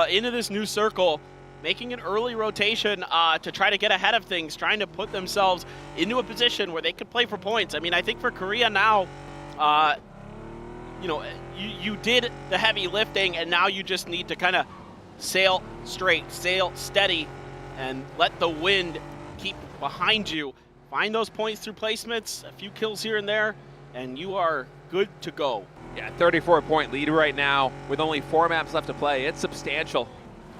Speaker 6: into this new circle, making an early rotation to try to get ahead of things, trying to put themselves into a position where they could play for points. I mean, I think for Korea now, you did the heavy lifting, and now you just need to kind of sail straight, sail steady, and let the wind keep behind you. Find those points through placements, a few kills here and there, and you are good to go.
Speaker 19: Yeah, 34-point lead right now with only 4 maps left to play. It's substantial.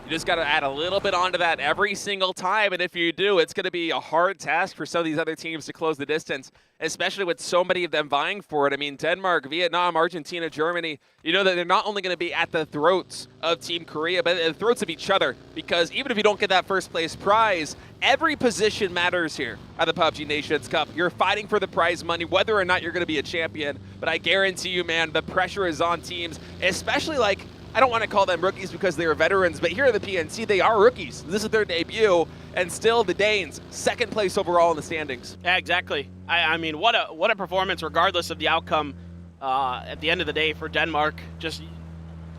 Speaker 19: You just got to add a little bit onto that every single time, and if you do, it's going to be a hard task for some of these other teams to close the distance, especially with so many of them vying for it. I mean, Denmark, Vietnam, Argentina, Germany, you know that they're not only going to be at the throats of Team Korea, but at the throats of each other, because even if you don't get that first place prize, every position matters here at the PUBG Nations Cup. You're fighting for the prize money, whether or not you're going to be a champion, but I guarantee you, man, the pressure is on teams, especially like, I don't want to call them rookies because they are veterans, but here at the PNC, they are rookies. This is their debut, and still the Danes, 2nd place overall in the standings.
Speaker 6: Yeah, exactly. I mean, what a performance, regardless of the outcome at the end of the day for Denmark. Just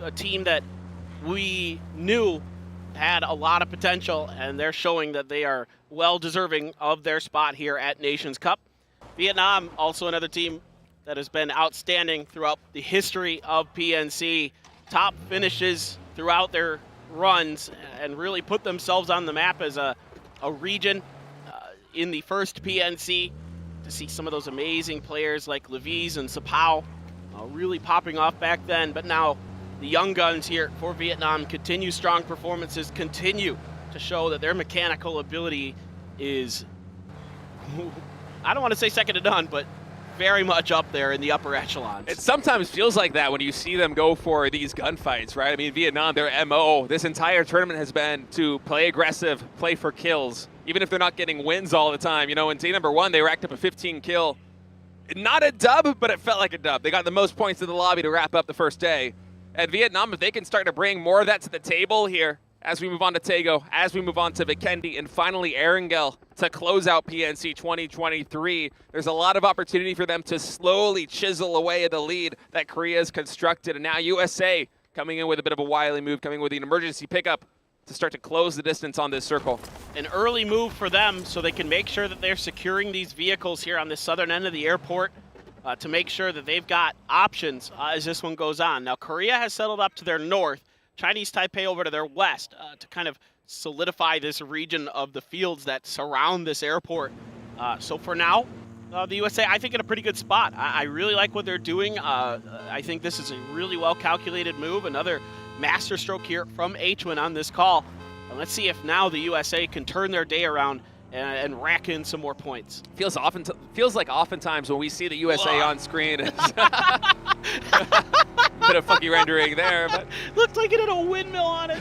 Speaker 6: a team that we knew had a lot of potential, and they're showing that they are well deserving of their spot here at Nations Cup. Vietnam, also another team that has been outstanding throughout the history of PNC. Top finishes throughout their runs and really put themselves on the map as a region in the first PNC. To see some of those amazing players like Levies and Sapao really popping off back then, but now the young guns here for Vietnam continue strong performances, continue to show that their mechanical ability is, I don't want to say second to none, but very much up there in the upper echelons.
Speaker 19: It sometimes feels like that when you see them go for these gunfights, right? I mean, Vietnam, their MO this entire tournament has been to play aggressive, play for kills, even if they're not getting wins all the time. You know, in team number 1, they racked up a 15 kill. Not a dub, but it felt like a dub. They got the most points in the lobby to wrap up the first day. And Vietnam, if they can start to bring more of that to the table here, as we move on to Taego, as we move on to Vikendi, and finally Erangel to close out PNC 2023. There's a lot of opportunity for them to slowly chisel away at the lead that Korea has constructed. And now USA coming in with a bit of a wily move, coming with an emergency pickup to start to close the distance on this circle.
Speaker 6: An early move for them so they can make sure that they're securing these vehicles here on the southern end of the airport to make sure that they've got options as this one goes on. Now, Korea has settled up to their north, Chinese Taipei over to their west to kind of solidify this region of the fields that surround this airport. So for now, the USA, I think, in a pretty good spot. I really like what they're doing. I think this is a really well-calculated move. Another masterstroke here from Hwin on this call. And let's see if now the USA can turn their day around and rack in some more points.
Speaker 19: Feels like oftentimes when we see the USA on screen, it's bit of funky rendering there, but
Speaker 6: looked like it had a windmill on it.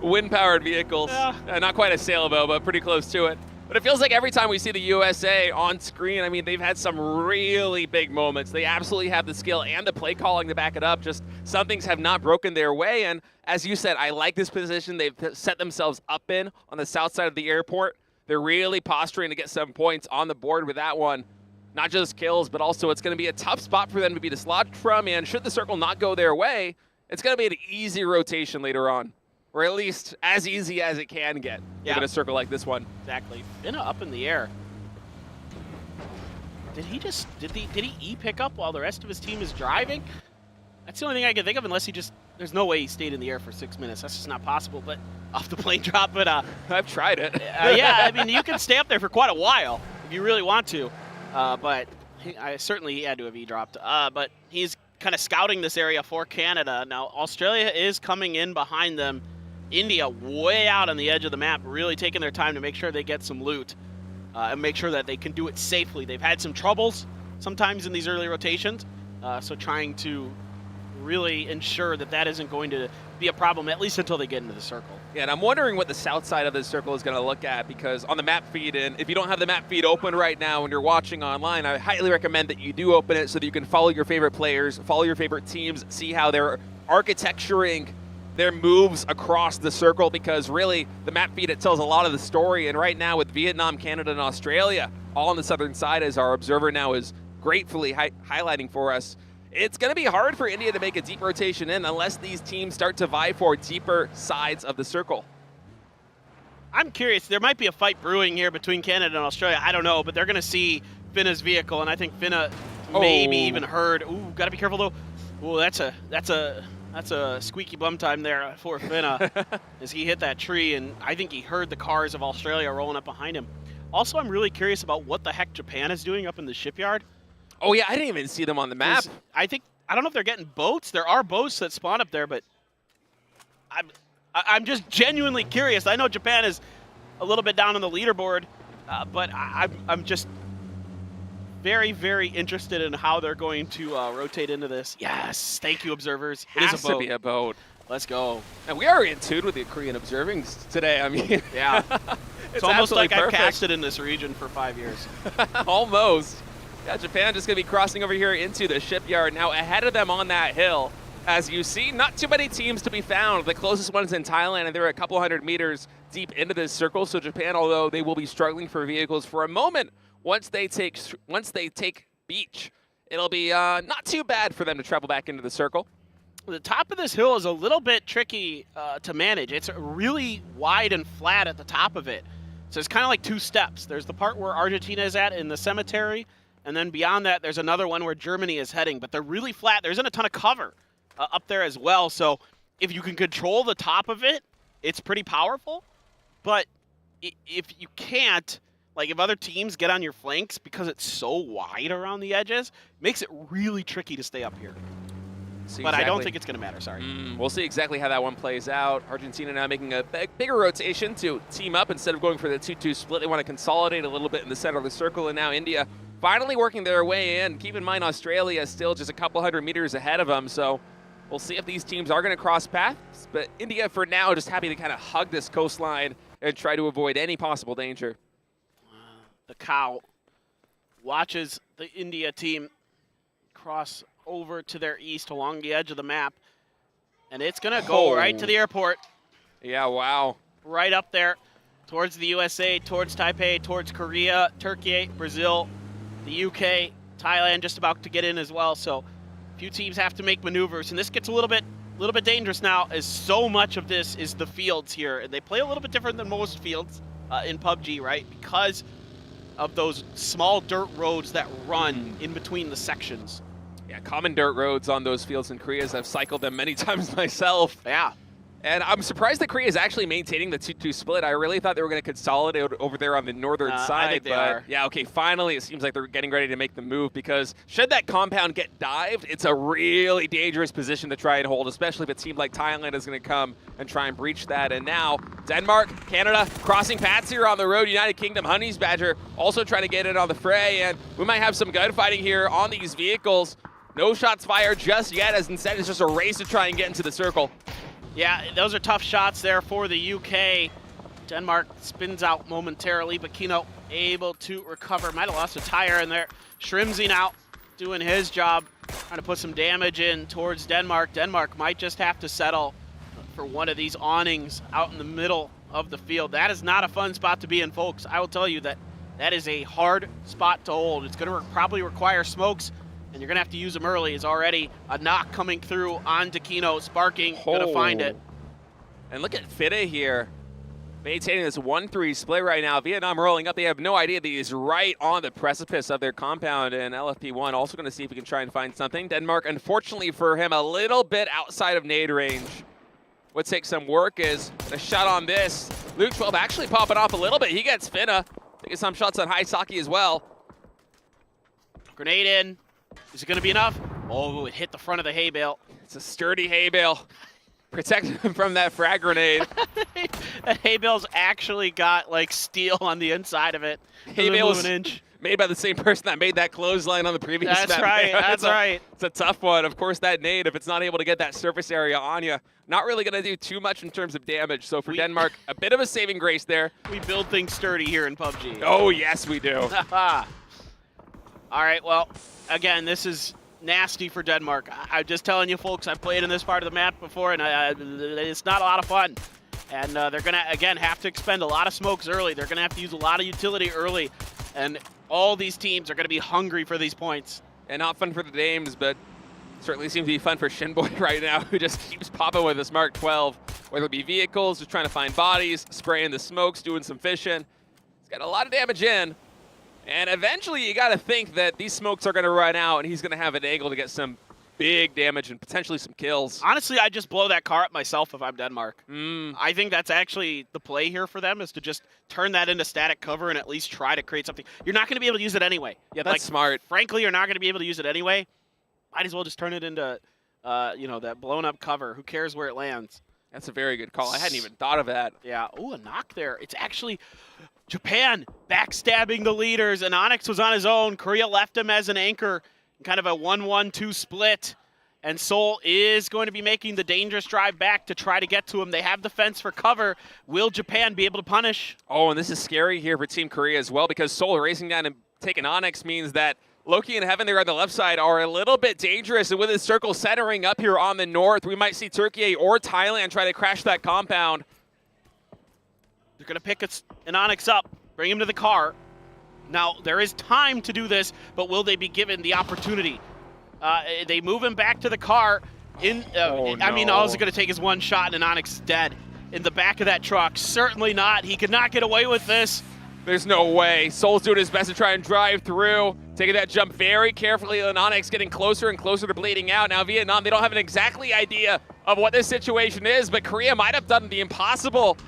Speaker 19: Wind-powered vehicles.
Speaker 6: Yeah.
Speaker 19: Not quite a sailboat, but pretty close to it. But it feels like every time we see the USA on screen, I mean, they've had some really big moments. They absolutely have the skill and the play calling to back it up. Just some things have not broken their way. And as you said, I like this position they've set themselves up in on the south side of the airport. They're really posturing to get some points on the board with that one. Not just kills, but also it's going to be a tough spot for them to be dislodged from. And should the circle not go their way, it's going to be an easy rotation later on. Or at least as easy as it can get, given a circle like this one.
Speaker 6: Exactly. Finna up in the air. Did he E-pick up while the rest of his team is driving? That's the only thing I can think of, unless he just, there's no way he stayed in the air for 6 minutes. That's just not possible, but off the plane drop. But
Speaker 19: I've tried it.
Speaker 6: Yeah, I mean, you can stay up there for quite a while if you really want to. But he had to have E-dropped. But he's kind of scouting this area for Canada. Now, Australia is coming in behind them. India way out on the edge of the map, really taking their time to make sure they get some loot and make sure that they can do it safely. They've had some troubles sometimes in these early rotations, so trying to really ensure that that isn't going to be a problem, at least until they get into the circle.
Speaker 19: Yeah, and I'm wondering what the south side of this circle is going to look at, because on the map feed, and if you don't have the map feed open right now when you're watching online, I highly recommend that you do open it so that you can follow your favorite players, follow your favorite teams, see how they're architecturing their moves across the circle, because really the map feed, it tells a lot of the story. And right now with Vietnam, Canada, and Australia all on the southern side, as our observer now is gratefully highlighting for us, it's going to be hard for India to make a deep rotation in unless these teams start to vie for deeper sides of the circle.
Speaker 6: I'm curious, there might be a fight brewing here between Canada and Australia. I don't know, but they're going to see Finna's vehicle, and I think Finna maybe even heard. Ooh, got to be careful though. Ooh, that's a squeaky bum time there for Finna as he hit that tree, and I think he heard the cars of Australia rolling up behind him. Also, I'm really curious about what the heck Japan is doing up in the shipyard.
Speaker 19: Oh yeah, I didn't even see them on the map.
Speaker 6: I don't know if they're getting boats. There are boats that spawn up there, but I'm just genuinely curious. I know Japan is a little bit down on the leaderboard, but I'm just very, very interested in how they're going to rotate into this. Yes, thank you, observers. It is a boat.
Speaker 19: To be a boat.
Speaker 6: Let's go.
Speaker 19: And we are in tune with the Korean observing today. I mean,
Speaker 6: yeah, it's almost like
Speaker 19: perfect.
Speaker 6: I've casted in this region for 5 years.
Speaker 19: Almost. Yeah, Japan just going to be crossing over here into the shipyard. Now ahead of them on that hill, as you see, not too many teams to be found. The closest one is in Thailand, and they're a couple hundred meters deep into this circle. So Japan, although they will be struggling for vehicles for a moment, once they take beach, it'll be not too bad for them to travel back into the circle.
Speaker 6: The top of this hill is a little bit tricky to manage. It's really wide and flat at the top of it. So it's kind of like two steps. There's the part where Argentina is at in the cemetery, and then beyond that, there's another one where Germany is heading. But they're really flat. There isn't a ton of cover up there as well. So if you can control the top of it, it's pretty powerful. But if you can't, like if other teams get on your flanks because it's so wide around the edges, it makes it really tricky to stay up here. But I don't think it's going to matter, sorry.
Speaker 19: We'll see exactly how that one plays out. Argentina now making a bigger rotation to team up instead of going for the 2-2 split. They want to consolidate a little bit in the center of the circle, and now India finally working their way in. Keep in mind, Australia is still just a couple hundred meters ahead of them, so we'll see if these teams are going to cross paths. But India, for now, just happy to kind of hug this coastline and try to avoid any possible danger.
Speaker 6: The cow watches the India team cross over to their east along the edge of the map, and it's going to go right to the airport.
Speaker 19: Yeah, wow.
Speaker 6: Right up there towards the USA, towards Taipei, towards Korea, Turkey, Brazil, the UK, Thailand just about to get in as well. So a few teams have to make maneuvers, and this gets a little bit little bit dangerous now, as so much of this is the fields here. And they play a little bit different than most fields in PUBG, right? Because of those small dirt roads that run in between the sections.
Speaker 19: Yeah, common dirt roads on those fields in Korea, as I've cycled them many times myself.
Speaker 6: Yeah.
Speaker 19: And I'm surprised that Korea is actually maintaining the 2-2 split. I really thought they were going to consolidate over there on the northern side.
Speaker 6: I think they
Speaker 19: but
Speaker 6: are.
Speaker 19: Yeah, okay, finally it seems like they're getting ready to make the move, because should that compound get dived, it's a really dangerous position to try and hold, especially if a team like Thailand is going to come and try and breach that. And now Denmark, Canada, crossing paths here on the road. United Kingdom, Honeys Badger also trying to get in on the fray, and we might have some gunfighting here on these vehicles. No shots fired just yet, as instead it's just a race to try and get into the circle.
Speaker 6: Yeah, those are tough shots there for the UK. Denmark spins out momentarily, but Kino able to recover. Might have lost a tire in there. Shrimsy now doing his job, trying to put some damage in towards Denmark. Denmark might just have to settle for one of these awnings out in the middle of the field. That is not a fun spot to be in, folks. I will tell you that that is a hard spot to hold. It's going to probably require smokes, and you're going to have to use them early. Is already a knock coming through on Dakino. Sparking, going to find it.
Speaker 19: And look at Fide here, maintaining this 1-3 split right now. Vietnam rolling up. They have no idea that he's right on the precipice of their compound, and LFP1 also going to see if he can try and find something. Denmark, unfortunately for him, a little bit outside of nade range. What takes some work is a shot on this. Luke 12 actually popping off a little bit. He gets Finna. Taking some shots on Haisaki as well.
Speaker 6: Grenade in. Is it going to be enough? Oh, it hit the front of the hay bale.
Speaker 19: It's a sturdy hay bale. Protecting him from that frag grenade.
Speaker 6: That hay bale's actually got like steel on the inside of it.
Speaker 19: Hay bale was made by the same person that made that clothesline on the previous map.
Speaker 6: That's right, that's right.
Speaker 19: It's a tough one. Of course, that nade, if it's not able to get that surface area on you, not really going to do too much in terms of damage. So for Denmark, a bit of a saving grace there.
Speaker 6: We build things sturdy here in PUBG.
Speaker 19: Oh, yes, we do.
Speaker 6: All right, well, again, this is nasty for Denmark. I'm just telling you, folks, I've played in this part of the map before, and it's not a lot of fun. And they're going to, again, have to expend a lot of smokes early. They're going to have to use a lot of utility early. And all these teams are going to be hungry for these points.
Speaker 19: And not fun for the Dames, but certainly seems to be fun for Shinboy right now, who just keeps popping with this Mark 12. Whether it be vehicles, just trying to find bodies, spraying the smokes, doing some fishing. He's got a lot of damage in. And eventually you got to think that these smokes are going to run out, and he's going to have an angle to get some big damage and potentially some kills.
Speaker 6: Honestly, I'd just blow that car up myself if I'm Denmark. I think that's actually the play here for them, is to just turn that into static cover and at least try to create something. You're not going to be able to use it anyway.
Speaker 19: Yeah, that's smart.
Speaker 6: Frankly, you're not going to be able to use it anyway. Might as well just turn it into, that blown up cover. Who cares where it lands?
Speaker 19: That's a very good call. I hadn't even thought of that.
Speaker 6: Yeah. Ooh, a knock there. It's actually Japan backstabbing the leaders, and Onyx was on his own. Korea left him as an anchor, kind of a 1-1-2 split. And Seoul is going to be making the dangerous drive back to try to get to him. They have the fence for cover. Will Japan be able to punish?
Speaker 19: Oh, and this is scary here for Team Korea as well, because Seoul racing down and taking Onyx means that Loki and Heaven there on the left side are a little bit dangerous. And with his circle centering up here on the north, we might see Turkey or Thailand try to crash that compound.
Speaker 6: They're going to pick an Onyx up, bring him to the car. Now, there is time to do this, but will they be given the opportunity? They move him back to the car. I mean, all it's going to take is one shot and an Onyx is dead. In the back of that truck, certainly not. He could not get away with this.
Speaker 19: There's no way. Soul's doing his best to try and drive through, taking that jump very carefully, and Onyx getting closer and closer to bleeding out. Now Vietnam, they don't have an exactly idea of what this situation is, but Korea might have done the impossible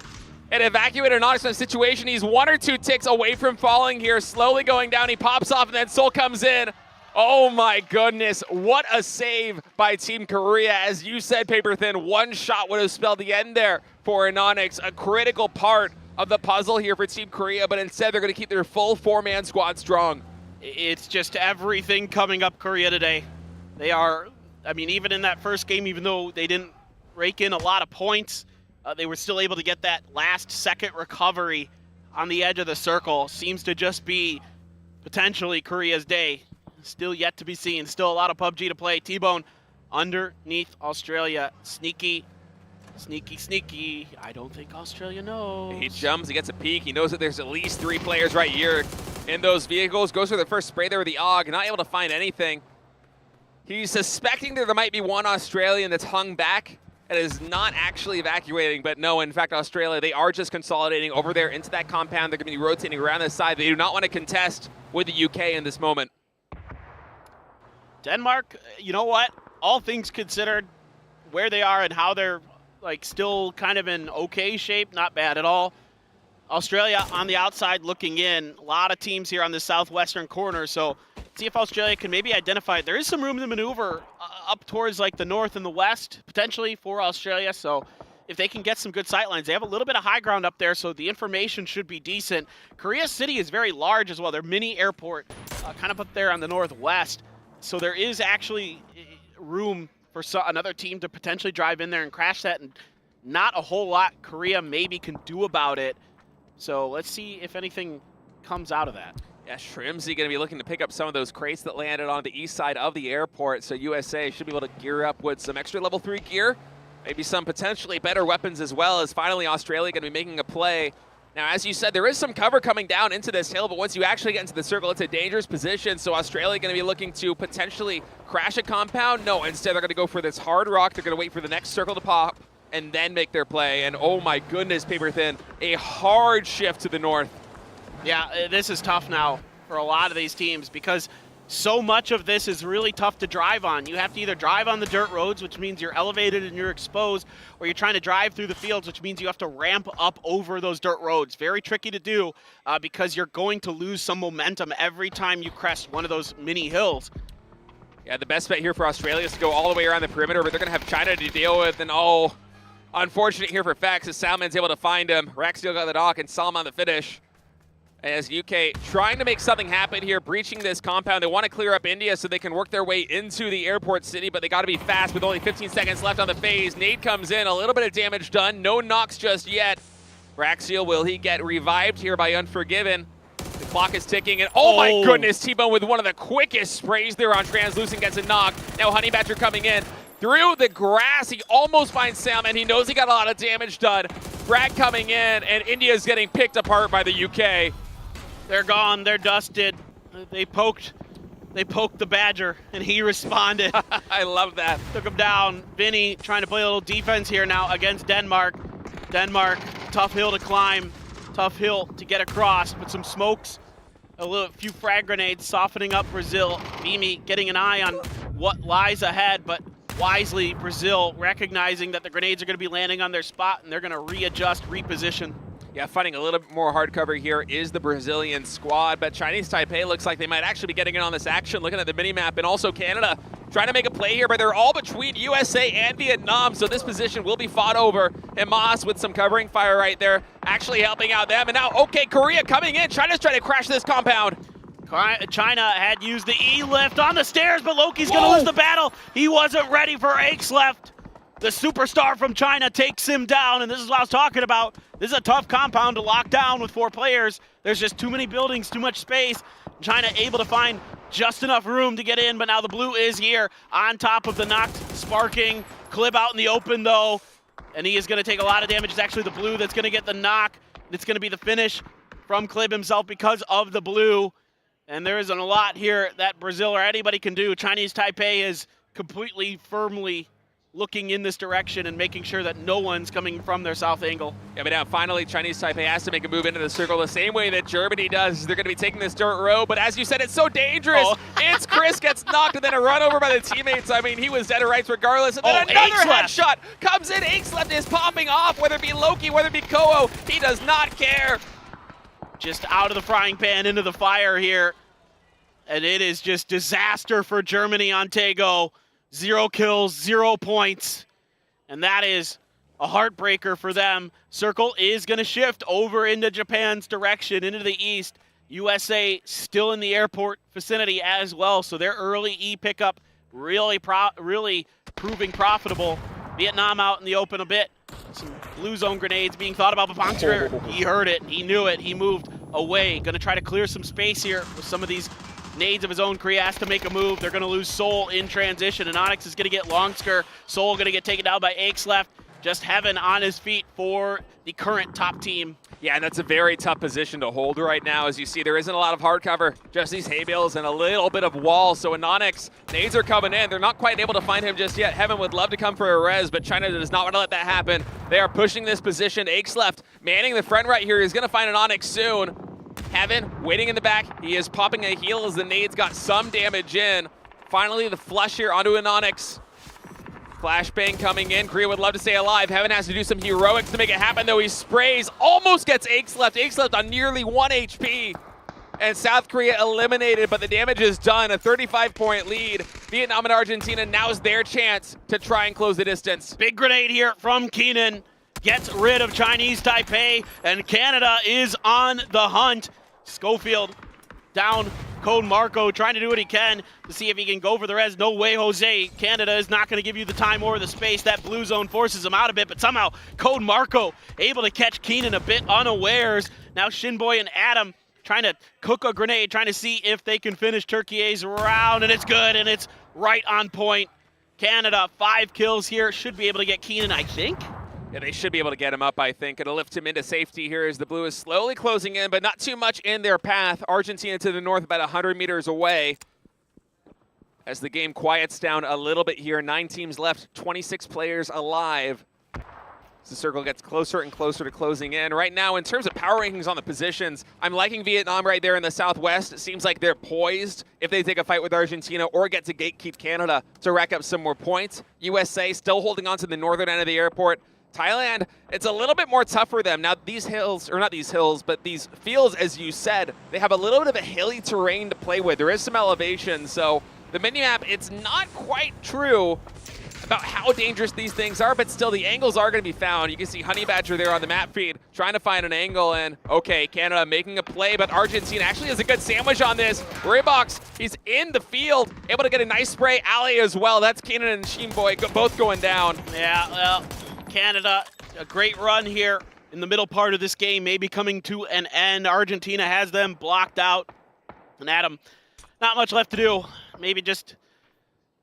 Speaker 19: and evacuated an Onyx in a situation. He's 1 or 2 ticks away from falling here, slowly going down. He pops off, and then Seoul comes in. Oh my goodness, what a save by Team Korea. As you said, Paper Thin, one shot would have spelled the end there for an Onyx, a critical part of the puzzle here for Team Korea, but instead they're going to keep their full 4-man squad strong.
Speaker 6: It's just everything coming up Korea today. They are, I mean, even in that first game, even though they didn't rake in a lot of points, they were still able to get that last-second recovery on the edge of the circle. Seems to just be potentially Korea's day. Still yet to be seen. Still a lot of PUBG to play. T-Bone underneath Australia. Sneaky, sneaky, sneaky. I don't think Australia knows.
Speaker 19: He jumps, he gets a peek. He knows that there's at least 3 players right here in those vehicles. Goes for the first spray there with the AUG. Not able to find anything. He's suspecting that there might be one Australian that's hung back and is not actually evacuating, but no, in fact, Australia, they are just consolidating over there into that compound. They're going to be rotating around the side. They do not want to contest with the UK in this moment.
Speaker 6: Denmark, you know what? All things considered, where they are and how they're like still kind of in okay shape, not bad at all. Australia on the outside looking in. A lot of teams here on the southwestern corner, so see if Australia can maybe identify. There is some room to maneuver up towards like the north and the west, potentially for Australia. So if they can get some good sight lines, they have a little bit of high ground up there, so the information should be decent. Korea City is very large as well. Their mini airport kind of up there on the northwest. So there is actually room for another team to potentially drive in there and crash that, and not a whole lot Korea maybe can do about it. So let's see if anything comes out of that.
Speaker 19: Yeah, Shrimsy going to be looking to pick up some of those crates that landed on the east side of the airport. So USA should be able to gear up with some extra level 3 gear, maybe some potentially better weapons as well, as finally Australia going to be making a play. Now, as you said, there is some cover coming down into this hill, but once you actually get into the circle, it's a dangerous position. So Australia going to be looking to potentially crash a compound. No, instead they're going to go for this hard rock. They're going to wait for the next circle to pop and then make their play. And oh my goodness, Paper Thin, a hard shift to the north.
Speaker 6: Yeah, this is tough now for a lot of these teams because so much of this is really tough to drive on. You have to either drive on the dirt roads, which means you're elevated and you're exposed, or you're trying to drive through the fields, which means you have to ramp up over those dirt roads. Very tricky to do because you're going to lose some momentum every time you crest one of those mini hills.
Speaker 19: Yeah, the best bet here for Australia is to go all the way around the perimeter, but they're going to have China to deal with. And oh, unfortunate here for Fax as Salman's able to find him. Raxiel got the dock and Salman on the finish. As UK trying to make something happen here, breaching this compound. They want to clear up India so they can work their way into the airport city, but they got to be fast with only 15 seconds left on the phase. Nade comes in, a little bit of damage done. No knocks just yet. Raxiel, will he get revived here by Unforgiven? The clock is ticking, and oh my goodness, T-Bone with one of the quickest sprays there on Translucent gets a knock. Now Honey Badger coming in. Through the grass, he almost finds Salman. He knows he got a lot of damage done. Bragg coming in, and India's getting picked apart by the UK.
Speaker 6: They're gone, they're dusted. They poked the Badger, and he responded.
Speaker 19: I love that.
Speaker 6: Took him down. Vinny trying to play a little defense here now against Denmark. Denmark, tough hill to climb, tough hill to get across, but some smokes, a few frag grenades softening up Brazil. Mimi getting an eye on what lies ahead, but wisely Brazil recognizing that the grenades are going to be landing on their spot, and they're going to readjust, reposition.
Speaker 19: Yeah, finding a little bit more hard cover here is the Brazilian squad, but Chinese Taipei looks like they might actually be getting in on this action, looking at the mini-map, and also Canada trying to make a play here, but they're all between USA and Vietnam, so this position will be fought over. And Moss with some covering fire right there, actually helping out them. And now, okay, Korea coming in. China's trying to crash this compound.
Speaker 6: China had used the E-lift on the stairs, but Loki's going to lose the battle. He wasn't ready for Aches left. The superstar from China takes him down, and this is what I was talking about. This is a tough compound to lock down with 4 players. There's just too many buildings, too much space. China able to find just enough room to get in, but now the blue is here on top of the knocked Sparking. Clib out in the open, though, and he is going to take a lot of damage. It's actually the blue that's going to get the knock. It's going to be the finish from Clib himself because of the blue, and there isn't a lot here that Brazil or anybody can do. Chinese Taipei is completely, firmly looking in this direction and making sure that no one's coming from their south angle.
Speaker 19: Yeah, but now finally Chinese Taipei has to make a move into the circle the same way that Germany does. They're going to be taking this dirt road, but as you said, it's so dangerous. It's Chris gets knocked and then a run over by the teammates. I mean, he was dead to rights regardless. And then another headshot comes in. Aches left is popping off, whether it be Loki, whether it be Koho. He does not care.
Speaker 6: Just out of the frying pan into the fire here. And it is just disaster for Germany on Taego. 0 kills, 0 points, and that is a heartbreaker for them. Circle is going to shift over into Japan's direction, into the east. USA still in the airport vicinity as well, so their early E pickup really proving profitable. Vietnam out in the open a bit. Some blue zone grenades being thought about, but Bongster, he heard it, he knew it, he moved away. Going to try to clear some space here with some of these nades of his own. Korea has to make a move. They're going to lose Seoul in transition, and Onyx is going to get Longsker. Seoul going to get taken down by Aches left. just Heaven on his feet for the current top team.
Speaker 19: Yeah, and that's a very tough position to hold right now. As you see, there isn't a lot of hard cover, just these hay bales and a little bit of wall. So Anonix, nades are coming in. They're not quite able to find him just yet. Heaven would love to come for a res, but China does not want to let that happen. They are pushing this position. Aches left, manning the front right here. He's going to find Anonix soon. Heaven waiting in the back. He is popping a heal as the nades got some damage in. Finally, the flush here onto Anonix. Flashbang coming in. Korea would love to stay alive. Heaven has to do some heroics to make it happen, though. He sprays, almost gets Aches left. Aches left on nearly 1 HP. And South Korea eliminated, but the damage is done. A 35-point lead. Vietnam and Argentina, now's their chance to try and close the distance.
Speaker 6: Big grenade here from Keenan. Gets rid of Chinese Taipei, and Canada is on the hunt. Schofield down. Code Marco trying to do what he can to see if he can go for the res. No way, Jose. Canada is not going to give you the time or the space. That blue zone forces him out a bit, but somehow Code Marco able to catch Keenan a bit unawares. Now Shinboy and Adam trying to cook a grenade, trying to see if they can finish Turkey's round, and it's good, and it's right on point. Canada, 5 kills here. Should be able to get Keenan, I think.
Speaker 19: Yeah, they should be able to get him up, I think. It'll lift him into safety here as the blue is slowly closing in, but not too much in their path. Argentina to the north, about 100 meters away. As the game quiets down a little bit here, 9 teams left, 26 players alive. As the circle gets closer and closer to closing in. Right now, in terms of power rankings on the positions, I'm liking Vietnam right there in the southwest. It seems like they're poised if they take a fight with Argentina or get to gatekeep Canada to rack up some more points. USA still holding on to the northern end of the airport. Thailand, it's a little bit more tough for them. Now these hills, or not these hills, but these fields, as you said, they have a little bit of a hilly terrain to play with. There is some elevation, so the mini-map, it's not quite true about how dangerous these things are, but still the angles are going to be found. You can see Honey Badger there on the map feed trying to find an angle, and okay, Canada making a play, but Argentina actually has a good sandwich on this. Raybox, he's in the field, able to get a nice spray. Ali as well. That's Keenan and Sheenboy both going down.
Speaker 6: Yeah, well, Canada, a great run here in the middle part of this game, maybe coming to an end. Argentina has them blocked out. And Adam, not much left to do. Maybe just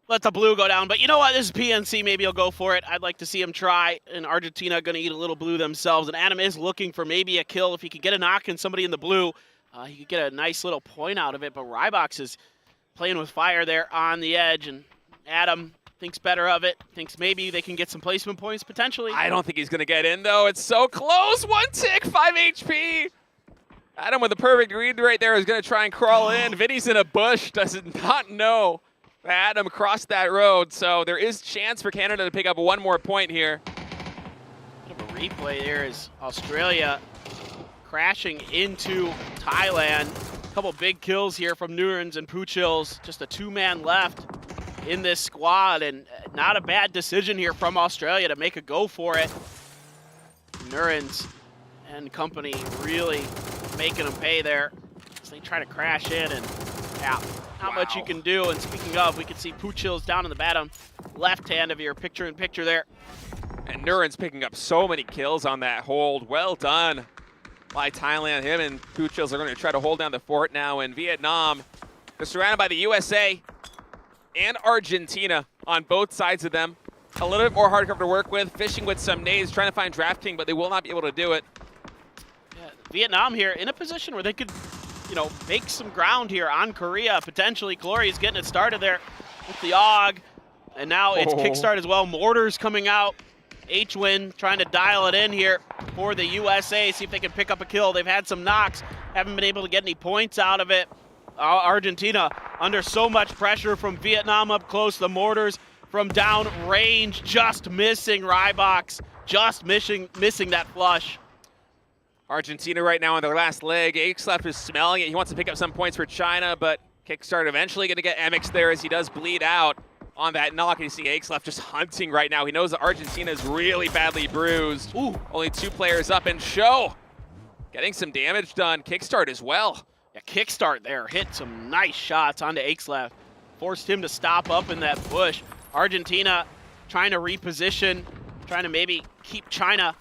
Speaker 6: let the blue go down. But you know what? This is PNC. Maybe he'll go for it. I'd like to see him try. And Argentina going to eat a little blue themselves. And Adam is looking for maybe a kill. If he could get a knock in somebody in the blue, he could get a nice little point out of it. But Rybox is playing with fire there on the edge. And Adam thinks better of it, thinks maybe they can get some placement points potentially.
Speaker 19: I don't think he's going to get in, though. It's so close. 1 tick, 5 HP. Adam with a perfect read right there is going to try and crawl in. Vinny's in a bush, does not know that Adam crossed that road. So there is chance for Canada to pick up 1 more point here.
Speaker 6: Bit of a replay there is Australia crashing into Thailand. A couple big kills here from Nurens and Puchils. Just a 2-man left in this squad, and not a bad decision here from Australia to make a go for it. Nurens and company really making them pay there as they try to crash in, and yeah, not much you can do. And speaking of, we can see Puchils down in the bottom left hand of your picture-in-picture there.
Speaker 19: And Nurens picking up so many kills on that hold. Well done by Thailand. Him and Puchils are going to try to hold down the fort now in Vietnam. They're surrounded by the USA and Argentina on both sides of them. A little bit more hardcover to work with, fishing with some nades, trying to find DraftKings, but they will not be able to do it.
Speaker 6: Yeah, Vietnam here in a position where they could, you know, make some ground here on Korea, potentially. Glory's getting it started there with the AUG, and now it's kickstart as well. Mortars coming out. H-Win trying to dial it in here for the USA, see if they can pick up a kill. They've had some knocks, haven't been able to get any points out of it. Argentina under so much pressure from Vietnam up close. The mortars from down range just missing Rybox, just missing that flush.
Speaker 19: Argentina right now on their last leg. Axlef is smelling it. He wants to pick up some points for China, but Kickstart eventually going to get MX there as he does bleed out on that knock. And you see Axlef just hunting right now. He knows that Argentina is really badly bruised. Ooh, only 2 players up, and Show getting some damage done. Kickstart as well.
Speaker 6: Yeah, Kickstart there, hit some nice shots onto Axlef. Forced him to stop up in that bush. Argentina trying to reposition, trying to maybe keep China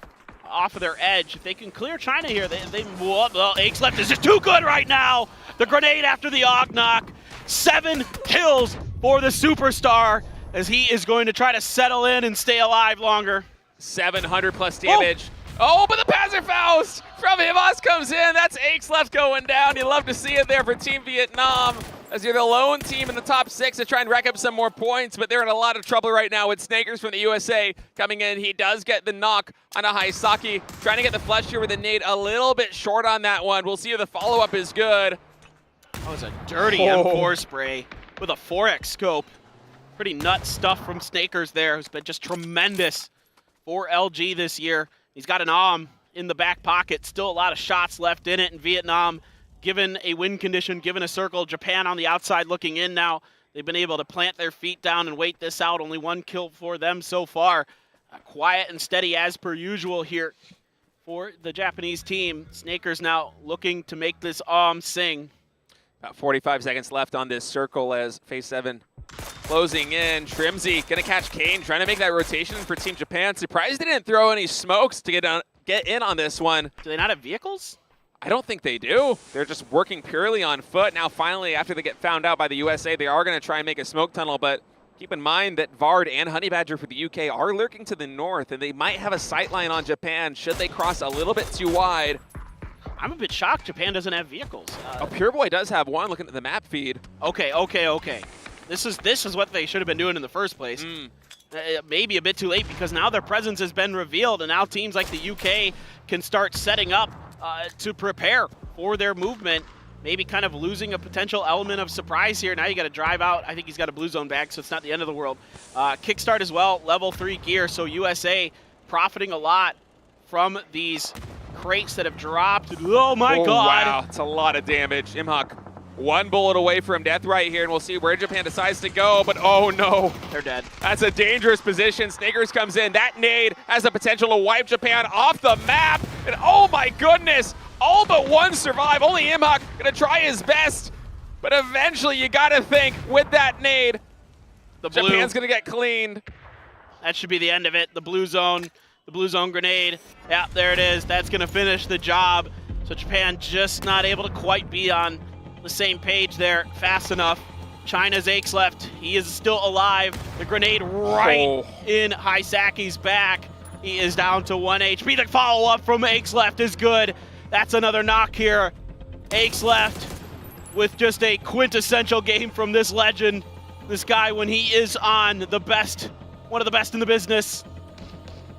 Speaker 6: off of their edge. If they can clear China here, they move up. Well, Axlef is just too good right now. The grenade after the AUG knock. 7 kills for the superstar as he is going to try to settle in and stay alive longer.
Speaker 19: 700 plus damage. Oh, but the Panzerfaust from Hivas comes in. That's Aches left going down. You love to see it there for Team Vietnam, as you're the lone team in the top 6 to try and rack up some more points, but they're in a lot of trouble right now with Snakers from the USA coming in. He does get the knock on a Haisaki, trying to get the flush here with a nade, a little bit short on that one. We'll see if the follow-up is good.
Speaker 6: That was a dirty M4 spray with a 4X scope. Pretty nuts stuff from Snakers there, who's been just tremendous for LG this year. He's got an AUM in the back pocket, still a lot of shots left in it, in Vietnam, given a win condition, given a circle. Japan on the outside looking in now. They've been able to plant their feet down and wait this out. Only 1 kill for them so far. Quiet and steady as per usual here for the Japanese team. Snakers now looking to make this AUM sing.
Speaker 19: About 45 seconds left on this circle as Phase 7 closing in. Trimsy gonna catch Kane, trying to make that rotation for Team Japan. Surprised they didn't throw any smokes to get in on this one.
Speaker 6: Do they not have vehicles?
Speaker 19: I don't think they do. They're just working purely on foot. Now finally, after they get found out by the USA, they are gonna try and make a smoke tunnel, but keep in mind that Vard and Honey Badger for the UK are lurking to the north, and they might have a sightline on Japan should they cross a little bit too wide.
Speaker 6: I'm a bit shocked Japan doesn't have vehicles.
Speaker 19: Pure Boy does have one, looking at the map feed.
Speaker 6: Okay. This is what they should have been doing in the first place. Maybe a bit too late, because now their presence has been revealed, and now teams like the UK can start setting up to prepare for their movement. Maybe kind of losing a potential element of surprise here. Now you got to drive out. I think he's got a blue zone bag, so it's not the end of the world. Kickstart as well, level 3 gear, so USA profiting a lot from these crates that have dropped. Oh my God.
Speaker 19: Wow, it's a lot of damage. Imhak, 1 bullet away from death right here, and we'll see where Japan decides to go, but oh no.
Speaker 6: They're dead.
Speaker 19: That's a dangerous position. Snakers comes in. That nade has the potential to wipe Japan off the map, and oh my goodness, all but 1 survive. Only Imhak gonna try his best, but eventually you gotta think with that nade, Japan's gonna get cleaned.
Speaker 6: That should be the end of it. The blue zone grenade. Yeah, there it is. That's gonna finish the job. So Japan just not able to quite be on the same page there fast enough. China's Aches left. He is still alive. The grenade right in Haisaki's back. He is down to 1 HP. The follow-up from Aches left is good. That's another knock here. Aches left with just a quintessential game from this legend. This guy, when he is on, the best, one of the best in the business.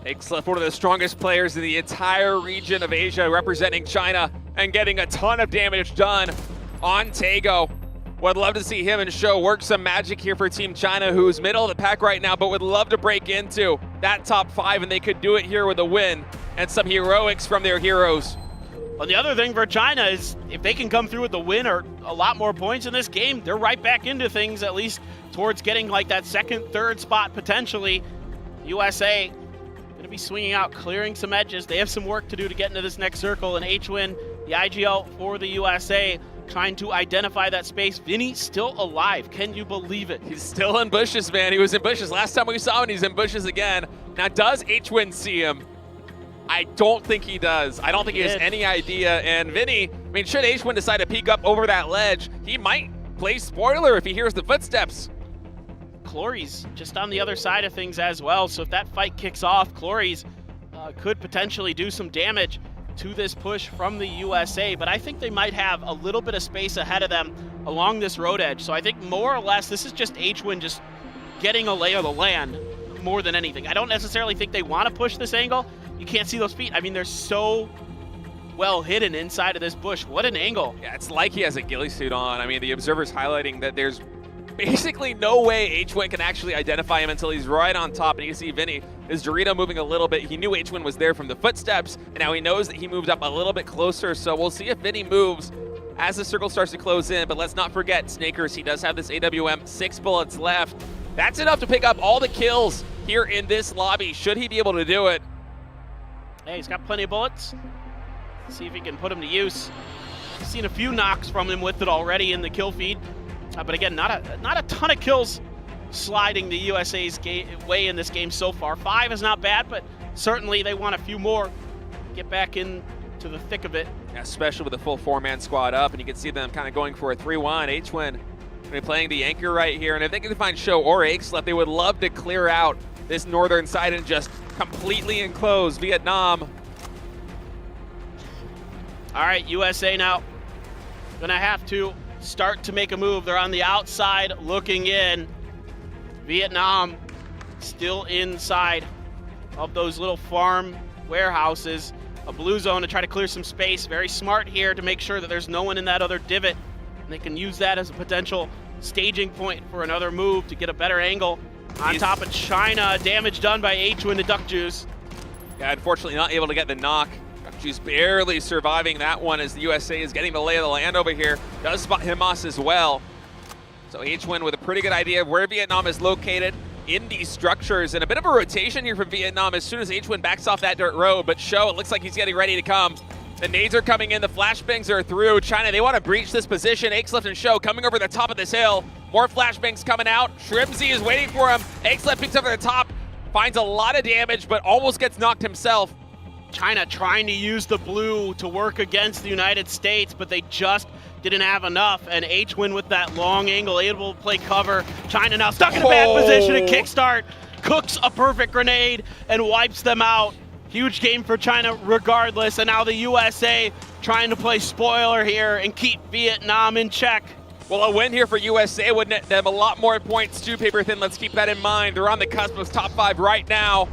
Speaker 19: Aches left, one of the strongest players in the entire region of Asia, representing China and getting a ton of damage done on Taego. Would love to see him and Show work some magic here for Team China, who's middle of the pack right now, but would love to break into that top 5, and they could do it here with a win and some heroics from their heroes.
Speaker 6: Well, the other thing for China is if they can come through with the win or a lot more points in this game, they're right back into things, at least towards getting like that 2nd, 3rd spot potentially. USA going to be swinging out, clearing some edges. They have some work to do to get into this next circle, and H-Win, the IGL for the USA, trying to identify that space. Vinny still alive. Can you believe it?
Speaker 19: He's still in bushes, man. He was in bushes last time we saw him, he's in bushes again. Now, does H-Win see him? I don't think he does. I don't think he has any idea. And Vinny, I mean, should H-Win decide to peek up over that ledge, he might play spoiler if he hears the footsteps.
Speaker 6: Clory's just on the other side of things as well. So if that fight kicks off, Clory's could potentially do some damage to this push from the USA, but I think they might have a little bit of space ahead of them along this road edge. So I think more or less this is just H-Win just getting a lay of the land more than anything. I don't necessarily think they want to push this angle. You can't see those feet. I mean, they're so well hidden inside of this bush. What an angle.
Speaker 19: Yeah, it's like he has a ghillie suit on. I mean, the observer's highlighting that there's basically no way H-Win can actually identify him until he's right on top. And you can see Vinny, his Dorito moving a little bit. He knew H-Win was there from the footsteps, and now he knows that he moved up a little bit closer. So we'll see if Vinny moves as the circle starts to close in. But let's not forget, Snakers, he does have this AWM, 6 bullets left. That's enough to pick up all the kills here in this lobby, should he be able to do it.
Speaker 6: Hey, he's got plenty of bullets. Let's see if he can put them to use. I've seen a few knocks from him with it already in the kill feed. But again, not a ton of kills sliding the USA's way in this game so far. 5 is not bad, but certainly they want a few more. Get back into the thick of it.
Speaker 19: Yeah, especially with the full 4-man squad up, and you can see them kind of going for a 3-1. H-Win going to be playing the anchor right here, and if they can find Show or Aches left, they would love to clear out this northern side and just completely enclosed Vietnam.
Speaker 6: All right, USA now gonna have to start to make a move. They're on the outside looking in. Vietnam still inside of those little farm warehouses. A blue zone to try to clear some space. Very smart here to make sure that there's no one in that other divot. And they can use that as a potential staging point for another move to get a better angle. On top of China, damage done by H-Win to Duck Juice.
Speaker 19: Yeah, unfortunately not able to get the knock. She's barely surviving that one as the USA is getting the lay of the land over here. Does spot Himas as well. So H-Win with a pretty good idea of where Vietnam is located in these structures, and a bit of a rotation here from Vietnam as soon as H-Win backs off that dirt road. But Show, it looks like he's getting ready to come. The nades are coming in, the flashbangs are through. China, they want to breach this position. Axleft and Show coming over the top of this hill. More flashbangs coming out. Shrimzy is waiting for him. Axleft picks up at the top, finds a lot of damage, but almost gets knocked himself.
Speaker 6: China trying to use the blue to work against the United States, but they just didn't have enough, and H-Win with that long angle, able to play cover. China now stuck in a bad position to kickstart, cooks a perfect grenade, and wipes them out. Huge game for China regardless, and now the USA trying to play spoiler here and keep Vietnam in check.
Speaker 19: Well, a win here for USA would net them a lot more points too, Paper Thin. Let's keep that in mind. They're on the cusp of top 5 right now,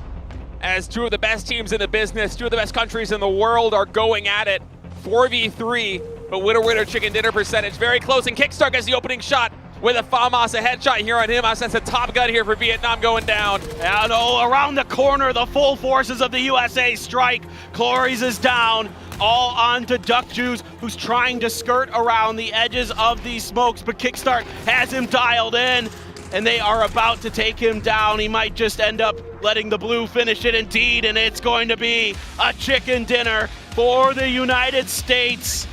Speaker 19: as two of the best teams in the business, two of the best countries in the world are going at it. 4v3, but winner chicken dinner percentage. Very close, and Kickstart gets the opening shot with a Famas, a headshot here on him. That's a top gun here for Vietnam going down.
Speaker 6: And around the corner, the full forces of the USA strike. Clories is down, all onto Duck Juice, who's trying to skirt around the edges of these smokes, but Kickstart has him dialed in, and they are about to take him down. He might just end up letting the blue finish it indeed, and it's going to be a chicken dinner for the United States.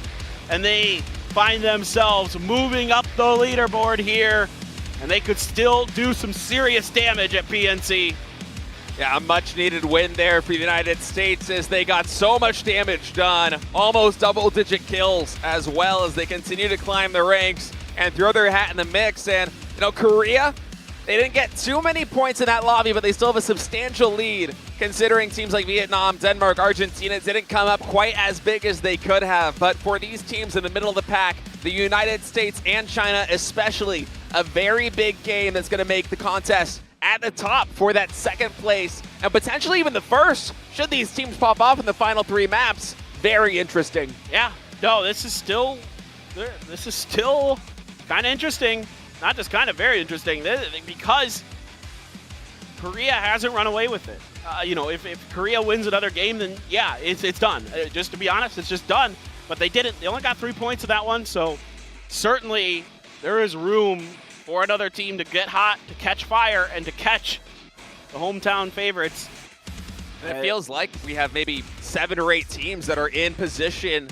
Speaker 6: And they find themselves moving up the leaderboard here, and they could still do some serious damage at PNC.
Speaker 19: Yeah, a much needed win there for the United States as they got so much damage done. Almost double-digit kills as well as they continue to climb the ranks and throw their hat in the mix. And, you know, Korea, they didn't get too many points in that lobby, but they still have a substantial lead, considering teams like Vietnam, Denmark, Argentina didn't come up quite as big as they could have. But for these teams in the middle of the pack, the United States and China especially, a very big game that's going to make the contest at the top for that second place and potentially even the first, should these teams pop off in the final 3 maps. Very interesting.
Speaker 6: Yeah, no, this is still kind of interesting. Not just kind of, very interesting, because Korea hasn't run away with it. You know, if Korea wins another game, then yeah, it's done. Just to be honest, it's just done. But they didn't. They only got 3 points in that one, so certainly there is room for another team to get hot, to catch fire, and to catch the hometown favorites.
Speaker 19: And it feels like we have maybe 7 or 8 teams that are in position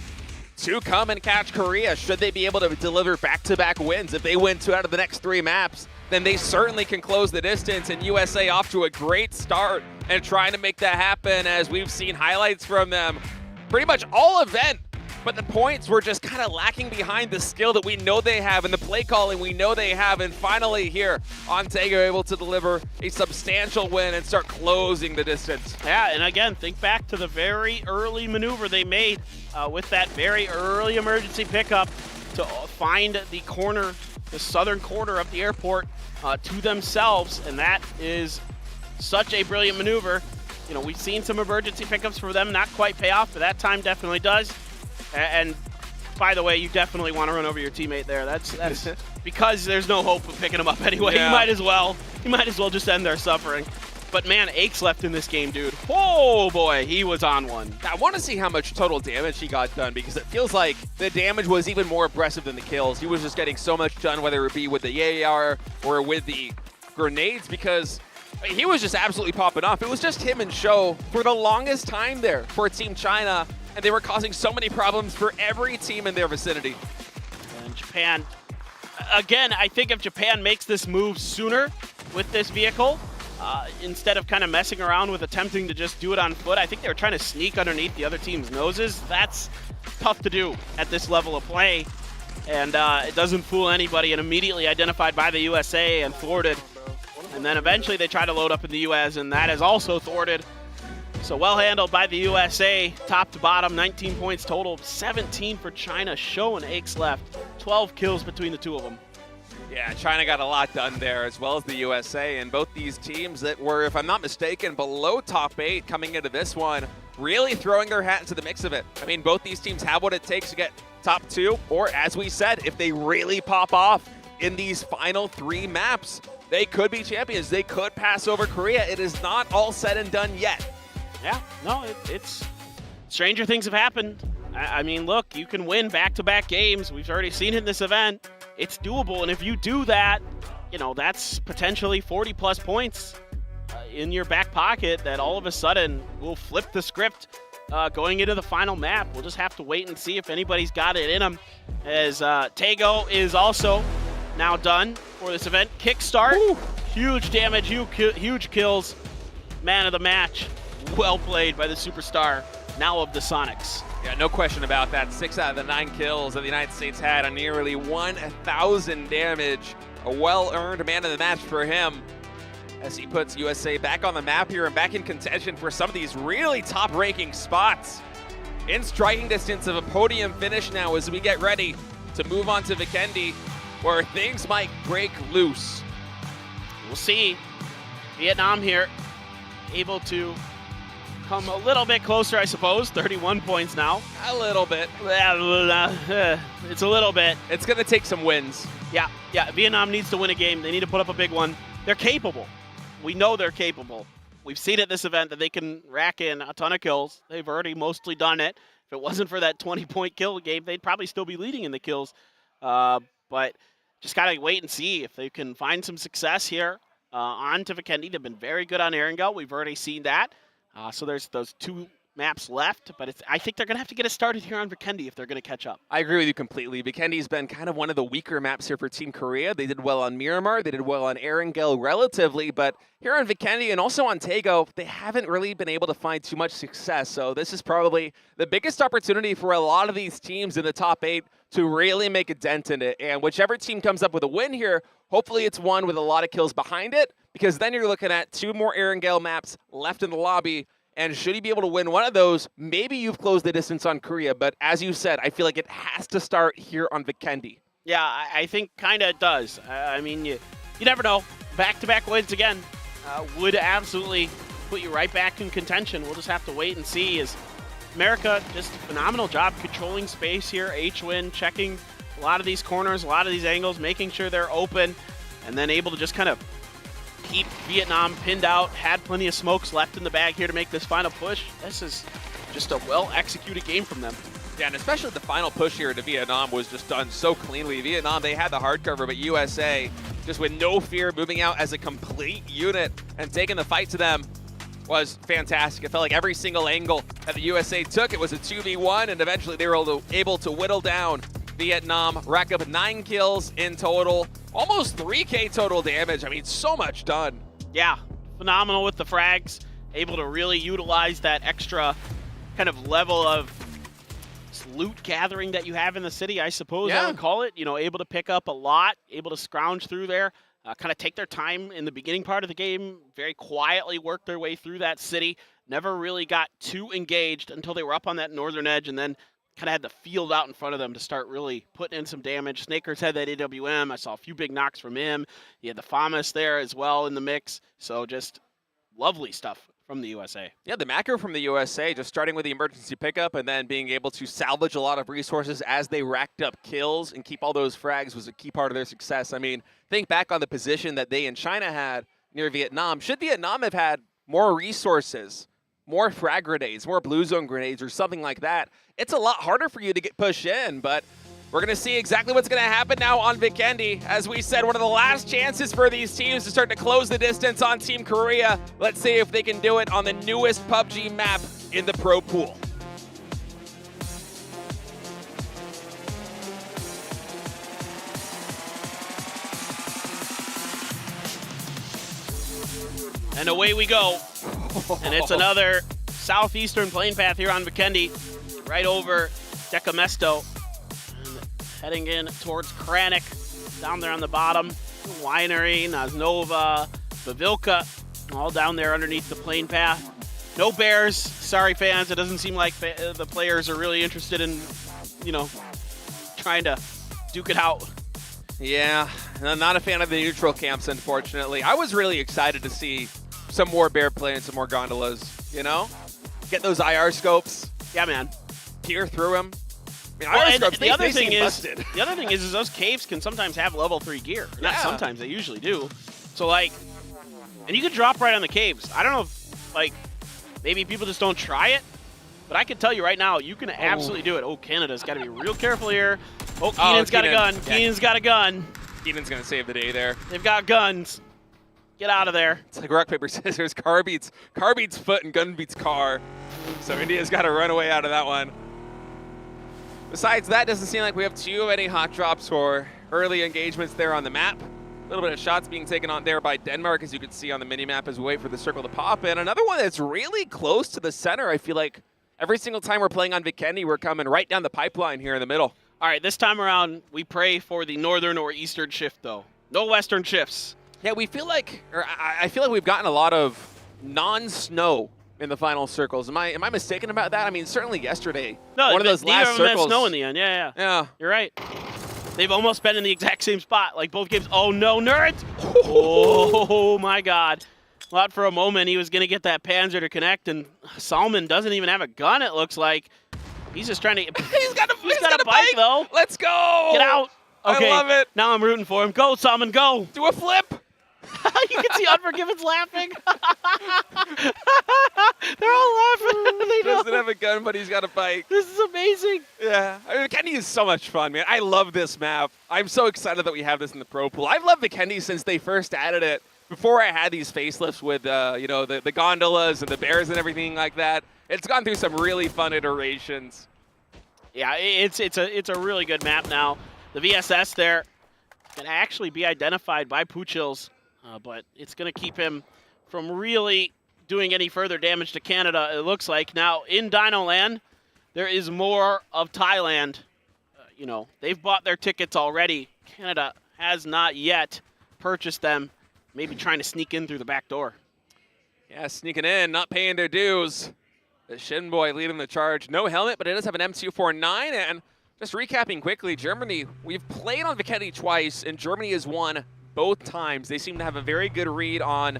Speaker 19: to come and catch Korea should they be able to deliver back-to-back wins. If they win 2 out of the next 3 maps, then they certainly can close the distance, and USA off to a great start and trying to make that happen, as we've seen highlights from them pretty much all event. But the points were just kind of lacking behind the skill that we know they have and the play calling we know they have. And finally here, Ontego able to deliver a substantial win and start closing the distance.
Speaker 6: Yeah, and again, think back to the very early maneuver they made with that very early emergency pickup to find the corner, the southern corner of the airport to themselves. And that is such a brilliant maneuver. You know, we've seen some emergency pickups for them not quite pay off, but that time definitely does. And by the way, you definitely want to run over your teammate there. That's because there's no hope of picking him up anyway. Yeah. You might as well just end their suffering. But man, Aches left in this game, dude. Oh boy, he was on one.
Speaker 19: I want to see how much total damage he got done, because it feels like the damage was even more impressive than the kills. He was just getting so much done, whether it be with the AR or with the grenades, because I mean, he was just absolutely popping off. It was just him and Show for the longest time there for Team China, and they were causing so many problems for every team in their vicinity.
Speaker 6: And Japan, again, I think if Japan makes this move sooner with this vehicle, instead of kind of messing around with attempting to just do it on foot, I think they were trying to sneak underneath the other team's noses. That's tough to do at this level of play, and it doesn't fool anybody, and immediately identified by the USA and thwarted. And then eventually they try to load up in the US, and that is also thwarted. So well handled by the USA, top to bottom, 19 points total, 17 for China. Show and Aches left, 12 kills between the two of them.
Speaker 19: Yeah, China got a lot done there, as well as the USA, and both these teams that were, if I'm not mistaken, below top 8 coming into this one, really throwing their hat into the mix of it. I mean, both these teams have what it takes to get top 2, or as we said, if they really pop off in these final 3 maps, they could be champions. They could pass over Korea. It is not all said and done yet.
Speaker 6: Yeah, no, it's stranger things have happened. I mean, look, you can win back-to-back games. We've already seen it in this event. It's doable, and if you do that, you know, that's potentially 40-plus points in your back pocket that all of a sudden will flip the script going into the final map. We'll just have to wait and see if anybody's got it in them, as Taego is also now done for this event. Kickstart, huge damage, huge kills. Man of the match, well played by the superstar, now of the Sonics.
Speaker 19: Yeah, no question about that. 6 out of the 9 kills that the United States had on nearly 1,000 damage. A well-earned man of the match for him, as he puts USA back on the map here and back in contention for some of these really top-ranking spots. In striking distance of a podium finish now as we get ready to move on to Vikendi, where things might break loose.
Speaker 6: We'll see. Vietnam here, able to come a little bit closer, I suppose. 31 points now.
Speaker 19: A little bit.
Speaker 6: It's a little bit.
Speaker 19: It's going to take some wins.
Speaker 6: Yeah. Vietnam needs to win a game. They need to put up a big one. They're capable. We know they're capable. We've seen at this event that they can rack in a ton of kills. They've already mostly done it. If it wasn't for that 20-point kill game, they'd probably still be leading in the kills. But just got to wait and see if they can find some success here on to Vikendi. They've been very good on Erangel. We've already seen that. So there's those 2 maps left, but I think they're going to have to get it started here on Vikendi if they're going to catch up.
Speaker 19: I agree with you completely. Vikendi's been kind of one of the weaker maps here for Team Korea. They did well on Miramar. They did well on Erangel relatively, but here on Vikendi and also on Taego, they haven't really been able to find too much success. So this is probably the biggest opportunity for a lot of these teams in the top 8 to really make a dent in it. And whichever team comes up with a win here, hopefully it's one with a lot of kills behind it, because then you're looking at 2 more Erangel maps left in the lobby. And should he be able to win one of those, maybe you've closed the distance on Korea. But as you said, I feel like it has to start here on Vikendi.
Speaker 6: Yeah, I think kind of it does. I mean, you never know. Back-to-back wins again would absolutely put you right back in contention. We'll just have to wait and see. As America, just a phenomenal job controlling space here. H-Win checking a lot of these corners, a lot of these angles, making sure they're open, and then able to just kind of keep Vietnam pinned out. Had plenty of smokes left in the bag here to make this final push. This is just a well-executed game from them.
Speaker 19: Yeah, and especially the final push here to Vietnam was just done so cleanly. Vietnam, they had the hard cover, but USA, just with no fear, moving out as a complete unit and taking the fight to them was fantastic. It felt like every single angle that the USA took, it was a 2v1, and eventually they were able to whittle down Vietnam, rack up 9 kills in total, almost 3K total damage. I mean, so much done.
Speaker 6: Yeah, phenomenal with the frags, able to really utilize that extra kind of level of loot gathering that you have in the city, I suppose I would call it. You know, able to pick up a lot, able to scrounge through there, kind of take their time in the beginning part of the game, very quietly work their way through that city, never really got too engaged until they were up on that northern edge, and then kind of had the field out in front of them to start really putting in some damage. Snakers had that AWM. I saw a few big knocks from him. He had the FAMAS there as well in the mix. So just lovely stuff from the USA.
Speaker 19: Yeah, the macro from the USA, just starting with the emergency pickup and then being able to salvage a lot of resources as they racked up kills and keep all those frags was a key part of their success. I mean, think back on the position that they in China had near Vietnam. Should Vietnam have had more resources, more frag grenades, more blue zone grenades or something like that, it's a lot harder for you to get pushed in, but we're going to see exactly what's going to happen now on Vikendi. As we said, one of the last chances for these teams to start to close the distance on Team Korea. Let's see if they can do it on the newest PUBG map in the Pro Pool.
Speaker 6: And away we go. And it's another southeastern plane path here on Vikendi, right over Decamesto. Heading in towards Kranik, down there on the bottom. Winery, Naznova, Bavilka, all down there underneath the plane path. No bears. Sorry, fans. It doesn't seem like the players are really interested in, you know, trying to duke it out.
Speaker 19: Yeah, I'm not a fan of the neutral camps, unfortunately. I was really excited to see some more bear play and some more gondolas, you know? Get those IR scopes.
Speaker 6: Yeah, man.
Speaker 19: Peer through them. I mean,
Speaker 6: Well,
Speaker 19: IR
Speaker 6: and
Speaker 19: scopes,
Speaker 6: the other
Speaker 19: they
Speaker 6: thing
Speaker 19: seem
Speaker 6: is,
Speaker 19: busted.
Speaker 6: the other thing is those caves can sometimes have level 3 gear. Not
Speaker 19: Yeah.
Speaker 6: sometimes, they usually do. So like, and you can drop right on the caves. I don't know if like maybe people just don't try it, but I can tell you right now, you can absolutely do it. Oh, Canada's got to be real careful here. Oh, Keenan's got a gun.
Speaker 19: Yeah.
Speaker 6: Keenan's got a gun.
Speaker 19: Keenan's gonna save the day there.
Speaker 6: They've got guns. Get out of there.
Speaker 19: It's like rock, paper, scissors. Car beats foot and gun beats car. So India's got to run away out of that one. Besides that, doesn't seem like we have too many hot drops or early engagements there on the map. A little bit of shots being taken on there by Denmark, as you can see on the mini-map as we wait for the circle to pop. And another one that's really close to the center. I feel like every single time we're playing on Vikendi, we're coming right down the pipeline here in the middle.
Speaker 6: All right, this time around, we pray for the northern or eastern shift, though. No western shifts.
Speaker 19: Yeah, we feel like, or I feel like we've gotten a lot of non-snow in the final circles. Am I mistaken about that? I mean, certainly yesterday,
Speaker 6: No,
Speaker 19: one of those
Speaker 6: neither
Speaker 19: last
Speaker 6: of them had
Speaker 19: circles.
Speaker 6: snow in the end. Yeah.
Speaker 19: Yeah.
Speaker 6: You're right. They've almost been in the exact same spot, like both games. Oh no, Nerd! Oh my God! Thought for a moment he was gonna get that Panzer to connect, and Salman doesn't even have a gun. It looks like he's just trying to. he's got a bike though.
Speaker 19: Let's go!
Speaker 6: Get out! Okay,
Speaker 19: I love it.
Speaker 6: Now I'm rooting for him. Go, Salman, go!
Speaker 19: Do a flip.
Speaker 6: You can see Unforgiven's laughing. They're all laughing. They know.
Speaker 19: Doesn't have a gun, but he's got a bike.
Speaker 6: This is amazing.
Speaker 19: Yeah, I mean, Vikendi is so much fun, man. I love this map. I'm so excited that we have this in the Pro Pool. I've loved Vikendi since they first added it. Before I had these facelifts with, you know, the gondolas and the bears and everything like that. It's gone through some really fun iterations.
Speaker 6: Yeah, it's a really good map now. The VSS there can actually be identified by Puchils, but it's going to keep him from really doing any further damage to Canada, it looks like. Now, in Dino Land, there is more of Thailand. You know, they've bought their tickets already. Canada has not yet purchased them, maybe trying to sneak in through the back door.
Speaker 19: Yeah, sneaking in, not paying their dues. The Shin Boy leading the charge. No helmet, but it does have an M249. And just recapping quickly, Germany, we've played on Vikendi twice, and Germany has won both times. They seem to have a very good read on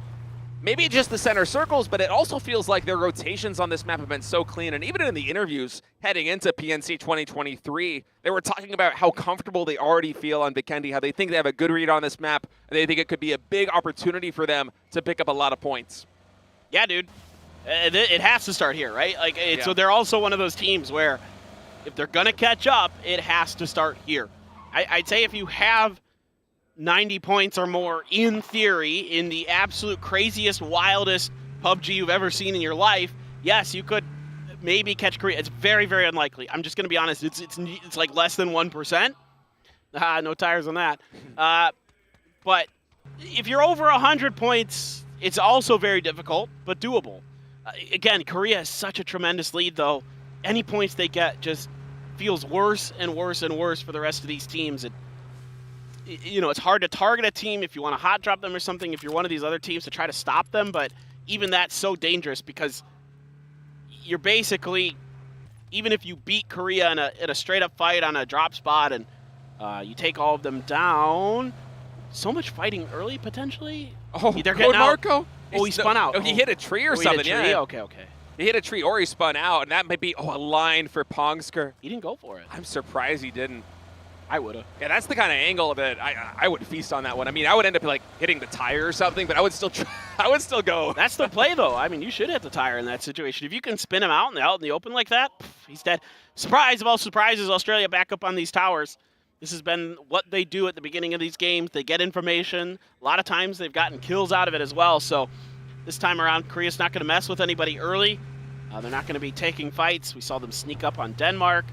Speaker 19: maybe just the center circles, but it also feels like their rotations on this map have been so clean. And even in the interviews heading into PNC 2023, they were talking about how comfortable they already feel on Vikendi, how they think they have a good read on this map, and they think it could be a big opportunity for them to pick up a lot of points.
Speaker 6: Yeah, dude. It has to start here, right? Like,
Speaker 19: Yeah.
Speaker 6: So they're also one of those teams where if they're going to catch up, it has to start here. I'd say if you have 90 points or more, in theory, in the absolute craziest, wildest PUBG you've ever seen in your life, yes, you could maybe catch Korea. It's very, very unlikely. I'm just going to be honest. It's like less than 1%. No tires on that. But if you're over 100 points, it's also very difficult, but doable. Again, Korea has such a tremendous lead, though. Any points they get just feels worse and worse and worse for the rest of these teams. You know, it's hard to target a team if you want to hot drop them or something, if you're one of these other teams, to try to stop them, but even that's so dangerous because you're basically, even if you beat Korea in a straight-up fight on a drop spot and you take all of them down, so much fighting early, potentially.
Speaker 19: Oh,
Speaker 6: they're getting out.
Speaker 19: Marco?
Speaker 6: Oh, he spun out.
Speaker 19: Oh, he hit a tree or
Speaker 6: he hit a
Speaker 19: something,
Speaker 6: tree?
Speaker 19: yeah.
Speaker 6: Okay.
Speaker 19: He hit a tree or he spun out, and that might be, a line for Pongsker.
Speaker 6: He didn't go for it.
Speaker 19: I'm surprised he didn't.
Speaker 6: I would have.
Speaker 19: Yeah, that's the kind of angle that I would feast on that one. I mean, I would end up like hitting the tire or something, but I would still go.
Speaker 6: That's the play, though. I mean, you should hit the tire in that situation. If you can spin him out in the open like that, he's dead. Surprise of all surprises, Australia back up on these towers. This has been what they do at the beginning of these games. They get information. A lot of times they've gotten kills out of it as well. So this time around, Korea's not going to mess with anybody early. They're not going to be taking fights. We saw them sneak up on Denmark.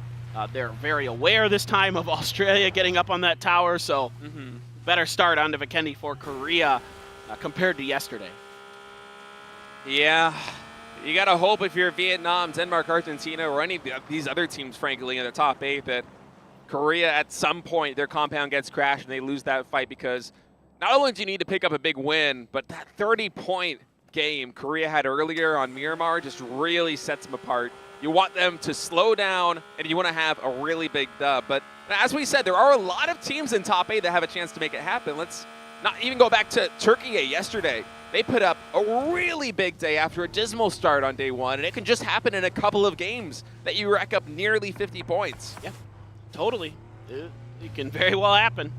Speaker 6: They're very aware this time of Australia getting up on that tower. So better start onto Vikendi for Korea compared to yesterday.
Speaker 19: Yeah. You got to hope if you're Vietnam, Denmark, Argentina, or any of these other teams, frankly, in the top 8, that Korea, at some point, their compound gets crashed and they lose that fight, because not only do you need to pick up a big win, but that 30-point game Korea had earlier on Miramar just really sets them apart. You want them to slow down, and you want to have a really big dub. But as we said, there are a lot of teams in top 8 that have a chance to make it happen. Let's not even go back to Turkey yesterday. They put up a really big day after a dismal start on day 1, and it can just happen in a couple of games that you rack up nearly 50 points.
Speaker 6: Yeah, totally. It can very well happen.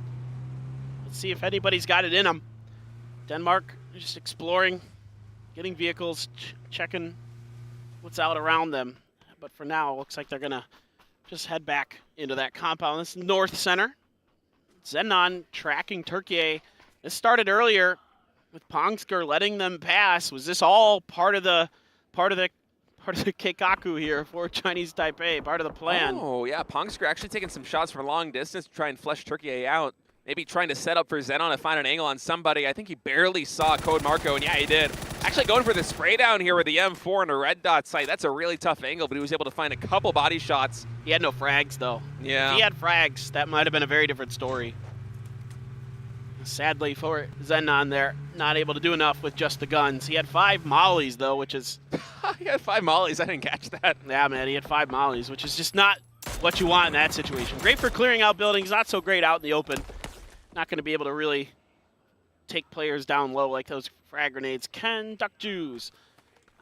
Speaker 6: Let's see if anybody's got it in them. Denmark just exploring, getting vehicles, checking what's out around them. But for now, it looks like they're going to just head back into that compound. This is North Center. Zenon tracking Turkey. This started earlier with Pongsker letting them pass. Was this all part of the Keikaku here for Chinese Taipei, part of the plan?
Speaker 19: Oh, yeah, Pongsker actually taking some shots from long distance to try and flush Turkey out. Maybe trying to set up for Zenon to find an angle on somebody. I think he barely saw Code Marco, and yeah, he did. Actually going for the spray down here with the M4 and a red dot sight. That's a really tough angle, but he was able to find a couple body shots.
Speaker 6: He had no frags, though.
Speaker 19: Yeah.
Speaker 6: If he had frags, that might have been a very different story. Sadly for Zenon there, not able to do enough with just the guns. He had 5 mollies, though, which is...
Speaker 19: He had 5 mollies. I didn't catch that.
Speaker 6: Yeah, man, he had 5 mollies, which is just not what you want in that situation. Great for clearing out buildings, not so great out in the open. Not going to be able to really take players down low like those frag grenades. Ken Duckjuice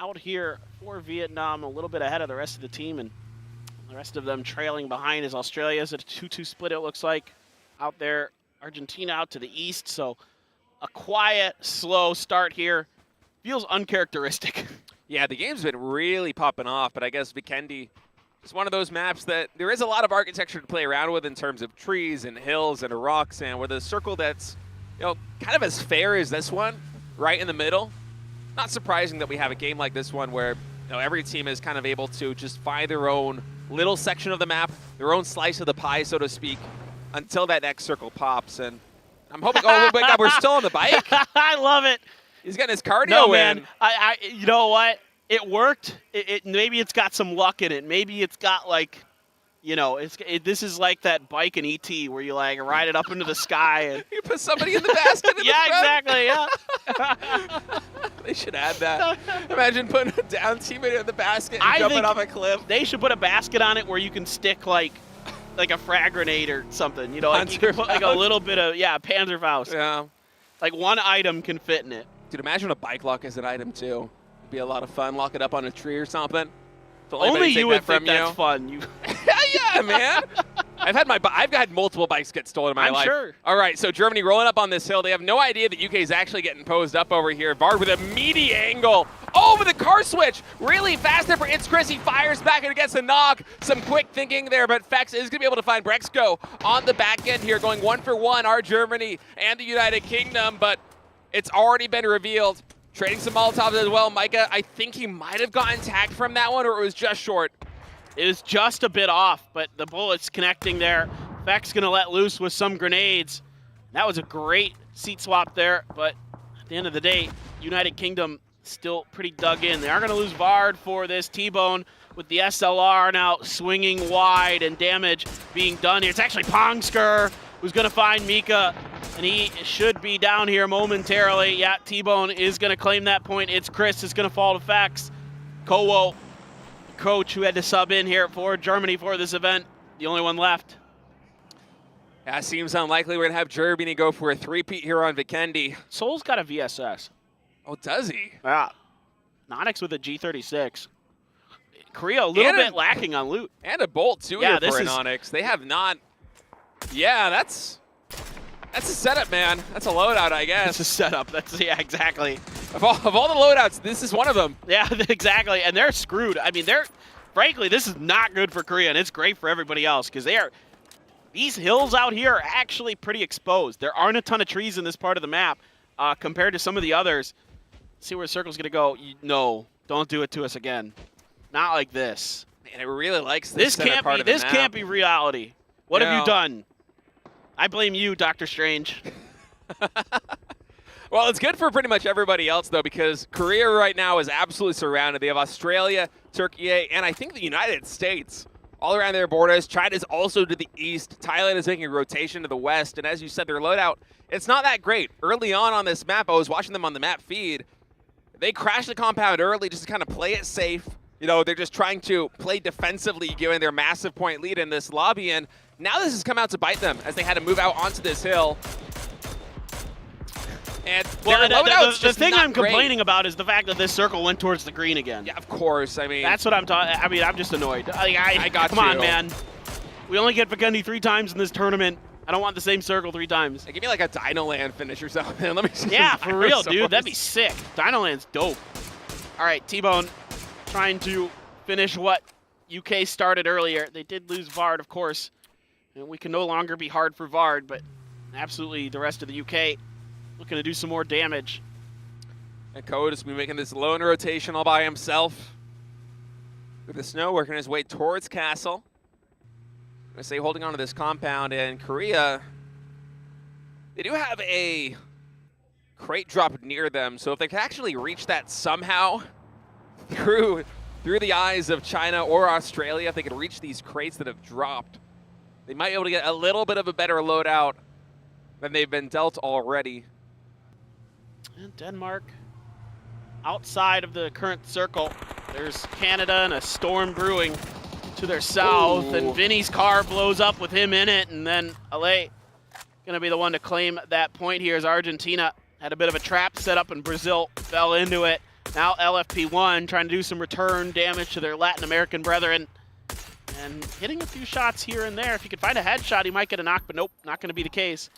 Speaker 6: out here for Vietnam, a little bit ahead of the rest of the team, and the rest of them trailing behind as Australia's at a 2-2 split, it looks like. Out there, Argentina out to the east, so a quiet, slow start here. Feels uncharacteristic.
Speaker 19: Yeah, the game's been really popping off, but I guess Vikendi is one of those maps that there is a lot of architecture to play around with in terms of trees and hills and rocks, and with a circle that's, you know, kind of as fair as this one, right in the middle. Not surprising that we have a game like this one where, you know, every team is kind of able to just find their own little section of the map, their own slice of the pie, so to speak, until that next circle pops. And I'm hoping, oh my God, we're still on the bike.
Speaker 6: I love it.
Speaker 19: He's getting his cardio
Speaker 6: no,
Speaker 19: in.
Speaker 6: Man, you know what? It worked. Maybe it's got some luck in it. Maybe it's got like, you know, this is like that bike in ET where you like ride it up into the sky and
Speaker 19: you put somebody in the basket. In
Speaker 6: yeah,
Speaker 19: the
Speaker 6: exactly. Yeah.
Speaker 19: They should add that. Imagine putting a down teammate in the basket and jumping off a cliff.
Speaker 6: They should put a basket on it where you can stick like a frag grenade or something. You know, like you can put like a little bit of Panzerfaust.
Speaker 19: Yeah.
Speaker 6: Like one item can fit in it.
Speaker 19: Dude, imagine a bike lock as an item too. It'd be a lot of fun. Lock it up on a tree or something.
Speaker 6: Only you would think that's fun.
Speaker 19: Yeah, man. I've had multiple bikes get stolen in my life.
Speaker 6: I'm sure.
Speaker 19: All right, so Germany rolling up on this hill. They have no idea that UK is actually getting posed up over here. Vard with a meaty angle. Oh, with the car switch. Really fast there for It's Chris. He fires back and against the knock. Some quick thinking there, but Fex is going to be able to find Brexco on the back end here, going 1-for-1, our Germany and the United Kingdom, but it's already been revealed. Trading some Molotovs as well. Micah, I think he might have gotten tagged from that one, or it was just short.
Speaker 6: It was just a bit off, but the bullet's connecting there. Feck's going to let loose with some grenades. That was a great seat swap there, but at the end of the day, United Kingdom still pretty dug in. They are going to lose Vard for this T-Bone with the SLR now swinging wide and damage being done here. It's actually Pongsker who's going to find Mika, and he should be down here momentarily. Yeah, T-Bone is going to claim that point. It's Chris is going to fall to Fex. Kowo, coach who had to sub in here for Germany for this event, the only one left.
Speaker 19: Yeah, seems unlikely we're going to have Germany go for a three-peat here on Vikendi.
Speaker 6: Seoul's got a VSS.
Speaker 19: Oh, does he?
Speaker 6: Yeah. Nonix with a G36. Korea a little bit lacking on loot.
Speaker 19: And a Bolt, too,
Speaker 6: yeah,
Speaker 19: here for an Onyx. They have not... Yeah, that's a setup, man. That's a loadout, I guess.
Speaker 6: That's a setup. Yeah, exactly.
Speaker 19: Of all the loadouts, this is one of them.
Speaker 6: Yeah, exactly. And they're screwed. I mean, frankly, this is not good for Korea, and it's great for everybody else because these hills out here are actually pretty exposed. There aren't a ton of trees in this part of the map compared to some of the others. See where the circle's going to go. No, don't do it to us again. Not like this.
Speaker 19: Man, it really likes this center part of the map.
Speaker 6: This can't be reality. What have you done? I blame you, Dr. Strange.
Speaker 19: Well, it's good for pretty much everybody else, though, because Korea right now is absolutely surrounded. They have Australia, Turkey, and I think the United States all around their borders. China's also to the east. Thailand is making a rotation to the west. And as you said, their loadout, it's not that great. Early on this map, I was watching them on the map feed. They crashed the compound early just to kind of play it safe. You know, they're just trying to play defensively, given their massive point lead in this lobby, and now this has come out to bite them as they had to move out onto this hill. And
Speaker 9: the thing I'm complaining about is the fact that this circle went towards the green again.
Speaker 19: Yeah, of course. I mean,
Speaker 9: that's what I'm talking. I mean, I'm just annoyed.
Speaker 19: I got
Speaker 9: come on, man. We only get Vikendi 3 times in this tournament. I don't want the same circle 3 times.
Speaker 19: Hey, give me like a Dino Land finish or something. Let me see.
Speaker 9: Yeah, for real, dude. That'd be sick. Dino Land's dope. All right, T-Bone trying to finish what UK started earlier. They did lose Vard, of course. And we can no longer be hard for Vard, but absolutely the rest of the UK looking to do some more damage.
Speaker 19: And Code is making this lone rotation all by himself. With the snow working his way towards Castle. I'm going to say holding on to this compound, and Korea, they do have a crate drop near them, so if they can actually reach that somehow through the eyes of China or Australia, if they could reach these crates that have dropped, they might be able to get a little bit of a better loadout than they've been dealt already.
Speaker 9: And Denmark outside of the current circle. There's Canada and a storm brewing to their south. Ooh. And Vinny's car blows up with him in it, and then LA gonna be the one to claim that point here as Argentina had a bit of a trap set up and Brazil fell into it. Now LFP1 trying to do some return damage to their Latin American brethren and hitting a few shots here and there. If he could find a headshot, he might get a knock, but nope, not gonna be the case.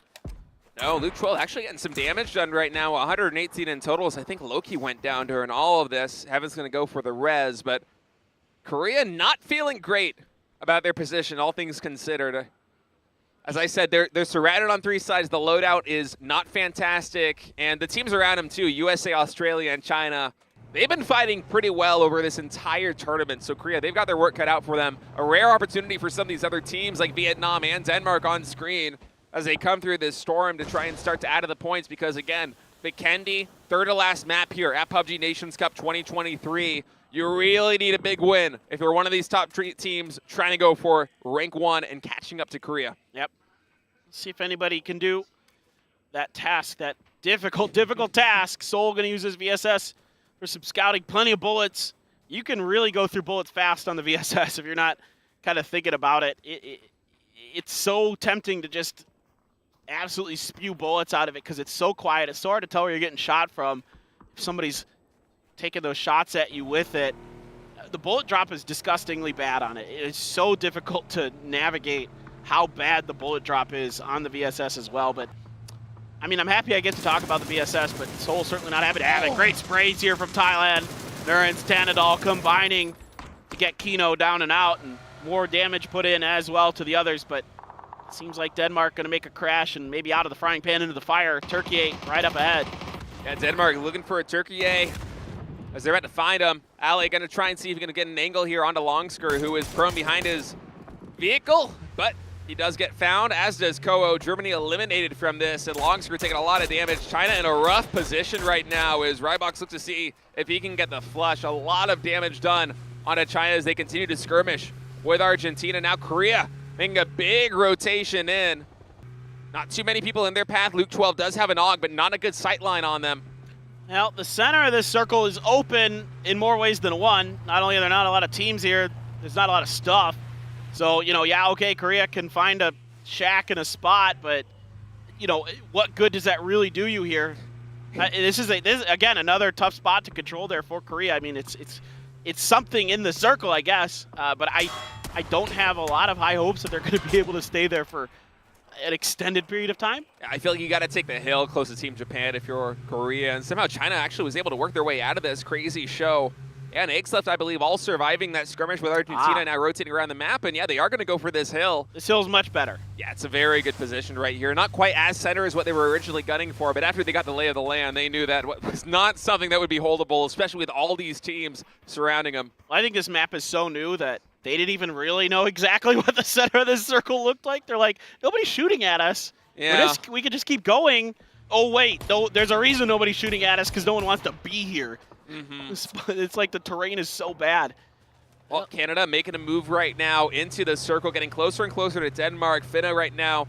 Speaker 19: No, Luke 12 actually getting some damage done right now. 118 in totals. I think Loki went down during all of this. Heaven's going to go for the res, but Korea not feeling great about their position, all things considered. As I said, they're surrounded on 3 sides. The loadout is not fantastic, and the teams around them too, USA, Australia, and China, they've been fighting pretty well over this entire tournament. So Korea, they've got their work cut out for them. A rare opportunity for some of these other teams like Vietnam and Denmark on screen as they come through this storm to try and start to add to the points, because again, Vikendi, third to last map here at PUBG Nations Cup 2023. You really need a big win if you're one of these top teams trying to go for rank 1 and catching up to Korea.
Speaker 9: Yep. Let's see if anybody can do that task, that difficult task. Seoul going to use his VSS for some scouting, plenty of bullets. You can really go through bullets fast on the VSS if you're not kind of thinking about it. It's so tempting to just absolutely spew bullets out of it because it's so quiet. It's so hard to tell where you're getting shot from. If somebody's taking those shots at you with it, the bullet drop is disgustingly bad on it. It's so difficult to navigate how bad the bullet drop is on the VSS as well. But I mean, I'm happy I get to talk about the VSS, but Seoul certainly not happy to have it. Great sprays here from Thailand. Nurens, Tanadol combining to get Kino down and out, and more damage put in as well to the others. But it seems like Denmark going to make a crash and maybe out of the frying pan into the fire. Turkey right up ahead.
Speaker 19: Yeah, Denmark looking for a Turkey as they're about to find him. Ali going to try and see if he can get an angle here onto Longsker, who is prone behind his vehicle, but he does get found, as does Koho. Germany eliminated from this, and Longsker taking a lot of damage. China in a rough position right now as Rybox looks to see if he can get the flush. A lot of damage done onto China as they continue to skirmish with Argentina. Now Korea making a big rotation in. Not too many people in their path. Luke 12 does have an AUG, but not a good sight line on them.
Speaker 9: Well, the center of this circle is open in more ways than one. Not only are there not a lot of teams here, there's not a lot of stuff. So, you know, yeah, okay, Korea can find a shack and a spot, but, you know, what good does that really do you here? This is again, another tough spot to control there for Korea. I mean, it's something in the circle, I guess, but I don't have a lot of high hopes that they're going to be able to stay there for an extended period of time.
Speaker 19: I feel like you got to take the hill close to Team Japan if you're Korea, and somehow China actually was able to work their way out of this crazy show. Yeah, and Aix left, I believe, all surviving that skirmish with Argentina, now rotating around the map, and yeah, they are going to go for this hill.
Speaker 9: This hill's much better.
Speaker 19: Yeah, it's a very good position right here. Not quite as center as what they were originally gunning for, but after they got the lay of the land, they knew that was not something that would be holdable, especially with all these teams surrounding them.
Speaker 9: Well, I think this map is so new that they didn't even really know exactly what the center of this circle looked like. They're like, nobody's shooting at us.
Speaker 19: Yeah.
Speaker 9: We could just keep going. Oh, wait, no, there's a reason nobody's shooting at us, because no one wants to be here. It's like the terrain is so bad.
Speaker 19: Well, Canada making a move right now into the circle, getting closer and closer to Denmark. Finna right now,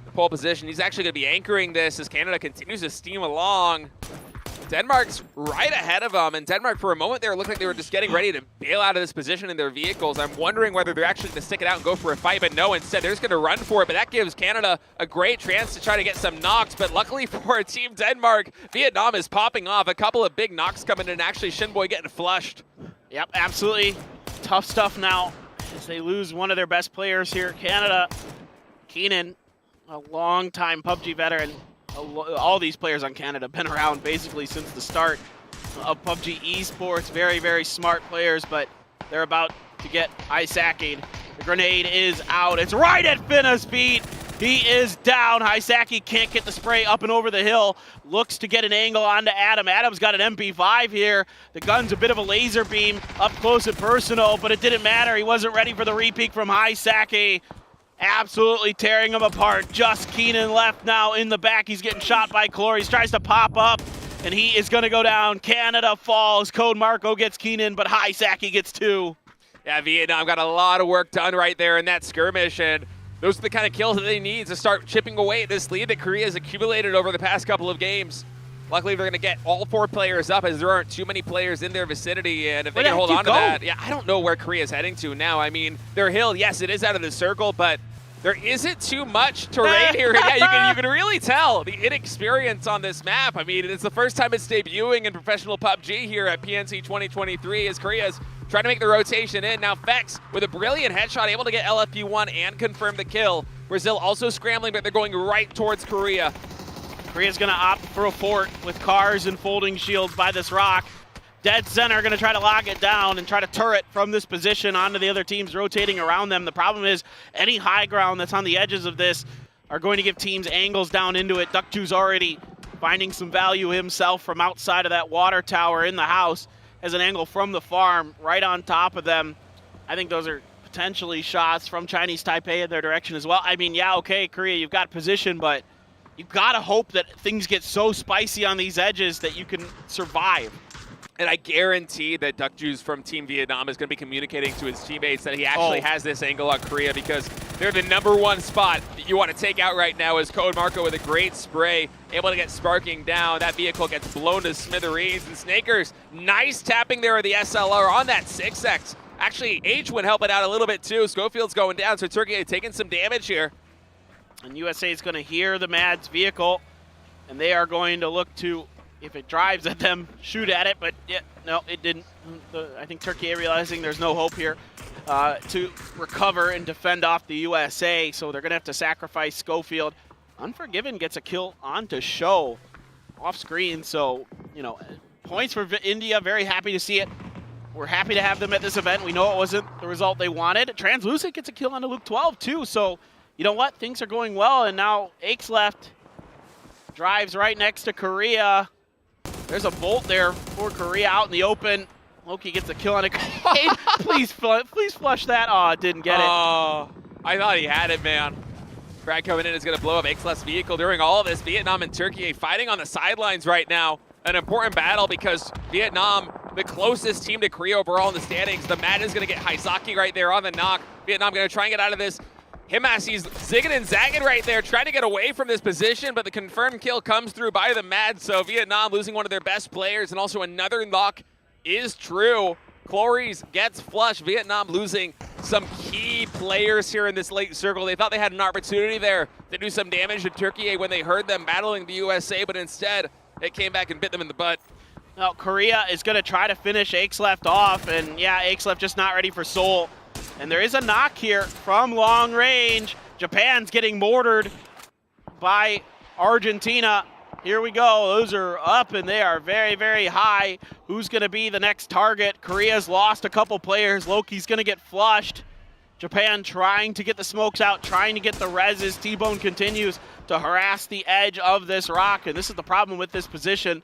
Speaker 19: the pole position. He's actually going to be anchoring this as Canada continues to steam along. Denmark's right ahead of them, and Denmark for a moment there looked like they were just getting ready to bail out of this position in their vehicles. I'm wondering whether they're actually going to stick it out and go for a fight, but no, instead they're just going to run for it. But that gives Canada a great chance to try to get some knocks. But luckily for Team Denmark, Vietnam is popping off. A couple of big knocks coming in, and actually Shinboy getting flushed.
Speaker 9: Yep, absolutely. Tough stuff now as they lose one of their best players here. Canada, Keenan, a long-time PUBG veteran. All these players on Canada have been around basically since the start of PUBG Esports. Very, very smart players, but they're about to get Hisaki. The grenade is out. It's right at Finna's feet. He is down. Hisaki can't get the spray up and over the hill. Looks to get an angle onto Adam. Adam's got an MP5 here. The gun's a bit of a laser beam up close and personal, but it didn't matter. He wasn't ready for the repeat from Hisaki. Absolutely tearing him apart. Just Keenan left now in the back. He's getting shot by Cloris. Tries to pop up, and he is going to go down. Canada falls. Code Marco gets Keenan, but Hisaki gets 2.
Speaker 19: Yeah, Vietnam got a lot of work done right there in that skirmish, and those are the kind of kills that they need to start chipping away at this lead that Korea has accumulated over the past couple of games. Luckily, they're going to get all 4 players up as there aren't too many players in their vicinity, and if they can hold on to that, yeah, I don't know where Korea's heading to now. I mean, their hill, yes, it is out of the circle, but there isn't too much terrain here. Yeah, you can really tell the inexperience on this map. I mean, it's the first time it's debuting in professional PUBG here at PNC 2023 as Korea's trying to make the rotation in. Now Fex with a brilliant headshot, able to get LFP1 and confirm the kill. Brazil also scrambling, but they're going right towards Korea.
Speaker 9: Korea's going to opt for a fort with cars and folding shields by this rock. Dead center going to try to lock it down and try to turret from this position onto the other teams rotating around them. The problem is any high ground that's on the edges of this are going to give teams angles down into it. Duckju's already finding some value himself from outside of that water tower in the house. Has an angle from the farm right on top of them. I think those are potentially shots from Chinese Taipei in their direction as well. I mean, yeah, okay, Korea, you've got position, but you've got to hope that things get so spicy on these edges that you can survive.
Speaker 19: And I guarantee that Duckjuice from Team Vietnam is going to be communicating to his teammates that he actually has this angle on Korea, because they're the #1 spot that you want to take out right now is Code Marco with a great spray, able to get Sparking down. That vehicle gets blown to smithereens, and Snakers, nice tapping there with the SLR on that 6X. Actually, H-Win helping out a little bit too. Schofield's going down, so Turkey taking some damage here.
Speaker 9: And USA is going to hear the Mads vehicle, and they are going to look to, if it drives at them, shoot at it, but yeah, no, it didn't. I think Turkey realizing there's no hope here to recover and defend off the USA, so they're going to have to sacrifice Schofield. Unforgiven gets a kill onto Show off screen, so, you know, points for India, very happy to see it. We're happy to have them at this event. We know it wasn't the result they wanted. Translucent gets a kill onto Luke 12 too, so you know what? Things are going well, and now Aches left. Drives right next to Korea. There's a bolt there for Korea out in the open. Loki gets a kill on a grenade. please flush that. Oh, didn't get it.
Speaker 19: Oh, I thought he had it, man. Frag coming in is going to blow up Ake's vehicle. During all of this, Vietnam and Turkey fighting on the sidelines right now. An important battle because Vietnam, the closest team to Korea overall in the standings. The Mad is going to get Hisaki right there on the knock. Vietnam going to try and get out of this. Himassi's zigging and zagging right there, trying to get away from this position, but the confirmed kill comes through by the Mad, so Vietnam losing one of their best players, and also another knock is true. Cloris gets flushed. Vietnam losing some key players here in this late circle. They thought they had an opportunity there to do some damage to Turkey when they heard them battling the USA, but instead it came back and bit them in the butt.
Speaker 9: Now, Korea is going to try to finish Akesleft off, and yeah, Akesleft just not ready for Seoul. And there is a knock here from long range. Japan's getting mortared by Argentina. Here we go. Those are up, and they are very, very high. Who's going to be the next target? Korea's lost a couple players. Loki's going to get flushed. Japan trying to get the smokes out, trying to get the reses. T-Bone continues to harass the edge of this rock, and this is the problem with this position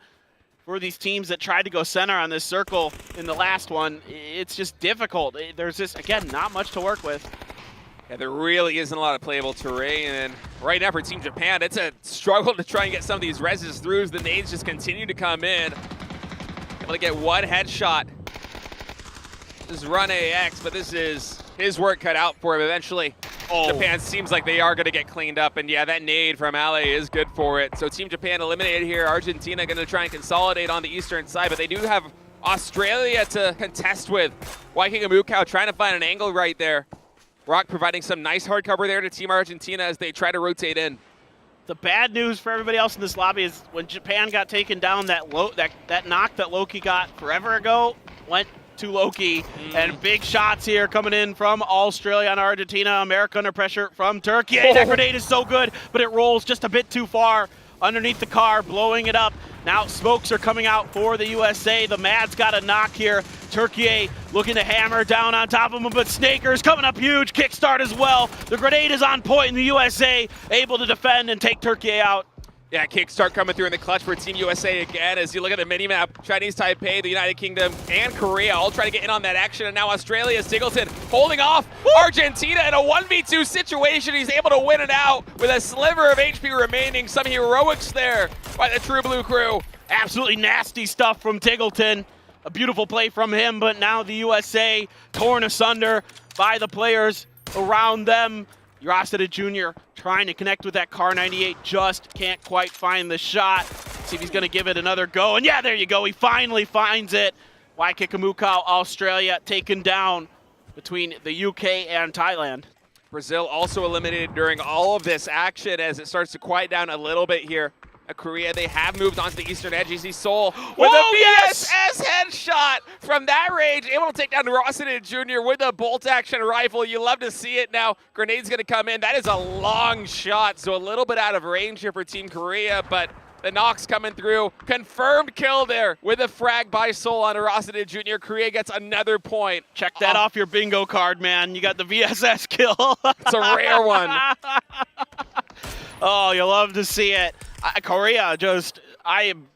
Speaker 9: for these teams that tried to go center on this circle in the last one. It's just difficult. There's just, again, not much to work with.
Speaker 19: Yeah, there really isn't a lot of playable terrain, and right now for Team Japan, it's a struggle to try and get some of these reses through as the nades just continue to come in. Able to get one headshot. Just run AX, but this is his work cut out for him. Eventually Japan seems like they are going to get cleaned up. And yeah, that nade from Ale is good for it. So Team Japan eliminated here. Argentina going to try and consolidate on the eastern side, but they do have Australia to contest with. Waikiki trying to find an angle right there. Rock providing some nice hard cover there to Team Argentina as they try to rotate in.
Speaker 9: The bad news for everybody else in this lobby is when Japan got taken down, that knock that Loki got forever ago went to Loki. And big shots here coming in from Australia and Argentina. America under pressure from Turkey. That grenade is so good, but it rolls just a bit too far underneath the car, blowing it up. Now smokes are coming out for the USA. The Mad's got a knock here. Turkey looking to hammer down on top of him, but Snaker's coming up huge. Kickstart as well. The grenade is on point, and the USA able to defend and take Turkey out.
Speaker 19: Yeah, kickstart coming through in the clutch for Team USA again. As you look at the mini-map, Chinese Taipei, the United Kingdom, and Korea all trying to get in on that action. And now Australia, Singleton holding off Argentina in a 1v2 situation. He's able to win it out with a sliver of HP remaining. Some heroics there by the True Blue crew.
Speaker 9: Absolutely nasty stuff from Tiggleton. A beautiful play from him, but now the USA torn asunder by the players around them. Urasida Jr. trying to connect with that Car 98, just can't quite find the shot. See if he's going to give it another go. And yeah, there you go. He finally finds it. Waikiki-Mukau, Australia taken down between the UK and Thailand.
Speaker 19: Brazil also eliminated during all of this action as it starts to quiet down a little bit here. Korea, they have moved onto the eastern edge. You see Seoul with a VSS headshot from that range, able to take down Rossington Jr. with a bolt-action rifle. You love to see it. Now, grenade's going to come in. That is a long shot, so a little bit out of range here for Team Korea, but the knocks coming through. Confirmed kill there with a frag by Seoul on Rossington Jr. Korea gets another point.
Speaker 9: Check that off your bingo card, man. You got the VSS kill.
Speaker 19: It's a rare one.
Speaker 9: Oh, you love to see it. Korea I am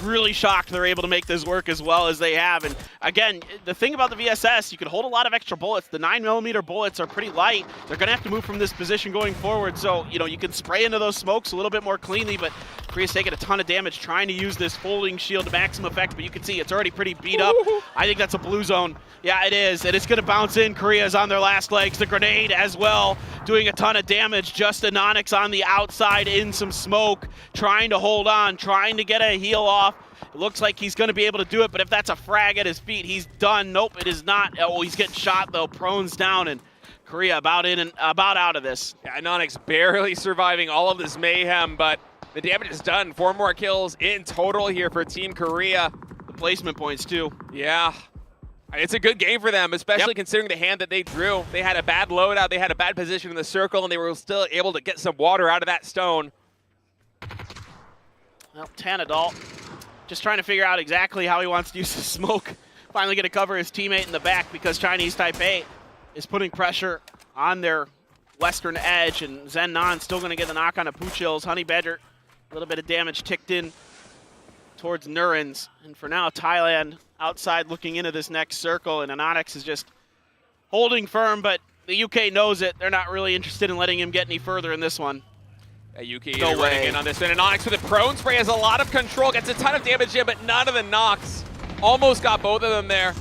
Speaker 9: really shocked they're able to make this work as well as they have. And again, the thing about the VSS, you can hold a lot of extra bullets. The 9mm bullets are pretty light. They're going to have to move from this position going forward. So, you know, you can spray into those smokes a little bit more cleanly, but Korea's taking a ton of damage trying to use this folding shield to maximum effect, but you can see it's already pretty beat up. I think that's a blue zone. Yeah, it is. And it's going to bounce in. Korea's on their last legs. The grenade as well, doing a ton of damage. Just Anonix on the outside in some smoke, trying to hold on, trying to get a heal off. It looks like he's going to be able to do it, but if that's a frag at his feet, he's done. Nope, it is not. Oh, he's getting shot, though. Prone's down, and Korea about in and about out of this.
Speaker 19: Yeah, Anonix barely surviving all of this mayhem, but the damage is done. 4 more kills in total here for Team Korea.
Speaker 9: The placement points, too.
Speaker 19: Yeah. It's a good game for them, especially considering the hand that they drew. They had a bad loadout, they had a bad position in the circle, and they were still able to get some water out of that stone.
Speaker 9: Well, Tanadol just trying to figure out exactly how he wants to use the smoke. Finally going to cover his teammate in the back because Chinese Taipei is putting pressure on their western edge, and Zen Nan still going to get the knock on a Puchil's. Honey Badger, a little bit of damage ticked in towards Nurens. And for now, Thailand outside looking into this next circle, and Anonix is just holding firm, but the UK knows it. They're not really interested in letting him get any further in this one.
Speaker 19: Yuki running in on this one. Anonix with a prone spray has a lot of control, gets a ton of damage in, but none of the knocks. Almost got both of them there.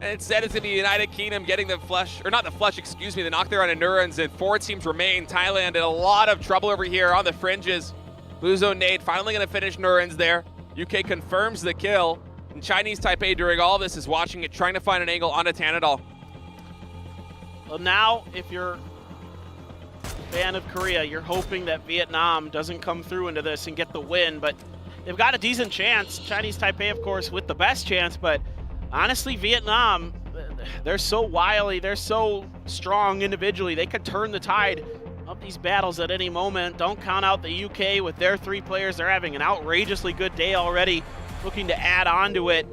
Speaker 19: And instead it's going to be United Kingdom getting the flush, or not the flush, excuse me, the knock there on Endurance, and 4 teams remain. Thailand in a lot of trouble over here on the fringes. Blue Zone nade finally going to finish Nurens there. UK confirms the kill. And Chinese Taipei during all this is watching it, trying to find an angle onto Tanadol.
Speaker 9: Well, now if you're fan of Korea, you're hoping that Vietnam doesn't come through into this and get the win, but they've got a decent chance. Chinese Taipei, of course, with the best chance, but honestly, Vietnam, they're so wily, they're so strong individually, they could turn the tide of these battles at any moment. Don't count out the UK with their 3 players. They're having an outrageously good day already, looking to add on to it.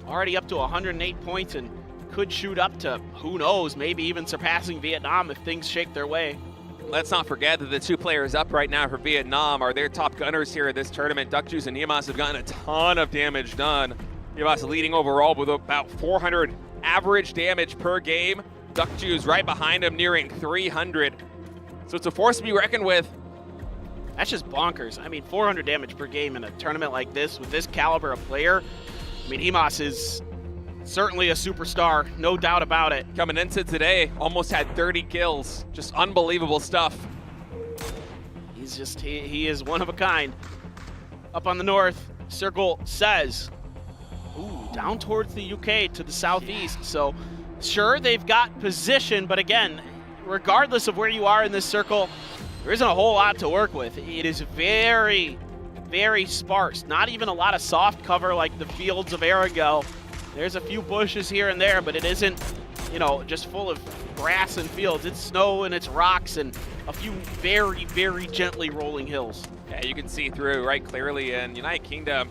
Speaker 9: Already up to 108 points and could shoot up to, who knows, maybe even surpassing Vietnam if things shake their way.
Speaker 19: Let's not forget that the 2 players up right now for Vietnam are their top gunners here at this tournament. Duckjuice and Niemas have gotten a ton of damage done. Niemas leading overall with about 400 average damage per game. Duckjuice right behind him, nearing 300. So it's a force to be reckoned with.
Speaker 9: That's just bonkers. I mean, 400 damage per game in a tournament like this with this caliber of player. I mean, Niemas is certainly a superstar, no doubt about it.
Speaker 19: Coming into today, almost had 30 kills. Just unbelievable stuff.
Speaker 9: He's just, he is one of a kind. Up on the north, Circle says, ooh, down towards the UK to the southeast. So sure, they've got position, but again, regardless of where you are in this circle, there isn't a whole lot to work with. It is very, very sparse. Not even a lot of soft cover like the fields of Aragel. There's a few bushes here and there, but it isn't, you know, just full of grass and fields. It's snow and it's rocks and a few very, very gently rolling hills.
Speaker 19: Yeah, you can see through right clearly, and United Kingdom,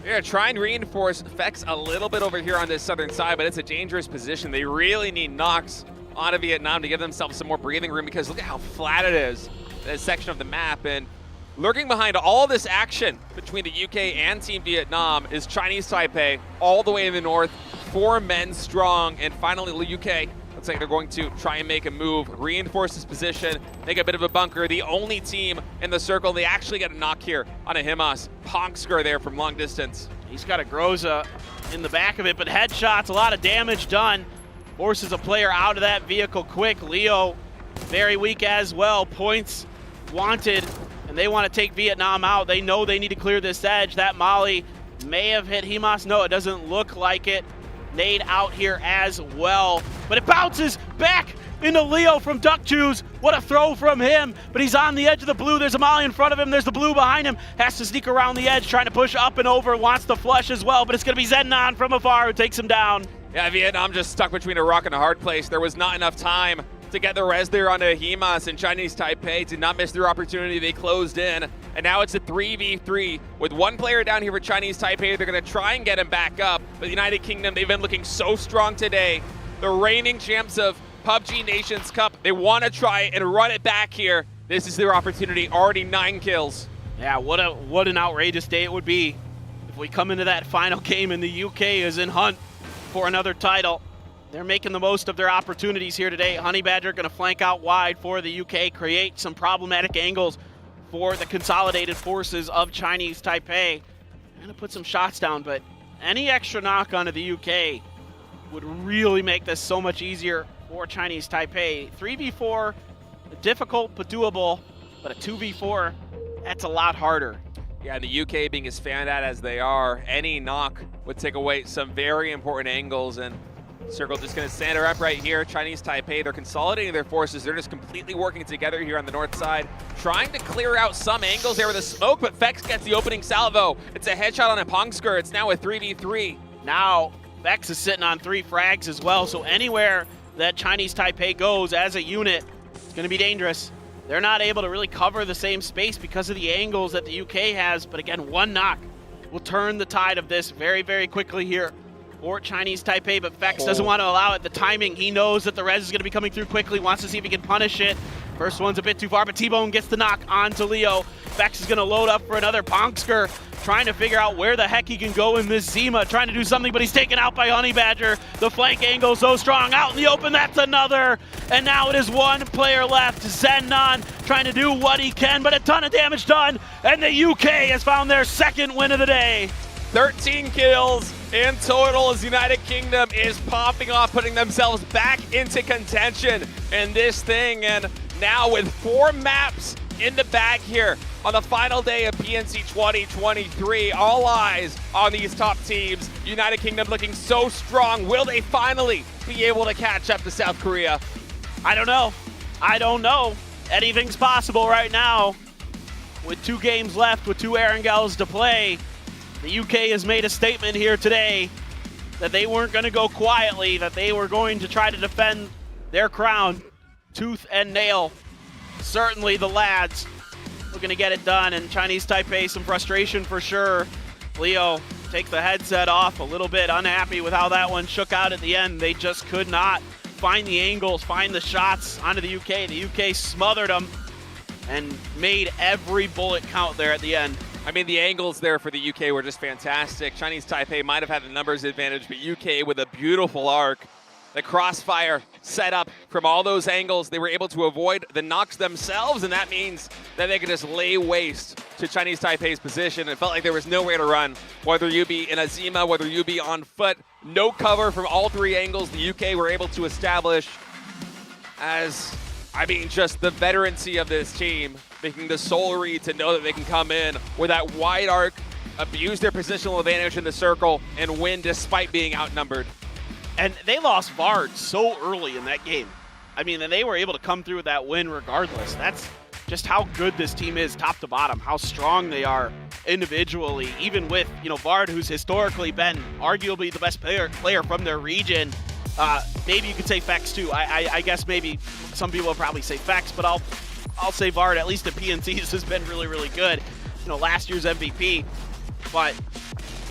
Speaker 19: they're gonna try and reinforce Fex a little bit over here on this southern side, but it's a dangerous position. They really need knocks onto Vietnam to give themselves some more breathing room, because look at how flat it is, this section of the map. And lurking behind all this action between the UK and Team Vietnam is Chinese Taipei, all the way in the north, 4 men strong. And finally, the UK, looks like they're going to try and make a move, reinforce this position, make a bit of a bunker. The only team in the circle, they actually get a knock here on a Himas. Ponksker there from long distance.
Speaker 9: He's got a Groza in the back of it, but headshots, a lot of damage done. Forces a player out of that vehicle quick. Leo, very weak as well. Points wanted, and they want to take Vietnam out. They know they need to clear this edge. That Molly may have hit Himas. No, it doesn't look like it. Nade out here as well, but it bounces back into Leo from Duck Juice. What a throw from him, but he's on the edge of the blue. There's a Molly in front of him. There's the blue behind him. Has to sneak around the edge, trying to push up and over. Wants to flush as well, but it's going to be Zennon from afar who takes him down.
Speaker 19: Yeah, Vietnam just stuck between a rock and a hard place. There was not enough time to get the res there onto Himas, and Chinese Taipei did not miss their opportunity. They closed in, and now it's a 3v3 with one player down here for Chinese Taipei. They're going to try and get him back up, but the United Kingdom, they've been looking so strong today. The reigning champs of PUBG Nations Cup, they want to try and run it back here. This is their opportunity. Already 9 kills.
Speaker 9: Yeah, what an outrageous day it would be if we come into that final game and the UK is in hunt for another title. They're making the most of their opportunities here today. Honey Badger going to flank out wide for the UK, create some problematic angles for the consolidated forces of Chinese Taipei. Going to put some shots down, but any extra knock onto the UK would really make this so much easier for Chinese Taipei. 3v4, difficult but doable, but a 2v4, that's a lot harder.
Speaker 19: Yeah, the UK being as fanned out as they are, any knock would take away some very important angles, and Circle just going to stand her up right here. Chinese Taipei, they're consolidating their forces. They're just completely working together here on the north side, trying to clear out some angles there with the smoke, but Fex gets the opening salvo. It's a headshot on a Pongsker. It's now a 3v3.
Speaker 9: Now, Fex is sitting on 3 frags as well, so anywhere that Chinese Taipei goes as a unit, it's going to be dangerous. They're not able to really cover the same space because of the angles that the UK has, but again, one knock will turn the tide of this very, very quickly here for Chinese Taipei, but Fex doesn't want to allow it. The timing, he knows that the res is going to be coming through quickly, wants to see if he can punish it. First one's a bit too far, but T-Bone gets the knock onto Leo. Fex is going to load up for another Pongsker, trying to figure out where the heck he can go in this Zima, trying to do something, but he's taken out by Honey Badger. The flank angle so strong, out in the open, that's another. And now it is one player left, Zennon, trying to do what he can, but a ton of damage done, and the UK has found their second win of the day.
Speaker 19: 13 kills in total as United Kingdom is popping off, putting themselves back into contention in this thing. And now with 4 maps in the bag here on the final day of PNC 2023, all eyes on these top teams. United Kingdom looking so strong. Will they finally be able to catch up to South Korea?
Speaker 9: I don't know. I don't know. Anything's possible right now. With 2 games left, with 2 Erangels to play, the UK has made a statement here today that they weren't going to go quietly, that they were going to try to defend their crown tooth and nail. Certainly the lads looking to get it done, and Chinese Taipei, some frustration for sure. Leo takes the headset off, a little bit unhappy with how that one shook out at the end. They just could not find the angles, find the shots onto the UK. The UK smothered them and made every bullet count there at the end.
Speaker 19: I mean, the angles there for the UK were just fantastic. Chinese Taipei might have had the numbers advantage, but UK with a beautiful arc The crossfire set up from all those angles. They were able to avoid the knocks themselves, and that means that they could just lay waste to Chinese Taipei's position. It felt like there was nowhere to run, whether you be in Azima, whether you be on foot. No cover from all three angles the UK were able to establish as, I mean, just the veterancy of this team, making the Seoul read to know that they can come in with that wide arc, abuse their positional advantage in the circle, and win despite being outnumbered.
Speaker 9: And they lost Vard so early in that game. I mean, and they were able to come through with that win regardless. That's just how good this team is top to bottom, how strong they are individually, even with, Vard, who's historically been arguably the best player from their region. Maybe you could say Fex too. I guess maybe some people will probably say Fex, but I'll say Vard, at least at PNCs, has been really, really good. Last year's MVP. But,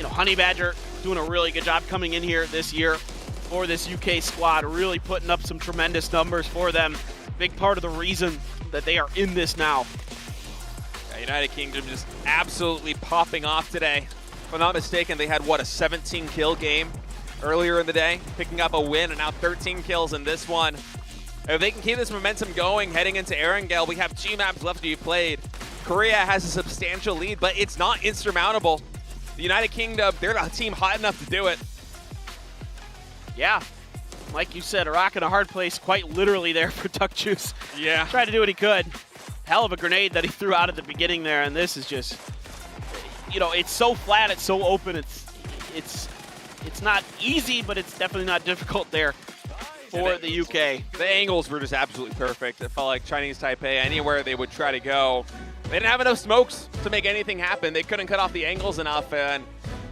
Speaker 9: Honey Badger doing a really good job coming in here this year for this UK squad, really putting up some tremendous numbers for them. Big part of the reason that they are in this now.
Speaker 19: Yeah, United Kingdom just absolutely popping off today. If I'm not mistaken, they had, a 17-kill game earlier in the day, picking up a win, and now 13 kills in this one. If they can keep this momentum going heading into Erangel, we have 2 maps left to be played. Korea has a substantial lead, but it's not insurmountable. The United Kingdom, they're a team hot enough to do it.
Speaker 9: Yeah, like you said, a rock in a hard place, quite literally there for Duck Juice.
Speaker 19: Yeah.
Speaker 9: Tried to do what he could. Hell of a grenade that he threw out at the beginning there, and this is just, it's so flat, it's so open, it's not easy, but it's definitely not difficult there for the UK.
Speaker 19: The angles were just absolutely perfect. It felt like Chinese Taipei, anywhere they would try to go, they didn't have enough smokes to make anything happen. They couldn't cut off the angles enough, and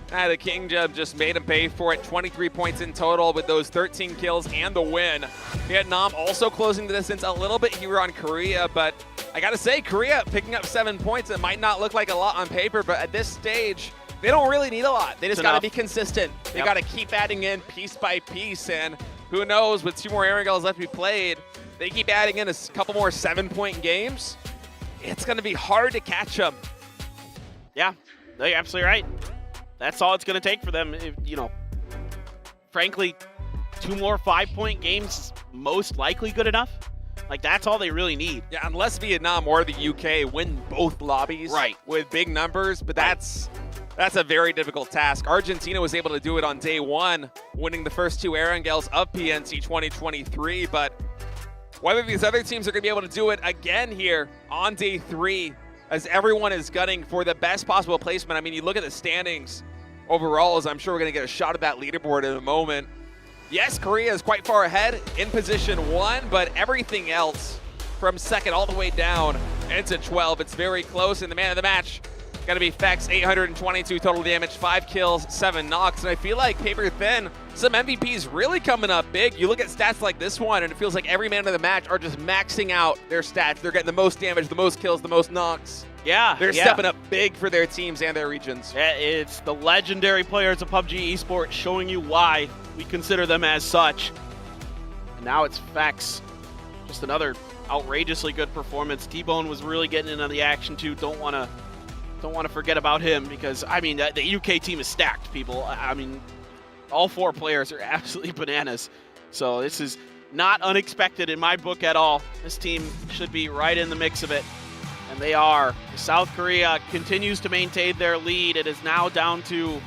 Speaker 19: the Kingdom just made them pay for it. 23 points in total with those 13 kills and the win. Vietnam also closing the distance a little bit here on Korea, but I gotta say, Korea picking up 7 points. It might not look like a lot on paper, but at this stage, they don't really need a lot. They just gotta be consistent. They gotta keep adding in piece by piece, and who knows, with 2 more Erangels left to be played, they keep adding in a couple more 7-point games. It's gonna be hard to catch them.
Speaker 9: Yeah, you're absolutely right. That's all it's going to take for them. Frankly, 2 more 5-point games is most likely good enough. Like, that's all they really need.
Speaker 19: Yeah, unless Vietnam or the UK win both lobbies with big numbers, but that's a very difficult task. Argentina was able to do it on day 1, winning the first 2 Erangels of PNC 2023, but whether these other teams are going to be able to do it again here on day 3, as everyone is gunning for the best possible placement. I mean, you look at the standings overall, as I'm sure we're going to get a shot at that leaderboard in a moment. Yes, Korea is quite far ahead in position 1, but everything else from second all the way down into 12, it's very close. And the man of the match going to be Fex, 822 total damage, 5 kills, 7 knocks. And I feel like paper thin, some MVPs really coming up big. You look at stats like this one, and it feels like every man of the match are just maxing out their stats. They're getting the most damage, the most kills, the most knocks.
Speaker 9: Yeah,
Speaker 19: they're stepping up big for their teams and their regions.
Speaker 9: Yeah, it's the legendary players of PUBG Esports showing you why we consider them as such. And now it's Fex. Just another outrageously good performance. T-Bone was really getting into the action too. Don't want to forget about him because, I mean, the UK team is stacked, people. I mean, all 4 players are absolutely bananas. So this is not unexpected in my book at all. This team should be right in the mix of it. And they are. South Korea continues to maintain their lead. It is now down to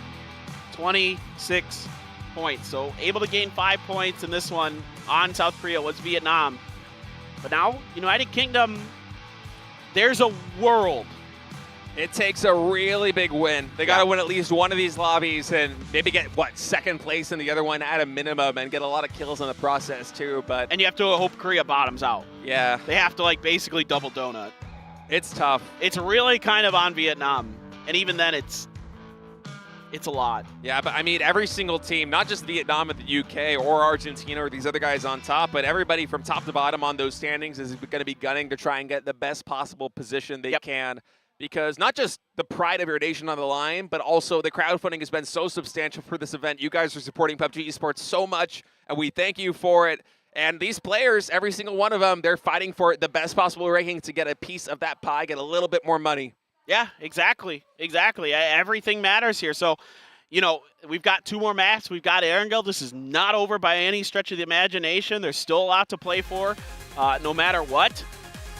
Speaker 9: 26 points. So able to gain 5 points in this one on South Korea was Vietnam. But now, United Kingdom, there's a world.
Speaker 19: It takes a really big win. They got to win at least one of these lobbies and maybe get, second place in the other one at a minimum and get a lot of kills in the process too. And
Speaker 9: you have to hope Korea bottoms out.
Speaker 19: Yeah.
Speaker 9: They have to, basically double donut.
Speaker 19: It's tough.
Speaker 9: It's really kind of on Vietnam. And even then, it's a lot.
Speaker 19: Yeah, but I mean, every single team, not just Vietnam and the UK or Argentina or these other guys on top, but everybody from top to bottom on those standings is going to be gunning to try and get the best possible position they can. Because not just the pride of your nation on the line, but also the crowdfunding has been so substantial for this event. You guys are supporting PUBG Esports so much, and we thank you for it. And these players, every single one of them, they're fighting for the best possible ranking to get a piece of that pie, get a little bit more money.
Speaker 9: Yeah, exactly. Everything matters here. So, you know, we've got 2 more maps. We've got Erangel. This is not over by any stretch of the imagination. There's still a lot to play for, no matter what.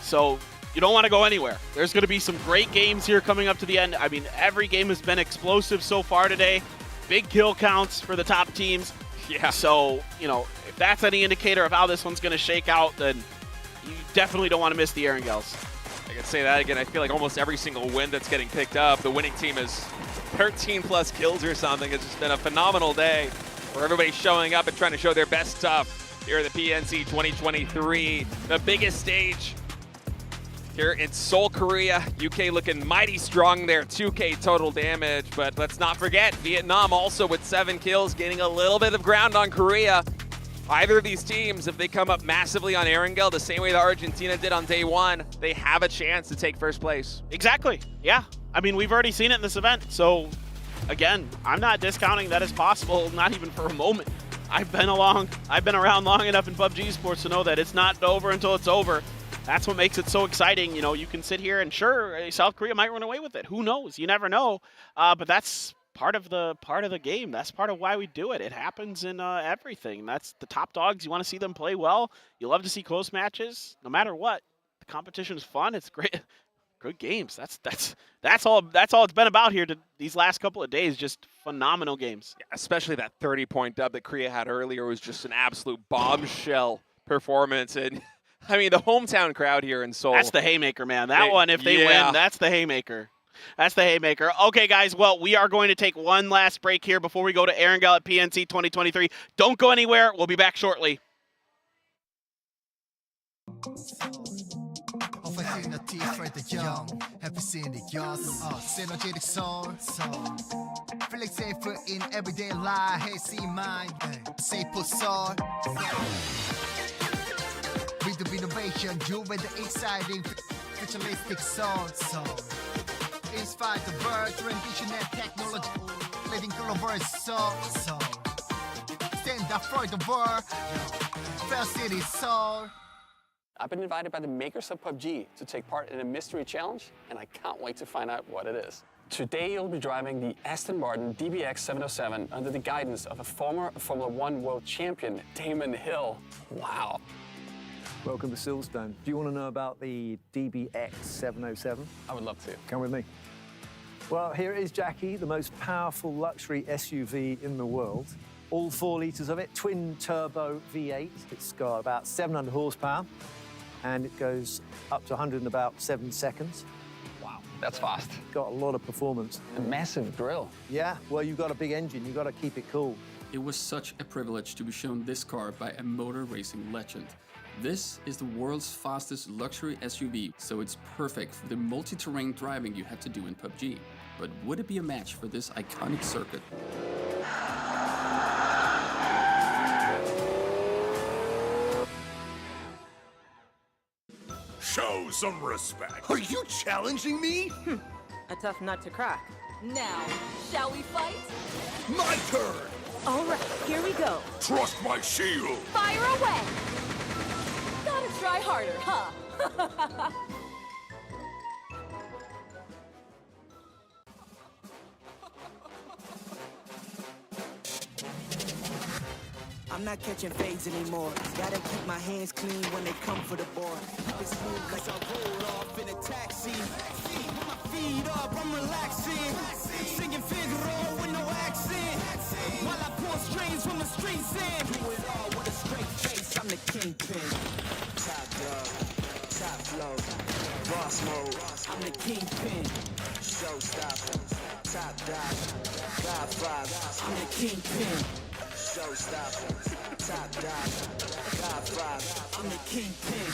Speaker 9: So you don't want to go anywhere. There's going to be some great games here coming up to the end. I mean, every game has been explosive so far today. Big kill counts for the top teams.
Speaker 19: Yeah.
Speaker 9: So, you know, if that's any indicator of how this one's going to shake out, then you definitely don't want to miss the Erangels.
Speaker 19: I can say that again. I feel like almost every single win that's getting picked up, the winning team is 13 plus kills or something. It's just been a phenomenal day where everybody's showing up and trying to show their best stuff here at the PNC 2023, the biggest stage here in Seoul, Korea. UK looking mighty strong there, 2K total damage, but let's not forget Vietnam also with 7 kills, gaining a little bit of ground on Korea. Either of these teams, if they come up massively on Erangel the same way that Argentina did on day 1, they have a chance to take first place.
Speaker 9: Exactly, yeah. I mean, we've already seen it in this event, so again, I'm not discounting that it's possible, not even for a moment. I've been around long enough in PUBG Esports to know that it's not over until it's over. That's what makes it so exciting. You know, you can sit here and sure, South Korea might run away with it. Who knows? You never know. But that's part of the game. That's part of why we do it. It happens in everything. That's the top dogs. You want to see them play well. You love to see close matches. No matter what, the competition is fun. It's great. Good games. That's all it's been about here these last couple of days. Just phenomenal games.
Speaker 19: Yeah, especially that 30-point dub that Korea had earlier was just an absolute bombshell performance. And I mean, the hometown crowd here in Seoul.
Speaker 9: That's the haymaker, man. That one, if they win, that's the haymaker. That's the haymaker. Okay, guys, well, we are going to take one last break here before we go to Erangel at PNC 2023. Don't go anywhere. We'll be back shortly.
Speaker 5: Opportunity for the young. Have you seen the young? Synergetic soul. Feeling safer in everyday life. Hey, see mine. Safe for soul. With the innovation, you with the exciting futuristic soul. Inspire the bird, tradition and technology. Letting global soul. Stand up for the world. Fair City soul.
Speaker 11: I've been invited by the makers of PUBG to take part in a mystery challenge, and I can't wait to find out what it is. Today you'll be driving the Aston Martin DBX 707 under the guidance of a former Formula 1 world champion, Damon Hill. Wow.
Speaker 23: Welcome to Silverstone. Do you want to know about the DBX 707?
Speaker 11: I would love to.
Speaker 23: Come with me. Well, here it is, Jackie, the most powerful luxury SUV in the world. All 4 litres of it, twin turbo V8. It's got about 700 horsepower, and it goes up to 100 in about 7 seconds.
Speaker 11: Wow, that's fast.
Speaker 23: Got a lot of performance.
Speaker 11: A massive grill.
Speaker 23: Yeah, well, you've got a big engine. You've got to keep it cool.
Speaker 24: It was such a privilege to be shown this car by a motor racing legend. This is the world's fastest luxury SUV, so it's perfect for the multi-terrain driving you have to do in PUBG. But would it be a match for this iconic circuit?
Speaker 10: Show some respect. Are you challenging me?
Speaker 26: A tough nut to crack. Now, shall we fight?
Speaker 10: My turn.
Speaker 26: All right, here we go.
Speaker 10: Trust my shield.
Speaker 26: Fire away! Gotta try harder, huh?
Speaker 27: I'm not catching fades anymore. Gotta keep my hands clean when they come for the board. Keep it smooth cause I roll off in a taxi. With my feet up, I'm relaxing. Singing Figaro with no accent. While I pull strings from the streets in. Do it all with a straight face, I'm the kingpin. Top dog, top flow, boss mode. I'm the kingpin. Showstopper, top dog, Godfather. I'm the kingpin. Showstopper, top dog, Godfather. I'm the kingpin.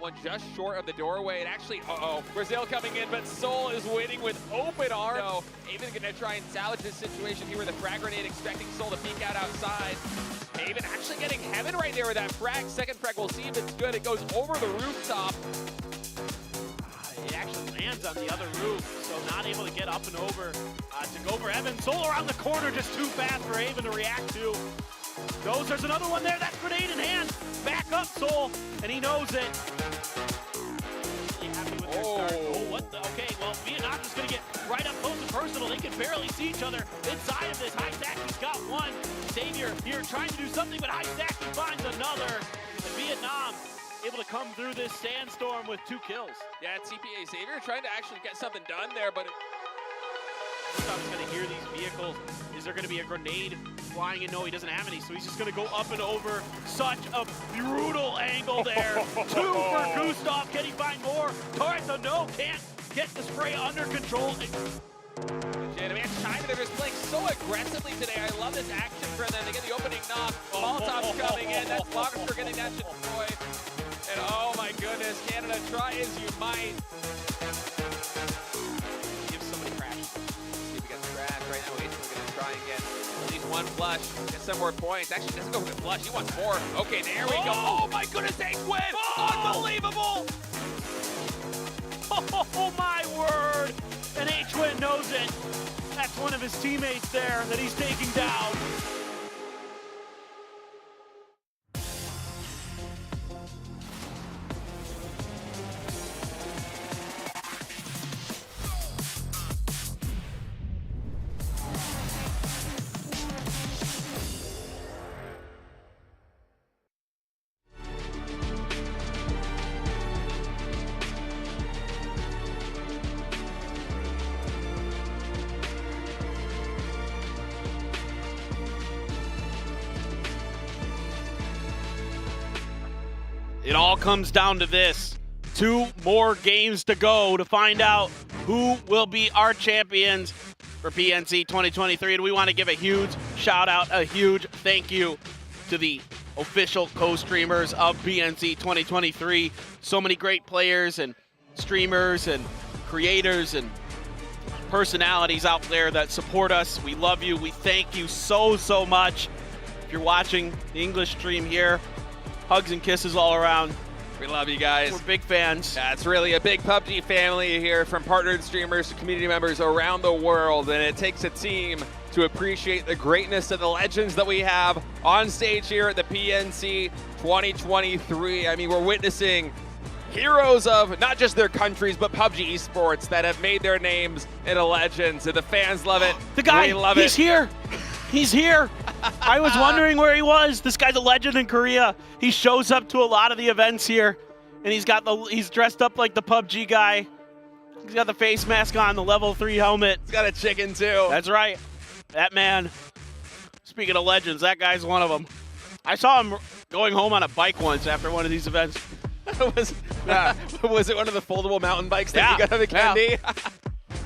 Speaker 19: one just short of the doorway. And actually, Brazil coming in, but Seoul is waiting with open arms. So Haven gonna try and salvage this situation here with a frag grenade, expecting Seoul to peek out outside. Haven actually getting Heaven right there with that frag. Second frag, we'll see if it's good. It goes over the rooftop.
Speaker 9: It actually lands on the other roof, so not able to get up and over to go for Evan. Seoul around the corner, just too fast for Haven to react to. Goes, there's another one there, that's grenade in hand. Back up Seoul, and he knows it. Really happy with their start. Oh, what the, okay, well, Vietnam is gonna get right up close and personal. They can barely see each other inside of this. Highzacky's got one. Xavier here trying to do something, but Highzacky finds another. And Vietnam able to come through this sandstorm with 2 kills.
Speaker 19: Yeah, TPA Xavier trying to actually get something done there, but
Speaker 9: Gustav's gonna hear these vehicles. Is there gonna be a grenade flying in? No, he doesn't have any, so he's just gonna go up and over. Such a brutal angle there. 2 for Gustav. Can he find more? Torres, no, can't get the spray under control.
Speaker 19: Man, China, they're just playing so aggressively today. I love this action for them. They get the opening knock. Molotov's coming in. That's Lagerster getting that shit destroyed. And oh my goodness, Canada, try as you might.
Speaker 9: Give somebody crash.
Speaker 19: See if we got the crash right now. We're going to try and get at least 1 flush. Get some more points. Actually, doesn't go for the flush. He wants more. Okay, there we go. Oh my goodness, H-Win! Unbelievable!
Speaker 9: Oh my word! And H-Win knows it. That's one of his teammates there that he's taking down. It all comes down to this. 2 more games to go to find out who will be our champions for PNC 2023. And we want to give a huge shout out, a huge thank you to the official co-streamers of PNC 2023. So many great players and streamers and creators and personalities out there that support us. We love you. We thank you so, so much. If you're watching the English stream here, hugs and kisses all around.
Speaker 19: We love you guys.
Speaker 9: We're big fans.
Speaker 19: Yeah, it's really a big PUBG family here, from partnered streamers to community members around the world, and it takes a team to appreciate the greatness of the legends that we have on stage here at the PNC 2023. I mean, we're witnessing heroes of not just their countries, but PUBG Esports that have made their names into legends, and the fans love it.
Speaker 9: The guy,
Speaker 19: we love
Speaker 9: he's
Speaker 19: it.
Speaker 9: here. He's here. I was wondering where he was. This guy's a legend in Korea. He shows up to a lot of the events here, and he's dressed up like the PUBG guy. He's got the face mask on, the level 3 helmet.
Speaker 19: He's got a chicken too.
Speaker 9: That's right. That man. Speaking of legends, that guy's one of them. I saw him going home on a bike once after one of these events.
Speaker 19: was it one of the foldable mountain bikes that you got on the candy?
Speaker 9: Yeah.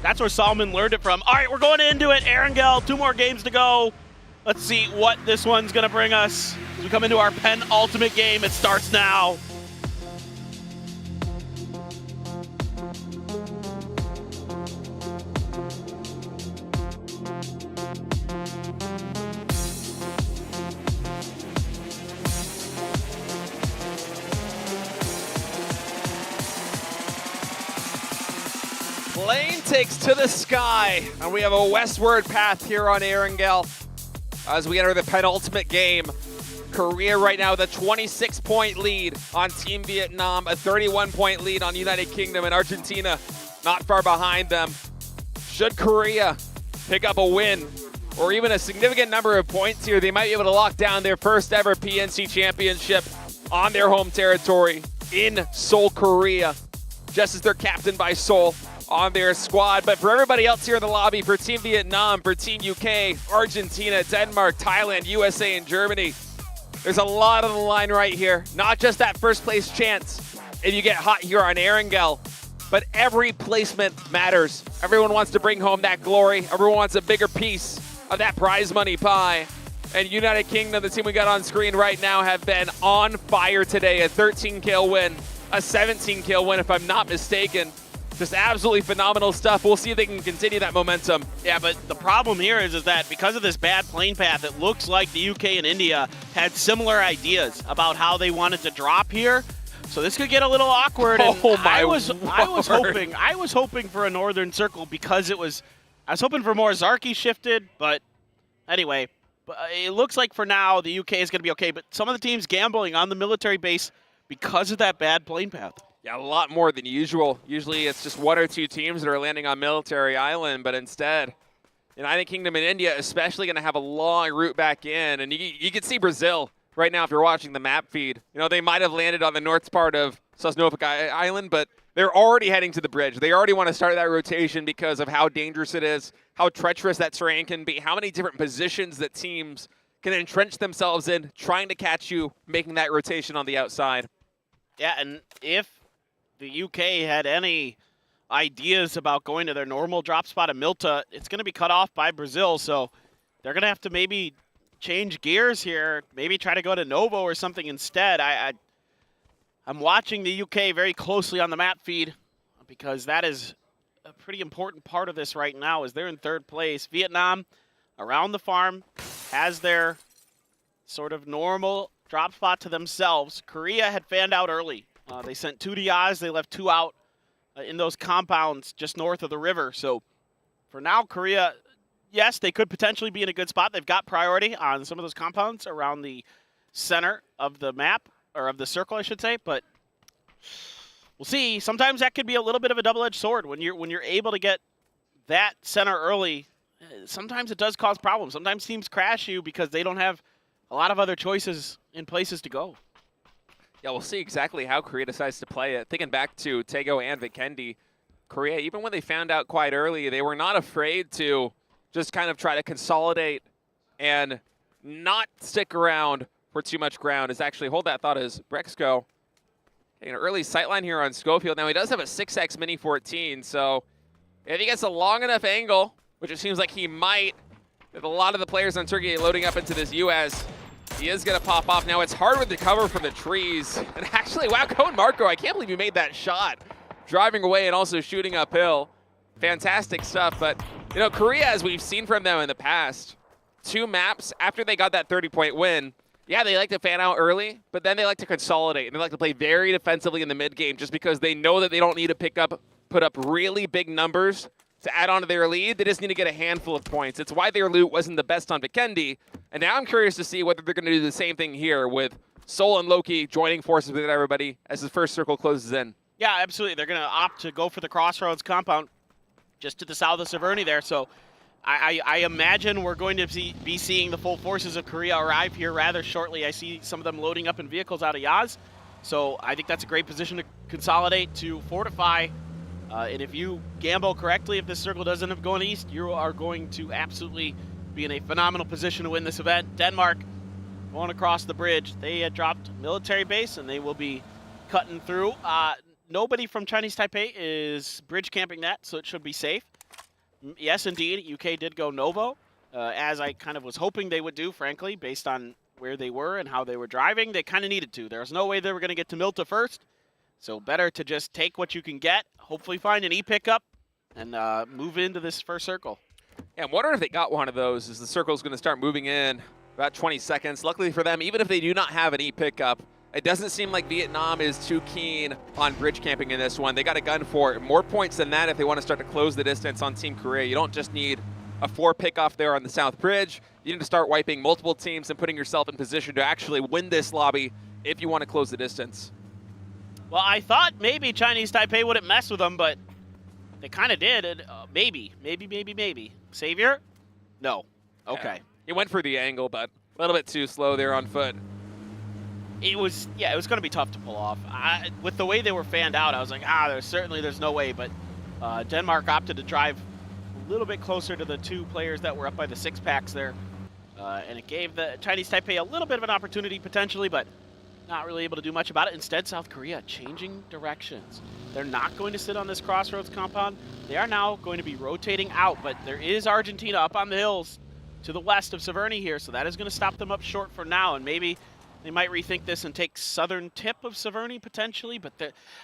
Speaker 9: That's where Solomon learned it from. All right, we're going into it. Erangel, 2 more games to go. Let's see what this one's going to bring us as we come into our penultimate game. It starts now.
Speaker 19: Plane takes to the sky, and we have a westward path here on Erangel as we enter the penultimate game. Korea right now with a 26-point lead on Team Vietnam, a 31-point lead on United Kingdom, and Argentina not far behind them. Should Korea pick up a win or even a significant number of points here, they might be able to lock down their first ever PNC championship on their home territory in Seoul, Korea, just as they're captained by Seoul on their squad. But for everybody else here in the lobby, for Team Vietnam, for Team UK, Argentina, Denmark, Thailand, USA, and Germany, there's a lot on the line right here. Not just that first place chance if you get hot here on Erangel, but every placement matters. Everyone wants to bring home that glory. Everyone wants a bigger piece of that prize money pie. And United Kingdom, the team we got on screen right now, have been on fire today. A 13-kill win a 17 kill win, if I'm not mistaken. Just absolutely phenomenal stuff. We'll see if they can continue that momentum.
Speaker 9: Yeah, but the problem here is that because of this bad plane path, it looks like the UK and India had similar ideas about how they wanted to drop here. So this could get a little awkward. And I was hoping for a northern circle because I was hoping for more Zarky shifted, but anyway, it looks like for now the UK is going to be okay, but some of the teams gambling on the military base because of that bad plane path.
Speaker 19: Yeah, a lot more than usual. Usually it's just one or two teams that are landing on Military Island, but instead, United Kingdom and India especially going to have a long route back in. And you can see Brazil right now if you're watching the map feed. They might have landed on the north part of Sosnowiec Island, but they're already heading to the bridge. They already want to start that rotation because of how dangerous it is, how treacherous that terrain can be, how many different positions that teams can entrench themselves in, trying to catch you, making that rotation on the outside.
Speaker 9: Yeah, and if the UK had any ideas about going to their normal drop spot of Milta, it's going to be cut off by Brazil, so they're going to have to maybe change gears here, maybe try to go to Novo or something instead. I'm watching the UK very closely on the map feed because that is a pretty important part of this right now as they're in third place. Vietnam, around the farm, has their sort of normal drop spot to themselves. Korea had fanned out early. They sent 2 DIs. They left 2 out in those compounds just north of the river. So for now, Korea, yes, they could potentially be in a good spot. They've got priority on some of those compounds around the center of the map, or of the circle, I should say. But we'll see. Sometimes that could be a little bit of a double-edged sword. When you're able to get that center early, sometimes it does cause problems. Sometimes teams crash you because they don't have a lot of other choices in places to go.
Speaker 19: Yeah, we'll see exactly how Korea decides to play it. Thinking back to Tego and Vikendi, Korea, even when they found out quite early, they were not afraid to just kind of try to consolidate and not stick around for too much ground. Is actually, hold that thought as Brexco. An early sightline here on Schofield. Now, he does have a 6X Mini 14, so if he gets a long enough angle, which it seems like he might, with a lot of the players on Turkey loading up into this US, he is going to pop off. Now, it's hard with the cover from the trees. And actually, wow, Cohen Marco, I can't believe he made that shot. Driving away and also shooting uphill. Fantastic stuff. But, Korea, as we've seen from them in the past, 2 maps after they got that 30-point win, yeah, they like to fan out early, but then they like to consolidate. And they like to play very defensively in the mid-game just because they know that they don't need to put up really big numbers to add on to their lead. They just need to get a handful of points. It's why their loot wasn't the best on Vikendi. And now I'm curious to see whether they're going to do the same thing here with Seoul and Loki joining forces with everybody as the first circle closes in.
Speaker 9: Yeah, absolutely. They're going to opt to go for the Crossroads compound just to the south of Severny there. So I imagine we're going to be seeing the full forces of Korea arrive here rather shortly. I see some of them loading up in vehicles out of Yaz. So I think that's a great position to consolidate, to fortify. And if you gamble correctly, if this circle doesn't end up going east, you are going to absolutely be in a phenomenal position to win this event. Denmark going across the bridge. They had dropped military base, and they will be cutting through. Nobody from Chinese Taipei is bridge camping that, so it should be safe. Yes, indeed, UK did go Novo, as I kind of was hoping they would do, frankly, based on where they were and how they were driving. They kind of needed to. There was no way they were going to get to Milta first, so better to just take what you can get, hopefully find an E-pickup, and move into this first circle.
Speaker 19: Yeah, I'm wondering if they got one of those as the circle's going to start moving in about 20 seconds. Luckily for them, even if they do not have an E-pickup, it doesn't seem like Vietnam is too keen on bridge camping in this one. They got a gun for it. More points than that if they want to start to close the distance on Team Korea. You don't just need a 4 pick-off there on the South Bridge. You need to start wiping multiple teams and putting yourself in position to actually win this lobby if you want to close the distance.
Speaker 9: Well, I thought maybe Chinese Taipei wouldn't mess with them, but they kind of did. And, maybe. Savior? No. Okay.
Speaker 19: Yeah. He went for the angle, but a little bit too slow there on foot.
Speaker 9: It was going to be tough to pull off. With the way they were fanned out, I was like, there's no way. But Denmark opted to drive a little bit closer to the 2 players that were up by the 6-packs there. And it gave the Chinese Taipei a little bit of an opportunity potentially, but not really able to do much about it. Instead, South Korea changing directions. They're not going to sit on this Crossroads compound. They are now going to be rotating out, but there is Argentina up on the hills to the west of Severny here, so that is going to stop them up short for now, and maybe they might rethink this and take southern tip of Severny potentially, but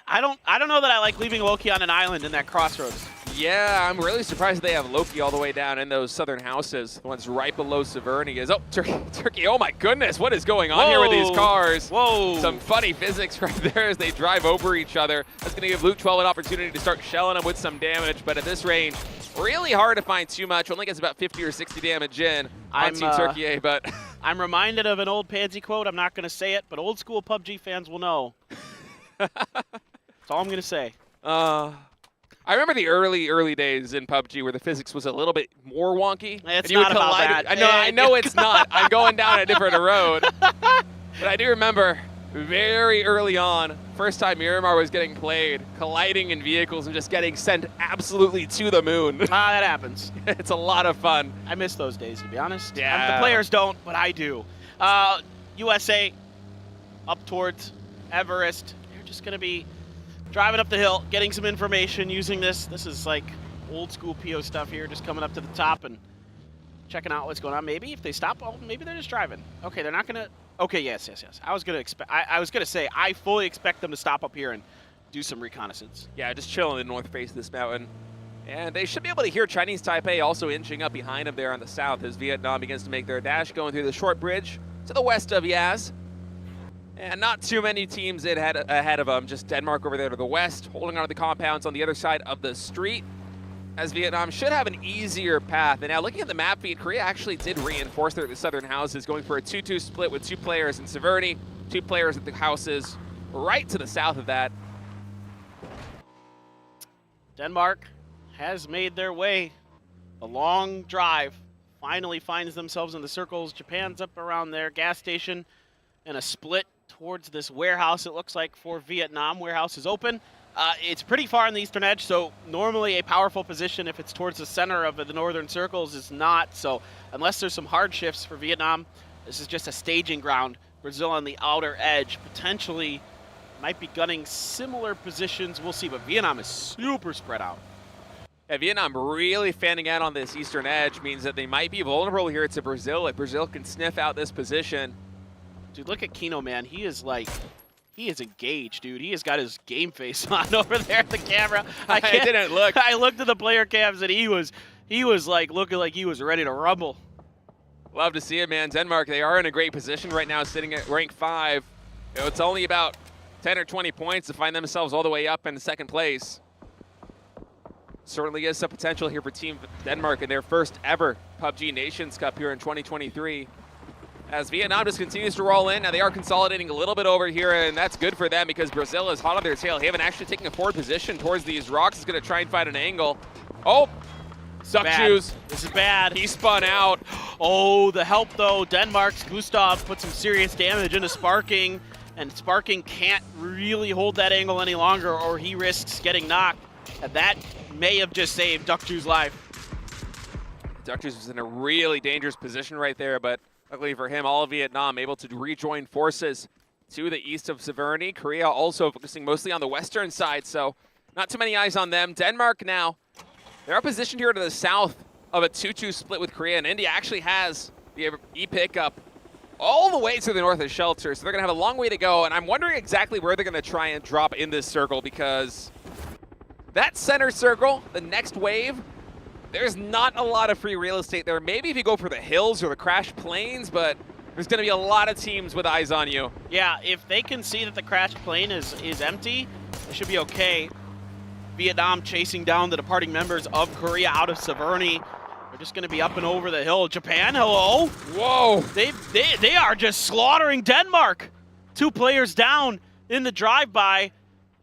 Speaker 9: I don't know that I like leaving Loki on an island in that crossroads.
Speaker 19: Yeah, I'm really surprised they have Loki all the way down in those southern houses. The ones right below Severny is, oh, Turkey, oh my goodness, what is going on here with these cars?
Speaker 9: Whoa.
Speaker 19: Some funny physics right there as they drive over each other. That's going to give Luke 12 an opportunity to start shelling them with some damage, but at this range, really hard to find too much. Only gets about 50 or 60 damage in on Team Turkey, but...
Speaker 9: I'm reminded of an old Pansy quote. I'm not going to say it, but old school PUBG fans will know. That's all I'm going to say.
Speaker 19: I remember the early days in PUBG where the physics was a little bit more wonky.
Speaker 9: It's not about that.
Speaker 19: I know it's not. I'm going down a different road. But I do remember very early on, first time Miramar was getting played, colliding in vehicles and just getting sent absolutely to the moon.
Speaker 9: That happens.
Speaker 19: It's a lot of fun.
Speaker 9: I miss those days, to be honest.
Speaker 19: Yeah.
Speaker 9: The players don't, but I do. USA up towards Everest. They're just going to be driving up the hill, getting some information, using this. This is like old school PO stuff here, just coming up to the top and checking out what's going on. Maybe if they stop, oh, maybe they're just driving. Okay, they're not going to. Okay, yes. I was going to say, I fully expect them to stop up here and do some reconnaissance.
Speaker 19: Yeah, just chill in the north face of this mountain. And they should be able to hear Chinese Taipei also inching up behind them there on the south as Vietnam begins to make their dash, going through the short bridge to the west of Yaz. And not too many teams ahead of them, just Denmark over there to the west, holding onto the compounds on the other side of the street, as Vietnam should have an easier path. And now looking at the map feed, Korea actually did reinforce their southern houses, going for a 2-2 split with 2 players in Severny, 2 players at the houses right to the south of that.
Speaker 9: Denmark has made their way. A long drive finally finds themselves in the circles. Japan's up around their gas station, and a split towards this warehouse, it looks like, for Vietnam. Warehouse is open. It's pretty far on the eastern edge, so normally a powerful position if it's towards the center of the northern circles is not. So unless there's some hard shifts for Vietnam, this is just a staging ground. Brazil on the outer edge potentially might be gunning similar positions. We'll see, but Vietnam is super spread out.
Speaker 19: Yeah, Vietnam really fanning out on this eastern edge means that they might be vulnerable here to Brazil if Brazil can sniff out this position.
Speaker 9: Dude, look at Kino, man. He is engaged, dude. He has got his game face on over there at the camera.
Speaker 19: I didn't look.
Speaker 9: I looked at the player cams and he was like looking like he was ready to rumble.
Speaker 19: Love to see it, man. Denmark, they are in a great position right now, sitting at rank 5. You know, it's only about 10 or 20 points to find themselves all the way up in second place. Certainly is some potential here for Team Denmark in their first ever PUBG Nations Cup here in 2023. As Vietnam just continues to roll in. Now they are consolidating a little bit over here, and that's good for them because Brazil is hot on their tail. Haven actually taking a forward position towards these rocks. Is going to try and find an angle. Oh, Duck Shoes.
Speaker 9: This is bad.
Speaker 19: He spun out.
Speaker 9: Oh, the help though. Denmark's Gustav put some serious damage into Sparking, and Sparking can't really hold that angle any longer or he risks getting knocked. And that may have just saved Duck Shoes' life.
Speaker 19: Duck Shoes was in a really dangerous position right there, but luckily for him, all of Vietnam able to rejoin forces to the east of Severny. Korea also focusing mostly on the western side, so not too many eyes on them. Denmark now, they're positioned here to the south of a 2-2 split with Korea, and India actually has the E-pickup all the way to the north of Shelter, so they're going to have a long way to go, and I'm wondering exactly where they're going to try and drop in this circle, because that center circle, the next wave, there's not a lot of free real estate there. Maybe if you go for the hills or the crashed plains, but there's going to be a lot of teams with eyes on you.
Speaker 9: Yeah, if they can see that the crashed plane is empty, it should be okay. Vietnam chasing down the departing members of Korea out of Severny. They're just going to be up and over the hill. Japan, hello.
Speaker 19: Whoa.
Speaker 9: They are just slaughtering Denmark. 2 players down in the drive-by.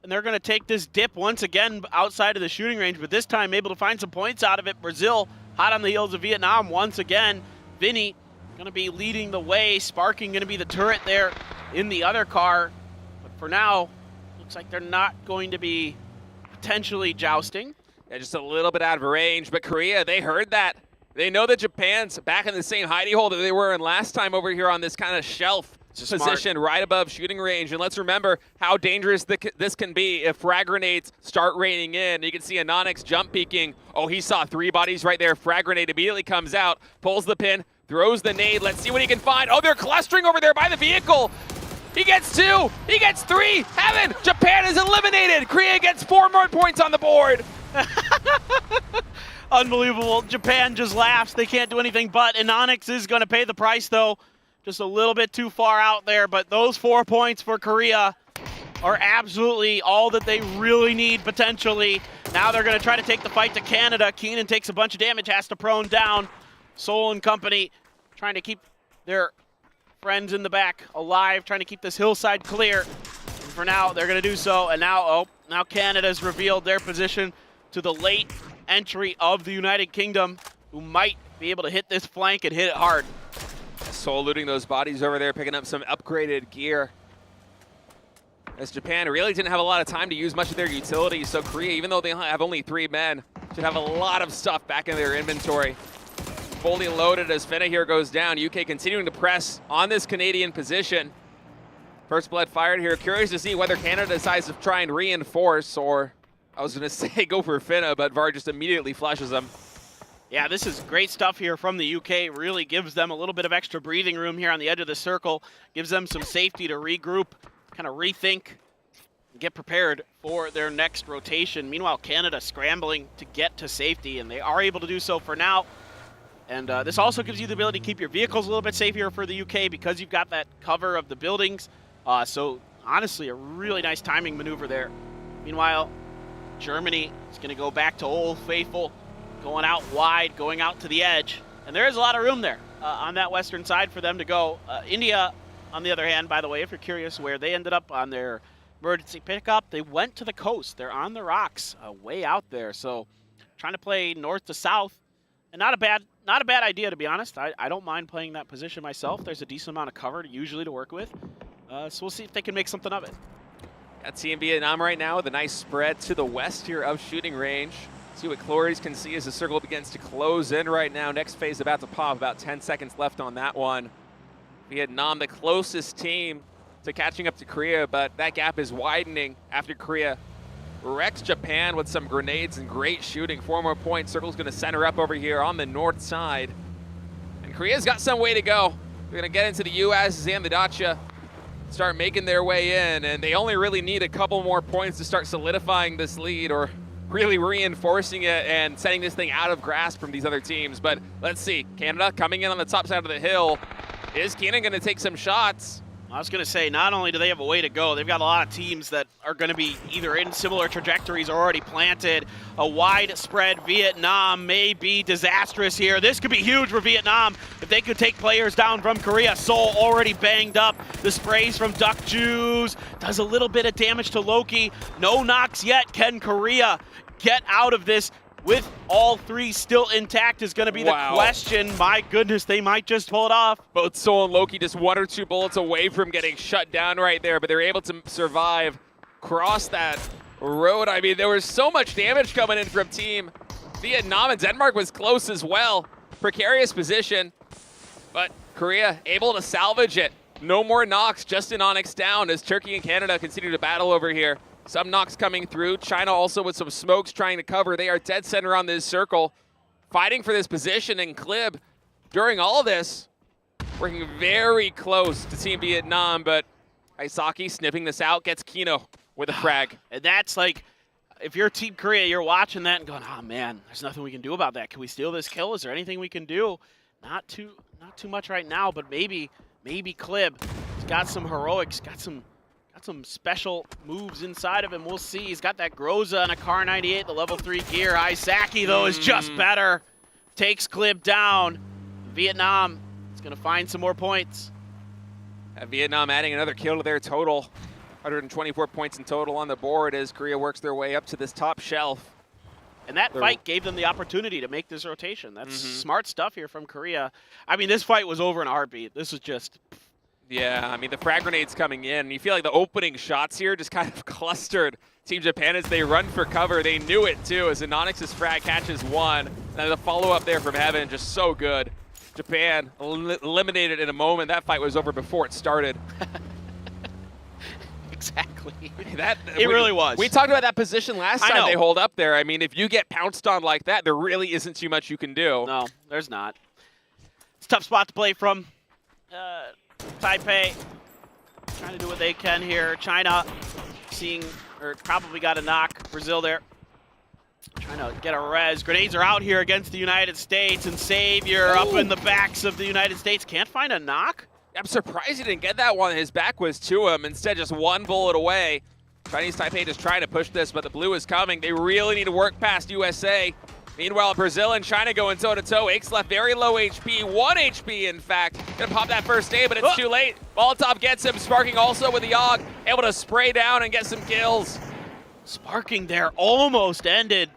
Speaker 9: And they're going to take this dip once again outside of the shooting range, but this time able to find some points out of it. Brazil hot on the heels of Vietnam once again. Vinny going to be leading the way. Sparking going to be the turret there in the other car. But for now, looks like they're not going to be potentially jousting.
Speaker 19: Yeah, just a little bit out of range, but Korea, they heard that. They know that Japan's back in the same hidey hole that they were in last time over here on this kind of shelf position right above shooting range. And let's remember how dangerous this can be if frag grenades start raining in. You can see Anonix jump peeking. Oh, he saw 3 bodies right there. Frag grenade immediately comes out, pulls the pin, Throws the nade. Let's see what he can find. Oh, they're clustering over there by the vehicle. He gets 2. He gets 3. Heaven! Japan is eliminated. Korea gets 4 more points on the board.
Speaker 9: Unbelievable. Japan just laughs. They can't do anything but. And Onyx is going to pay the price, though. Just a little bit too far out there. But those 4 points for Korea are absolutely all that they really need, potentially. Now they're going to try to take the fight to Canada. Keenan takes a bunch of damage, has to prone down. Seoul and company trying to keep their friends in the back alive, trying to keep this hillside clear. And for now, they're going to do so. And now, now Canada's revealed their position to the late entry of the United Kingdom, who might be able to hit this flank and hit it hard.
Speaker 19: Seoul looting those bodies over there, picking up some upgraded gear. As Japan really didn't have a lot of time to use much of their utilities, so Korea, even though they have only 3 men, should have a lot of stuff back in their inventory. Fully loaded as Finna here goes down. UK continuing to press on this Canadian position. First blood fired here. Curious to see whether Canada decides to try and reinforce, or I was going to say go for Finna, but VAR just immediately flushes him.
Speaker 9: Yeah, this is great stuff here from the UK. Really gives them a little bit of extra breathing room here on the edge of the circle. Gives them some safety to regroup, kind of rethink, get prepared for their next rotation. Meanwhile, Canada scrambling to get to safety, and they are able to do so for now. And this also gives you the ability to keep your vehicles a little bit safer for the UK because you've got that cover of the buildings. So honestly, a really nice timing maneuver there. Meanwhile, Germany is going to go back to Old Faithful, going out wide, going out to the edge. And there is a lot of room there on that western side for them to go. India, on the other hand, by the way, if you're curious where they ended up on their emergency pickup, they went to the coast. They're on the rocks, way out there. So trying to play north to south, and not a bad idea, to be honest. I don't mind playing that position myself. There's a decent amount of cover usually to work with. So we'll see if they can make something of it.
Speaker 19: Got Team Vietnam right now with a nice spread to the west here of shooting range. See what Clories can see as the circle begins to close in right now. Next phase about to pop, about 10 seconds left on that one. Vietnam, the closest team to catching up to Korea, but that gap is widening after Korea wrecks Japan with some grenades and great shooting. 4 more points. Circle's going to center up over here on the north side. And Korea's got some way to go. They're going to get into the U.S. and the Dacia, start making their way in, and they only really need a couple more points to start solidifying this lead or really reinforcing it and setting this thing out of grasp from these other teams. But let's see. Canada coming in on the top side of the hill. Is Keenan going to take some shots?
Speaker 9: I was going to say, not only do they have a way to go, they've got a lot of teams that are going to be either in similar trajectories or already planted. A widespread Vietnam may be disastrous here. This could be huge for Vietnam if they could take players down from Korea. Seoul already banged up. The sprays from Duck Juice does a little bit of damage to Loki. No knocks yet. Can Korea get out of this with all 3 still intact is going to be the question. My goodness, they might just pull it off.
Speaker 19: Both Seoul and Loki just 1 or 2 bullets away from getting shut down right there, but they're able to survive, cross that road. I mean, there was so much damage coming in from Team Vietnam, and Denmark was close as well. Precarious position, but Korea able to salvage it. No more knocks, just an Onyx down as Turkey and Canada continue to battle over here. Some knocks coming through. China also with some smokes trying to cover. They are dead center on this circle, fighting for this position. And Klib, during all this, working very close to Team Vietnam, but Aisaki sniffing this out, gets Kino with a frag.
Speaker 9: And that's like, if you're Team Korea, you're watching that and going, oh man, there's nothing we can do about that. Can we steal this kill? Is there anything we can do? Not too much right now, but maybe Klib. He's got some heroics, got some special moves inside of him. We'll see. He's got that Groza and a Car 98, the level 3 gear. Aisaki, though, is just better. Takes Klib down. Vietnam is going to find some more points.
Speaker 19: Vietnam adding another kill to their total. 124 points in total on the board as Korea works their way up to this top shelf.
Speaker 9: And that fight gave them the opportunity to make this rotation. That's smart stuff here from Korea. I mean, this fight was over in a heartbeat. This was just...
Speaker 19: Yeah, I mean, the frag grenades coming in. You feel like the opening shots here just kind of clustered Team Japan as they run for cover. They knew it, too, as Anonyx's frag catches 1. And the follow-up there from Heaven, just so good. Japan eliminated in a moment. That fight was over before it started.
Speaker 9: Exactly.
Speaker 19: It
Speaker 9: really was.
Speaker 19: We talked about that position last time they hold up there. I mean, if you get pounced on like that, there really isn't too much you can do.
Speaker 9: No, there's not. It's a tough spot to play from. Taipei trying to do what they can here. China seeing, or probably got a knock. Brazil there trying to get a res. Grenades are out here against the United States, and Savior up in the backs of the United States. Can't find a knock.
Speaker 19: I'm surprised he didn't get that one. His back was to him. Instead, just one bullet away. Chinese Taipei just trying to push this, but the blue is coming. They really need to work past USA. Meanwhile, Brazil and China going toe-to-toe. Aix left very low HP, 1 HP in fact. Gonna pop that first aid, but it's too late. Molotov gets him, Sparking also with the AUG, able to spray down and get some kills.
Speaker 9: Sparking there almost ended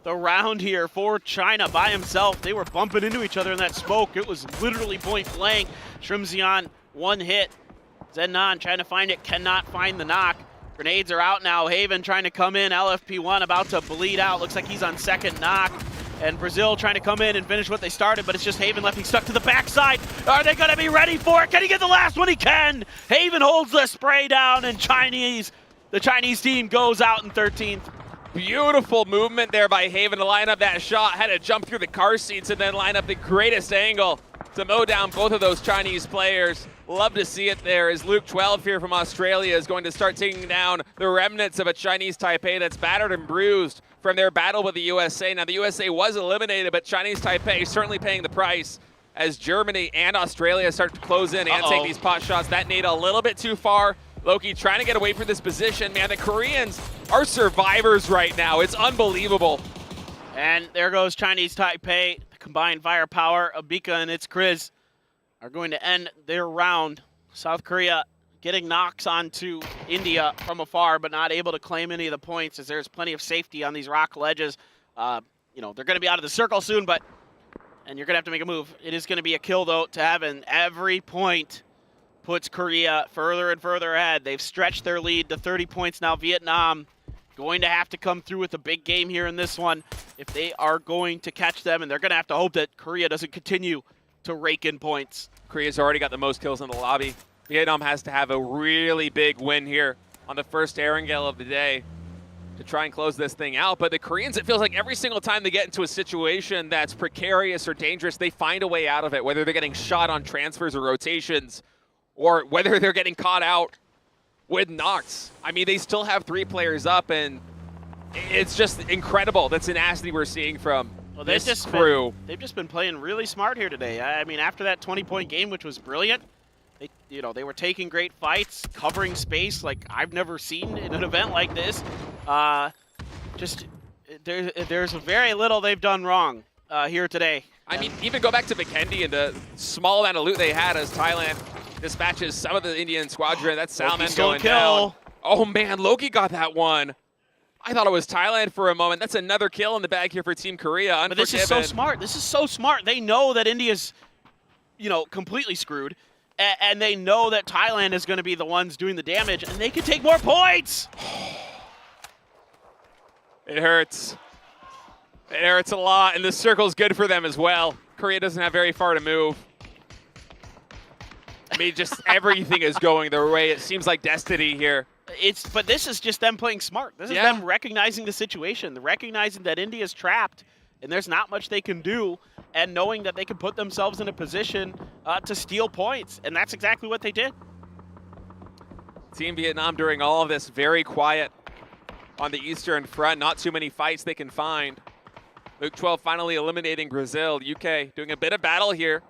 Speaker 9: the round here for China by himself. They were bumping into each other in that smoke. It was literally point blank. Shrimzian, one hit. Zenon trying to find it, cannot find the knock. Grenades are out now. Haven trying to come in. LFP1 about to bleed out. Looks like he's on second knock. And Brazil trying to come in and finish what they started, but it's just Haven left. He's stuck to the backside. Are they going to be ready for it? Can he get the last one? He can. Haven holds the spray down, and the Chinese team goes out in 13th.
Speaker 19: Beautiful movement there by Haven to line up that shot. Had to jump through the car seats and then line up the greatest angle to mow down both of those Chinese players. Love to see it there as Luke 12 here from Australia is going to start taking down the remnants of a Chinese Taipei that's battered and bruised from their battle with the USA. Now, the USA was eliminated, but Chinese Taipei certainly paying the price as Germany and Australia start to close in and take these pot shots. That nade a little bit too far. Loki trying to get away from this position. Man, the Koreans are survivors right now. It's unbelievable.
Speaker 9: And there goes Chinese Taipei. The combined firepower of Bika and its Kriz are going to end their round. South Korea getting knocks onto India from afar, but not able to claim any of the points as there's plenty of safety on these rock ledges. You know, they're going to be out of the circle soon, and you're going to have to make a move. It is going to be a kill, though, to have, and every point puts Korea further and further ahead. They've stretched their lead to 30 points now. Vietnam going to have to come through with a big game here in this one if they are going to catch them, and they're going to have to hope that Korea doesn't continue to rake in points.
Speaker 19: Korea's already got the most kills in the lobby. Vietnam has to have a really big win here on the first Erangel of the day to try and close this thing out. But the Koreans, it feels like every single time they get into a situation that's precarious or dangerous, they find a way out of it, whether they're getting shot on transfers or rotations, or whether they're getting caught out with knocks. I mean, they still have 3 players up, and it's just incredible the tenacity we're seeing from this crew.
Speaker 9: They've just been playing really smart here today. I mean, after that 20-point game, which was brilliant, they were taking great fights, covering space like I've never seen in an event like this. There's very little they've done wrong here today.
Speaker 19: I mean, even go back to Vikendi and the small amount of loot they had as Thailand dispatches some of the Indian squadron. That's Salman going down. Oh man, Loki got that one. I thought it was Thailand for a moment. That's another kill in the bag here for Team Korea.
Speaker 9: But this is so smart. This is so smart. They know that India's, completely screwed, and they know that Thailand is going to be the ones doing the damage, and they can take more points.
Speaker 19: It hurts. It hurts a lot, and the circle's good for them as well. Korea doesn't have very far to move. I mean, just everything is going their way. It seems like destiny here.
Speaker 9: But this is just them playing smart. This is them recognizing the situation, recognizing that India's trapped and there's not much they can do, and knowing that they can put themselves in a position to steal points, and that's exactly what they did.
Speaker 19: Team Vietnam during all of this very quiet on the Eastern Front. Not too many fights they can find. Luke 12 finally eliminating Brazil. UK doing a bit of battle here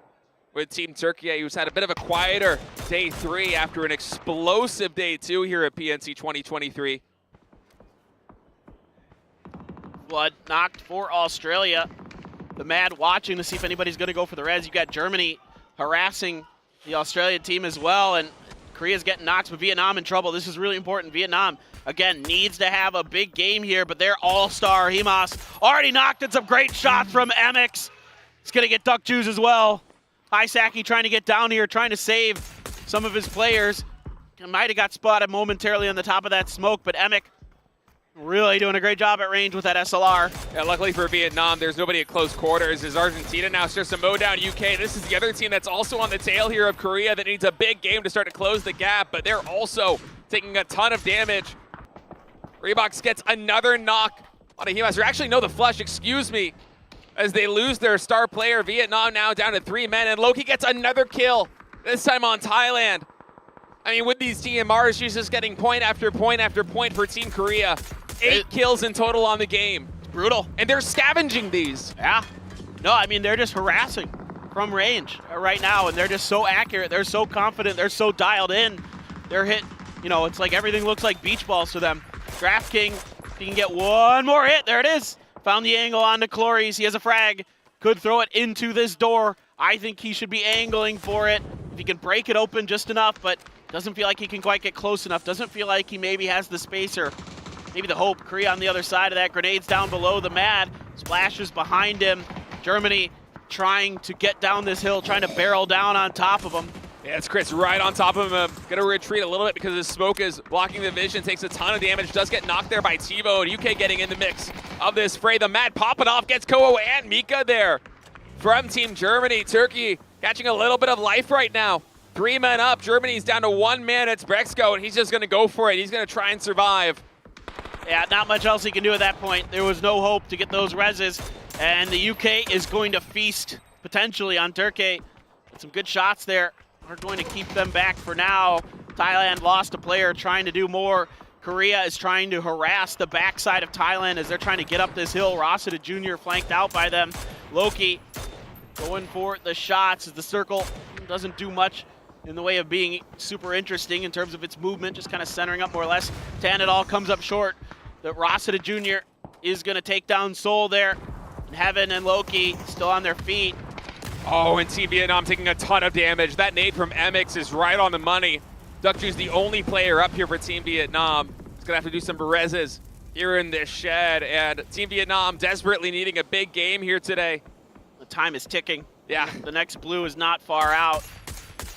Speaker 19: with Team Turkey, who's had a bit of a quieter day 3 after an explosive day 2 here at PNC 2023.
Speaker 9: Blood knocked for Australia. The Mad watching to see if anybody's going to go for the res. You got Germany harassing the Australian team as well, and Korea's getting knocked, but Vietnam in trouble. This is really important. Vietnam, again, needs to have a big game here, but their all-star Himas already knocked in some great shots from MX. He's going to get duck juice as well. Hisaki trying to get down here, trying to save some of his players. Might have got spotted momentarily on the top of that smoke, but Emick really doing a great job at range with that SLR.
Speaker 19: Yeah, luckily for Vietnam, there's nobody at close quarters. As Argentina now starts to mow down UK. This is the other team that's also on the tail here of Korea that needs a big game to start to close the gap, but they're also taking a ton of damage. Reeboks gets another knock on a Himas. Or actually, no, the flush, excuse me. as they lose their star player. Vietnam now down to 3 men, and Loki gets another kill, this time on Thailand. I mean, with these DMRs, she's just getting point after point after point for Team Korea. 8 kills in total on the game.
Speaker 9: It's brutal.
Speaker 19: And they're scavenging these.
Speaker 9: Yeah. No, I mean, they're just harassing from range right now, and they're just so accurate. They're so confident. They're so dialed in. They're hit, you know, it's like everything looks like beach balls to them. DraftKing, he can get one more hit. There it is. Found the angle onto Clories. He has a frag. Could throw it into this door. I think he should be angling for it. If he can break it open just enough, but doesn't feel like he can quite get close enough. Doesn't feel like he maybe has the space or maybe the hope. Korea on the other side of that. Grenades down below the Mad. Splashes behind him. Germany trying to get down this hill, trying to barrel down on top of him.
Speaker 19: Yeah, it's Chris right on top of him. Gonna retreat a little bit because his smoke is blocking the vision. Takes a ton of damage. Does get knocked there by T-Bone. UK getting in the mix of this fray. The Mad popping off. Gets Koho and Mika there from Team Germany. Turkey catching a little bit of life right now. 3 men up. Germany's down to 1 man. It's Brexco, and he's just gonna go for it. He's gonna try and survive.
Speaker 9: Yeah, not much else he can do at that point. There was no hope to get those reses. And the UK is going to feast potentially on Turkey. Some good shots there are going to keep them back for now. Thailand lost a player trying to do more. Korea is trying to harass the backside of Thailand as they're trying to get up this hill. Rossita Jr. flanked out by them. Loki going for the shots as the circle doesn't do much in the way of being super interesting in terms of its movement, just kind of centering up more or less. Tanadol comes up short. The Rossita Jr. is going to take down Seoul there. Heaven and Loki still on their feet.
Speaker 19: Oh, and Team Vietnam taking a ton of damage. That nade from MX is right on the money. Dukju's the only player up here for Team Vietnam. He's gonna have to do some reses here in this shed, and Team Vietnam desperately needing a big game here today.
Speaker 9: The time is ticking.
Speaker 19: Yeah.
Speaker 9: The next blue is not far out,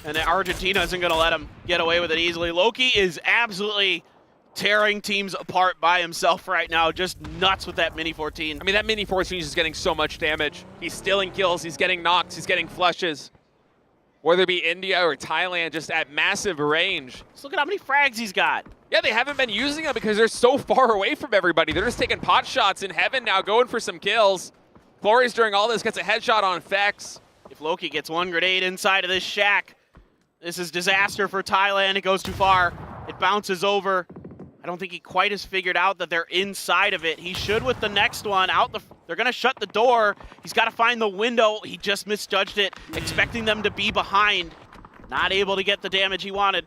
Speaker 9: and Argentina isn't gonna let him get away with it easily. Loki is absolutely tearing teams apart by himself right now. Just nuts with that Mini 14.
Speaker 19: I mean, that Mini 14 is just getting so much damage. He's stealing kills, he's getting knocks, he's getting flushes. Whether it be India or Thailand, just at massive range.
Speaker 9: Just look at how many frags he's got.
Speaker 19: Yeah, they haven't been using them because they're so far away from everybody. They're just taking pot shots in Heaven now, going for some kills. Flores during all this gets a headshot on Fex.
Speaker 9: If Loki gets one grenade inside of this shack, this is disaster for Thailand. It goes too far. It bounces over. I don't think he quite has figured out that they're inside of it. He should with the next one. They're going to shut the door. He's got to find the window. He just misjudged it, expecting them to be behind. Not able to get the damage he wanted.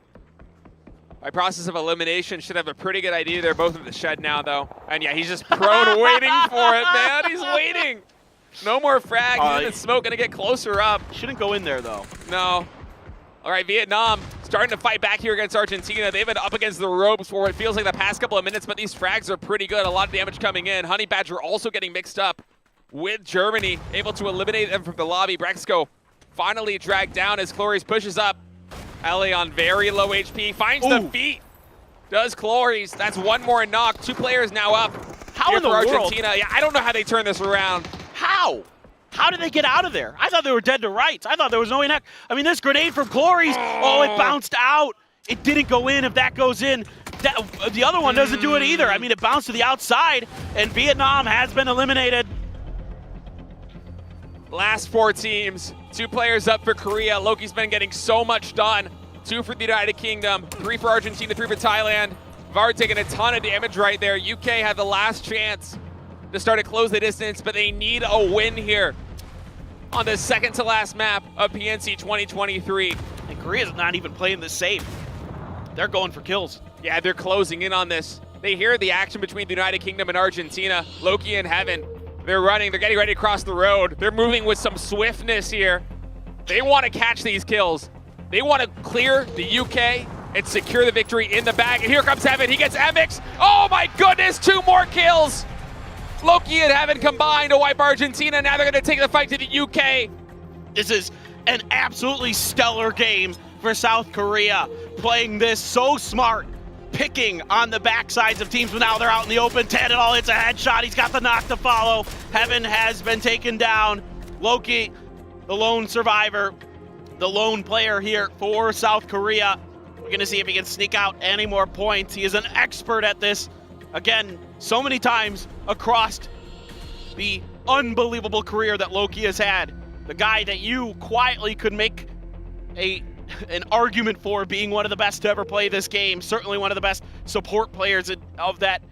Speaker 19: By process of elimination, should have a pretty good idea. They're both in the shed now, though. And yeah, he's just prone waiting for it, man. He's waiting. No more frags. Even Smoke going to get closer up.
Speaker 9: Shouldn't go in there, though.
Speaker 19: No. All right, Vietnam starting to fight back here against Argentina. They've been up against the ropes for what feels like the past couple of minutes, but these frags are pretty good. A lot of damage coming in. Honey Badger also getting mixed up with Germany, able to eliminate them from the lobby. Brexco finally dragged down as Clories pushes up. Ellie on very low HP, finds the feet. Does Clories. That's one more knock. 2 players now up.
Speaker 9: How in the
Speaker 19: world?
Speaker 9: world?
Speaker 19: Argentina. Yeah, I don't know how they turn this around.
Speaker 9: How? How did they get out of there? I thought they were dead to rights. I thought there was no way in heck. I mean, this grenade from Clories, oh, it bounced out. It didn't go in. If that goes in, the other one doesn't do it either. I mean, it bounced to the outside, and Vietnam has been eliminated.
Speaker 19: Last 4 teams, 2 players up for Korea. Loki's been getting so much done. 2 for the United Kingdom, 3 for Argentina, 3 for Thailand. Vard taking a ton of damage right there. UK had the last chance to start to close the distance, but they need a win here on the second to last map of PNC 2023.
Speaker 9: And Korea's not even playing this safe. They're going for kills.
Speaker 19: Yeah, they're closing in on this. They hear the action between the United Kingdom and Argentina. Loki and Heaven, they're running, they're getting ready to cross the road. They're moving with some swiftness here. They want to catch these kills. They want to clear the UK and secure the victory in the bag. And here comes Heaven, he gets MX. Oh my goodness, 2 more kills. Loki and Heaven combined to wipe Argentina. Now they're going to take the fight to the UK.
Speaker 9: This is an absolutely stellar game for South Korea. Playing this so smart, picking on the backsides of teams, but now they're out in the open. Tanadol hits a headshot. He's got the knock to follow. Heaven has been taken down. Loki, the lone survivor, the lone player here for South Korea. We're going to see if he can sneak out any more points. He is an expert at this. Again, so many times across the unbelievable career that Loki has had. The guy that you quietly could make an argument for being one of the best to ever play this game. Certainly one of the best support players of that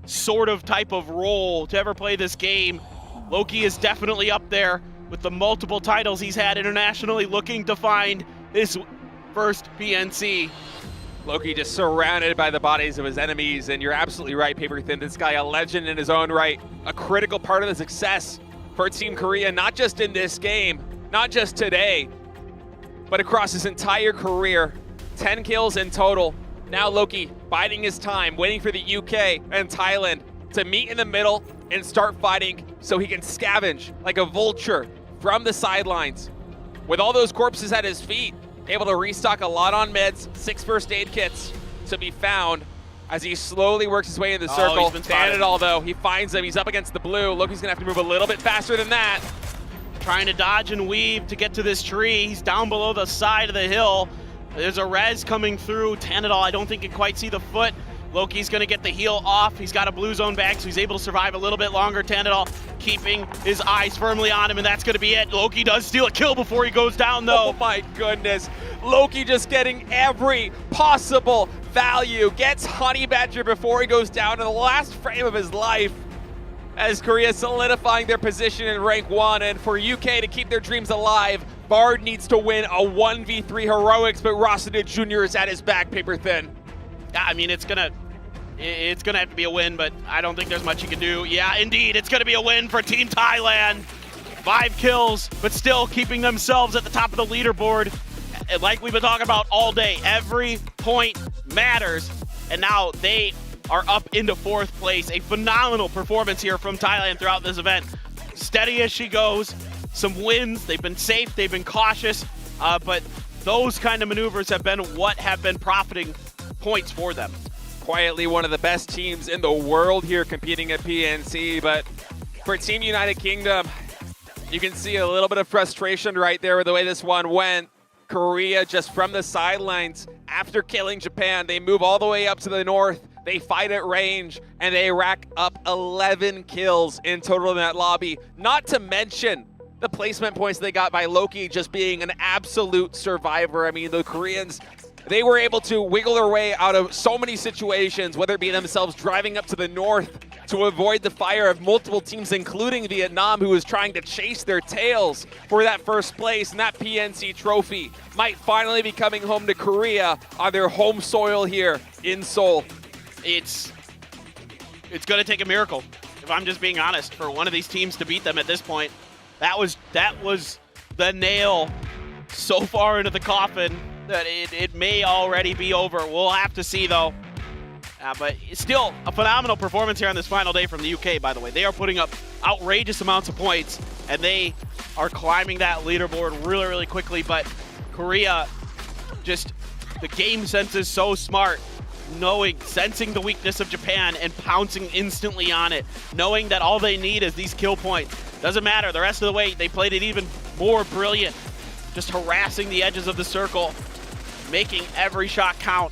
Speaker 9: sort of type of role to ever play this game. Loki is definitely up there with the multiple titles he's had internationally, looking to find his first PNC.
Speaker 19: Loki just surrounded by the bodies of his enemies, and you're absolutely right, Paper Thin. This guy, a legend in his own right, a critical part of the success for Team Korea, not just in this game, not just today, but across his entire career. 10 kills in total. Now Loki biding his time, waiting for the UK and Thailand to meet in the middle and start fighting so he can scavenge like a vulture from the sidelines. With all those corpses at his feet, able to restock a lot on meds, 6 first aid kits to be found as he slowly works his way in the circle. Thanadol though, he finds him, he's up against the blue. Loki's gonna have to move a little bit faster than that.
Speaker 9: Trying to dodge and weave to get to this tree. He's down below the side of the hill. There's a res coming through. Thanadol, I don't think can quite see the foot. Loki's gonna get the heal off. He's got a blue zone bag, so he's able to survive a little bit longer. Thanadol keeping his eyes firmly on him, and that's gonna be it. Loki does steal a kill before he goes down though.
Speaker 19: Oh my goodness. Loki just getting every possible value. Gets Honey Badger before he goes down in the last frame of his life, as Korea solidifying their position in rank 1. And for UK to keep their dreams alive, Bard needs to win a 1v3 heroics, but Rossiter Jr. is at his back, Paper Thin.
Speaker 9: Yeah, I mean, it's gonna have to be a win, but I don't think there's much you can do. Yeah, indeed, it's gonna be a win for Team Thailand. 5 kills, but still keeping themselves at the top of the leaderboard. Like we've been talking about all day, every point matters, and now they are up into 4th place. A phenomenal performance here from Thailand throughout this event. Steady as she goes, some wins, they've been safe, they've been cautious, but those kind of maneuvers have been what have been profiting points for them.
Speaker 19: Quietly one of the best teams in the world here competing at PNC, but for Team United Kingdom, you can see a little bit of frustration right there with the way this one went. Korea just from the sidelines, after killing Japan, they move all the way up to the north. They fight at range, and they rack up 11 kills in total in that lobby. Not to mention the placement points they got by Loki just being an absolute survivor. I mean, the Koreans, they were able to wiggle their way out of so many situations, whether it be themselves driving up to the north to avoid the fire of multiple teams, including Vietnam, who was trying to chase their tails for that first place. And that PNC trophy might finally be coming home to Korea on their home soil here in Seoul.
Speaker 9: It's going to take a miracle, if I'm just being honest, for one of these teams to beat them at this point. That was the nail so far into the coffin that it may already be over. We'll have to see, though. But it's still a phenomenal performance here on this final day from the UK, by the way. They are putting up outrageous amounts of points, and they are climbing that leaderboard really, really quickly. But Korea, just the game sense is so smart. Sensing the weakness of Japan and pouncing instantly on it, knowing that all they need is these kill points. Doesn't matter, the rest of the way, they played it even more brilliant, just harassing the edges of the circle, making every shot count,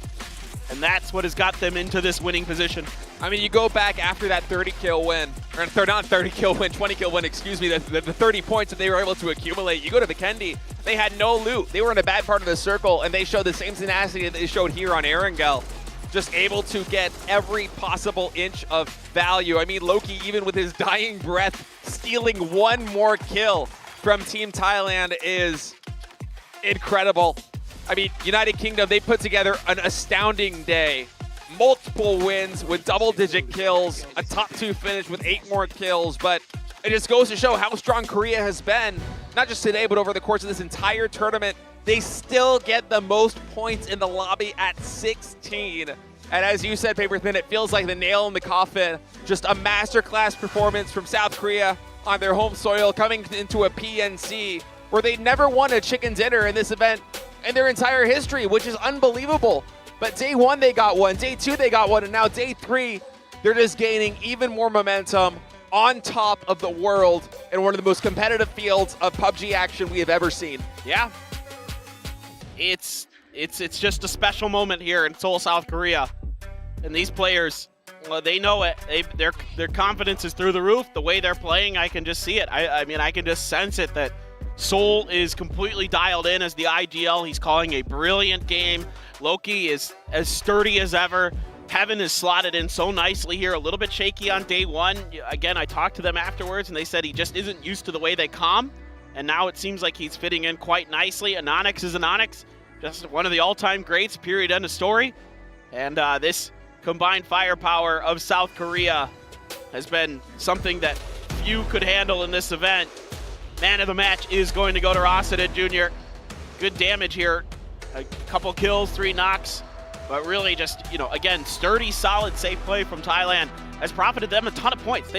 Speaker 9: and that's what has got them into this winning position.
Speaker 19: I mean, you go back after that 30-kill win, or not 30-kill win, 20-kill win, excuse me, the 30 points that they were able to accumulate. You go to the Kendi, they had no loot. They were in a bad part of the circle, and they showed the same tenacity that they showed here on Erangel. Just able to get every possible inch of value. I mean, Loki, even with his dying breath, stealing one more kill from Team Thailand is incredible. I mean, United Kingdom, they put together an astounding day. Multiple wins with double-digit kills, a top 2 finish with 8 more kills, but it just goes to show how strong Korea has been, not just today, but over the course of this entire tournament. They still get the most points in the lobby at 16. And as you said, Paper Thin, it feels like the nail in the coffin. Just a masterclass performance from South Korea on their home soil, coming into a PNC where they never won a chicken dinner in this event in their entire history, which is unbelievable. But day 1, they got one. Day 2, they got one. And now day 3, they're just gaining even more momentum on top of the world in one of the most competitive fields of PUBG action we have ever seen.
Speaker 9: Yeah. It's just a special moment here in Seoul, South Korea. And these players, Well, they know it. Their confidence is through the roof. The way they're playing, I can just see it. I mean, I can just sense it that Seoul is completely dialed in as the IGL. He's calling a brilliant game. Loki is as sturdy as ever. Kevin is slotted in so nicely here. A little bit shaky on day one. Again, I talked to them afterwards, and they said he just isn't used to the way they calm. And now it seems like he's fitting in quite nicely. Anonix is Anonix. Just one of the all-time greats, period, end of story. And this combined firepower of South Korea has been something that few could handle in this event. Man of the match is going to go to Rossiter Jr. Good damage here. A couple kills, 3 knocks. But really just, again, sturdy, solid, safe play from Thailand has profited them a ton of points.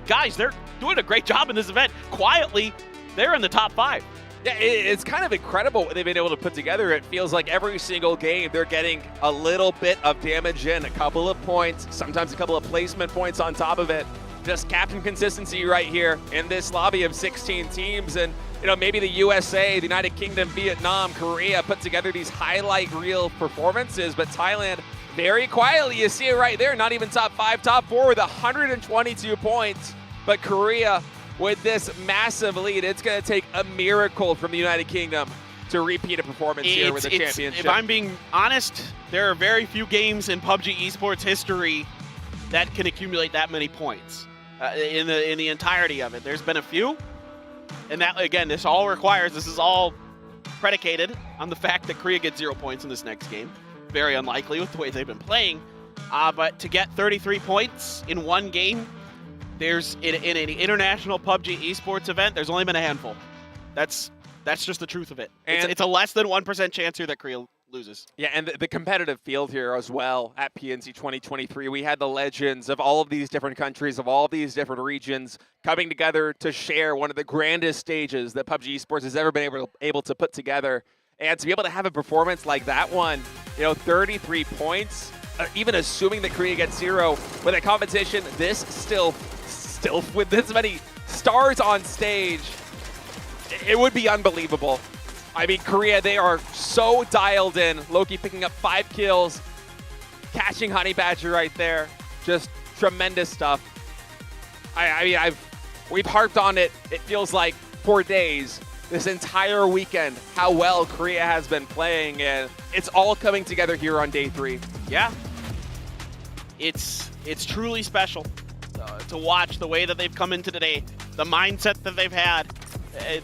Speaker 9: Guys, they're doing a great job in this event. Quietly, they're in the top 5.
Speaker 19: Yeah, it's kind of incredible what they've been able to put together. It feels like every single game they're getting a little bit of damage in, a couple of points, sometimes a couple of placement points on top of it. Just captain consistency right here in this lobby of 16 teams. And, maybe the USA, the United Kingdom, Vietnam, Korea put together these highlight reel performances, but Thailand, very quietly, you see it right there, not even top 5, top 4 with 122 points. But Korea, with this massive lead, it's going to take a miracle from the United Kingdom to repeat a performance here with the championship.
Speaker 9: If I'm being honest, there are very few games in PUBG Esports history that can accumulate that many points in the entirety of it. There's been a few, and that, again, this is all predicated on the fact that Korea gets 0 points in this next game. Very unlikely with the way they've been playing, but to get 33 points in one game, there's in an international PUBG Esports event, there's only been a handful. That's just the truth of it. It's a less than 1% chance here that Korea loses.
Speaker 19: Yeah, and the competitive field here as well at PNC 2023. We had the legends of all of these different countries, of all of these different regions coming together to share one of the grandest stages that PUBG Esports has ever been able to put together. And to be able to have a performance like that one, 33 points, even assuming that Korea gets 0 with a competition this still with this many stars on stage, it would be unbelievable. I mean, Korea, they are so dialed in. Loki picking up 5 kills, catching Honey Badger right there. Just tremendous stuff. We've harped on it, it feels like, for days, this entire weekend, how well Korea has been playing, and it's all coming together here on day 3.
Speaker 9: Yeah. It's truly special to watch the way that they've come into today, the mindset that they've had,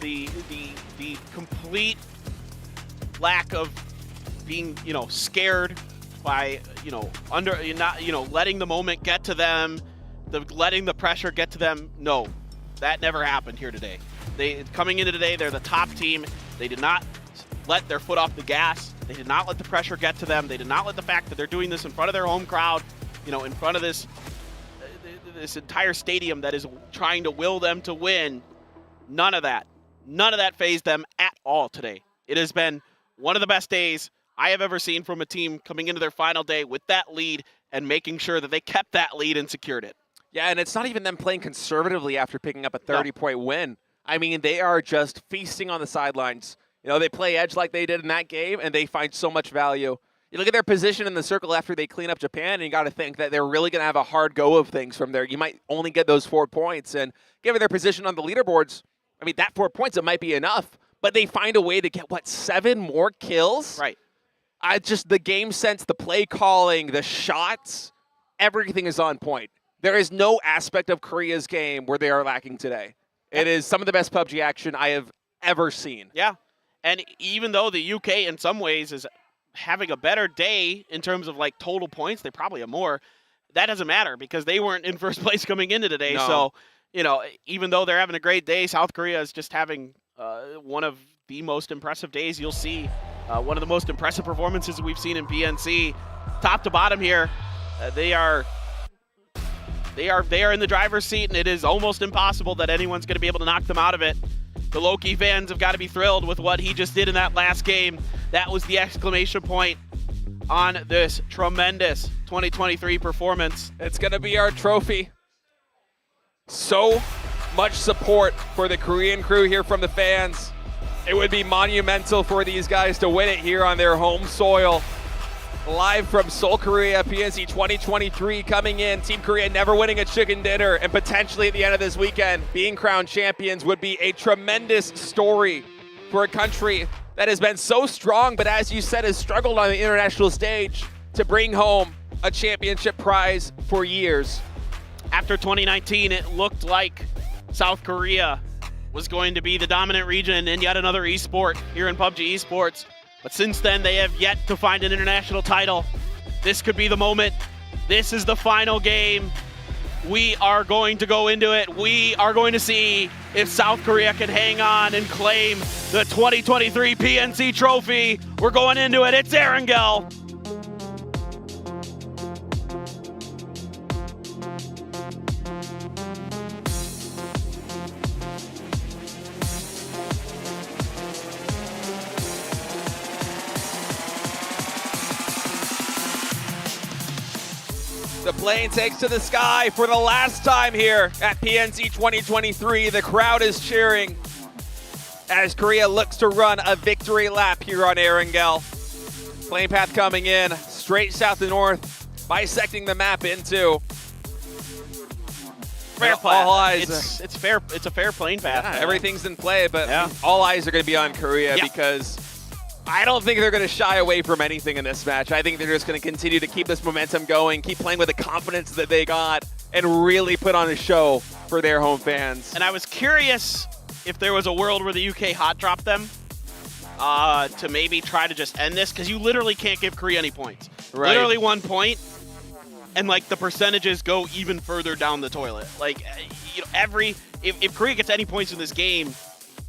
Speaker 9: the complete lack of being, scared by, letting the moment get to them, letting the pressure get to them. No, that never happened here today. Coming into today, they're the top team. They did not let their foot off the gas. They did not let the pressure get to them. They did not let the fact that they're doing this in front of their home crowd, in front of this entire stadium that is trying to will them to win. None of that fazed them at all today. It has been one of the best days I have ever seen from a team coming into their final day with that lead and making sure that they kept that lead and secured it.
Speaker 19: Yeah, and it's not even them playing conservatively after picking up a 30-point win. I mean, they are just feasting on the sidelines. They play edge like they did in that game, and they find so much value. You look at their position in the circle after they clean up Japan, and you got to think that they're really going to have a hard go of things from there. You might only get those 4 points, and given their position on the leaderboards, I mean, that 4 points, it might be enough, but they find a way to get, 7 more kills?
Speaker 9: Right.
Speaker 19: Just the game sense, the play calling, the shots, everything is on point. There is no aspect of Korea's game where they are lacking today. It is some of the best PUBG action I have ever seen.
Speaker 9: Yeah, and even though the UK in some ways is having a better day in terms of total points, they probably have more, that doesn't matter because they weren't in first place coming into today.
Speaker 19: No.
Speaker 9: So, even though they're having a great day, South Korea is just having one of the most impressive days you'll see. One of the most impressive performances we've seen in PNC. Top to bottom here, they are in the driver's seat, and it is almost impossible that anyone's going to be able to knock them out of it. The Loki fans have got to be thrilled with what he just did in that last game. That was the exclamation point on this tremendous 2023 performance.
Speaker 19: It's going to be our trophy. So much support for the Korean crew here from the fans. It would be monumental for these guys to win it here on their home soil. Live from Seoul, Korea, PNC 2023 coming in. Team Korea never winning a chicken dinner, and potentially at the end of this weekend, being crowned champions would be a tremendous story for a country that has been so strong, but as you said, has struggled on the international stage to bring home a championship prize for years.
Speaker 9: After 2019, it looked like South Korea was going to be the dominant region in yet another esport here in PUBG Esports. But since then, they have yet to find an international title. This could be the moment. This is the final game. We are going to go into it. We are going to see if South Korea can hang on and claim the 2023 PNC trophy. We're going into it. It's Erangel.
Speaker 19: The plane takes to the sky for the last time here at PNC 2023. The crowd is cheering as Korea looks to run a victory lap here on Erangel. Plane path coming in straight south to north, bisecting the map into
Speaker 9: fair play.
Speaker 19: All eyes.
Speaker 9: It's fair. It's a fair plane path.
Speaker 19: Yeah, everything's in play, but all eyes are going to be on Korea because I don't think they're going to shy away from anything in this match. I think they're just going to continue to keep this momentum going, keep playing with the confidence that they got, and really put on a show for their home fans.
Speaker 9: And I was curious if there was a world where the UK hot dropped them to maybe try to just end this, because you literally can't give Korea any points.
Speaker 19: Right.
Speaker 9: Literally 1 point, and like the percentages go even further down the toilet. Like, you know, if Korea gets any points in this game,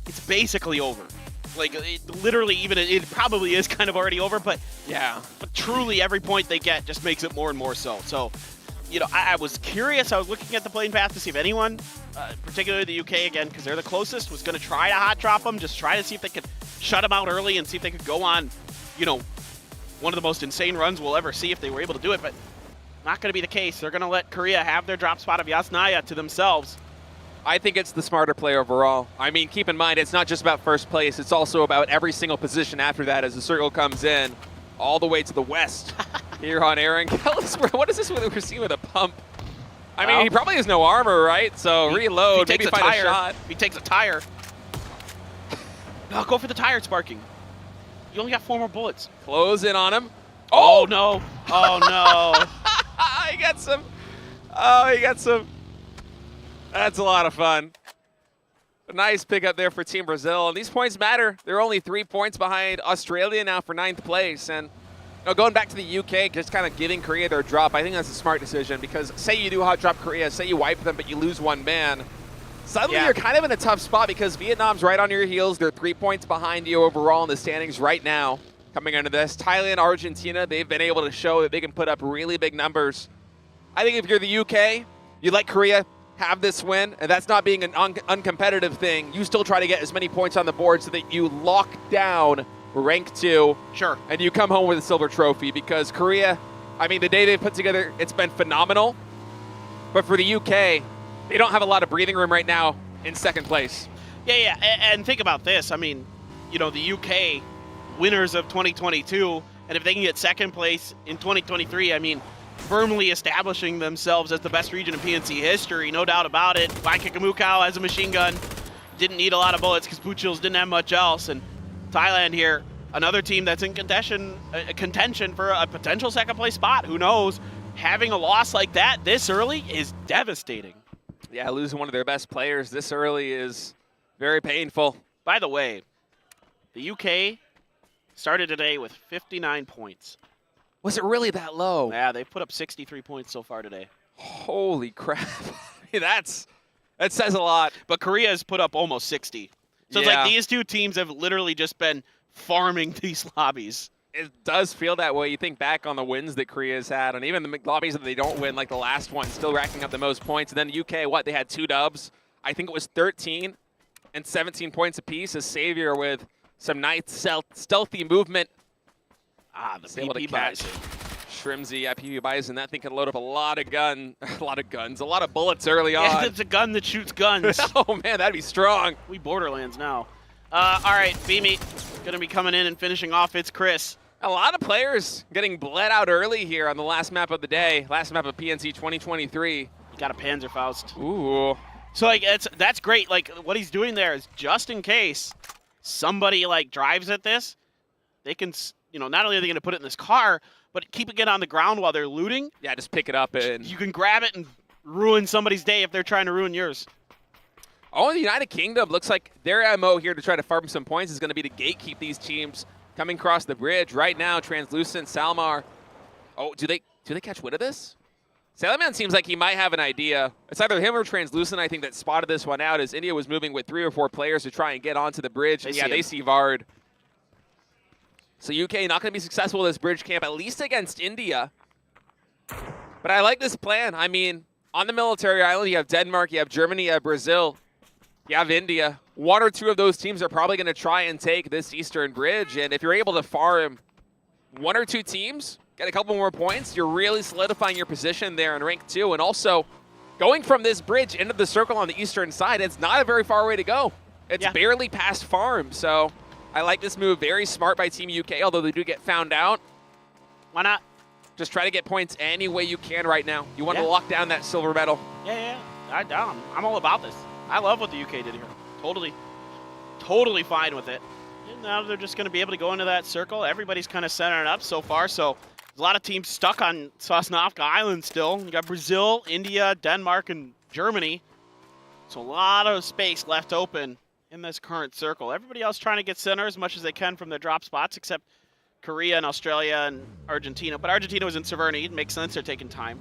Speaker 9: it's basically over. Like, literally, even it probably is kind of already over, but
Speaker 19: yeah.
Speaker 9: But truly, every point they get just makes it more and more so. So, you know, I was curious. I was looking at the plane path to see if anyone, particularly the UK again, because they're the closest, was going to try to hot drop them, just try to see if they could shut them out early and see if they could go on, you know, one of the most insane runs we'll ever see if they were able to do it. But not going to be the case. They're going to let Korea have their drop spot of Yasnaya to themselves.
Speaker 19: I think it's the smarter play overall. I mean, keep in mind, it's not just about first place. It's also about every single position after that as the circle comes in all the way to the west here on Erangel. What is this we're seeing with a pump? I mean, he probably has no armor, right? So reload, maybe find a shot.
Speaker 9: He takes a tire. No, go for the tire, Sparking. You only got 4 more bullets.
Speaker 19: Close in on him.
Speaker 9: Oh, no. Oh, no.
Speaker 19: He got some. Oh, he got some. That's a lot of fun. A nice pickup there for Team Brazil. And these points matter. They're only 3 points behind Australia now for 9th place. And you know, going back to the UK, just kind of giving Korea their drop, I think that's a smart decision because say you do hot drop Korea, say you wipe them, but you lose 1 man. Suddenly you're kind of in a tough spot because Vietnam's right on your heels. They're 3 points behind you overall in the standings right now coming into this. Thailand, Argentina, they've been able to show that they can put up really big numbers. I think if you're the UK, you let Korea have this win, and that's not being an uncompetitive thing. You still try to get as many points on the board so that you lock down rank 2.
Speaker 9: Sure.
Speaker 19: And you come home with a silver trophy because Korea, I mean, the day they put together, it's been phenomenal. But for the UK, they don't have a lot of breathing room right now in 2nd place.
Speaker 9: Yeah. And think about this. I mean, you know, the UK winners of 2022, and if they can get 2nd place in 2023, I mean, firmly establishing themselves as the best region in PNC history, no doubt about it. Waikakamukau has a machine gun. Didn't need a lot of bullets because Puchils didn't have much else. And Thailand here, another team that's in contention for a potential 2nd place spot. Who knows? Having a loss like that this early is devastating.
Speaker 19: Yeah, losing one of their best players this early is very painful.
Speaker 9: By the way, the UK started today with 59 points.
Speaker 19: Was it really that low?
Speaker 9: Yeah, they put up 63 points so far today.
Speaker 19: Holy crap. That says a lot.
Speaker 9: But Korea has put up almost 60. So it's like these two teams have literally just been farming these lobbies.
Speaker 19: It does feel that way. You think back on the wins that Korea's had, and even the lobbies that they don't win, like the last one, still racking up the most points. And then the UK, they had 2 dubs. I think it was 13 and 17 points apiece as Savior with some nice stealthy movement.
Speaker 9: The PP Bison.
Speaker 19: Shrimsy, PP Bison, that thing can load up a lot of guns, a lot of bullets early on.
Speaker 9: Yeah, it's a gun that shoots guns.
Speaker 19: Oh man, that'd be strong.
Speaker 9: We Borderlands now. All right, Beamy, gonna be coming in and finishing off. It's Chris.
Speaker 19: A lot of players getting bled out early here on the last map of the day, last map of PNC 2023.
Speaker 9: You got a Panzerfaust.
Speaker 19: Ooh.
Speaker 9: So like that's great. Like what he's doing there is just in case somebody like drives at this, they can, you know, not only are they going to put it in this car, but keeping it on the ground while they're looting.
Speaker 19: Yeah, just pick it up and
Speaker 9: you can grab it and ruin somebody's day if they're trying to ruin yours.
Speaker 19: Oh, the United Kingdom looks like their MO here to try to farm some points is going to be to gatekeep these teams coming across the bridge. Right now, Translucent, Salmar. Oh, do they catch wind of this? Salaman seems like he might have an idea. It's either him or Translucent, I think, that spotted this one out as India was moving with 3 or 4 players to try and get onto the bridge. They see Vard. So UK not going to be successful with this bridge camp, at least against India. But I like this plan. I mean, on the military island, you have Denmark, you have Germany, you have Brazil, you have India. 1 or 2 of those teams are probably going to try and take this eastern bridge. And if you're able to farm 1 or 2 teams, get a couple more points, you're really solidifying your position there in rank 2. And also, going from this bridge into the circle on the eastern side, it's not a very far way to go. It's barely past farm. So I like this move. Very smart by Team UK, although they do get found out.
Speaker 9: Why not?
Speaker 19: Just try to get points any way you can right now. You want to lock down that silver medal.
Speaker 9: Yeah. I'm all about this. I love what the UK did here. Totally fine with it. And now they're just going to be able to go into that circle. Everybody's kind of centering up so far. So there's a lot of teams stuck on Sosnovka Island still. You got Brazil, India, Denmark, and Germany. So a lot of space left open in this current circle. Everybody else trying to get center as much as they can from their drop spots, except Korea and Australia and Argentina. But Argentina was in Severny. It makes sense. They're taking time.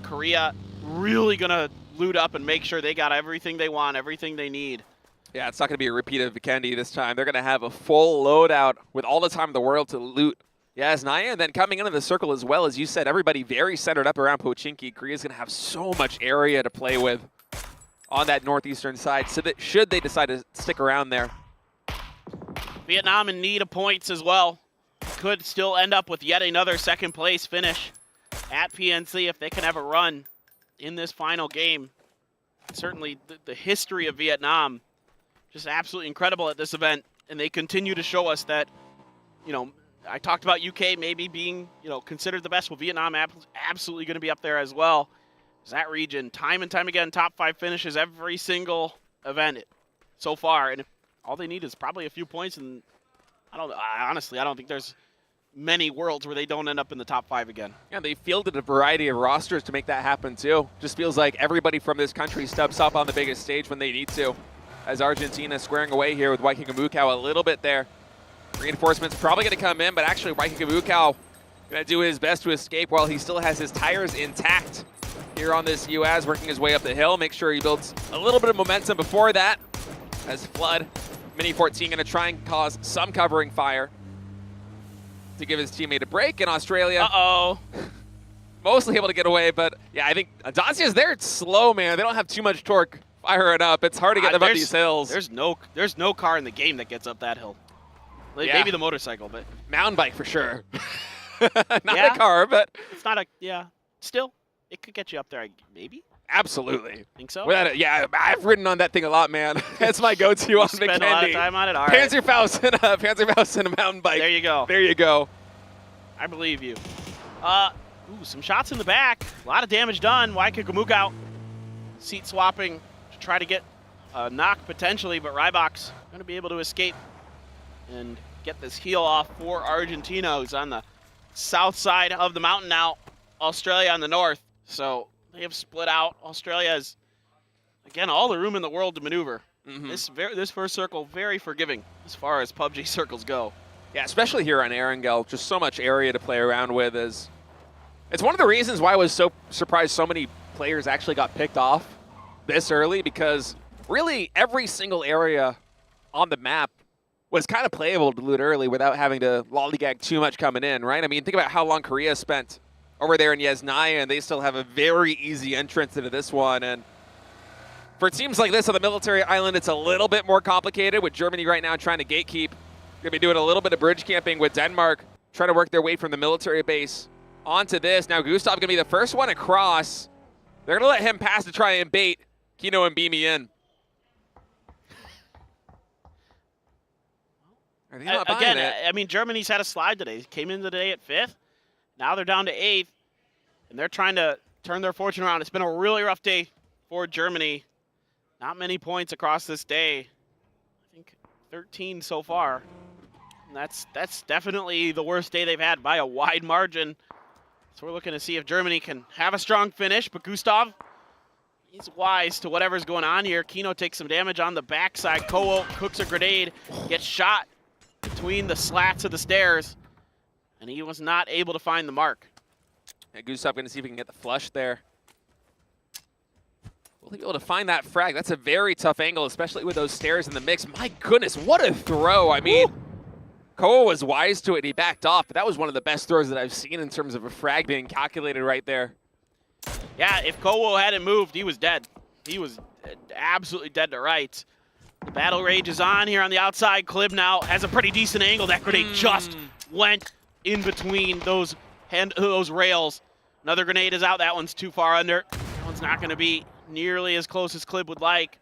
Speaker 9: Korea really going to loot up and make sure they got everything they want, everything they need.
Speaker 19: Yeah, it's not going to be a repeat of Vikendi this time. They're going to have a full loadout with all the time in the world to loot. Yes, Naya, and then coming into the circle as well, as you said, everybody very centered up around Pochinki. Korea's going to have so much area to play with on that northeastern side, so that should they decide to stick around there.
Speaker 9: Vietnam in need of points as well. Could still end up with yet another second place finish at PNC if they can have a run in this final game. Certainly the history of Vietnam, just absolutely incredible at this event, and they continue to show us that, you know, I talked about UK maybe being, you know, considered the best. Well, Vietnam absolutely going to be up there as well. That region, time and time again, top 5 finishes every single event so far, and all they need is probably a few points. And honestly, I don't think there's many worlds where they don't end up in the top 5 again.
Speaker 19: Yeah, they fielded a variety of rosters to make that happen too. Just feels like everybody from this country steps up on the biggest stage when they need to. As Argentina squaring away here with Waikiki a little bit there. Reinforcements probably going to come in, but actually Waikiki going to do his best to escape while he still has his tires intact here on this UAZ, working his way up the hill. Make sure he builds a little bit of momentum before that. As Flood, Mini 14 going to try and cause some covering fire to give his teammate a break in Australia. Mostly able to get away, but yeah, I think Dacia's there. It's slow, man. They don't have too much torque firing up. It's hard to get them up these hills.
Speaker 9: There's no car in the game that gets up that hill. Like, maybe the motorcycle, but
Speaker 19: mountain bike for sure. Not a car, but
Speaker 9: it's not still, it could get you up there, maybe.
Speaker 19: Absolutely.
Speaker 9: Think so?
Speaker 19: Yeah, I've ridden on that thing a lot, man. That's my go-to on
Speaker 9: Spend a lot of time on it. All
Speaker 19: Panzerfaust and a mountain bike.
Speaker 9: There you go.
Speaker 19: There you go.
Speaker 9: I believe you. Some shots in the back. A lot of damage done. Waikiki out. Seat swapping to try to get a knock potentially, but Rybok's going to be able to escape and get this heel off for Argentina, who's on the south side of the mountain now. Australia on the north. So they have split out. Australia has, again, all the room in the world to maneuver. This first circle, very forgiving as far as PUBG circles go.
Speaker 19: Yeah, especially here on Erangel, just so much area to play around with. It's one of the reasons why I was so surprised so many players actually got picked off this early, because really every single area on the map was kind of playable to loot early without having to lollygag too much coming in, right? I mean, think about how long Korea spent over there in Yasnaya, and they still have a very easy entrance into this one. And for teams like this on the military island, it's a little bit more complicated with Germany right now trying to gatekeep. Going to be doing a little bit of bridge camping with Denmark, trying to work their way from the military base onto this. Now Gustav going to be the first one across. They're going to let him pass to try and bait Kino and Beamy in. Are they not buying
Speaker 9: Again,
Speaker 19: it?
Speaker 9: I mean, Germany's had a slide today. Came in today at 5th. Now they're down to 8th. And they're trying to turn their fortune around. It's been a really rough day for Germany. Not many points across this day. I think 13 so far. And that's definitely the worst day they've had by a wide margin. So we're looking to see if Germany can have a strong finish. But Gustav, he's wise to whatever's going on here. Kino takes some damage on the backside. Kowo cooks a grenade, gets shot between the slats of the stairs. And he was not able to find the mark.
Speaker 19: And Gustav going to see if he can get the flush there. Will he be able to find that frag? That's a very tough angle, especially with those stairs in the mix. My goodness, what a throw. I mean, Koa was wise to it, and he backed off, but that was one of the best throws that I've seen in terms of a frag being calculated right there.
Speaker 9: Yeah, if Kowo hadn't moved, he was dead. He was absolutely dead to rights. The battle rage is on here on the outside. Klib now has a pretty decent angle. That grenade just went in between those rails. Another grenade is out. That one's too far under. That one's not going to be nearly as close as Klib would like.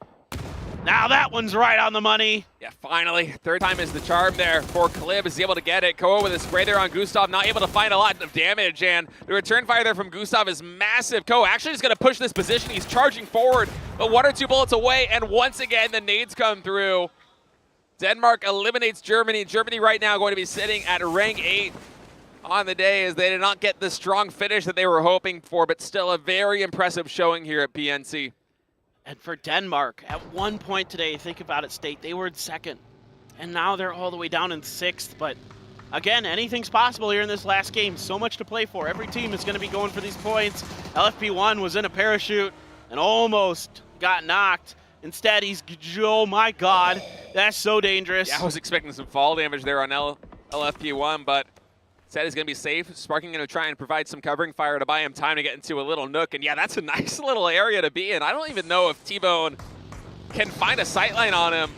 Speaker 9: Now that one's right on the money.
Speaker 19: Yeah, finally. Third time is the charm there for Klib. Is able to get it. Koa with a spray there on Gustav, not able to find a lot of damage. And the return fire there from Gustav is massive. Koa actually is going to push this position. He's charging forward, but 1 or 2 bullets away. And once again, the nades come through. Denmark eliminates Germany. Germany right now going to be sitting at rank 8 on the day, as they did not get the strong finish that they were hoping for, but still a very impressive showing here at PNC.
Speaker 9: And for Denmark, at one point today, think about it, State, they were in 2nd. And now they're all the way down in 6th. But again, anything's possible here in this last game. So much to play for. Every team is going to be going for these points. LFP1 was in a parachute and almost got knocked. Instead, he's, oh my God, that's so dangerous.
Speaker 19: Yeah, I was expecting some fall damage there on LFP1, but said he's going to be safe. Sparking going to try and provide some covering fire to buy him time to get into a little nook. And yeah, that's a nice little area to be in. I don't even know if T-Bone can find a sightline on him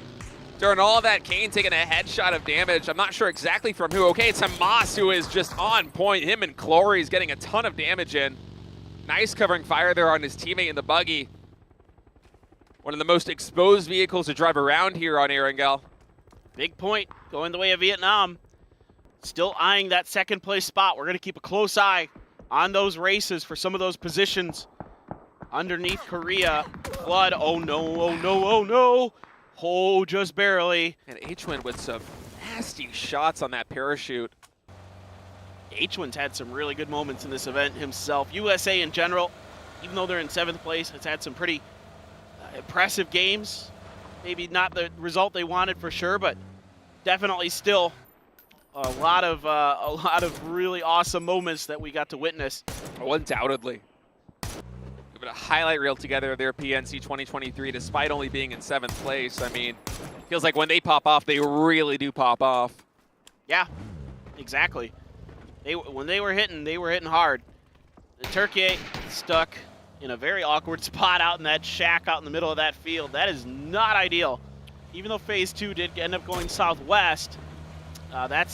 Speaker 19: during all of that. Kane taking a headshot of damage. I'm not sure exactly from who. Okay, it's Hamas who is just on point. Him and Clory's getting a ton of damage in. Nice covering fire there on his teammate in the buggy. One of the most exposed vehicles to drive around here on Erangel.
Speaker 9: Big point going the way of Vietnam. Still eyeing that 2nd place spot. We're going to keep a close eye on those races for some of those positions underneath Korea. Flood, oh no, oh no, oh no. Oh, just barely.
Speaker 19: And H-Win with some nasty shots on that parachute.
Speaker 9: H-Win's had some really good moments in this event himself. USA in general, even though they're in 7th place, has had some pretty impressive games. Maybe not the result they wanted for sure, but definitely still a lot of really awesome moments that we got to witness.
Speaker 19: Oh, undoubtedly. Give it a highlight reel together of their PNC 2023, despite only being in 7th place. I mean, feels like when they pop off, they really do pop off.
Speaker 9: Yeah, exactly. When they were hitting hard. The Turkey stuck in a very awkward spot out in that shack out in the middle of that field. That is not ideal. Even though phase 2 did end up going southwest, that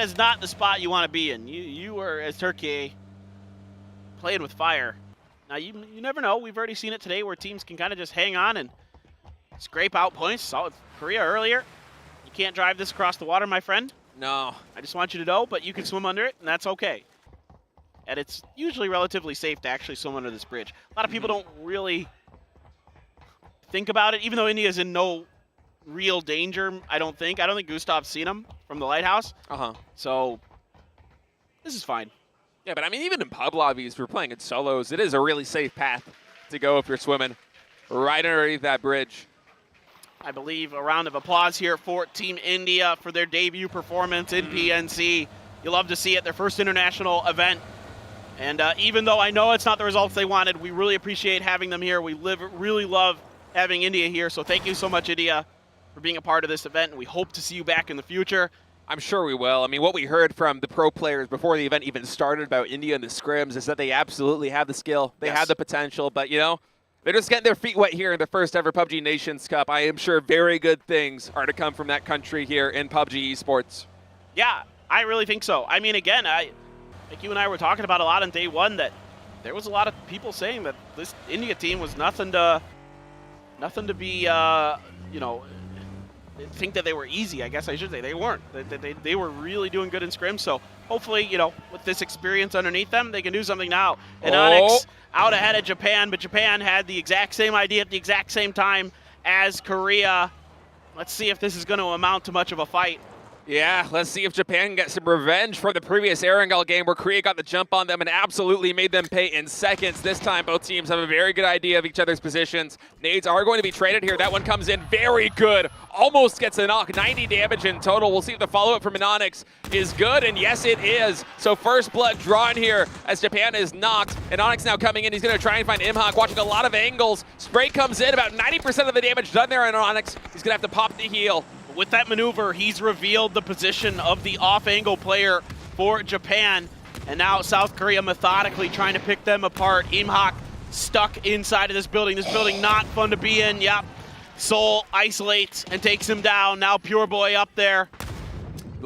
Speaker 9: is not the spot you want to be in. You were, as Turkey, playing with fire. Now, you never know. We've already seen it today where teams can kind of just hang on and scrape out points. Saw with Korea earlier. You can't drive this across the water, my friend.
Speaker 19: No.
Speaker 9: I just want you to know, but you can swim under it, and that's okay. And it's usually relatively safe to actually swim under this bridge. A lot of people don't really think about it, even though India's in no real danger, I don't think. I don't think Gustav's seen him from the lighthouse. So this is fine.
Speaker 19: Yeah, but I mean, even in pub lobbies, if you're playing in solos, it is a really safe path to go if you're swimming right underneath that bridge.
Speaker 9: I believe a round of applause here for Team India for their debut performance in PNC. You love to see it, their first international event. And even though I know it's not the results they wanted, we really appreciate having them here. We really love having India here. So thank you so much, India, for being a part of this event. And we hope to see you back in the future.
Speaker 19: I'm sure we will. I mean, what we heard from the pro players before the event even started about India and the scrims is that they absolutely have the skill. They have the potential, but, you know, they're just getting their feet wet here in the first ever PUBG Nations Cup. I am sure very good things are to come from that country here in PUBG Esports.
Speaker 9: Yeah, I really think so. I mean, again, like you and I were talking about a lot on day one, that there was a lot of people saying that this India team was nothing to be, you know, think that they were easy. I guess I should say they weren't. They were really doing good in scrim. So hopefully, you know, with this experience underneath them, they can do something now. And Onyx out ahead of Japan, but Japan had the exact same idea at the exact same time as Korea. Let's see if this is going to amount to much of a fight.
Speaker 19: Yeah, let's see if Japan can get some revenge for the previous Erangel game where Korea got the jump on them and absolutely made them pay in seconds. This time, both teams have a very good idea of each other's positions. Nades are going to be traded here. That one comes in very good. Almost gets a knock. 90 damage in total. We'll see if the follow-up from Onyx is good, and yes, it is. So first blood drawn here as Japan is knocked, and Onyx now coming in. He's going to try and find Imhawk, watching a lot of angles. Spray comes in, about 90% of the damage done there on Onyx. He's going to have to pop the heal.
Speaker 9: With that maneuver, he's revealed the position of the off-angle player for Japan. And now South Korea methodically trying to pick them apart. Imhawk stuck inside of this building. This building not fun to be in. Yep. Seoul isolates and takes him down. Now Pure Boy up there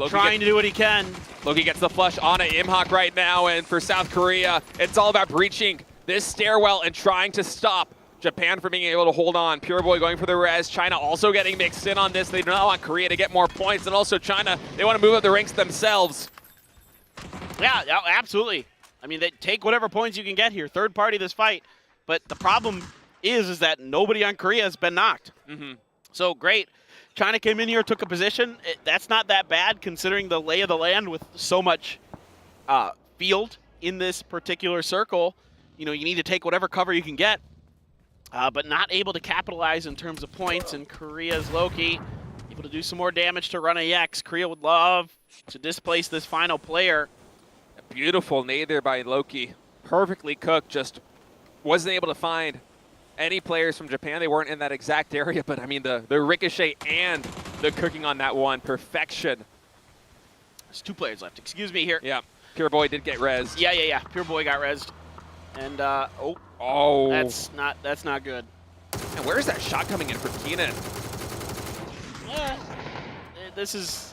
Speaker 9: trying to do what he can.
Speaker 19: Loki gets the flush on at Imhawk right now, and for South Korea, it's all about breaching this stairwell and trying to stop Japan from being able to hold on. Pure Boy going for the res. China also getting mixed in on this. They do not want Korea to get more points. And also China, they want to move up the ranks themselves.
Speaker 9: Yeah, absolutely. I mean, they take whatever points you can get here. Third party this fight. But the problem is that nobody on Korea has been knocked. So great. China came in here, took a position. That's not that bad considering the lay of the land with so much field in this particular circle. You know, you need to take whatever cover you can get. But not able to capitalize in terms of points, and Korea's Loki able to do some more damage to run AX. Korea would love to displace this final player.
Speaker 19: A beautiful nade there by Loki. Perfectly cooked, just wasn't able to find any players from Japan. They weren't in that exact area, but I mean the ricochet and the cooking on that one, perfection.
Speaker 9: There's 2 players left, excuse me here.
Speaker 19: Yeah, Pure Boy did get rezzed.
Speaker 9: Yeah. Pure Boy got rezzed. And, that's not good.
Speaker 19: And where's that shot coming in from Keenan?
Speaker 9: Yeah, this is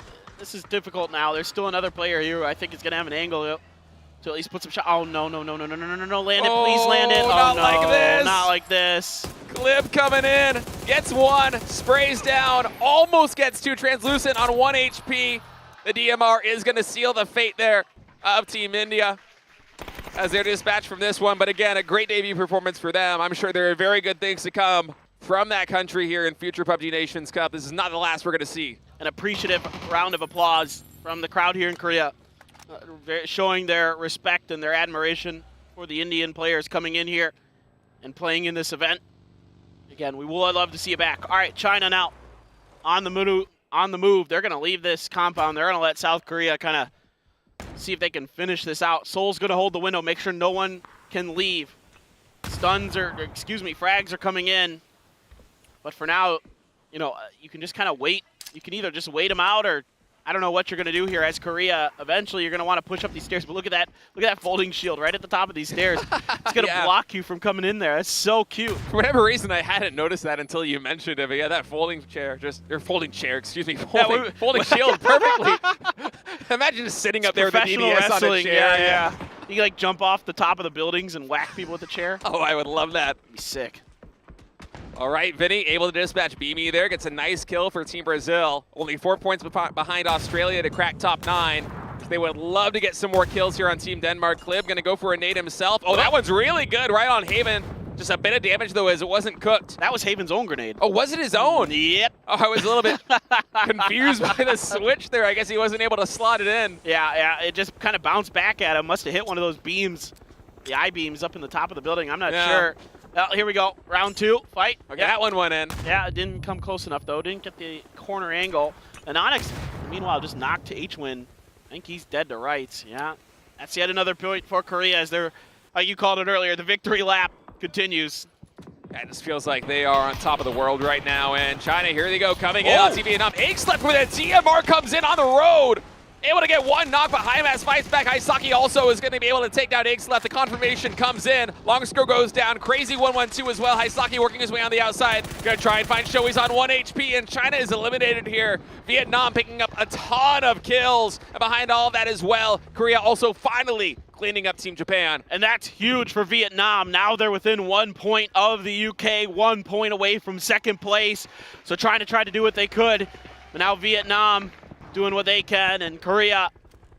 Speaker 9: difficult now. There's still another player here who I think is going to have an angle to at least put some shot. Oh, no. Land it, please land it. Oh,
Speaker 19: not
Speaker 9: no,
Speaker 19: like this.
Speaker 9: Not like this.
Speaker 19: Clip coming in, gets one, sprays down, almost gets 2, translucent on 1 HP. The DMR is going to seal the fate there of Team India as they're dispatched from this one. But again, a great debut performance for them. I'm sure there are very good things to come from that country here in future PUBG Nations Cup. This is not the last we're going to see.
Speaker 9: An appreciative round of applause from the crowd here in Korea, showing their respect and their admiration for the Indian players coming in here and playing in this event. Again, we would love to see it back. All right, China now on the move. They're going to leave this compound. They're going to let South Korea kind of see if they can finish this out. Seoul's going to hold the window, make sure no one can leave. Frags are coming in. But for now, you know, you can just kind of wait. You can either just wait them out, or I don't know what you're going to do here as Korea. Eventually, you're going to want to push up these stairs. But look at that folding shield right at the top of these stairs. It's going to block you from coming in there. That's so cute.
Speaker 19: For whatever reason, I hadn't noticed that until you mentioned it. But yeah, that folding shield perfectly. Imagine just sitting up there with the DDS on a chair.
Speaker 9: Yeah. You can like jump off the top of the buildings and whack people with the chair.
Speaker 19: Oh, I would love that.
Speaker 9: That'd be sick.
Speaker 19: All right, Vinny able to dispatch Beamy there. Gets a nice kill for Team Brazil. Only 4 points behind Australia to crack top 9. They would love to get some more kills here on Team Denmark. Clib going to go for a nade himself. Oh, that one's really good right on Haven. Just a bit of damage, though, as it wasn't cooked.
Speaker 9: That was Haven's own grenade.
Speaker 19: Oh, was it his own?
Speaker 9: Yep.
Speaker 19: Oh, I was a little bit confused by the switch there. I guess he wasn't able to slot it in.
Speaker 9: Yeah, it just kind of bounced back at him. Must have hit one of those beams, the I-beams up in the top of the building. I'm not sure. Well, here we go. Round 2, fight.
Speaker 19: Okay, that one went in.
Speaker 9: Yeah, it didn't come close enough, though. Didn't get the corner angle. And Onyx, meanwhile, just knocked to H-Win. I think he's dead to rights. Yeah, that's yet another point for Korea as they're, like you called it earlier, the victory lap continues.
Speaker 19: Yeah, it just feels like they are on top of the world right now. And China, here they go, coming in on TV enough. Akeslep with it. DMR comes in on the road. Able to get one knock, but Hymas fights back. Hisaki also is going to be able to take down Akeslep. The confirmation comes in. Longskro goes down. Crazy 1-1-2 as well. Hisaki working his way on the outside. Going to try and find Shoei's on 1 HP, and China is eliminated here. Vietnam picking up a ton of kills. And behind all of that as well, Korea also finally cleaning up Team Japan.
Speaker 9: And that's huge for Vietnam. Now they're within 1 point of the UK, 1 point away from second place. So trying to do what they could. But now Vietnam doing what they can, and Korea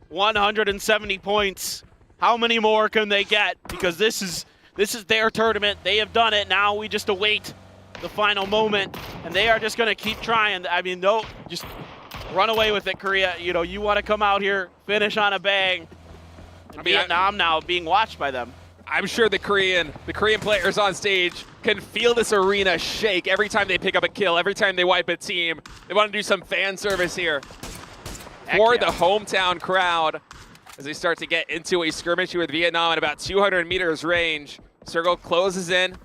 Speaker 9: 170 points. How many more can they get? Because this is their tournament. They have done it. Now we just await the final moment, and they are just going to keep trying. I mean, no, just run away with it, Korea. You know, you want to come out here, finish on a bang. And Vietnam now being watched by them.
Speaker 19: I'm sure the Korean players on stage can feel this arena shake every time they pick up a kill, every time they wipe a team. They want to do some fan service here for the hometown crowd as they start to get into a skirmish here with Vietnam at about 200 meters range. Circle closes in,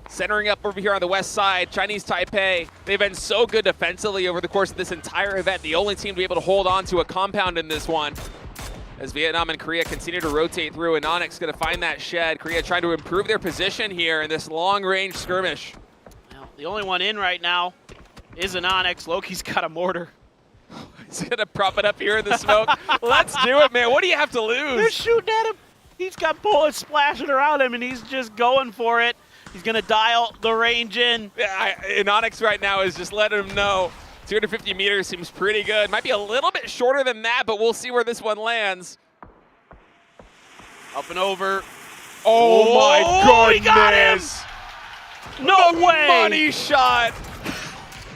Speaker 19: centering up over here on the west side. Chinese Taipei, they've been so good defensively over the course of this entire event. The only team to be able to hold on to a compound in this one. As Vietnam and Korea continue to rotate through, and Onyx going to find that shed. Korea trying to improve their position here in this long-range skirmish.
Speaker 9: Well, the only one in right now is an Onyx. Loki's got a mortar.
Speaker 19: He's going to prop it up here in the smoke. Let's do it, man. What do you have to lose?
Speaker 9: They're shooting at him. He's got bullets splashing around him, and he's just going for it. He's going to dial the range in.
Speaker 19: Yeah, and Onyx right now is just letting him know 250 meters seems pretty good. Might be a little bit shorter than that, but we'll see where this one lands.
Speaker 9: Up and over.
Speaker 19: Oh my goodness.
Speaker 9: He got him. No way.
Speaker 19: Money shot.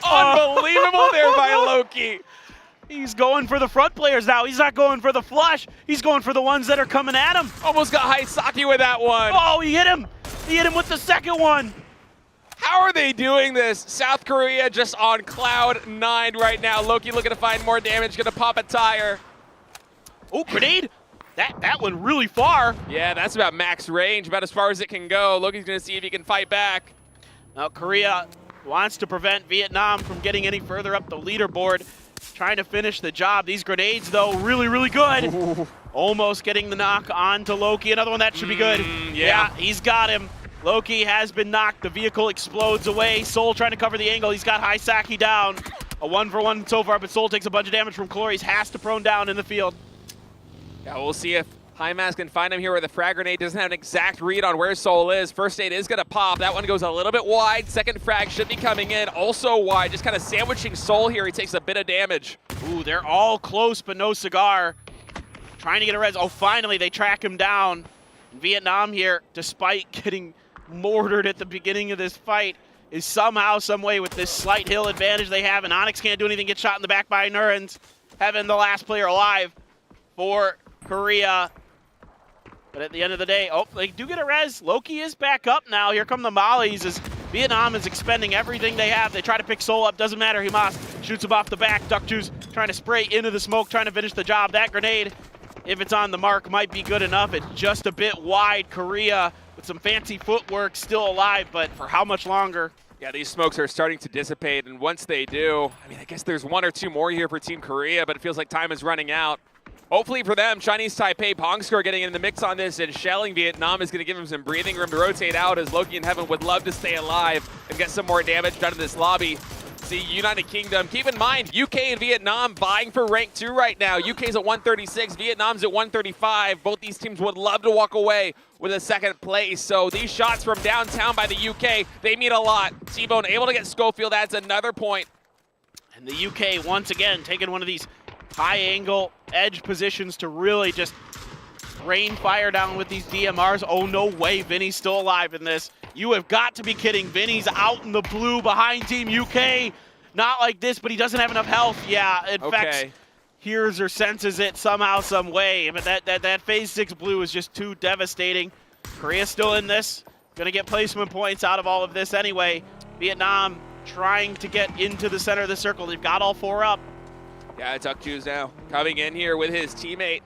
Speaker 19: Unbelievable there by Loki.
Speaker 9: He's going for the front players now. He's not going for the flush. He's going for the ones that are coming at him.
Speaker 19: Almost got Haisaki with that one.
Speaker 9: Oh, he hit him. He hit him with the second one.
Speaker 19: How are they doing this? South Korea just on cloud 9 right now. Loki looking to find more damage, gonna pop a tire.
Speaker 9: Oh, grenade. That went really far.
Speaker 19: Yeah, that's about max range, about as far as it can go. Loki's gonna see if he can fight back.
Speaker 9: Now Korea wants to prevent Vietnam from getting any further up the leaderboard. Trying to finish the job. These grenades, though, really, really good. Ooh. Almost getting the knock onto Loki. Another one that should be good. Yeah, he's got him. Loki has been knocked. The vehicle explodes away. Seoul trying to cover the angle. He's got Haisaki down. A 1-for-1 so far, but Seoul takes a bunch of damage from Chloris. Has to prone down in the field.
Speaker 19: Yeah, we'll see if Highmask can find him here where the frag grenade doesn't have an exact read on where Seoul is. First aid is going to pop. That one goes a little bit wide. Second frag should be coming in. Also wide. Just kind of sandwiching Seoul here. He takes a bit of damage.
Speaker 9: Ooh, they're all close, but no cigar. Trying to get a res. Oh, finally, they track him down. Vietnam here, despite getting mortared at the beginning of this fight, is somehow, some way, with this slight hill advantage they have, and Onyx can't do anything, get shot in the back by Nurens, having the last player alive for Korea. But at the end of the day, oh, they do get a res. Loki is back up now. Here come the mollies as Vietnam is expending everything they have. They try to pick Seoul up. Doesn't matter. Himas shoots him off the back. Duck Juice trying to spray into the smoke, trying to finish the job. That grenade, if it's on the mark, might be good enough. It's just a bit wide. Korea with some fancy footwork, still alive, but for how much longer?
Speaker 19: Yeah, these smokes are starting to dissipate, and once they do, I mean, I guess there's 1 or 2 more here for Team Korea, but it feels like time is running out. Hopefully for them, Chinese Taipei, Pongskar getting in the mix on this, and shelling Vietnam is going to give him some breathing room to rotate out, as Loki and Heaven would love to stay alive and get some more damage done in this lobby. See, United Kingdom, keep in mind, UK and Vietnam vying for rank 2 right now. UK's at 136, Vietnam's at 135. Both these teams would love to walk away with a second place. So these shots from downtown by the UK, they mean a lot. T-Bone able to get Schofield, adds another point.
Speaker 9: And the UK, once again, taking one of these high-angle edge positions to really just rain fire down with these DMRs. Oh, no way, Vinny's still alive in this. You have got to be kidding. Vinny's out in the blue behind Team UK. Not like this, but he doesn't have enough health. Yeah, in fact, hears or senses it somehow, some way. But that Phase 6 blue is just too devastating. Korea's still in this. Gonna get placement points out of all of this anyway. Vietnam trying to get into the center of the circle. They've got all 4 up.
Speaker 19: Yeah, Duck Juice now coming in here with his teammate.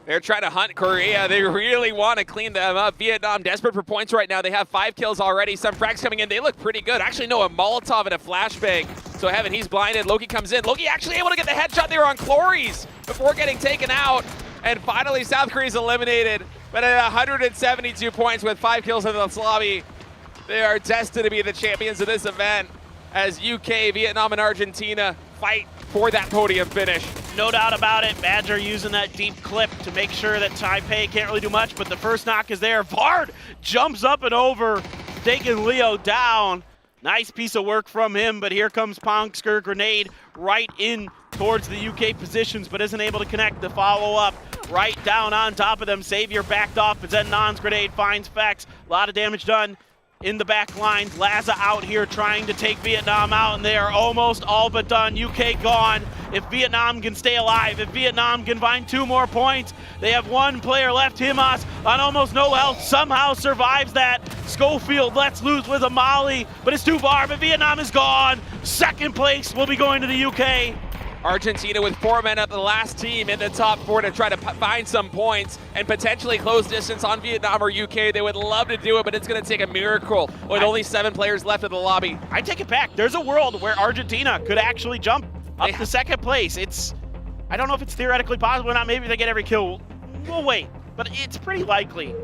Speaker 19: They're trying to hunt Korea. They really want to clean them up. Vietnam desperate for points right now. They have 5 kills already. Some frags coming in. They look pretty good. Actually, no, a Molotov and a flashbang. So Heaven, he's blinded. Loki comes in. Loki actually able to get the headshot there on Chloris before getting taken out. And finally, South Korea's eliminated. But at 172 points with 5 kills in this lobby, they are destined to be the champions of this event. as UK, Vietnam, and Argentina fight for that podium finish.
Speaker 9: No doubt about it. Badger using that deep clip to make sure that Taipei can't really do much, but the first knock is there. Vard jumps up and over, taking Leo down. Nice piece of work from him, but here comes Pongsker, grenade right in towards the UK positions, but isn't able to connect. The follow-up right down on top of them. Savior backed off, but Zenon's grenade finds Fex. A lot of damage done in the back lines. Laza out here trying to take Vietnam out, and they are almost all but done. UK gone. If Vietnam can stay alive, if Vietnam can find 2 more points, they have 1 player left. Himas on almost no health somehow survives that. Schofield lets loose with a molly, but it's too far, but Vietnam is gone. Second place will be going to the UK.
Speaker 19: Argentina with 4 men up, the last team in the top 4 to try to find some points and potentially close distance on Vietnam or UK. They would love to do it, but it's going to take a miracle with only 7 players left in the lobby.
Speaker 9: I take it back. There's a world where Argentina could actually jump up to second place. I don't know if it's theoretically possible or not. Maybe they get every kill. We'll wait, but it's pretty likely.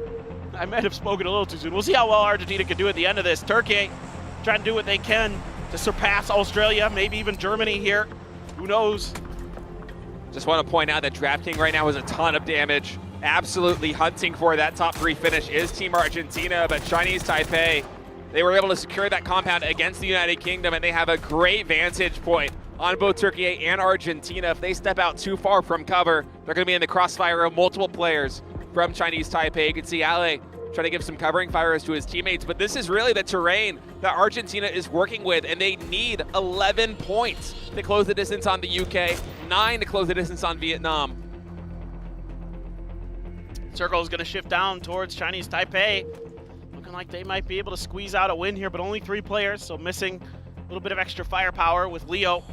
Speaker 9: I might have spoken a little too soon. We'll see how well Argentina can do at the end of this. Turkey trying to do what they can to surpass Australia, maybe even Germany here. Who knows?
Speaker 19: Just want to point out that DraftKings right now has a ton of damage. Absolutely hunting for that top 3 finish is Team Argentina, but Chinese Taipei, they were able to secure that compound against the United Kingdom, and they have a great vantage point on both Turkey and Argentina. If they step out too far from cover, they're going to be in the crossfire of multiple players from Chinese Taipei. You can see Ale trying to give some covering fires to his teammates, but this is really the terrain that Argentina is working with, and they need 11 points to close the distance on the UK, 9 to close the distance on Vietnam.
Speaker 9: Circle is going to shift down towards Chinese Taipei. Looking like they might be able to squeeze out a win here, but only 3 players, so missing a little bit of extra firepower with Leo.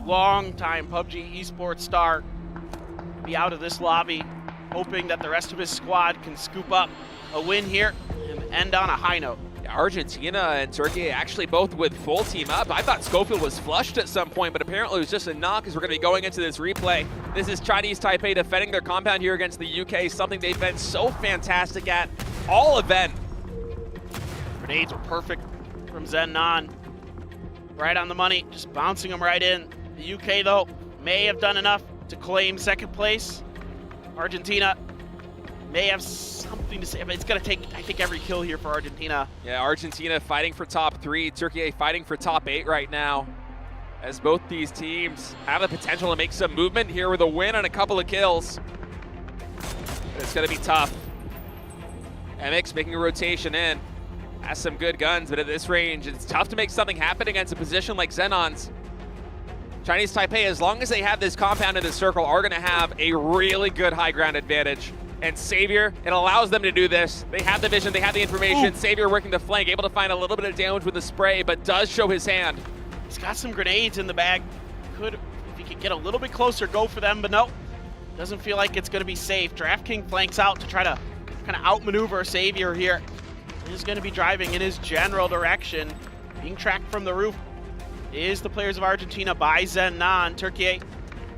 Speaker 9: Long-time PUBG Esports star be out of this lobby, hoping that the rest of his squad can scoop up a win here and end on a high note.
Speaker 19: Yeah, Argentina and Turkey actually both with full team up. I thought Schofield was flushed at some point, but apparently it was just a knock as we're going to be going into this replay. This is Chinese Taipei defending their compound here against the UK, something they've been so fantastic at all event.
Speaker 9: Grenades were perfect from Zenon. Right on the money, just bouncing them right in. The UK, though, may have done enough to claim second place. Argentina may have something to say, but it's going to take, I think, every kill here for Argentina.
Speaker 19: Yeah, Argentina fighting for top 3, Turkey fighting for top 8 right now, as both these teams have the potential to make some movement here with a win and a couple of kills. But it's going to be tough. MX making a rotation in, has some good guns, but at this range, it's tough to make something happen against a position like Zenon's. Chinese Taipei, as long as they have this compound in the circle, are going to have a really good high ground advantage. And Savior, it allows them to do this. They have the vision, they have the information. Ooh. Savior working the flank, able to find a little bit of damage with the spray, but does show his hand.
Speaker 9: He's got some grenades in the bag. Could, if he could get a little bit closer, go for them, but no. Doesn't feel like it's going to be safe. DraftKings flanks out to try to kind of outmaneuver Savior here. He's going to be driving in his general direction. Being tracked from the roof is the players of Argentina by Zenon. Turkey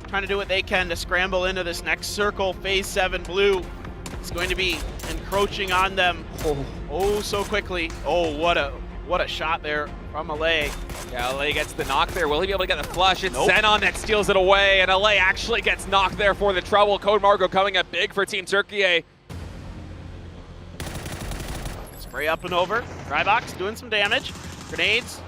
Speaker 9: trying to do what they can to scramble into this next circle. Phase 7 blue is going to be encroaching on them oh so quickly. Oh, what a shot there from Ale.
Speaker 19: Yeah, Ale gets the knock there. Will he be able to get the flush? It's Zenon that steals it away, and Ale actually gets knocked there for the trouble. Code Margo coming up big for Team Turkey.
Speaker 9: Spray up and over. Drybox doing some damage. Grenades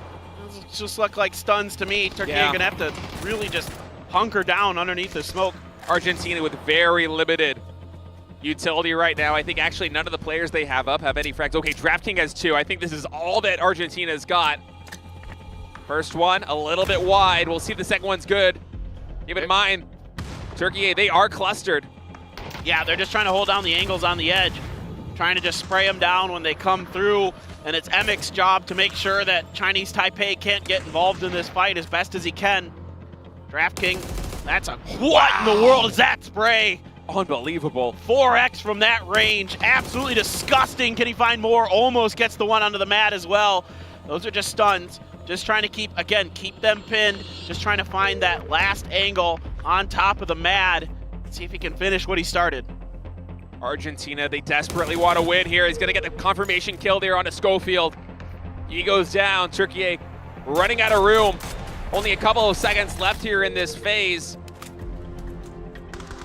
Speaker 9: just look like stuns to me. Turkey are gonna have to really just hunker down underneath the smoke.
Speaker 19: Argentina with very limited utility right now. I think actually none of the players they have up have any frags. Okay, DraftKings has 2. I think this is all that Argentina's got. First one, a little bit wide. We'll see if the second one's good. Keep in mind, Turkey, they are clustered.
Speaker 9: Yeah, they're just trying to hold down the angles on the edge, trying to just spray them down when they come through, and it's Emic's job to make sure that Chinese Taipei can't get involved in this fight as best as he can. DraftKings, that's a, what in the world is that spray?
Speaker 19: Unbelievable.
Speaker 9: 4x from that range, absolutely disgusting. Can he find more? Almost gets the one onto the mat as well. Those are just stuns. Just trying to keep them pinned. Just trying to find that last angle on top of the mat. See if he can finish what he started.
Speaker 19: Argentina, they desperately want to win here. He's going to get the confirmation kill there on a Schofield. He goes down. Turkey running out of room. Only a couple of seconds left here in this phase.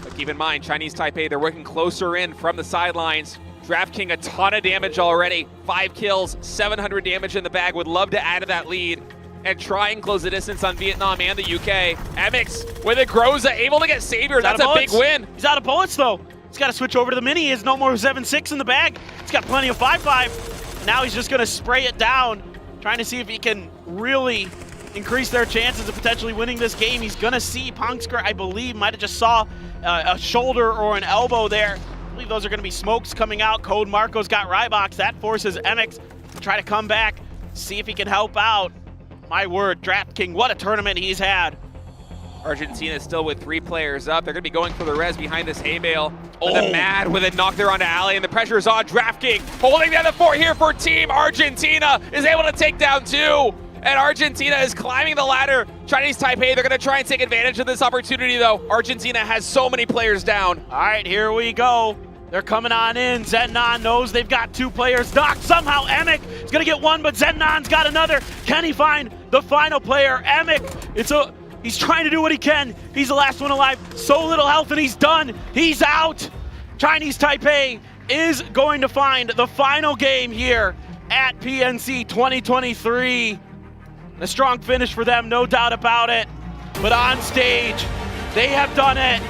Speaker 19: But keep in mind, Chinese Taipei, they're working closer in from the sidelines. DraftKings a ton of damage already. 5 kills, 700 damage in the bag. Would love to add to that lead and try and close the distance on Vietnam and the UK. Amix with a Groza, able to get Savior. That's a big win.
Speaker 9: He's out of bullets though. He's got to switch over to the mini. He has no more 7.6 in the bag. He's got plenty of 5.5. Now he's just going to spray it down, trying to see if he can really increase their chances of potentially winning this game. He's going to see Pongsker, I believe, might have just saw a shoulder or an elbow there. I believe those are going to be smokes coming out. Code Marco's got Rybox. That forces MX to try to come back, see if he can help out. My word, DraftKings, what a tournament he's had.
Speaker 19: Argentina still with 3 players up. They're going to be going for the res behind this hay bale. Oh, the Mad with a knock there onto Ali, and the pressure is on DraftKings. Holding down the fort here for Team Argentina. Is able to take down 2. And Argentina is climbing the ladder. Chinese Taipei, they're going to try and take advantage of this opportunity, though. Argentina has so many players down.
Speaker 9: All right, here we go. They're coming on in. Zennon knows they've got 2 players knocked. Somehow Emic is going to get 1, but Zennon's got another. Can he find the final player? Emic, he's trying to do what he can. He's the last one alive. So little health, and he's done. He's out. Chinese Taipei is going to find the final game here at PNC 2023. A strong finish for them, no doubt about it. But on stage, they have done it.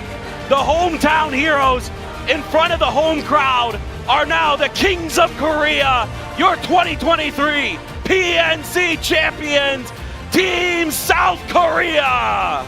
Speaker 9: The hometown heroes in front of the home crowd are now the Kings of Korea, your 2023 PNC champions, Team South Korea.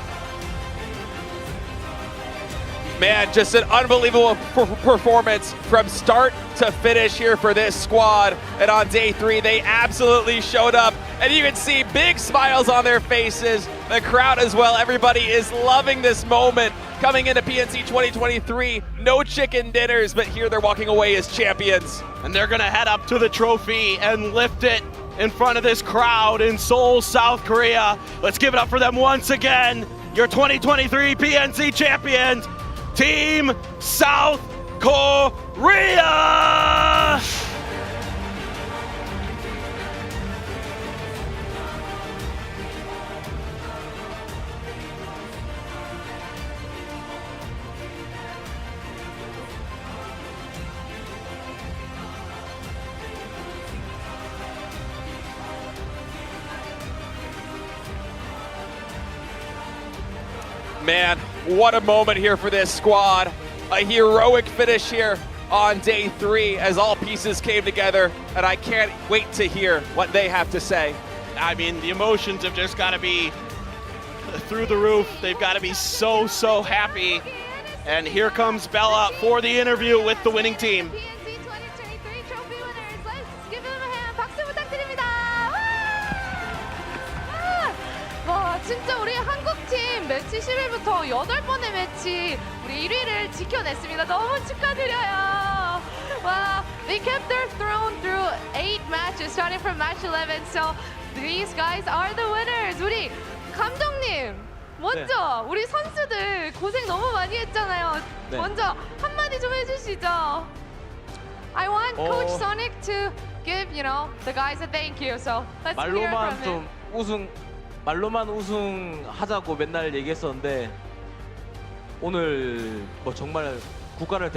Speaker 19: Man, just an unbelievable performance from start to finish here for this squad. And on day 3, they absolutely showed up. And you can see big smiles on their faces. The crowd as well. Everybody is loving this moment. Coming into PNC 2023, no chicken dinners, but here they're walking away as champions.
Speaker 9: And they're gonna head up to the trophy and lift it in front of this crowd in Seoul, South Korea. Let's give it up for them once again. Your 2023 PNC champions, Team South Korea!
Speaker 19: Man, what a moment here for this squad. A heroic finish here on day 3 as all pieces came together, and I can't wait to hear what they have to say.
Speaker 9: I mean, the emotions have just got to be through the roof. They've got to be so, so happy. And here comes Bella for the interview with the winning team.
Speaker 17: PNC 2023 trophy winners. Let's give them a hand. 박수 부탁드립니다. 와, 진짜 우리 한국팀 매치 10일부터 8번의 매치 우리 1위를 지켜냈습니다. 너무 축하드려요. 와, they kept their throne through 8 matches starting from match 11. So these guys are the winners. 우리 감독님, 먼저 우리 선수들 고생 너무 많이 했잖아요.
Speaker 12: 네.
Speaker 17: 먼저 한마디 좀 해주시죠. I want Coach Sonic to give, the guys a thank you. So let's hear
Speaker 12: 말로만
Speaker 17: from him.
Speaker 12: 말로만 우승하자고 맨날 얘기했었는데 오늘 뭐 정말 국가를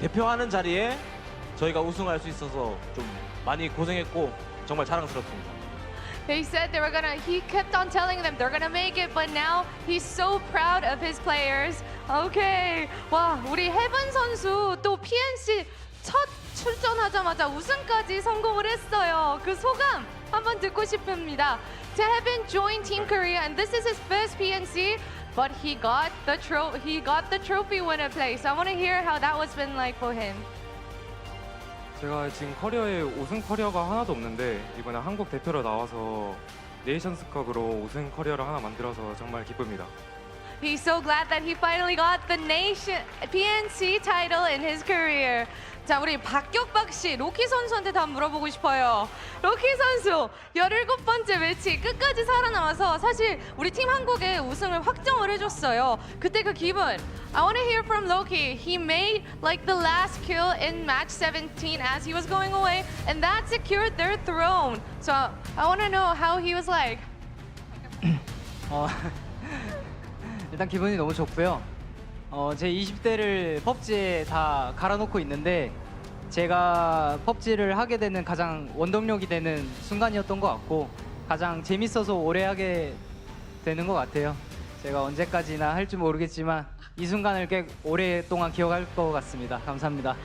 Speaker 12: 대표하는 자리에 저희가 우승할 수 있어서 좀 많이 고생했고 정말 자랑스럽습니다.
Speaker 17: They said he kept on telling them they're gonna make it, but now he's so proud of his players. Okay. 와, 우리 혜반 선수 또 PNC 첫 출전하자마자 우승까지 성공을 했어요. 그 소감 한번 듣고 싶습니다. Taeban joined Team Korea, and this is his first PNC, but he got the trophy winner place. I want to hear how that was been like for him.
Speaker 13: 제가 지금 커리어에 우승 커리어가 하나도 없는데 이번에 한국 대표로 나와서 네이션스컵으로 우승 커리어를 하나 만들어서 정말 기쁩니다.
Speaker 3: He's so glad that he finally got the nation PNC title in his career. 자, 우리 박격박 씨, 로키 선수한테 다 물어보고 싶어요. 로키 선수, 17번째 매치 끝까지 살아남아서 사실 우리 팀 한국의 우승을 확정을 해줬어요. 그때 그 기분. I want to hear from Loki. He made like the last kill in match 17 as he was going away, and that secured their throne. So I want to know how he was like.
Speaker 7: 일단 기분이 너무 좋고요. 제 20대를 펍지에 다 갈아놓고 있는데 제가 펍지를 하게 되는 가장 원동력이 되는 순간이었던 것 같고 가장 재밌어서 오래 하게 되는 것 같아요. 제가 언제까지나 할지 모르겠지만 이 순간을 꽤 오랫동안 기억할 것 같습니다. 감사합니다.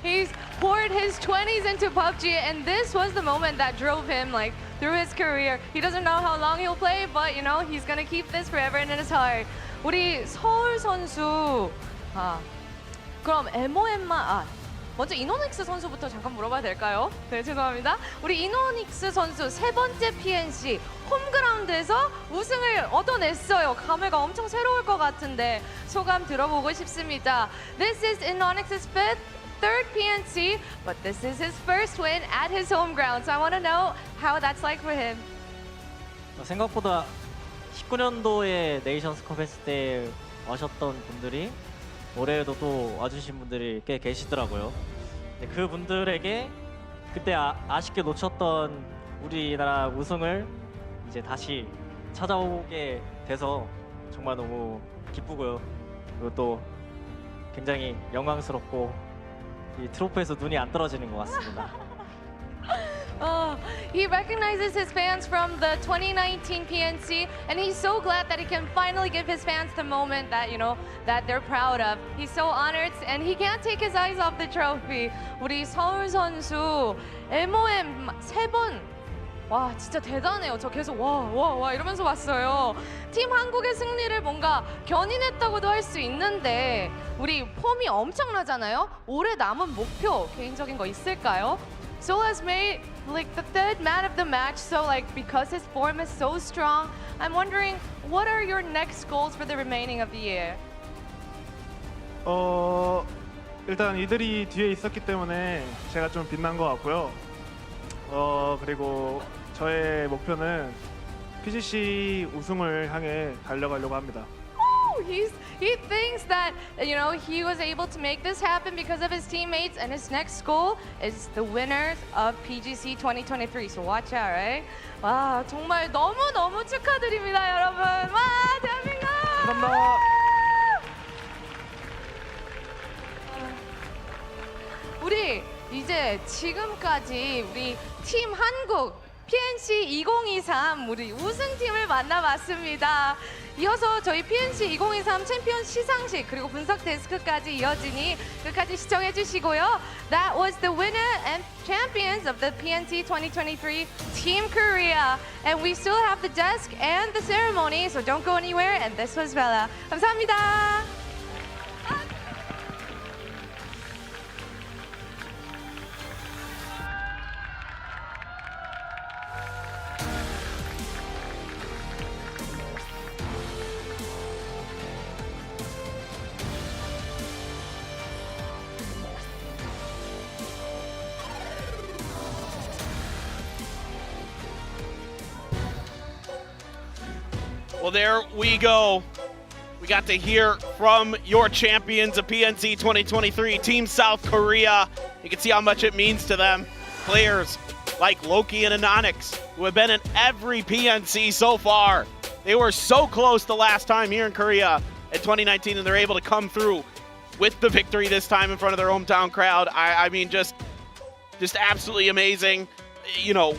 Speaker 3: He's poured his 20s into PUBG, and this was the moment that drove him like through his career. He doesn't know how long he'll play, but you know he's gonna keep this forever in his heart. 우리 서울 선수, 그럼 MOM만 먼저 이노닉스 선수부터 잠깐 물어봐야 될까요? 네, 죄송합니다. 우리 이노닉스 선수 세 번째 PNC 홈그라운드에서 우승을 얻어냈어요. 감회가 엄청 새로울 것 같은데 소감 들어보고 싶습니다. This is Inonix's third PNC, but this is his first win at his home ground. So I want to know how that's like for him.
Speaker 14: 생각보다 19년도에 네이션스컵 했을 때 와셨던 분들이 올해에도 또 와주신 분들이 꽤 계시더라고요. 그 분들에게 그때 아쉽게 놓쳤던 우리나라 우승을 이제 다시 찾아오게 돼서 정말 너무 기쁘고요. 그리고 또 굉장히 영광스럽고 이 트로피에서 눈이 안 떨어지는 것 같습니다.
Speaker 3: He recognizes his fans from the 2019 PNC, and he's so glad that he can finally give his fans the moment that that they're proud of. He's so honored, and he can't take his eyes off the trophy. 우리 서울 선수 MOM 3번. 와, 진짜 대단해요. 저 계속 와 이러면서 봤어요. 팀 한국의 승리를 뭔가 견인했다고도 할 수 있는데 우리 폼이 엄청나잖아요. 올해 남은 목표 개인적인 거 있을까요? Seoul has made like the third man of the match, so like because his form is so strong, I'm wondering what are your next goals for the remaining of the year?
Speaker 15: 일단 이들이 뒤에 있었기 때문에 제가 좀 빛난 것 같고요. 그리고 저의 목표는 PGC 우승을 향해 달려가려고 합니다.
Speaker 3: He thinks that he was able to make this happen because of his teammates, and his next goal is the winners of PGC 2023. So watch out, right? 와, 정말 너무 축하드립니다, 여러분. 와, 대한민국!
Speaker 15: 감사합니다.
Speaker 3: 우리 이제 지금까지 우리 팀 한국 PNC 2023 우리 우승팀을 만나봤습니다. 이어서 저희 PNC 2023 챔피언 시상식 그리고 분석 데스크까지 이어지니 끝까지 시청해 주시고요. That was the winner and champions of the PNC 2023 Team Korea. And we still have the desk and the ceremony, so don't go anywhere. And this was Bella. 감사합니다.
Speaker 9: Well, there we go. We got to hear from your champions of PNC 2023, Team South Korea. You can see how much it means to them. Players like Loki and Anonix, who have been in every PNC so far. They were so close the last time here in Korea in 2019, and they're able to come through with the victory this time in front of their hometown crowd. I mean, just absolutely amazing.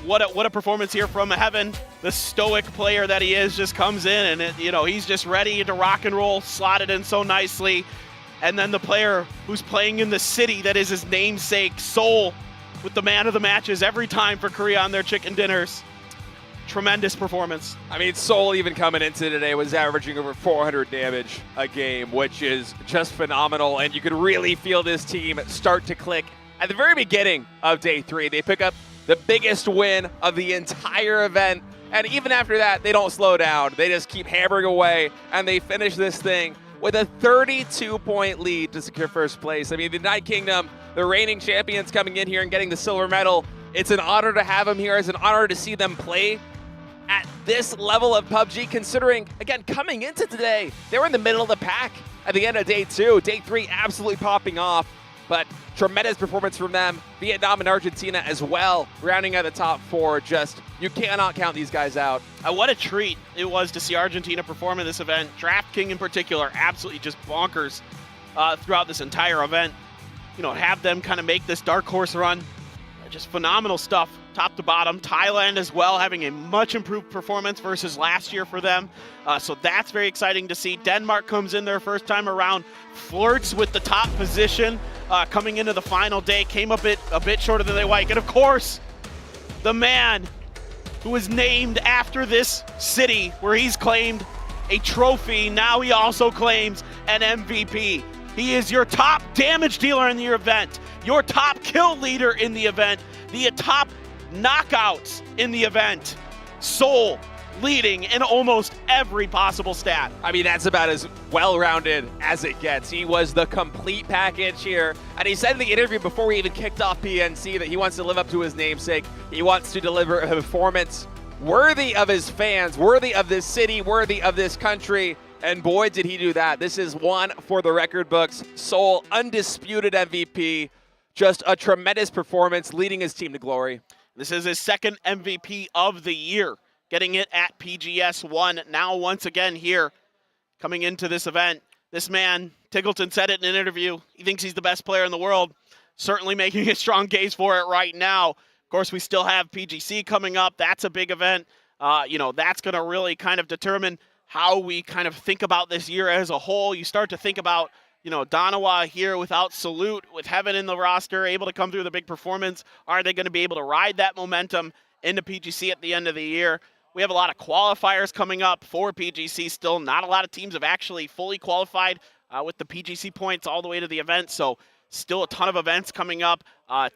Speaker 9: What a performance here from Heaven. The stoic player that he is just comes in and he's just ready to rock and roll, slotted in so nicely. And then the player who's playing in the city that is his namesake, Seoul, with the man of the matches every time for Korea on their chicken dinners. Tremendous performance.
Speaker 16: I mean, Seoul even coming into today was averaging over 400 damage a game, which is just phenomenal. And you could really feel this team start to click at the very beginning of day 3. They pick up the biggest win of the entire event,
Speaker 19: And even after that, they don't slow down. They just keep hammering away, and they finish this thing with a 32-point lead to secure first place. I mean, the Night Kingdom, the reigning champions, coming in here and getting the silver medal. It's an honor to have them here. It's an honor to see them play at this level of PUBG, considering, again, coming into today, they were in the middle of the pack at the end of day 2. Day 3 absolutely popping off, but tremendous performance from them. Vietnam and Argentina as well, rounding out the top 4. Just, you cannot count these guys out.
Speaker 9: What a treat it was to see Argentina perform in this event. DraftKings in particular, absolutely just bonkers throughout this entire event. You know, have them kind of make this dark horse run. Just phenomenal stuff, top to bottom. Thailand as well, having a much improved performance versus last year for them. So that's very exciting to see. Denmark comes in their first time around, flirts with the top position coming into the final day, came a bit shorter than they like. And of course, the man who was named after this city where he's claimed a trophy, now he also claims an MVP. He is your top damage dealer in the event, your top kill leader in the event, the top knockouts in the event. Seoul leading in almost every possible stat.
Speaker 19: I mean, that's about as well-rounded as it gets. He was the complete package here. And he said in the interview before we even kicked off PNC that he wants to live up to his namesake. He wants to deliver a performance worthy of his fans, worthy of this city, worthy of this country. And boy, did he do that. This is one for the record books. Seoul, undisputed MVP. Just a tremendous performance, leading his team to glory.
Speaker 9: This is his second MVP of the year, getting it at PGS 1. Now once again here, coming into this event. This man, Tiggleton, said it in an interview. He thinks he's the best player in the world. Certainly making a strong case for it right now. Of course, we still have PGC coming up. That's a big event. You know, that's going to really kind of determine how we kind of think about this year as a whole. You start to think about, you know, Danawa here without Salute, with Heaven in the roster, able to come through the big performance. Are they going to be able to ride that momentum into PGC at the end of the year? We have a lot of qualifiers coming up for PGC still. Not a lot of teams have actually fully qualified with the PGC points all the way to the event. So still a ton of events coming up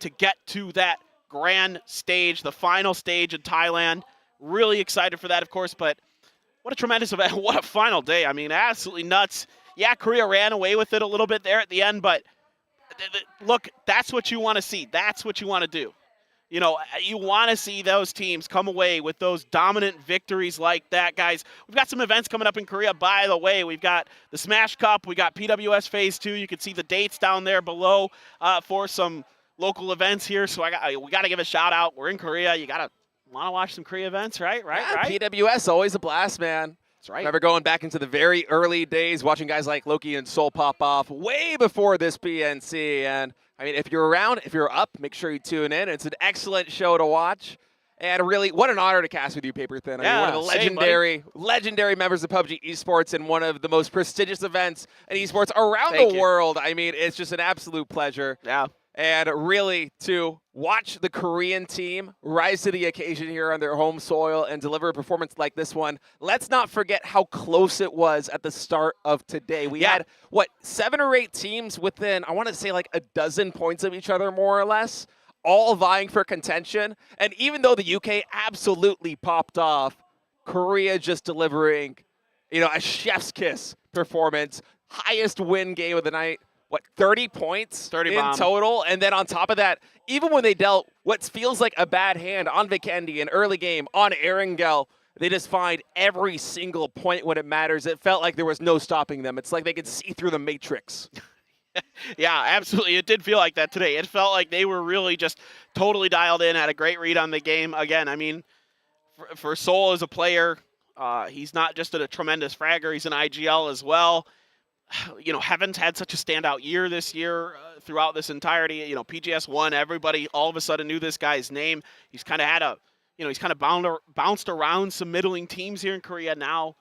Speaker 9: to get to that grand stage, the final stage in Thailand. Really excited for that, of course, but what a tremendous event. What a final day. I mean, absolutely nuts. Yeah, Korea ran away with it a little bit there at the end, but look, that's what you want to see. That's what you want to do. You know, you want to see those teams come away with those dominant victories like that, guys. We've got some events coming up in Korea, by the way. We've got the Smash Cup. We got PWS Phase 2. You can see the dates down there below for some local events here. So we got to give a shout out. We're in Korea. You got to want to watch some Korea events, right?
Speaker 19: Yeah, PWS, always a blast, man.
Speaker 9: That's right.
Speaker 19: Remember going back into the very early days, watching guys like Loki and Soul pop off way before this PNC. And I mean, if you're around, if you're up, make sure you tune in. It's an excellent show to watch. And really, what an honor to cast with you, Paper Thin. I mean, one of the legendary members of PUBG Esports and one of the most prestigious events in esports around the world. I mean, it's just an absolute pleasure.
Speaker 9: Yeah.
Speaker 19: And really, to watch the Korean team rise to the occasion here on their home soil and deliver a performance like this one. Let's not forget how close it was at the start of today. We had, what, 7 or 8 teams within, I want to say, like a dozen points of each other, more or less, all vying for contention. And even though the UK absolutely popped off, Korea just delivering, you know, a chef's kiss performance, highest win game of the night. What, 30 points
Speaker 9: 30
Speaker 19: in total? And then on top of that, even when they dealt what feels like a bad hand on Vikendi in early game, on Erangel, they just find every single point when it matters. It felt like there was no stopping them. It's like they could see through the Matrix.
Speaker 9: Yeah, absolutely. It did feel like that today. It felt like they were really just totally dialed in, had a great read on the game. Again, I mean, for Seoul as a player, he's not just a tremendous fragger, he's an IGL as well. You know, Heaven's had such a standout year this year throughout this entirety. You know, PGS 1, everybody all of a sudden knew this guy's name. He's kind of had a, you know, he's kind of bounced around some middling teams here in Korea. Now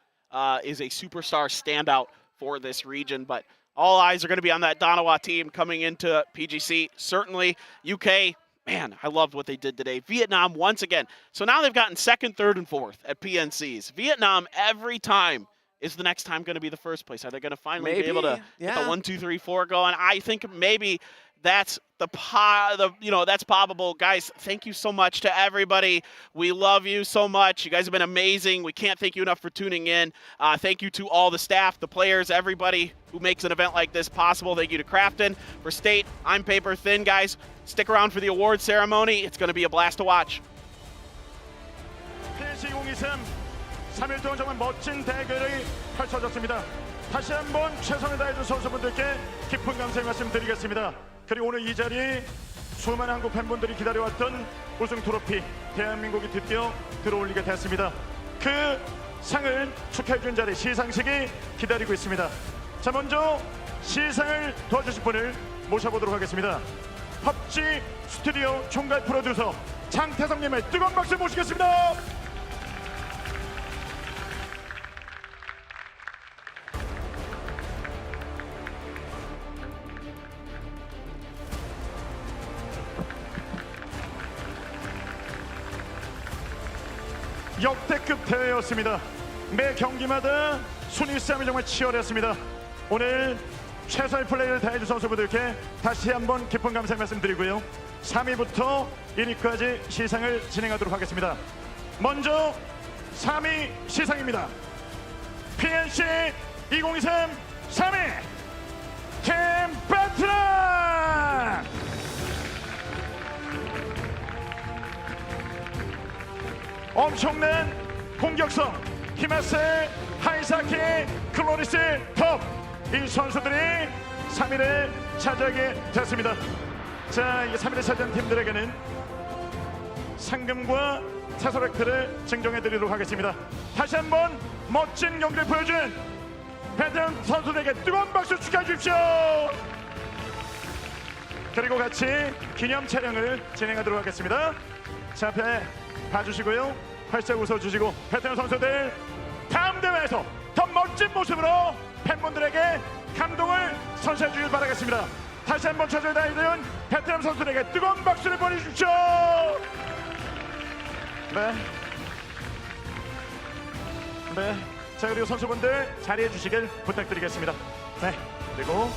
Speaker 9: is a superstar standout for this region. But all eyes are going to be on that Danawa team coming into PGC. Certainly, UK, man, I loved what they did today. Vietnam once again. So now they've gotten 2nd, 3rd, and 4th at PNCs. Vietnam every time is the next time going to be the first place? Are they going to finally
Speaker 19: Maybe,
Speaker 9: be able to get the
Speaker 19: yeah.
Speaker 9: 1, 2, 3, 4 going? I think maybe that's that's probable. Guys, thank you so much to everybody. We love you so much. You guys have been amazing. We can't thank you enough for tuning in. Thank you to all the staff, the players, everybody who makes an event like this possible. Thank you to Crafton. For State, I'm Paper Thin, guys. Stick around for the award ceremony. It's going to be a blast to watch.
Speaker 15: PNC 2023 3일 동안 정말 멋진 대결이 펼쳐졌습니다. 다시 한번 최선을 다해준 선수분들께 깊은 감사의 말씀 드리겠습니다. 그리고 오늘 이 자리에 수많은 한국 팬분들이 기다려왔던 우승 트로피 대한민국이 드디어 들어올리게 됐습니다. 그 상을 축하해준 자리 시상식이 기다리고 있습니다. 자, 먼저 시상을 도와주실 분을 모셔보도록 하겠습니다. 펍지 스튜디오 총괄 프로듀서 장태성님의 뜨거운 박수 모시겠습니다. 역대급 대회였습니다. 매 경기마다 순위 싸움이 정말 치열했습니다. 오늘 최선의 플레이를 다해준 선수분들께 다시 한번 깊은 감사의 말씀드리고요. 3위부터 1위까지 시상을 진행하도록 하겠습니다. 먼저 3위 시상입니다. PNC 2023 3위 캠베트라! 엄청난 공격성 히마세, 하이사키, 클로리스, 톱 이 선수들이 3위를 차지하게 됐습니다. 자, 이 3위를 차지한 팀들에게는 상금과 채소렉트를 증정해 드리도록 하겠습니다. 다시 한번 멋진 경기를 보여준 베테랑 선수들에게 뜨거운 박수 축하해 주십시오. 그리고 같이 기념 촬영을 진행하도록 하겠습니다. 자, 앞에 봐주시고요. 활짝 웃어주시고 베테랑 선수들 다음 대회에서 더 멋진 모습으로 팬분들에게 감동을 선사해 주길 바라겠습니다. 다시 한번 최선을 다해준 베테랑 선수들에게 뜨거운 박수를 보내주십시오. 네. 자, 그리고 선수분들 자리해 주시길 부탁드리겠습니다. 네. 그리고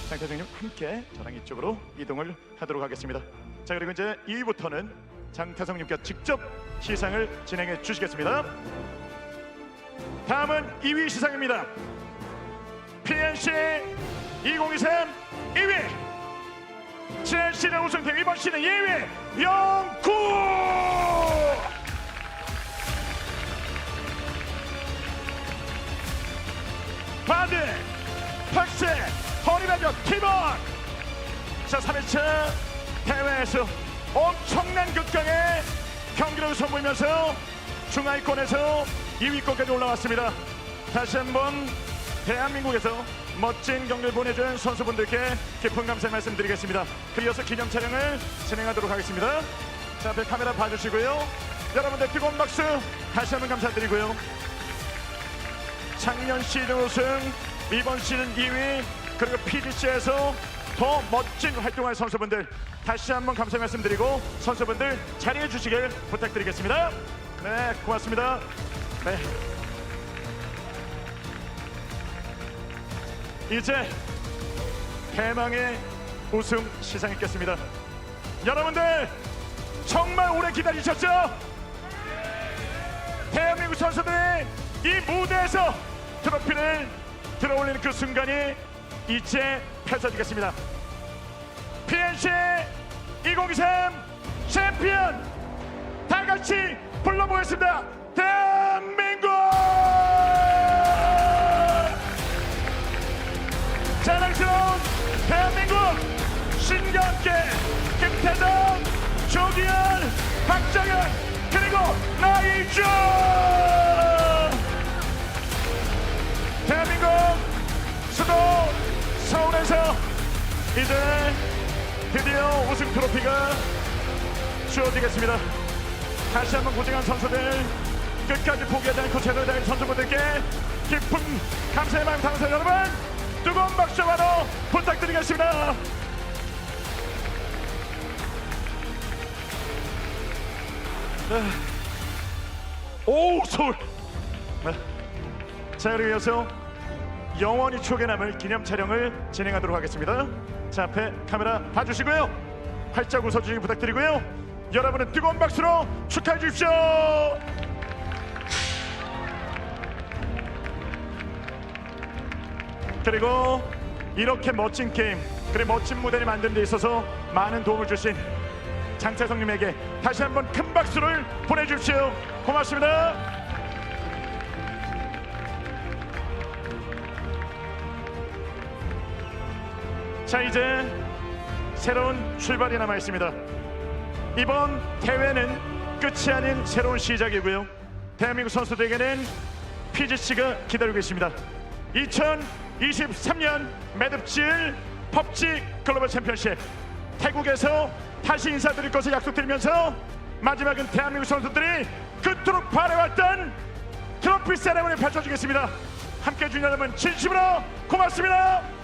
Speaker 15: 장태정님 함께 저랑 이쪽으로 이동을 하도록 하겠습니다. 자, 그리고 이제 2위부터는 장태성님께 직접 시상을 진행해 주시겠습니다. 다음은 2위 시상입니다. PNC 2023 2위 지난 시즌 우승팀 이번 시즌 2위 영구! 바디, 팍스, 허리라dio 팀원! 자, 3일차 대회에서 엄청난 극강의 경기를 선보이면서 중하위권에서 2위권까지 올라왔습니다. 다시 한번 대한민국에서 멋진 경기를 보내준 선수분들께 깊은 감사의 말씀드리겠습니다. 이어서 기념 촬영을 진행하도록 하겠습니다. 자, 앞에 카메라 봐주시고요. 여러분들 뜨거운 박수 다시 한번 감사드리고요. 작년 시즌 우승, 이번 시즌 2위, 그리고 PGC에서 더 멋진 활동할 선수분들 다시 한번 감사의 말씀드리고 선수분들 자리해 주시길 부탁드리겠습니다. 네, 고맙습니다. 네. 이제 대망의 우승 시상이 있겠습니다. 여러분들 정말 오래 기다리셨죠? 대한민국 선수들이 이 무대에서 트로피를 들어올리는 그 순간이 이제 펼쳐지겠습니다. PNC 2023 챔피언 다 같이 불러보겠습니다. 대한민국! 자랑스러운 대한민국 신과 함께 김태정, 조기현, 박정현 그리고 나이주! 대한민국 수도 서울에서 이제 드디어 우승 트로피가 주어지겠습니다. 다시 한번 고생한 선수들 끝까지 포기하지 않고 최선을 다한 선수분들께 깊은 감사의 마음 담아서 여러분 뜨거운 박수 바로 부탁드리겠습니다. 오, 서울. 자, 자, 그리고 이어서 영원히 추억에 남을 기념 촬영을 진행하도록 하겠습니다. 자, 앞에 카메라 봐주시고요. 활짝 웃어주시기 부탁드리고요. 여러분은 뜨거운 박수로 축하해 주십시오. 그리고 이렇게 멋진 게임, 그리고 멋진 무대를 만드는 데 있어서 많은 도움을 주신 장태성님에게 다시 한번 큰 박수를 보내주십시오. 고맙습니다. 자, 이제 새로운 출발이 남아 있습니다. 이번 대회는 끝이 아닌 새로운 시작이고요. 대한민국 선수들에게는 PGC가 기다리고 있습니다. 2023년 매듭질 PUBG 글로벌 챔피언십, 태국에서 다시 인사드릴 것을 약속드리면서 마지막은 대한민국 선수들이 그토록 바라왔던 트로피 세레머니 펼쳐주겠습니다. 함께해 주신 여러분 진심으로 고맙습니다.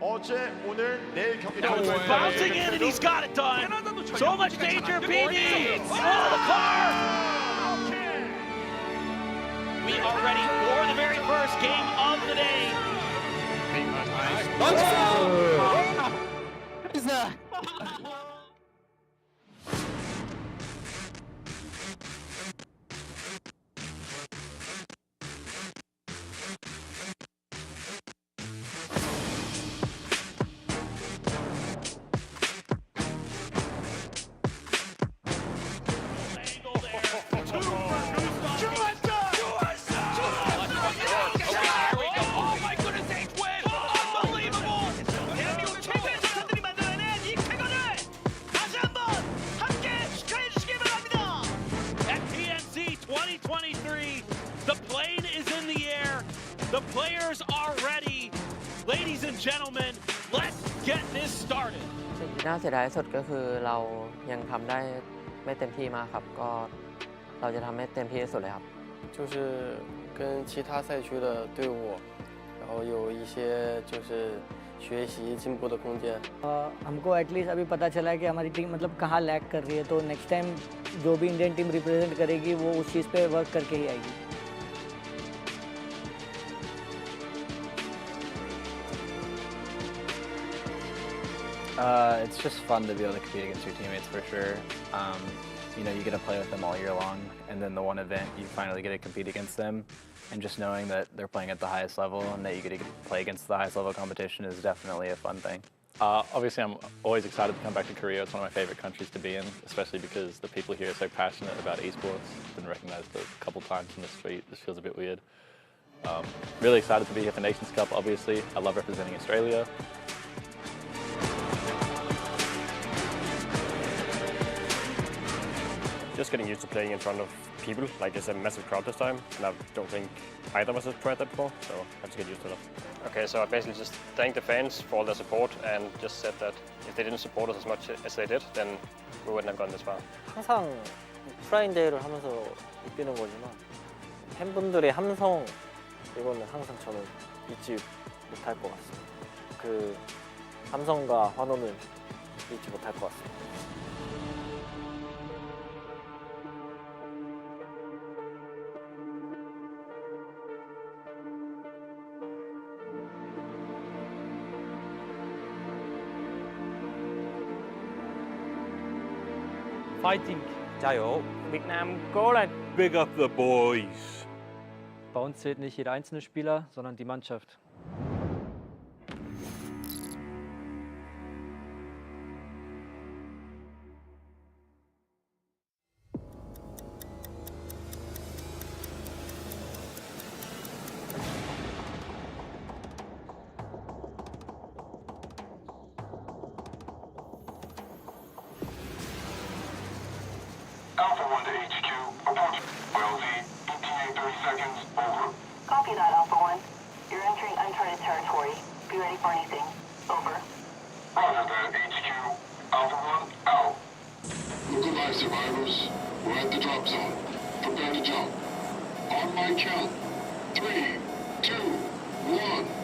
Speaker 15: 어제, 오늘, 내일 경기
Speaker 9: Bouncing in and he's got it done. So much danger, BD. Oh, the car. We are ready for the very first game of the day. The plane is in the air. The players are ready. Ladies and gentlemen, let's get this started.
Speaker 1: สิ่งที่น่าเสียดายที่สุดก็คือเรายังทำได้ไม่เต็มที่มากครับก็เราจะทำให้เต็มที่ที่สุดเลยครับ
Speaker 11: 就是跟其他赛区的队伍，然后有一些就是学习进步的空间。
Speaker 2: हमको at least अभी पता चला है कि हमारी team मतलब कहाँ lag कर रही है, तो नेक्स्ट टाइम जो भी इंडियन टीम रिप्रेजेंट करेगी वो उस चीज़ पे वर्क करके ही आएगी.
Speaker 4: It's just fun to be able to compete against your teammates for sure. You know, you get to play with them all year long, and then the one event you finally get to compete against them, and just knowing that they're playing at the highest level and that you get to play against the highest level competition is definitely a fun thing.
Speaker 18: Obviously, I'm always excited to come back to Korea. It's one of my favorite countries to be in, especially because the people here are so passionate about esports. Been recognized a couple times in the street. This feels a bit weird. Really excited to be here for Nations Cup, obviously. I love representing Australia.
Speaker 5: just getting used to playing in front of people. Like it's a massive crowd this time, and I don't think either of us has tried that before, so I have to get used to that. Okay, so I basically just thanked the fans for all their support and just said that if they didn't support us as much as they did, then we wouldn't have gone this far.
Speaker 6: 항상 프라인데이를 하면서 느끼는 거지만 팬분들의 함성 이거는 항상 저는 잊지 못할 것 같습니다. 그 함성과 환호는 잊지 못할 것 같습니다.
Speaker 8: Fighting.
Speaker 12: 자요.
Speaker 8: Việt Nam cố lên.
Speaker 12: Big up the boys.
Speaker 8: Bei uns zählt nicht jeder einzelne Spieler, sondern die Mannschaft.
Speaker 10: Alpha 1 to HQ. Approach LZ. ETA 30 seconds. Over.
Speaker 20: Copy that, Alpha 1. You're entering uncharted territory. Be ready for anything. Over.
Speaker 10: Roger that, HQ. Alpha 1, out. Goodbye, survivors. We're at the drop zone. Prepare to jump. On my count. 3, 2, 1.